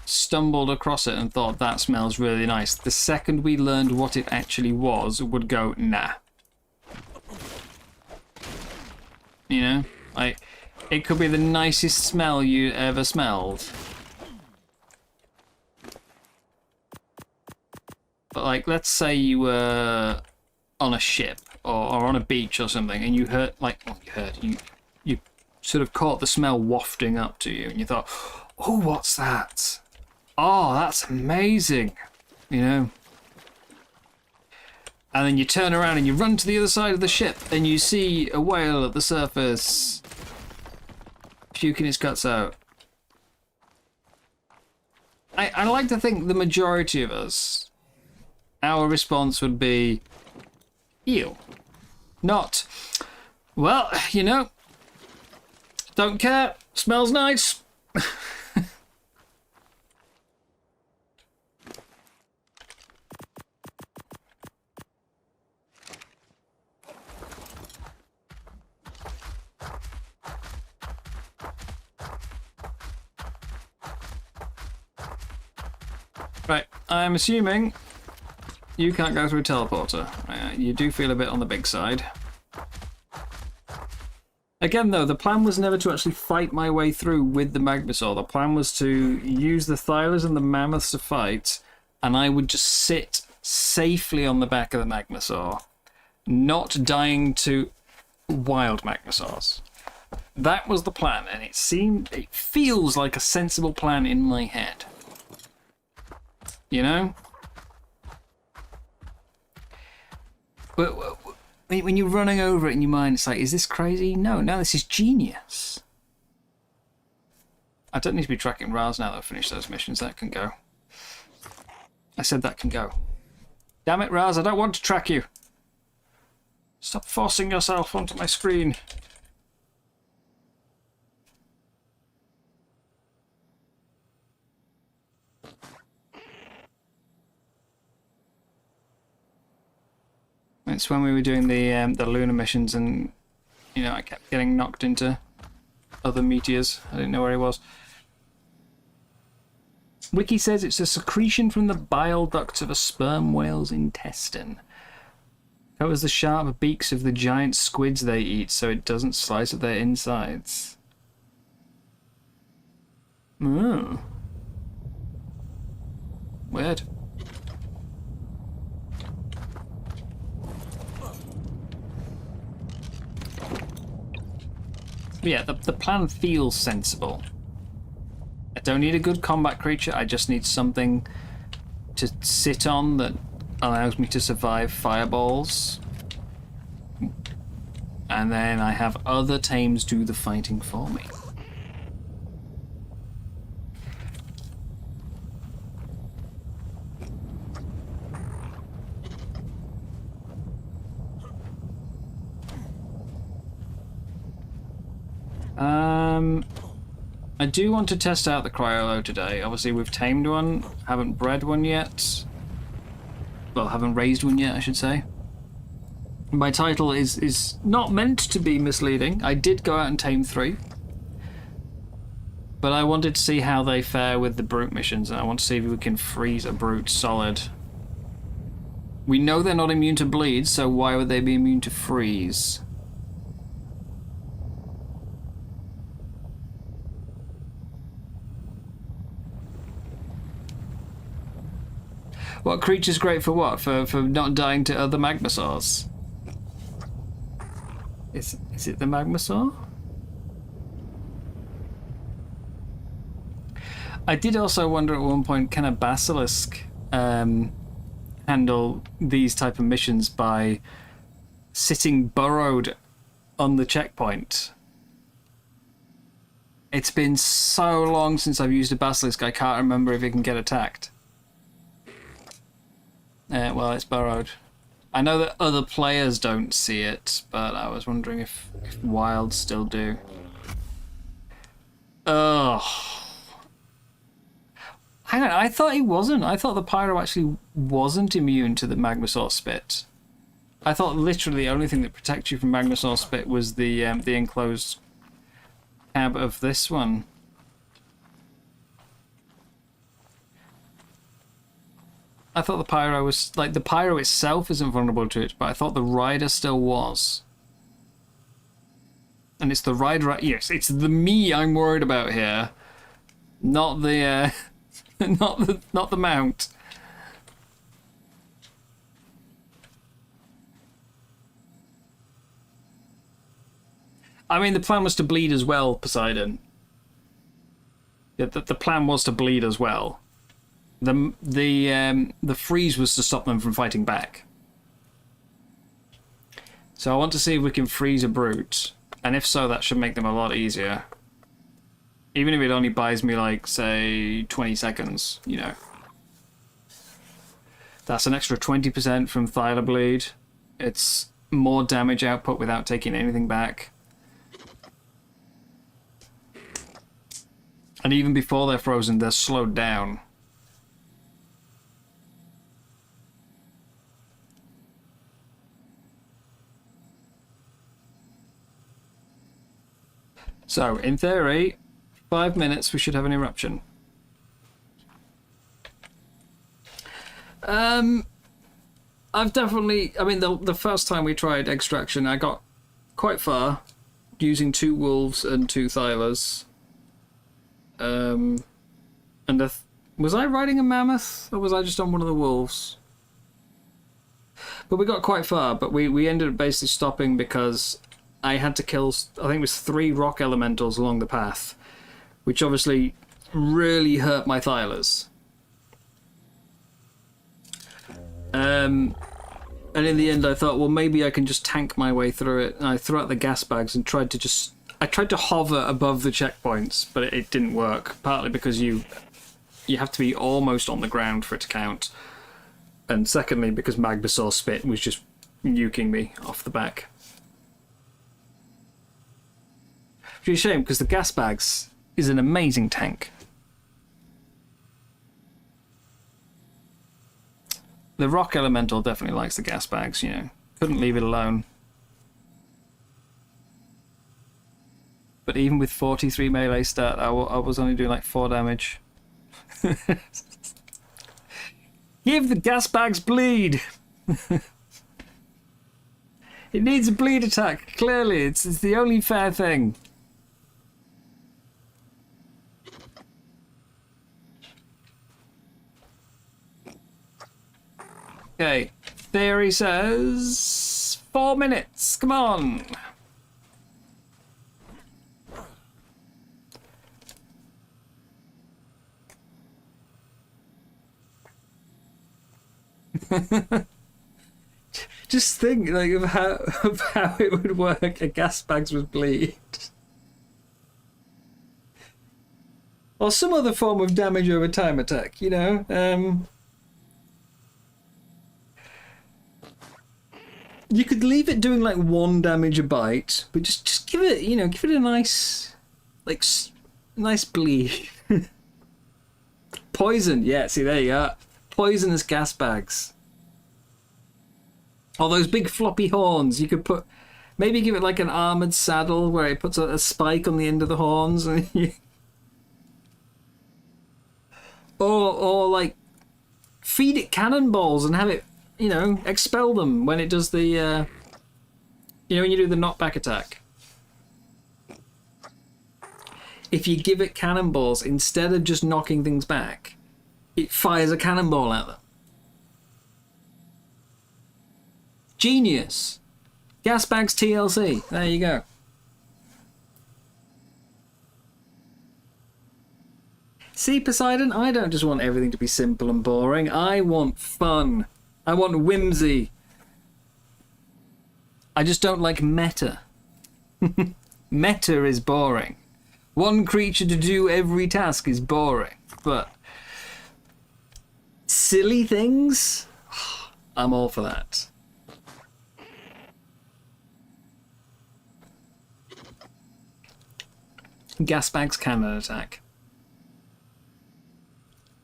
stumbled across it and thought that smells really nice, the second we learned what it actually was, would go, nah. You know? Like, it could be the nicest smell you ever smelled. But, like, let's say you were on a ship or on a beach or something, and you heard, like, well, you sort of caught the smell wafting up to you, and you thought, Oh, what's that? Oh, that's amazing. You know. And then you turn around and you run to the other side of the ship and you see a whale at the surface puking its guts out. I like to think the majority of us, our response would be, ew. Not, well, you know, don't care, smells nice. Right, I'm assuming you can't go through a teleporter. You do feel a bit on the big side. Again, though, the plan was never to actually fight my way through with the Magmasaur. The plan was to use the Thylers and the Mammoths to fight, and I would just sit safely on the back of the Magmasaur, not dying to wild Magmasaurs. That was the plan, and it feels like a sensible plan in my head. You know? But when you're running over it in your mind, it's like, is this crazy? No, this is genius. I don't need to be tracking Raz now that I've finished those missions. That can go. I said that can go. Damn it, Raz, I don't want to track you. Stop forcing yourself onto my screen. It's when we were doing the lunar missions, and you know I kept getting knocked into other meteors. I didn't know where he was. Wiki says it's a secretion from the bile ducts of a sperm whale's intestine. Covers the sharp beaks of the giant squids they eat, so it doesn't slice at their insides. Oh. Weird. But yeah, the plan feels sensible. I don't need a good combat creature, I just need something to sit on that allows me to survive fireballs. And then I have other tames do the fighting for me. I do want to test out the Cryolo today. Obviously we've tamed one, haven't bred one yet. Well, haven't raised one yet, I should say. My title is not meant to be misleading. I did go out and tame 3. But I wanted to see how they fare with the brute missions, and I want to see if we can freeze a brute solid. We know they're not immune to bleed, so why would they be immune to freeze? What creature's great for what? For not dying to other Magmasaurs? Is it the Magmasaur? I did also wonder at one point, can a Basilisk handle these type of missions by sitting burrowed on the checkpoint? It's been so long since I've used a Basilisk, I can't remember if it can get attacked. Well, it's burrowed. I know that other players don't see it, but I was wondering if wilds still do. Ugh. Hang on, I thought he wasn't. I thought the Pyro actually wasn't immune to the Magmasaur spit. I thought literally the only thing that protects you from Magmasaur spit was the enclosed cab of this one. I thought the Pyro was, like, the Pyro itself isn't vulnerable to it, but I thought the Rider still was. And it's the Rider, yes, it's the me I'm worried about here. Not the, not the mount. I mean, the plan was to bleed as well, Poseidon. The plan was to bleed as well. The freeze was to stop them from fighting back. So I want to see if we can freeze a brute, and if so, that should make them a lot easier. Even if it only buys me, like, say, 20 seconds, you know. That's an extra 20% from Thyla Bleed. It's more damage output without taking anything back. And even before they're frozen, they're slowed down. So, in theory, 5 minutes we should have an eruption. I've definitely... I mean, the first time we tried extraction, I got quite far using 2 wolves and 2 Thylas. And was I riding a mammoth, or was I just on one of the wolves? But we got quite far, but we ended up basically stopping because I had to kill, I think it was 3 rock elementals along the path, which obviously really hurt my Thylas. And in the end I thought, well, maybe I can just tank my way through it. And I threw out the gas bags and tried to hover above the checkpoints, but it didn't work. Partly because you have to be almost on the ground for it to count. And secondly, because Magbasaur Spit was just nuking me off the back. Which is a shame, because the gas bags is an amazing tank. The rock elemental definitely likes the gas bags, you know. Couldn't leave it alone. But even with 43 melee stat, I was only doing like 4 damage. Give the gas bags bleed! It needs a bleed attack, clearly. It's the only fair thing. Okay, theory says 4 minutes. Come on. Just think like of how it would work. A gas bags would bleed, or some other form of damage over time attack. You know. You could leave it doing like 1 damage a bite, but just give it, you know, give it a nice, like, nice bleed. Poison, yeah, see, there you are. Poisonous gas bags. Or those big floppy horns, you could put, maybe give it like an armoured saddle where it puts a spike on the end of the horns. And or like, feed it cannonballs and have it, you know, expel them when it does the, you know, when you do the knockback attack. If you give it cannonballs, instead of just knocking things back, it fires a cannonball at them. Genius! Gas bags TLC. There you go. See, Poseidon, I don't just want everything to be simple and boring. I want fun. I want whimsy. I just don't like meta. Meta is boring. One creature to do every task is boring. But silly things? I'm all for that. Gas bags cannon attack.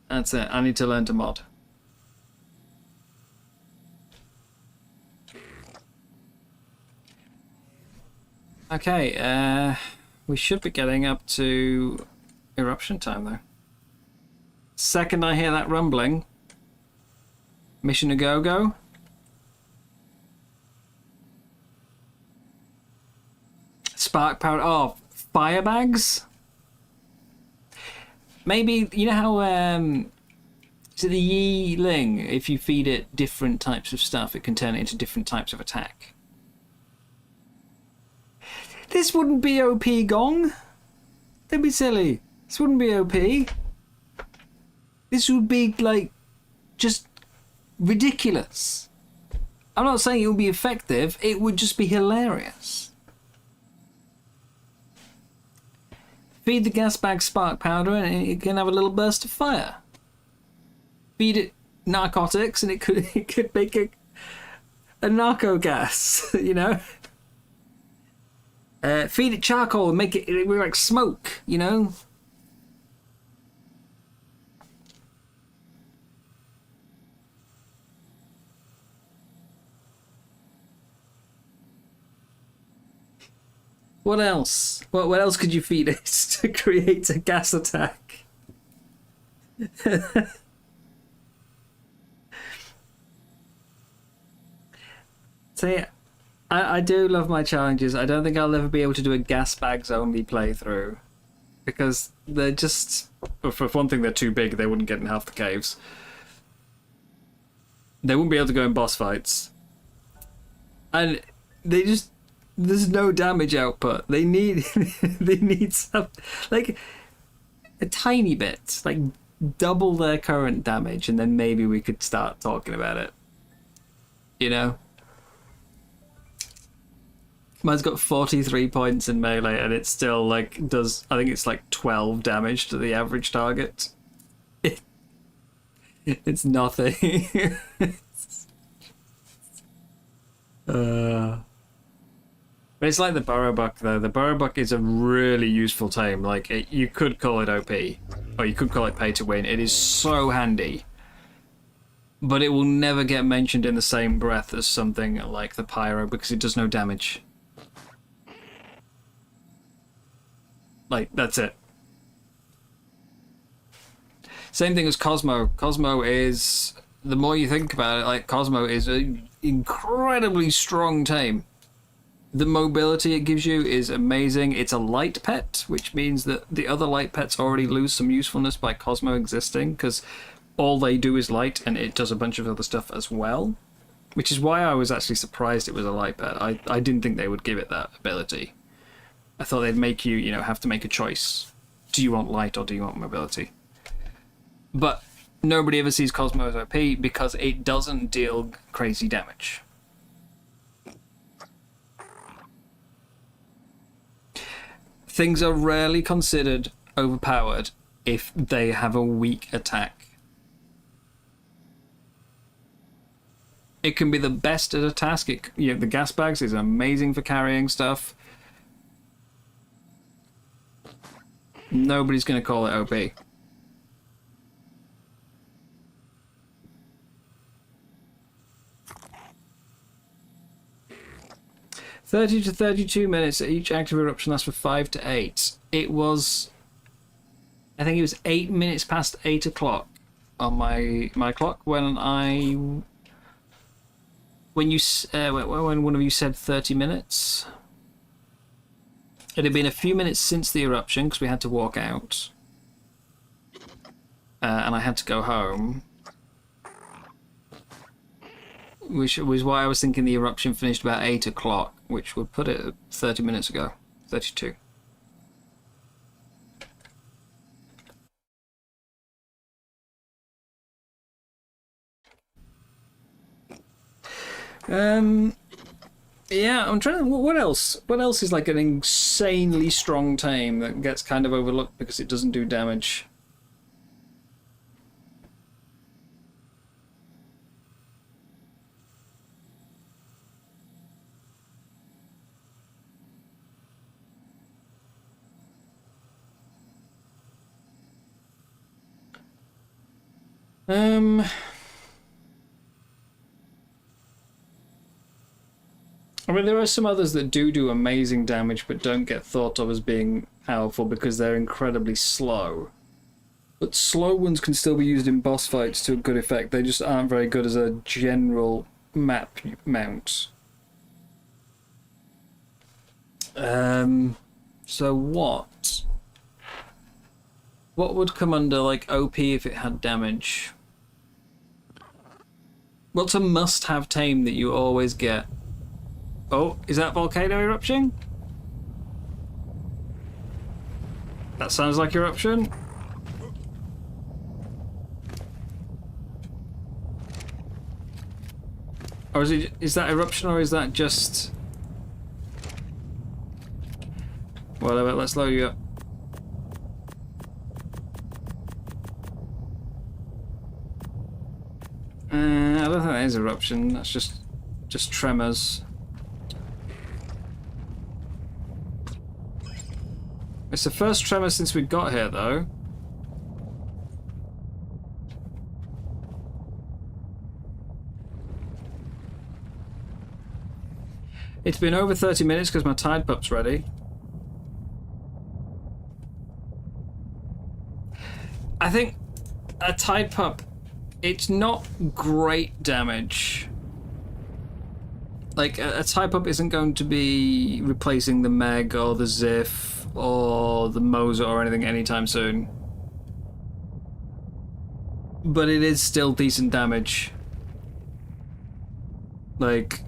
That's it. I need to learn to mod. Okay, we should be getting up to eruption time though. Second I hear that rumbling, mission a go-go. Spark power, oh, fire bags? Maybe, you know how, so the Yi Ling, if you feed it different types of stuff, it can turn it into different types of attack. This wouldn't be OP Gong. Don't be silly. This wouldn't be OP. This would be, like, just ridiculous. I'm not saying it would be effective, it would just be hilarious. Feed the gas bag spark powder and it can have a little burst of fire. Feed it narcotics and it could make a narco gas, you know? Feed it charcoal and make it like smoke, you know? What else? What else could you feed it to create a gas attack? So yeah, I do love my challenges. I don't think I'll ever be able to do a gas bags only playthrough because they're just, for one thing, they're too big. They wouldn't get in half the caves. They wouldn't be able to go in boss fights, and they just. There's no damage output. They need they need some, like, a tiny bit, like double their current damage, and then maybe we could start talking about it. You know? Mine's got 43 points in melee, and it still, like, does, I think it's like 12 damage to the average target. It's nothing. But it's like the Burrowbuck, though. The Burrowbuck is a really useful tame. Like, you could call it OP, or you could call it pay to win. It is so handy. But it will never get mentioned in the same breath as something like the Pyro, because it does no damage. Like, that's it. Same thing as Cosmo. Cosmo is, the more you think about it, like, Cosmo is an incredibly strong tame. The mobility it gives you is amazing. It's a light pet, which means that the other light pets already lose some usefulness by Cosmo existing, because all they do is light, and it does a bunch of other stuff as well. Which is why I was actually surprised it was a light pet. I didn't think they would give it that ability. I thought they'd make you, you know, have to make a choice. Do you want light or do you want mobility? But nobody ever sees Cosmo as OP because it doesn't deal crazy damage. Things are rarely considered overpowered if they have a weak attack. It can be the best at a task. You know, the gas bags is amazing for carrying stuff. Nobody's going to call it OP. "30 to 32 minutes. Each active eruption lasts for 5 to 8. It was, I think it was 8 minutes past 8 o'clock on my clock when when one of you said 30 minutes. It had been a few minutes since the eruption because we had to walk out, and I had to go home. Which was why I was thinking the eruption finished about 8 o'clock, which would put it 30 minutes ago. 32. Yeah, I'm trying to... What else? What else is like an insanely strong tame that gets kind of overlooked because it doesn't do damage? I mean, there are some others that do amazing damage but don't get thought of as being powerful because they're incredibly slow. But slow ones can still be used in boss fights to a good effect. They just aren't very good as a general map mount. So what? What would come under, like, OP if it had damage? What's a must-have tame that you always get? Oh, is that volcano eruption? That sounds like eruption. Or is that eruption, or is that just... Whatever, let's load you up. I don't think that is eruption, that's just tremors. It's the first tremor since we got here, though. It's been over 30 minutes because my Tide Pup's ready. I think a Tide Pup, it's not great damage. Like, a Tide Pup isn't going to be replacing the Meg or the Ziff or the Moser or anything anytime soon. But it is still decent damage. Like,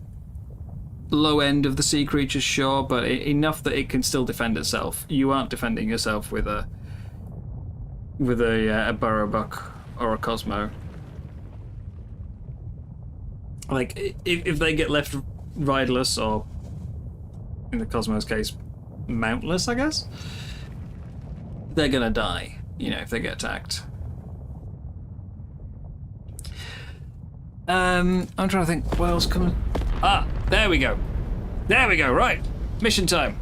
low end of the sea creatures, sure, but enough that it can still defend itself. You aren't defending yourself with a Burrowbuck or a Cosmo. Like, if they get left riderless, or in the Cosmo's case, mountless, I guess, they're gonna die, you know, if they get attacked. I'm trying to think what else coming. Ah, there we go. There we go, right. Mission time.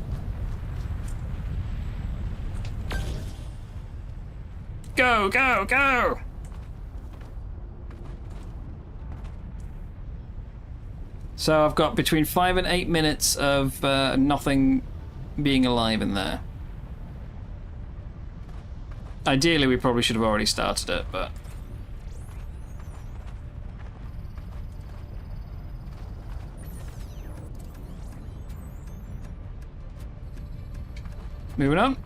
Go, go, go! So I've got between 5 and 8 minutes of nothing being alive in there. Ideally, we probably should have already started it, but... Moving on.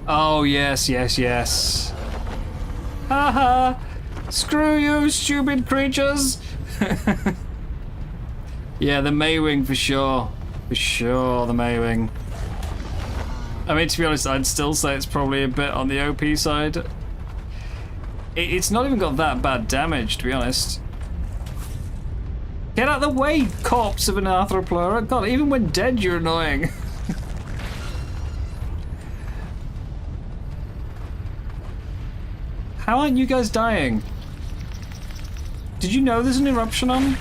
Oh, yes, yes, yes. Haha! Screw you, stupid creatures! Yeah, the Maywing for sure. For sure, the Maywing. I mean, to be honest, I'd still say it's probably a bit on the OP side. It's not even got that bad damage, to be honest. Get out of the way, corpse of an Arthropleura. God, even when dead, you're annoying. How aren't you guys dying? Did you know there's an eruption on?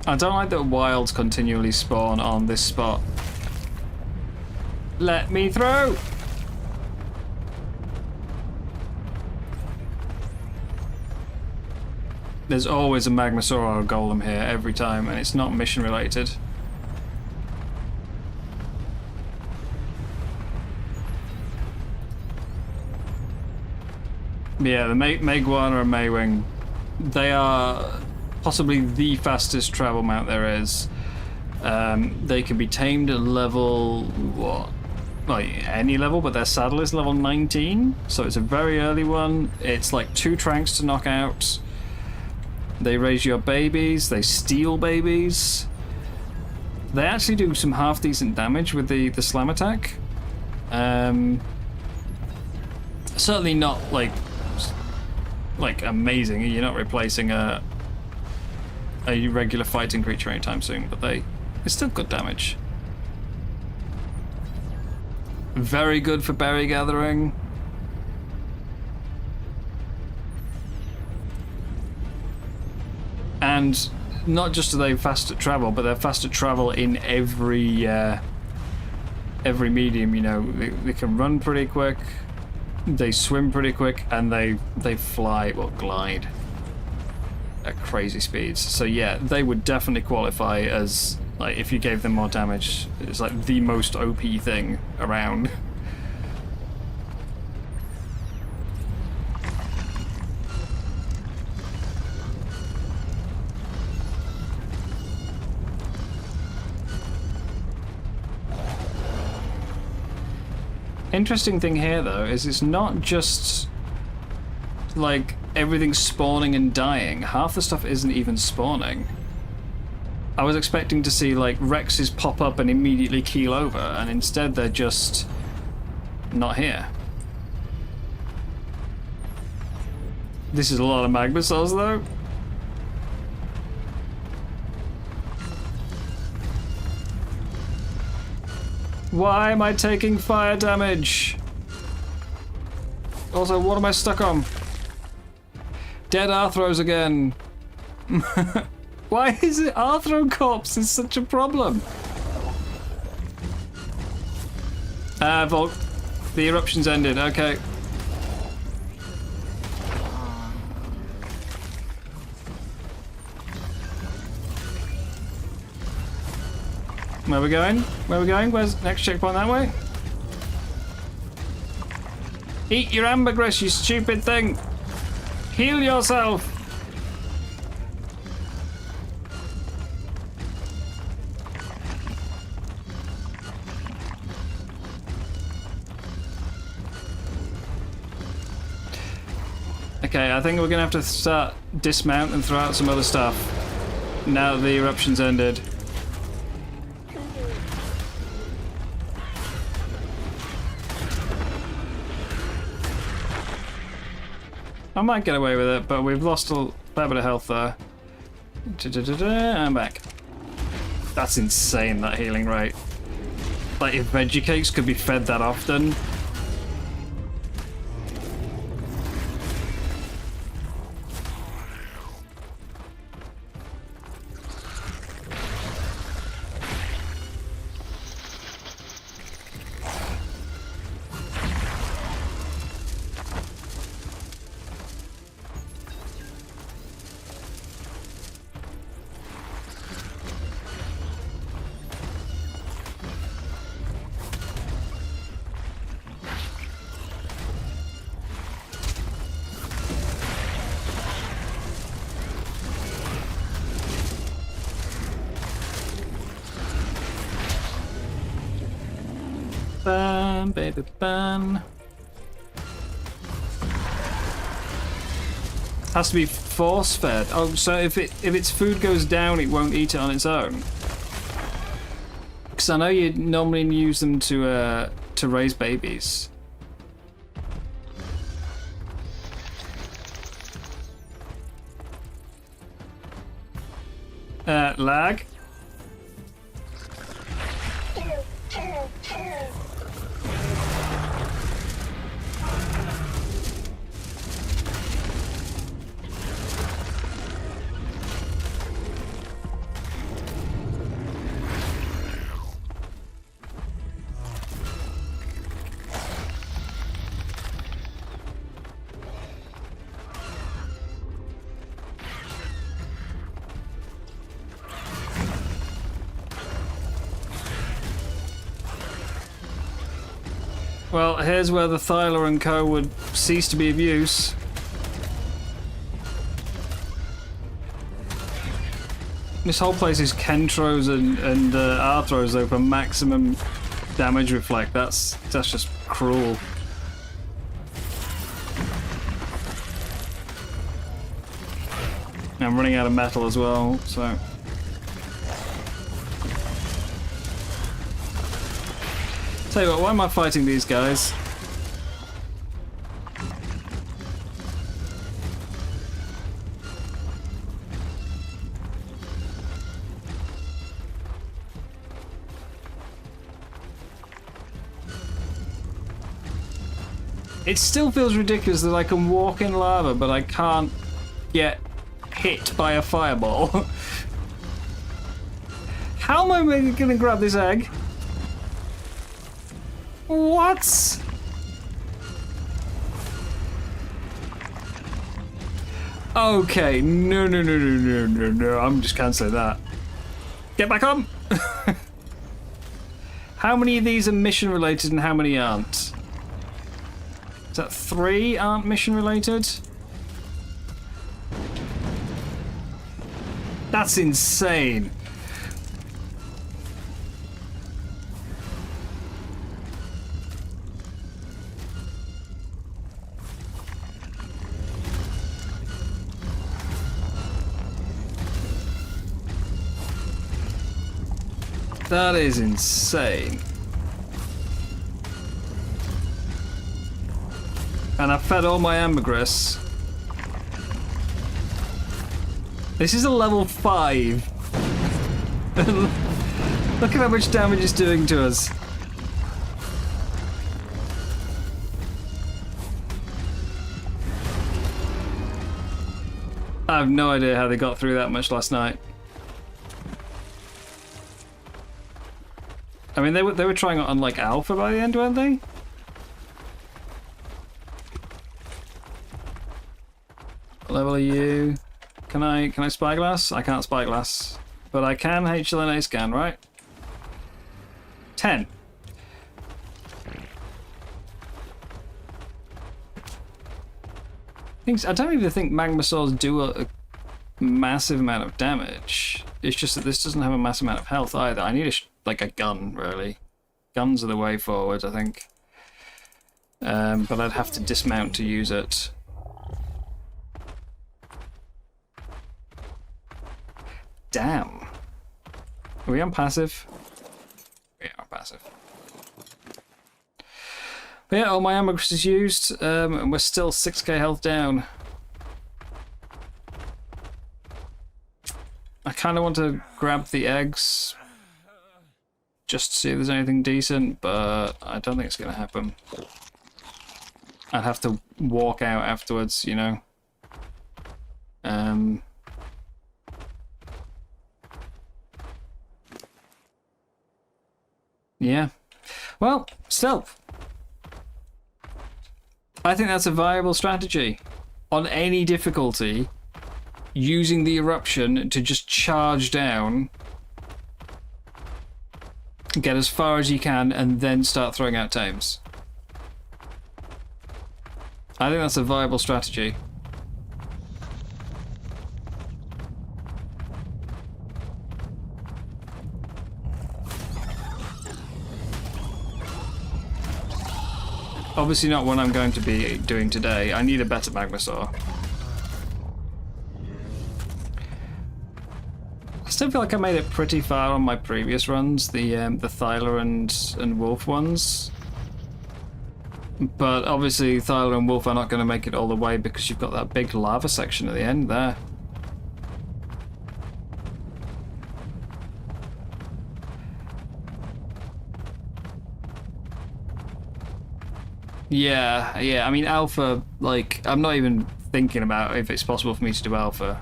I don't like that wilds continually spawn on this spot. Let me through! There's always a Magmasaur or a Golem here every time, and it's not mission related. Yeah, the Meguana and Maywing, they are possibly the fastest travel mount there is. They can be tamed at level, what? Like any level, but their saddle is level 19, so it's a very early one. It's like 2 tranks to knock out. They raise your babies, they steal babies. They actually do some half decent damage with the slam attack. Certainly not like amazing. You're not replacing a regular fighting creature anytime soon, but it's still good damage. Very good for berry gathering. And not just are they fast at travel, but they're fast at travel in every medium. You know, they can run pretty quick, they swim pretty quick, and they fly, well, glide at crazy speeds. So yeah, they would definitely qualify as, like, if you gave them more damage, it's like the most OP thing around. Interesting thing here, though, is it's not just like everything's spawning and dying. Half the stuff isn't even spawning. I was expecting to see like Rexes pop up and immediately keel over, and instead they're just not here. This is a lot of magma cells, though. Why am I taking fire damage? Also, what am I stuck on? Dead Arthros again. Why is it Arthro corpse is such a problem? Volk. The eruption's ended. Okay. Where are we going? Where are we going? Where's the next checkpoint? That way? Eat your ambergris, you stupid thing! Heal yourself! Okay, I think we're gonna have to start dismount and throw out some other stuff now that the eruption's ended. I might get away with it, but we've lost a fair bit of health there. I'm back. That's insane, that healing rate. Like, if veggie cakes could be fed that often. Burn, baby, burn. Has to be force fed. Oh, so if its food goes down, it won't eat it on its own. Because I know you normally use them to raise babies. Lag. Well, here's where the Thyla and Co. would cease to be of use. This whole place is Kentros and Arthros, though, for maximum damage reflect. That's just cruel. I'm running out of metal as well, so... Tell you what, why am I fighting these guys? It still feels ridiculous that I can walk in lava, but I can't get hit by a fireball. How am I going to grab this egg? What? Okay, no, I'm just cancelling that. Get back on! How many of these are mission related and how many aren't? Is that 3 aren't mission related? That's insane. That is insane. And I fed all my ambergris. This is a level 5. Look at how much damage it's doing to us. I have no idea how they got through that much last night. I mean, they were trying on like alpha by the end, weren't they? What level are you? Can I spyglass? I can't spyglass, but I can HLNA scan, right? 10. I don't even think magma swords do a massive amount of damage. It's just that this doesn't have a massive amount of health either. I need like a gun, really. Guns are the way forward, I think. But I'd have to dismount to use it. Damn. Are we on passive? We are passive. But yeah, all my ambergris is used, and we're still 6k health down. I kind of want to grab the eggs just to see if there's anything decent, but I don't think it's going to happen. I'd have to walk out afterwards, you know. Yeah. Well, still. I think that's a viable strategy. On any difficulty, using the eruption to just charge down, get as far as you can, and then start throwing out tames. I think that's a viable strategy. Obviously not what I'm going to be doing today. I need a better magma saw. I still feel like I made it pretty far on my previous runs, the Thyla and Wolf ones. But obviously Thyla and Wolf are not going to make it all the way because you've got that big lava section at the end there. Yeah, I mean, alpha, like, I'm not even thinking about if it's possible for me to do alpha.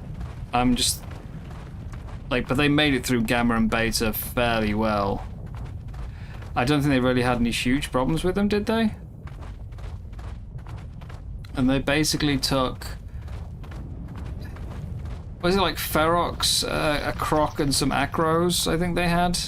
I'm just, like, but they made it through gamma and beta fairly well. I don't think they really had any huge problems with them, did they? And they basically took, was it like Ferox, a Croc and some Acros, I think they had?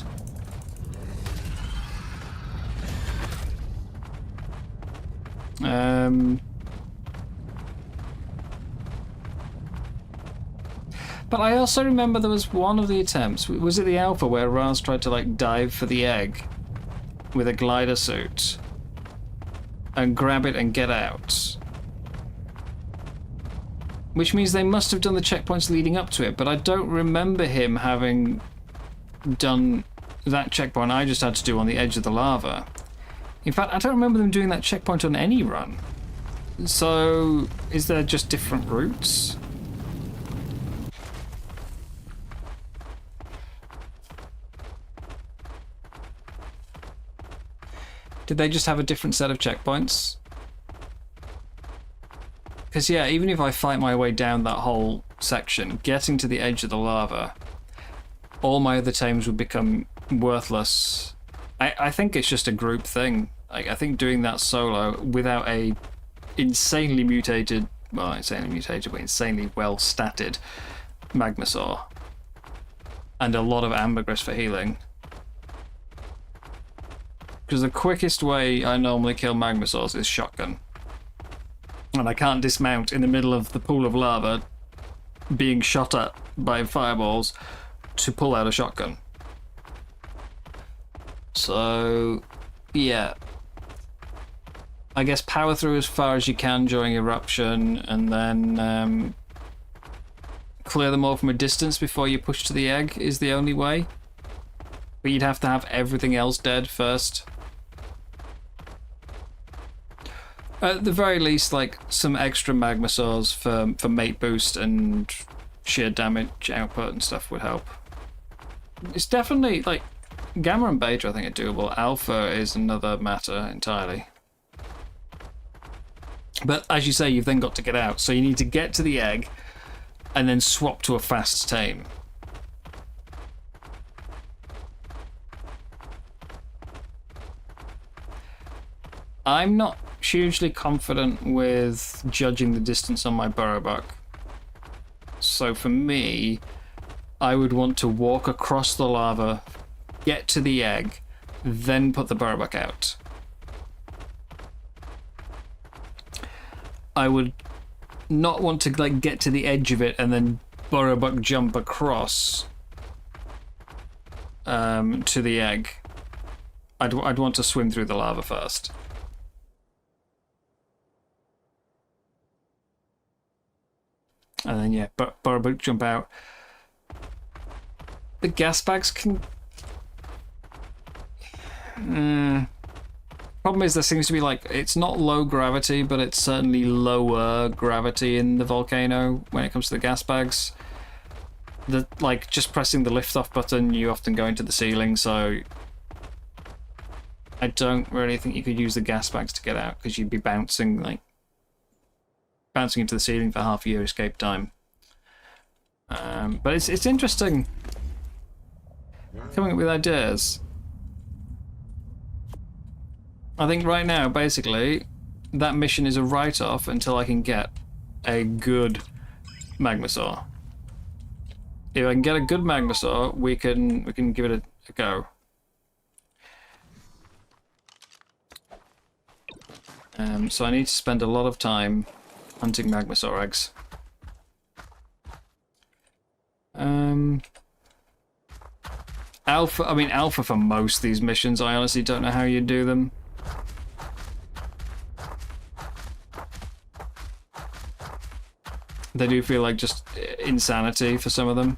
But I also remember there was one of the attempts, was it the alpha, where Raz tried to like dive for the egg with a glider suit and grab it and get out, which means they must have done the checkpoints leading up to it, but I don't remember him having done that checkpoint I just had to do on the edge of the lava. In fact, I don't remember them doing that checkpoint on any run. So, is there just different routes? Did they just have a different set of checkpoints? Because yeah, even if I fight my way down that whole section, getting to the edge of the lava, all my other tames would become worthless. I think it's just a group thing. Like, I think doing that solo without a insanely mutated, well, insanely mutated, but insanely well statted magma saw and a lot of ambergris for healing. Because the quickest way I normally kill magma saws is shotgun. And I can't dismount in the middle of the pool of lava being shot at by fireballs to pull out a shotgun. So, yeah. I guess power through as far as you can during eruption, and then clear them all from a distance before you push to the egg is the only way. But you'd have to have everything else dead first. At the very least, like, some extra magma saws for mate boost and sheer damage output and stuff would help. It's definitely, like, Gamma and Beta I think are doable. Alpha is another matter entirely. But as you say, you've then got to get out. So you need to get to the egg and then swap to a fast tame. I'm not hugely confident with judging the distance on my burrowbuck. So for me, I would want to walk across the lava, get to the egg, then put the burrowbuck out. I would not want to like get to the edge of it and then burrowbuck jump across to the egg. I'd want to swim through the lava first. And then, yeah, burrowbuck jump out. The gas bags can... Problem is, there seems to be, like, it's not low gravity, but it's certainly lower gravity in the volcano when it comes to the gas bags. Like, just pressing the lift-off button, you often go into the ceiling, so... I don't really think you could use the gas bags to get out, because you'd be bouncing, like... bouncing into the ceiling for half your escape time. But it's interesting coming up with ideas. I think right now, basically, that mission is a write-off until I can get a good magma saw. If I can get a good magma saw, we can give it a go. So I need to spend a lot of time hunting magma saw eggs. Alpha for most of these missions. I honestly don't know how you do them. They do feel like just insanity for some of them.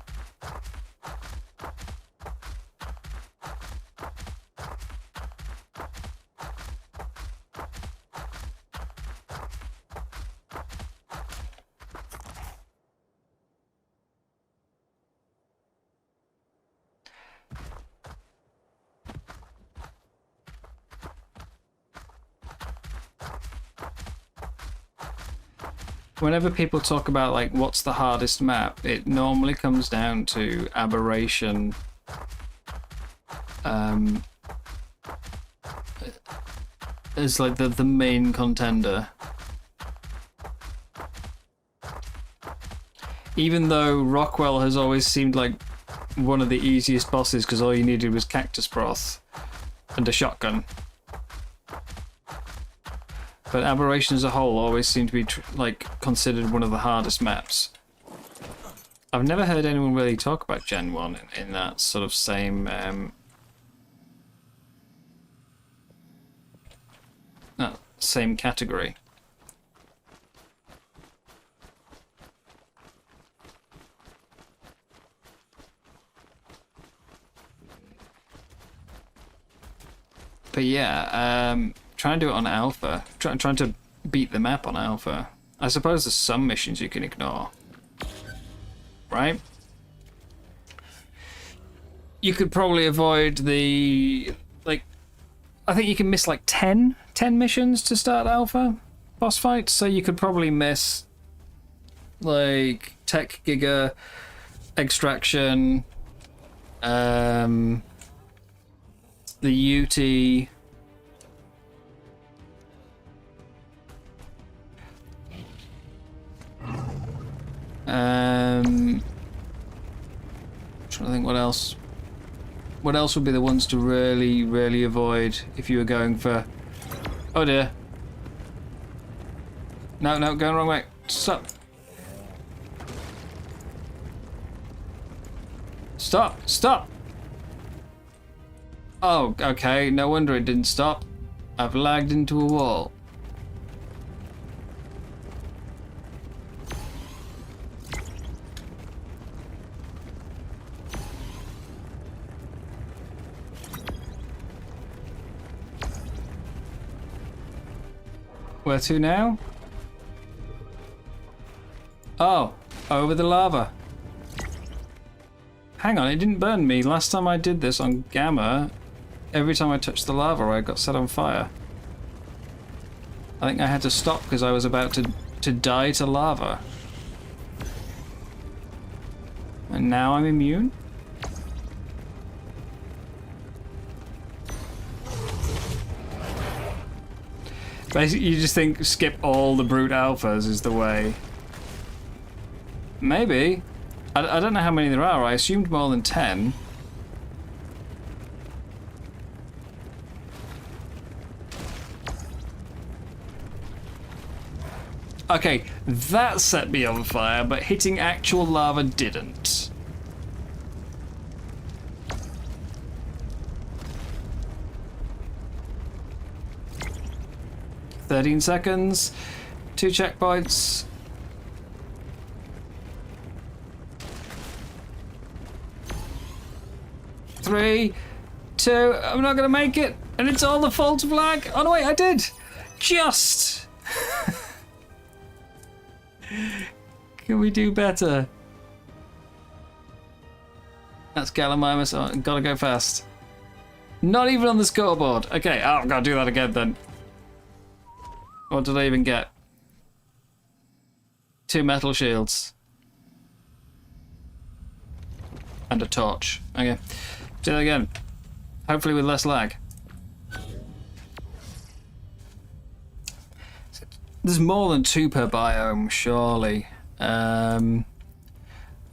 Whenever people talk about like what's the hardest map, it normally comes down to Aberration as like the main contender. Even though Rockwell has always seemed like one of the easiest bosses because all you needed was cactus broth and a shotgun. But Aberration as a whole always seemed to be like considered one of the hardest maps. I've never heard anyone really talk about Gen 1 in that sort of same same category. But yeah, trying to do it on Alpha. Trying to beat the map on Alpha. I suppose there's some missions you can ignore. Right? You could probably avoid the... like... I think you can miss like 10 missions to start Alpha boss fights, so you could probably miss like Tech Giga, Extraction, the UT... trying to think what else. What else would be the ones to really avoid if you were going for... Oh dear. No, going the wrong way. Stop. Stop! Oh, okay. No wonder it didn't stop. I've lagged into a wall. Where to now? Oh, over the lava. Hang on, it didn't burn me. Last time I did this on Gamma, every time I touched the lava, I got set on fire. I think I had to stop because I was about to die to lava. And now I'm immune? Basically, you just think skip all the brute alphas is the way. Maybe. I don't know how many there are. I assumed more than 10. Okay, that set me on fire, but hitting actual lava didn't. "13 seconds, 2 checkpoints. Three, 2, I'm not gonna make it, and it's all the fault of lag. Oh no, wait, I did! Just! Can we do better? That's Gallimimus, oh, gotta go fast. Not even on the scoreboard. Okay, oh, I've gotta do that again then. What did I even get? 2 metal shields. And a torch. Okay. Do that again. Hopefully with less lag. There's more than 2 per biome, surely.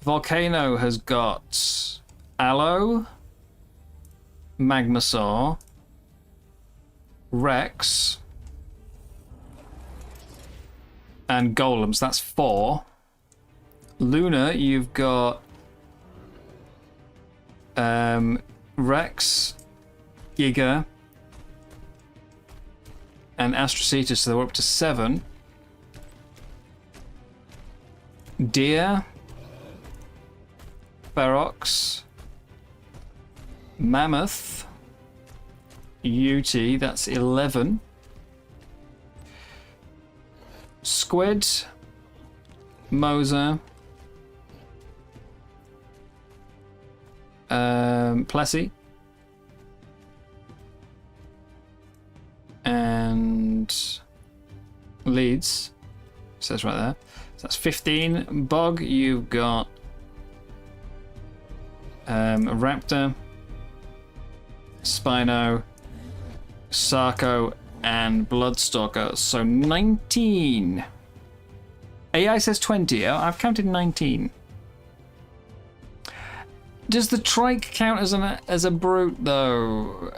Volcano has got Aloe, Magmasaur, Rex, and Golems. That's 4. Luna, you've got Rex, Giga, and Astrocetus, so they're up to 7. Deer, Ferox, Mammoth, Yeti, that's 11. Squid, Moser, Plessy, and Leeds, says right there. So that's 15. Bog, you've got Raptor, Spino, Sarco, and Bloodstalker. So 19. AI says 20. I've counted 19. Does the trike count as a brute though?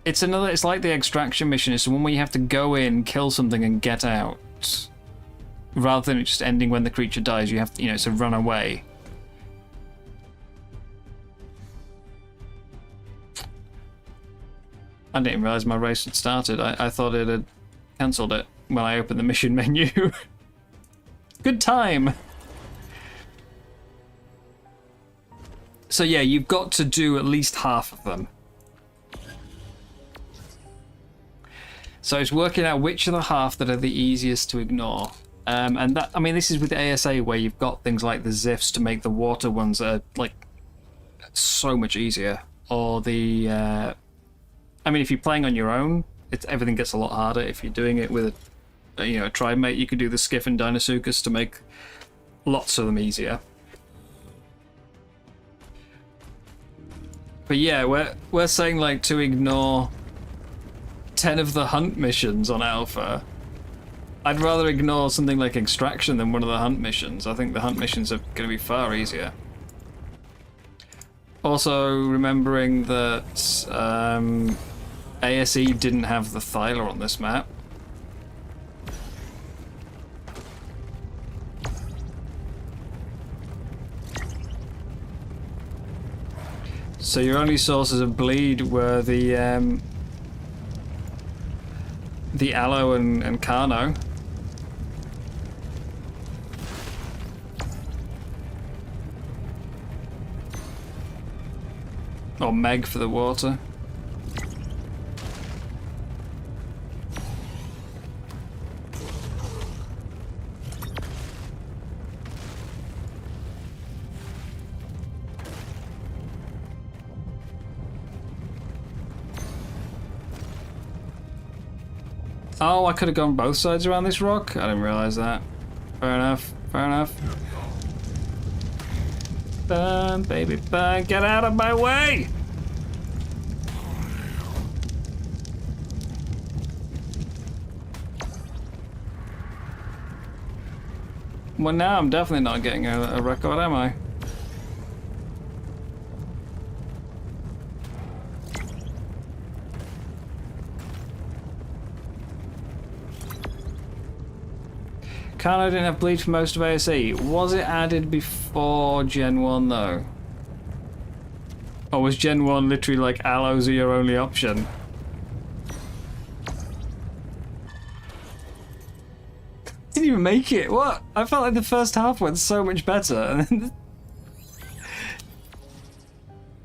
It's another. It's like the extraction mission. It's the one where you have to go in, kill something, and get out, rather than it just ending when the creature dies. You have to, it's a run away. I didn't realize my race had started. I thought it had cancelled it when I opened the mission menu. Good time. So yeah, you've got to do at least half of them. So it's working out which are the half that are the easiest to ignore. And that, I mean, this is with ASA where you've got things like the Zifs to make the water ones like so much easier. Or the, I mean, if you're playing on your own, everything gets a lot harder. If you're doing it with a tribe mate, you could do the Skiff and Deinosuchus to make lots of them easier. But yeah, we're saying like to ignore 10 of the hunt missions on Alpha. I'd rather ignore something like Extraction than one of the hunt missions. I think the hunt missions are going to be far easier. Also, remembering that ASE didn't have the Thyla on this map. So your only sources of bleed were the Aloe and Carno. Or Meg for the water. Oh, I could have gone both sides around this rock? I didn't realise that. Fair enough, fair enough. Burn, baby, burn. Get out of my way! Well, now I'm definitely not getting a record, am I? Carno didn't have bleed for most of ASE. Was it added before Gen 1 though? Or was Gen 1 literally like aloes are your only option? Didn't even make it. What? I felt like the first half went so much better. And then...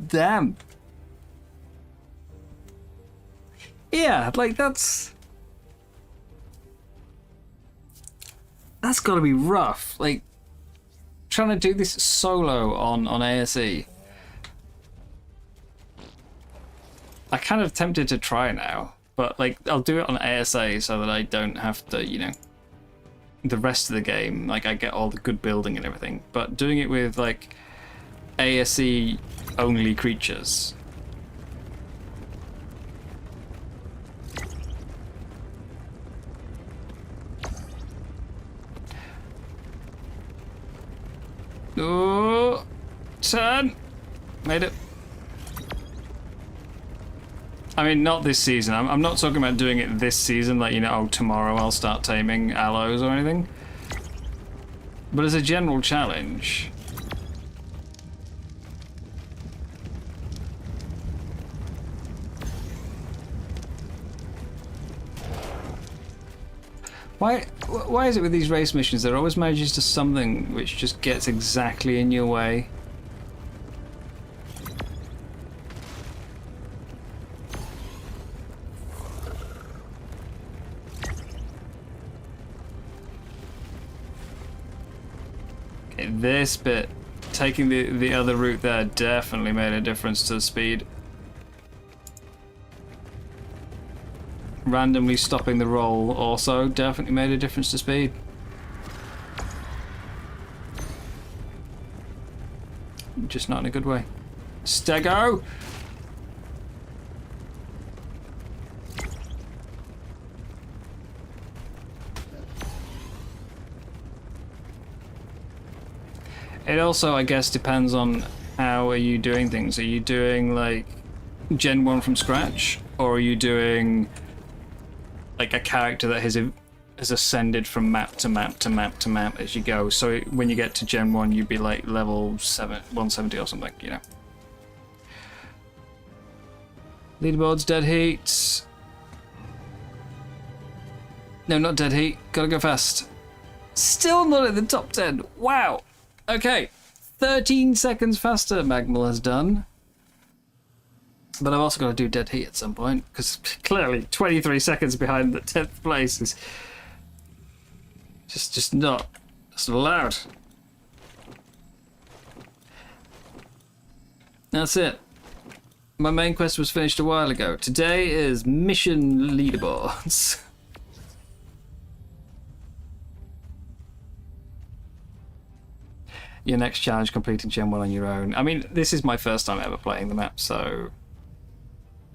Damn. Yeah, like that's gotta be rough. Like trying to do this solo on ASE. I kind of tempted to try now, but like I'll do it on ASA so that I don't have to, you know, the rest of the game, like I get all the good building and everything. But doing it with like ASE only creatures. Oh, turn! Made it. I mean, not this season. I'm not talking about doing it this season, like, you know, oh, tomorrow I'll start taming aloes or anything. But as a general challenge. Why is it with these race missions there always manages to something which just gets exactly in your way? Okay, this bit, taking the other route there definitely made a difference to the speed. Randomly stopping the roll also definitely made a difference to speed. Just not in a good way. Stego! It also, I guess, depends on how are you doing things. Are you doing like Gen 1 from scratch? Or are you doing like a character that has ascended from map to map to map to map as you go? So when you get to Gen 1, you'd be like level 170 or something, you know. Leaderboards, dead heat. No, not dead heat. Gotta go fast. Still not in the top 10. Wow. Okay. 13 seconds faster Magmal has done. But I've also got to do dead heat at some point, because clearly 23 seconds behind the 10th place is just not allowed. That's it. My main quest was finished a while ago. Today is mission leaderboards. Your next challenge, completing Gen 1 on your own. I mean, this is my first time ever playing the map, so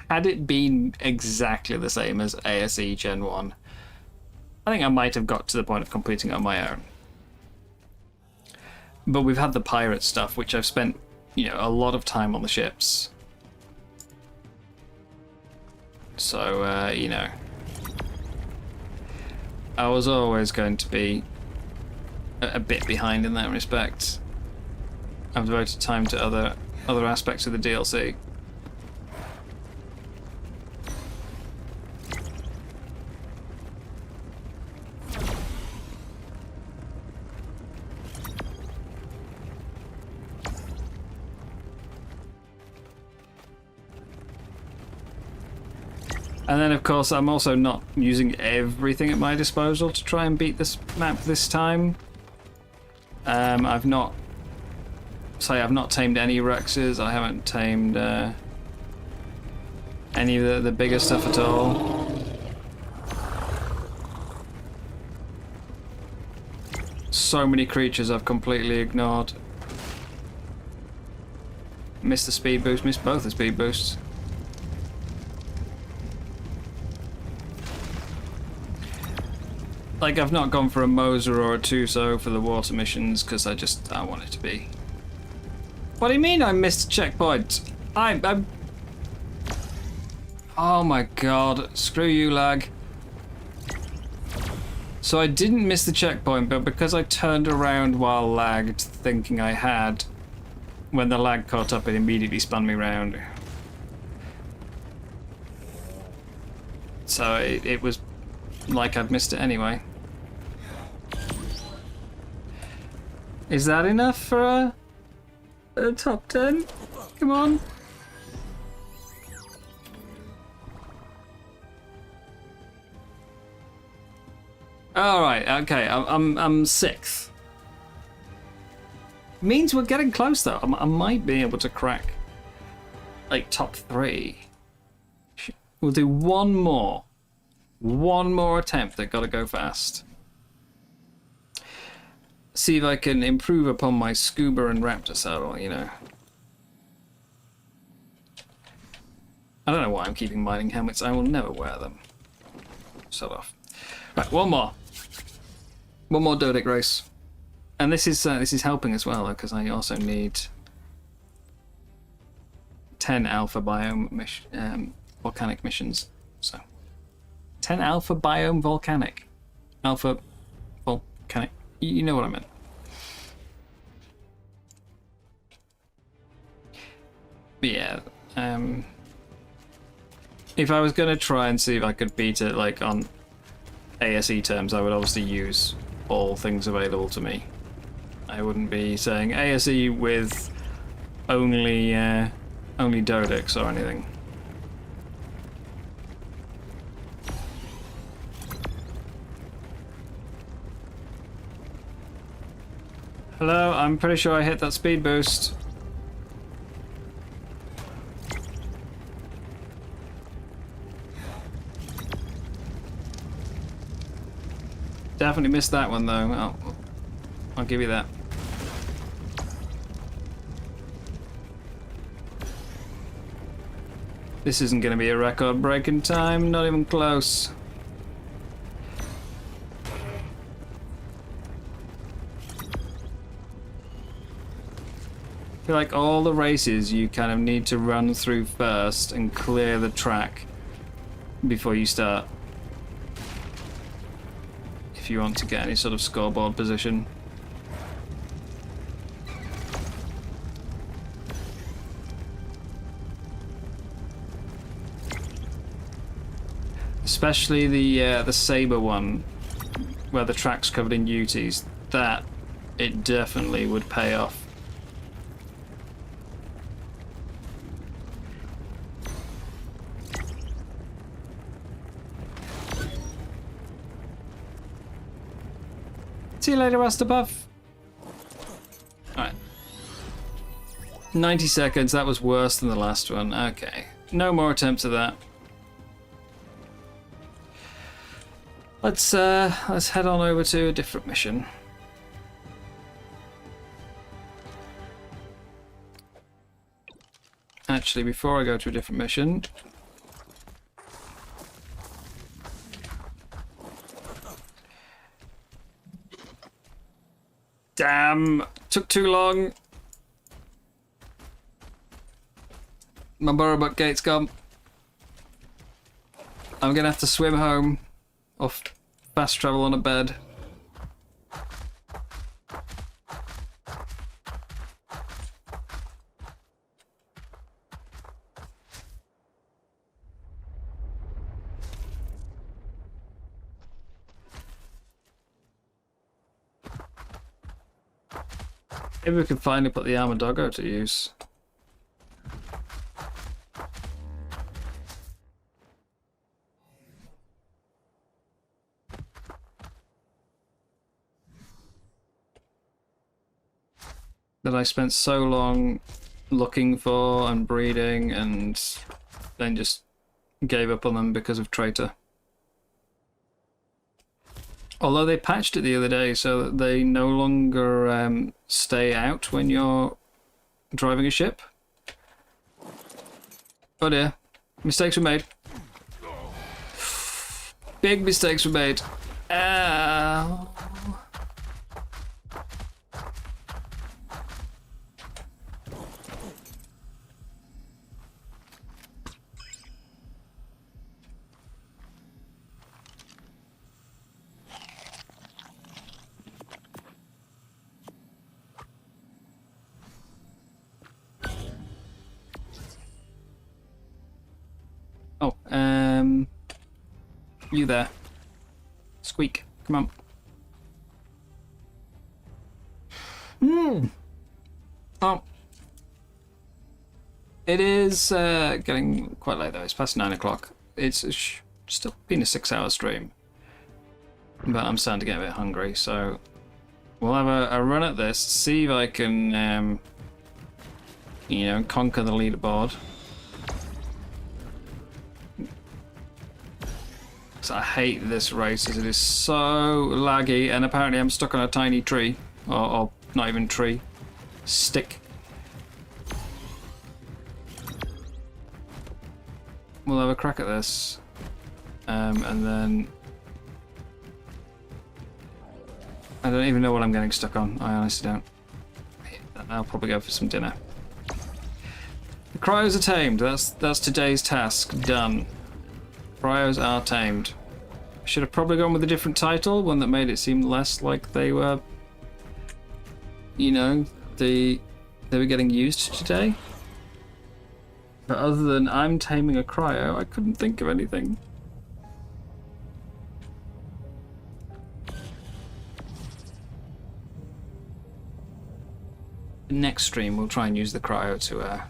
had it been exactly the same as ASE Gen 1, I think I might have got to the point of completing it on my own. But we've had the pirate stuff, which I've spent, you know, a lot of time on the ships. So, you know, I was always going to be a bit behind in that respect. I've devoted time to other aspects of the DLC. And then, of course, I'm also not using everything at my disposal to try and beat this map this time. I've not tamed any Rexes. I haven't tamed any of the bigger stuff at all. So many creatures I've completely ignored. Missed the speed boost, missed both the speed boosts. Like, I've not gone for a Moser or a Tuso for the water missions because I want it to be. What do you mean I missed a checkpoint? I'm... Oh my god, screw you, lag. So I didn't miss the checkpoint, but because I turned around while lagged, thinking I had, when the lag caught up, it immediately spun me round. So it was like I'd missed it anyway. Is that enough for a top 10? Come on. All right, okay, I'm sixth. Means we're getting close though. I might be able to crack like top 3. We'll do one more attempt. They've got to go fast. See if I can improve upon my scuba and raptor saddle, you know. I don't know why I'm keeping mining helmets. I will never wear them. Shut off. Right, one more Dodic race, and this is helping as well because I also need 10 alpha biome volcanic missions. So 10 alpha biome volcanic, alpha volcanic. You know what I meant. But yeah, if I was gonna try and see if I could beat it like on ASE terms, I would obviously use all things available to me. I wouldn't be saying ASE with only Dodics or anything. Hello, I'm pretty sure I hit that speed boost. Definitely missed that one though. Oh, I'll give you that. This isn't going to be a record-breaking time, not even close. I feel like all the races you kind of need to run through first and clear the track before you start, if you want to get any sort of scoreboard position. Especially the Saber one, where the track's covered in UTs. That it definitely would pay off. See you later, Rastabuff. Alright. 90 seconds, that was worse than the last one. Okay. No more attempts of that. Let's head on over to a different mission. Actually, before I go to a different mission, damn, took too long. My Burrowbuck gate's gone. I'm gonna have to swim home, or fast travel on a bed. Maybe we can finally put the armored doggo to use. That I spent so long looking for and breeding and then just gave up on them because of traitor. Although they patched it the other day so that they no longer stay out when you're driving a ship. Oh dear. Mistakes were made. Big mistakes were made. Ow. Oh, you there. Squeak, come on. Oh. It is getting quite late though, it's past 9 o'clock. It's still been a 6-hour stream. But I'm starting to get a bit hungry, so we'll have a run at this, see if I can, you know, conquer the leaderboard. I hate this race as it is so laggy, and apparently I'm stuck on a tiny tree, or not even tree, stick. We'll have a crack at this, and then I don't even know what I'm getting stuck on. I honestly don't. I'll probably go for some dinner. The cryos are tamed. That's today's task done. Cryos are tamed. Should have probably gone with a different title, one that made it seem less like they were, you know, they were getting used today. But other than I'm taming a cryo, I couldn't think of anything. Next stream, we'll try and use the cryo to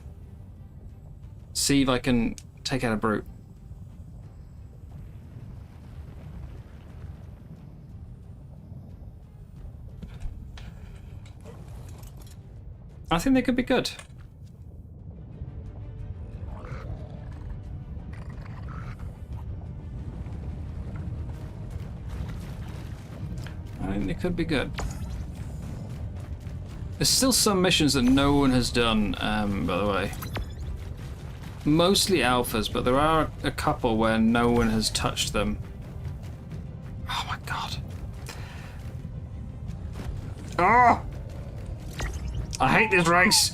see if I can take out a brute. I think they could be good. I think they could be good. There's still some missions that no one has done, by the way. Mostly alphas, but there are a couple where no one has touched them. Oh my god. Oh! I hate this race!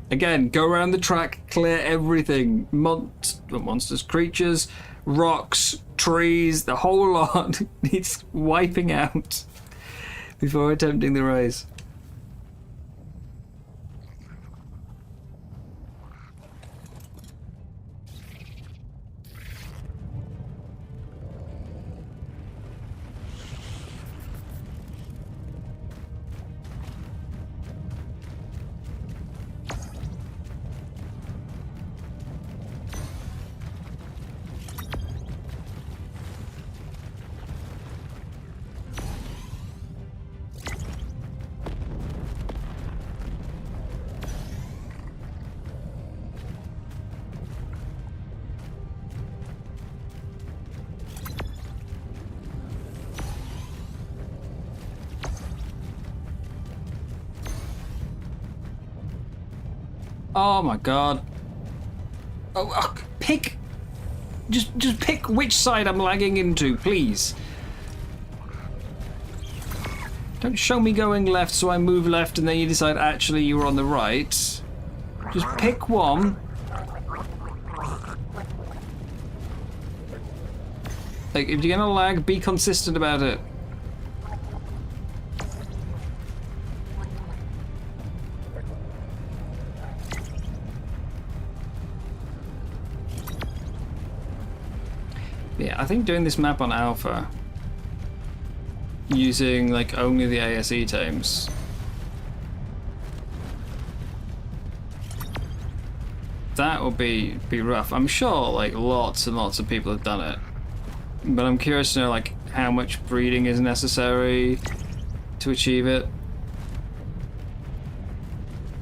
Again, go around the track, clear everything. Monsters, creatures, rocks, trees, the whole lot needs wiping out before attempting the race. Oh my god. Oh, pick! Just pick which side I'm lagging into, please. Don't show me going left so I move left and then you decide actually you were on the right. Just pick one. Like, if you're gonna lag, be consistent about it. Yeah, I think doing this map on Alpha, using like only the ASE tames, that would be rough. I'm sure like lots and lots of people have done it, but I'm curious to know like how much breeding is necessary to achieve it.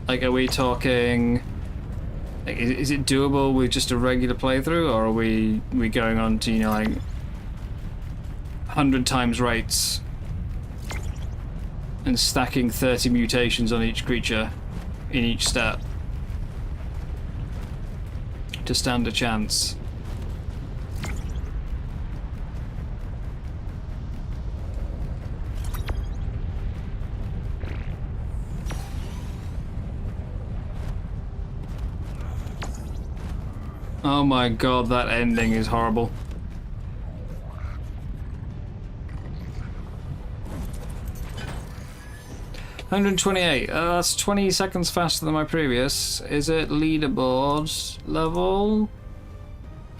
Like, are we talking Like, is it doable with just a regular playthrough, or are we going on to, you know, like 100 times rates and stacking 30 mutations on each creature in each stat to stand a chance? Oh my god, that ending is horrible. $128. That's 20 seconds faster than my previous. Is it leaderboard level?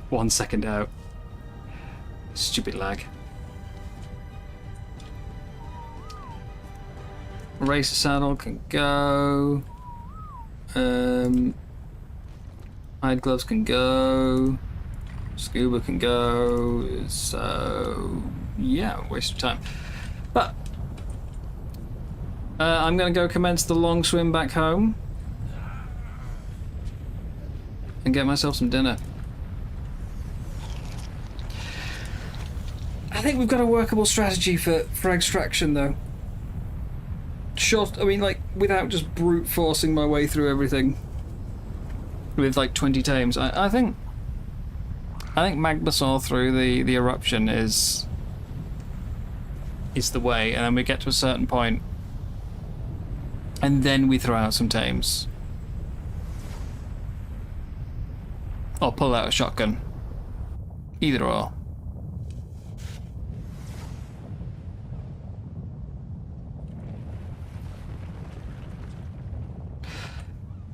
1 second out. Stupid lag. Racer saddle can go. Hide gloves can go. Scuba can go. So yeah, waste of time. But I'm gonna go commence the long swim back home and get myself some dinner. I think we've got a workable strategy for extraction though. Short, I mean, like, without just brute forcing my way through everything with like 20 tames. I think Magmasaur through the eruption is the way, and then we get to a certain point and then we throw out some tames. Or pull out a shotgun. Either or.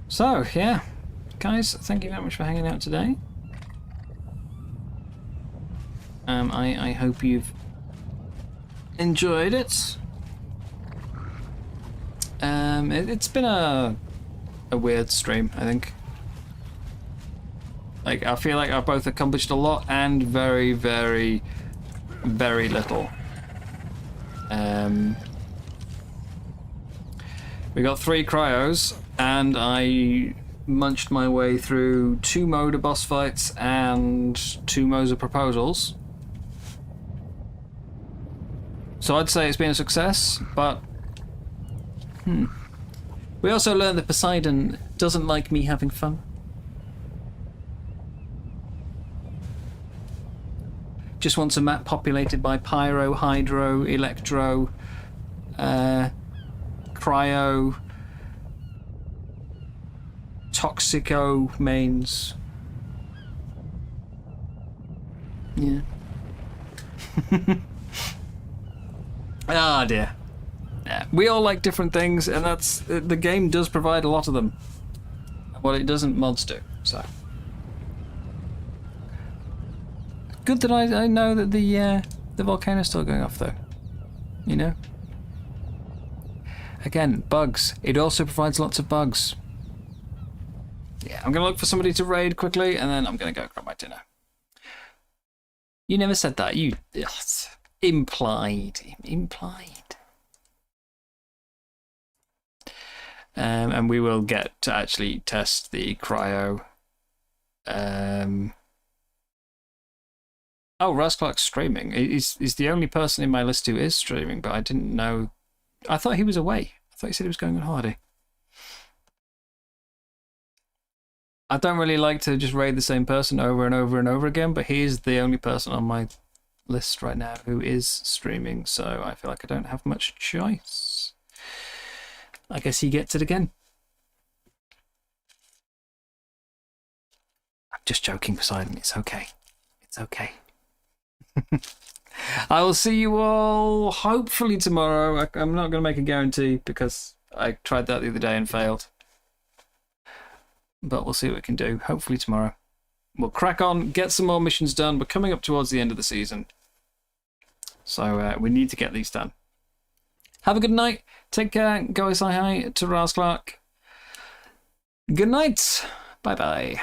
So, yeah. Guys, thank you very much for hanging out today. I hope you've enjoyed it. It's been a weird stream, I think. Like, I feel like I've both accomplished a lot and very, very, very little. We got 3 cryos, and I munched my way through 2 Moda boss fights and 2 Mosa proposals. So I'd say it's been a success, but we also learned that Poseidon doesn't like me having fun. Just wants a map populated by Pyro, Hydro, Electro, Cryo, Toxico mains. Yeah. Ah dear. Yeah. We all like different things, and that's the game does provide a lot of them. What it doesn't, mods do. So good that I know that the volcano's still going off though. You know. Again, bugs. It also provides lots of bugs. Yeah, I'm gonna look for somebody to raid quickly, and then I'm gonna go grab my dinner. You never said that. You implied. And we will get to actually test the cryo. Oh, Rasclark's streaming. He's the only person in my list who is streaming, but I didn't know. I thought he was away. I thought he said he was going on holiday. I don't really like to just raid the same person over and over and over again, but he is the only person on my list right now who is streaming, so I feel like I don't have much choice. I guess he gets it again. I'm just joking, Poseidon. It's okay. It's okay. I will see you all hopefully tomorrow. I'm not going to make a guarantee because I tried that the other day and failed. But we'll see what we can do. Hopefully tomorrow. We'll crack on, get some more missions done. We're coming up towards the end of the season. So we need to get these done. Have a good night. Take care. Go say hi to Rasclark. Good night. Bye-bye.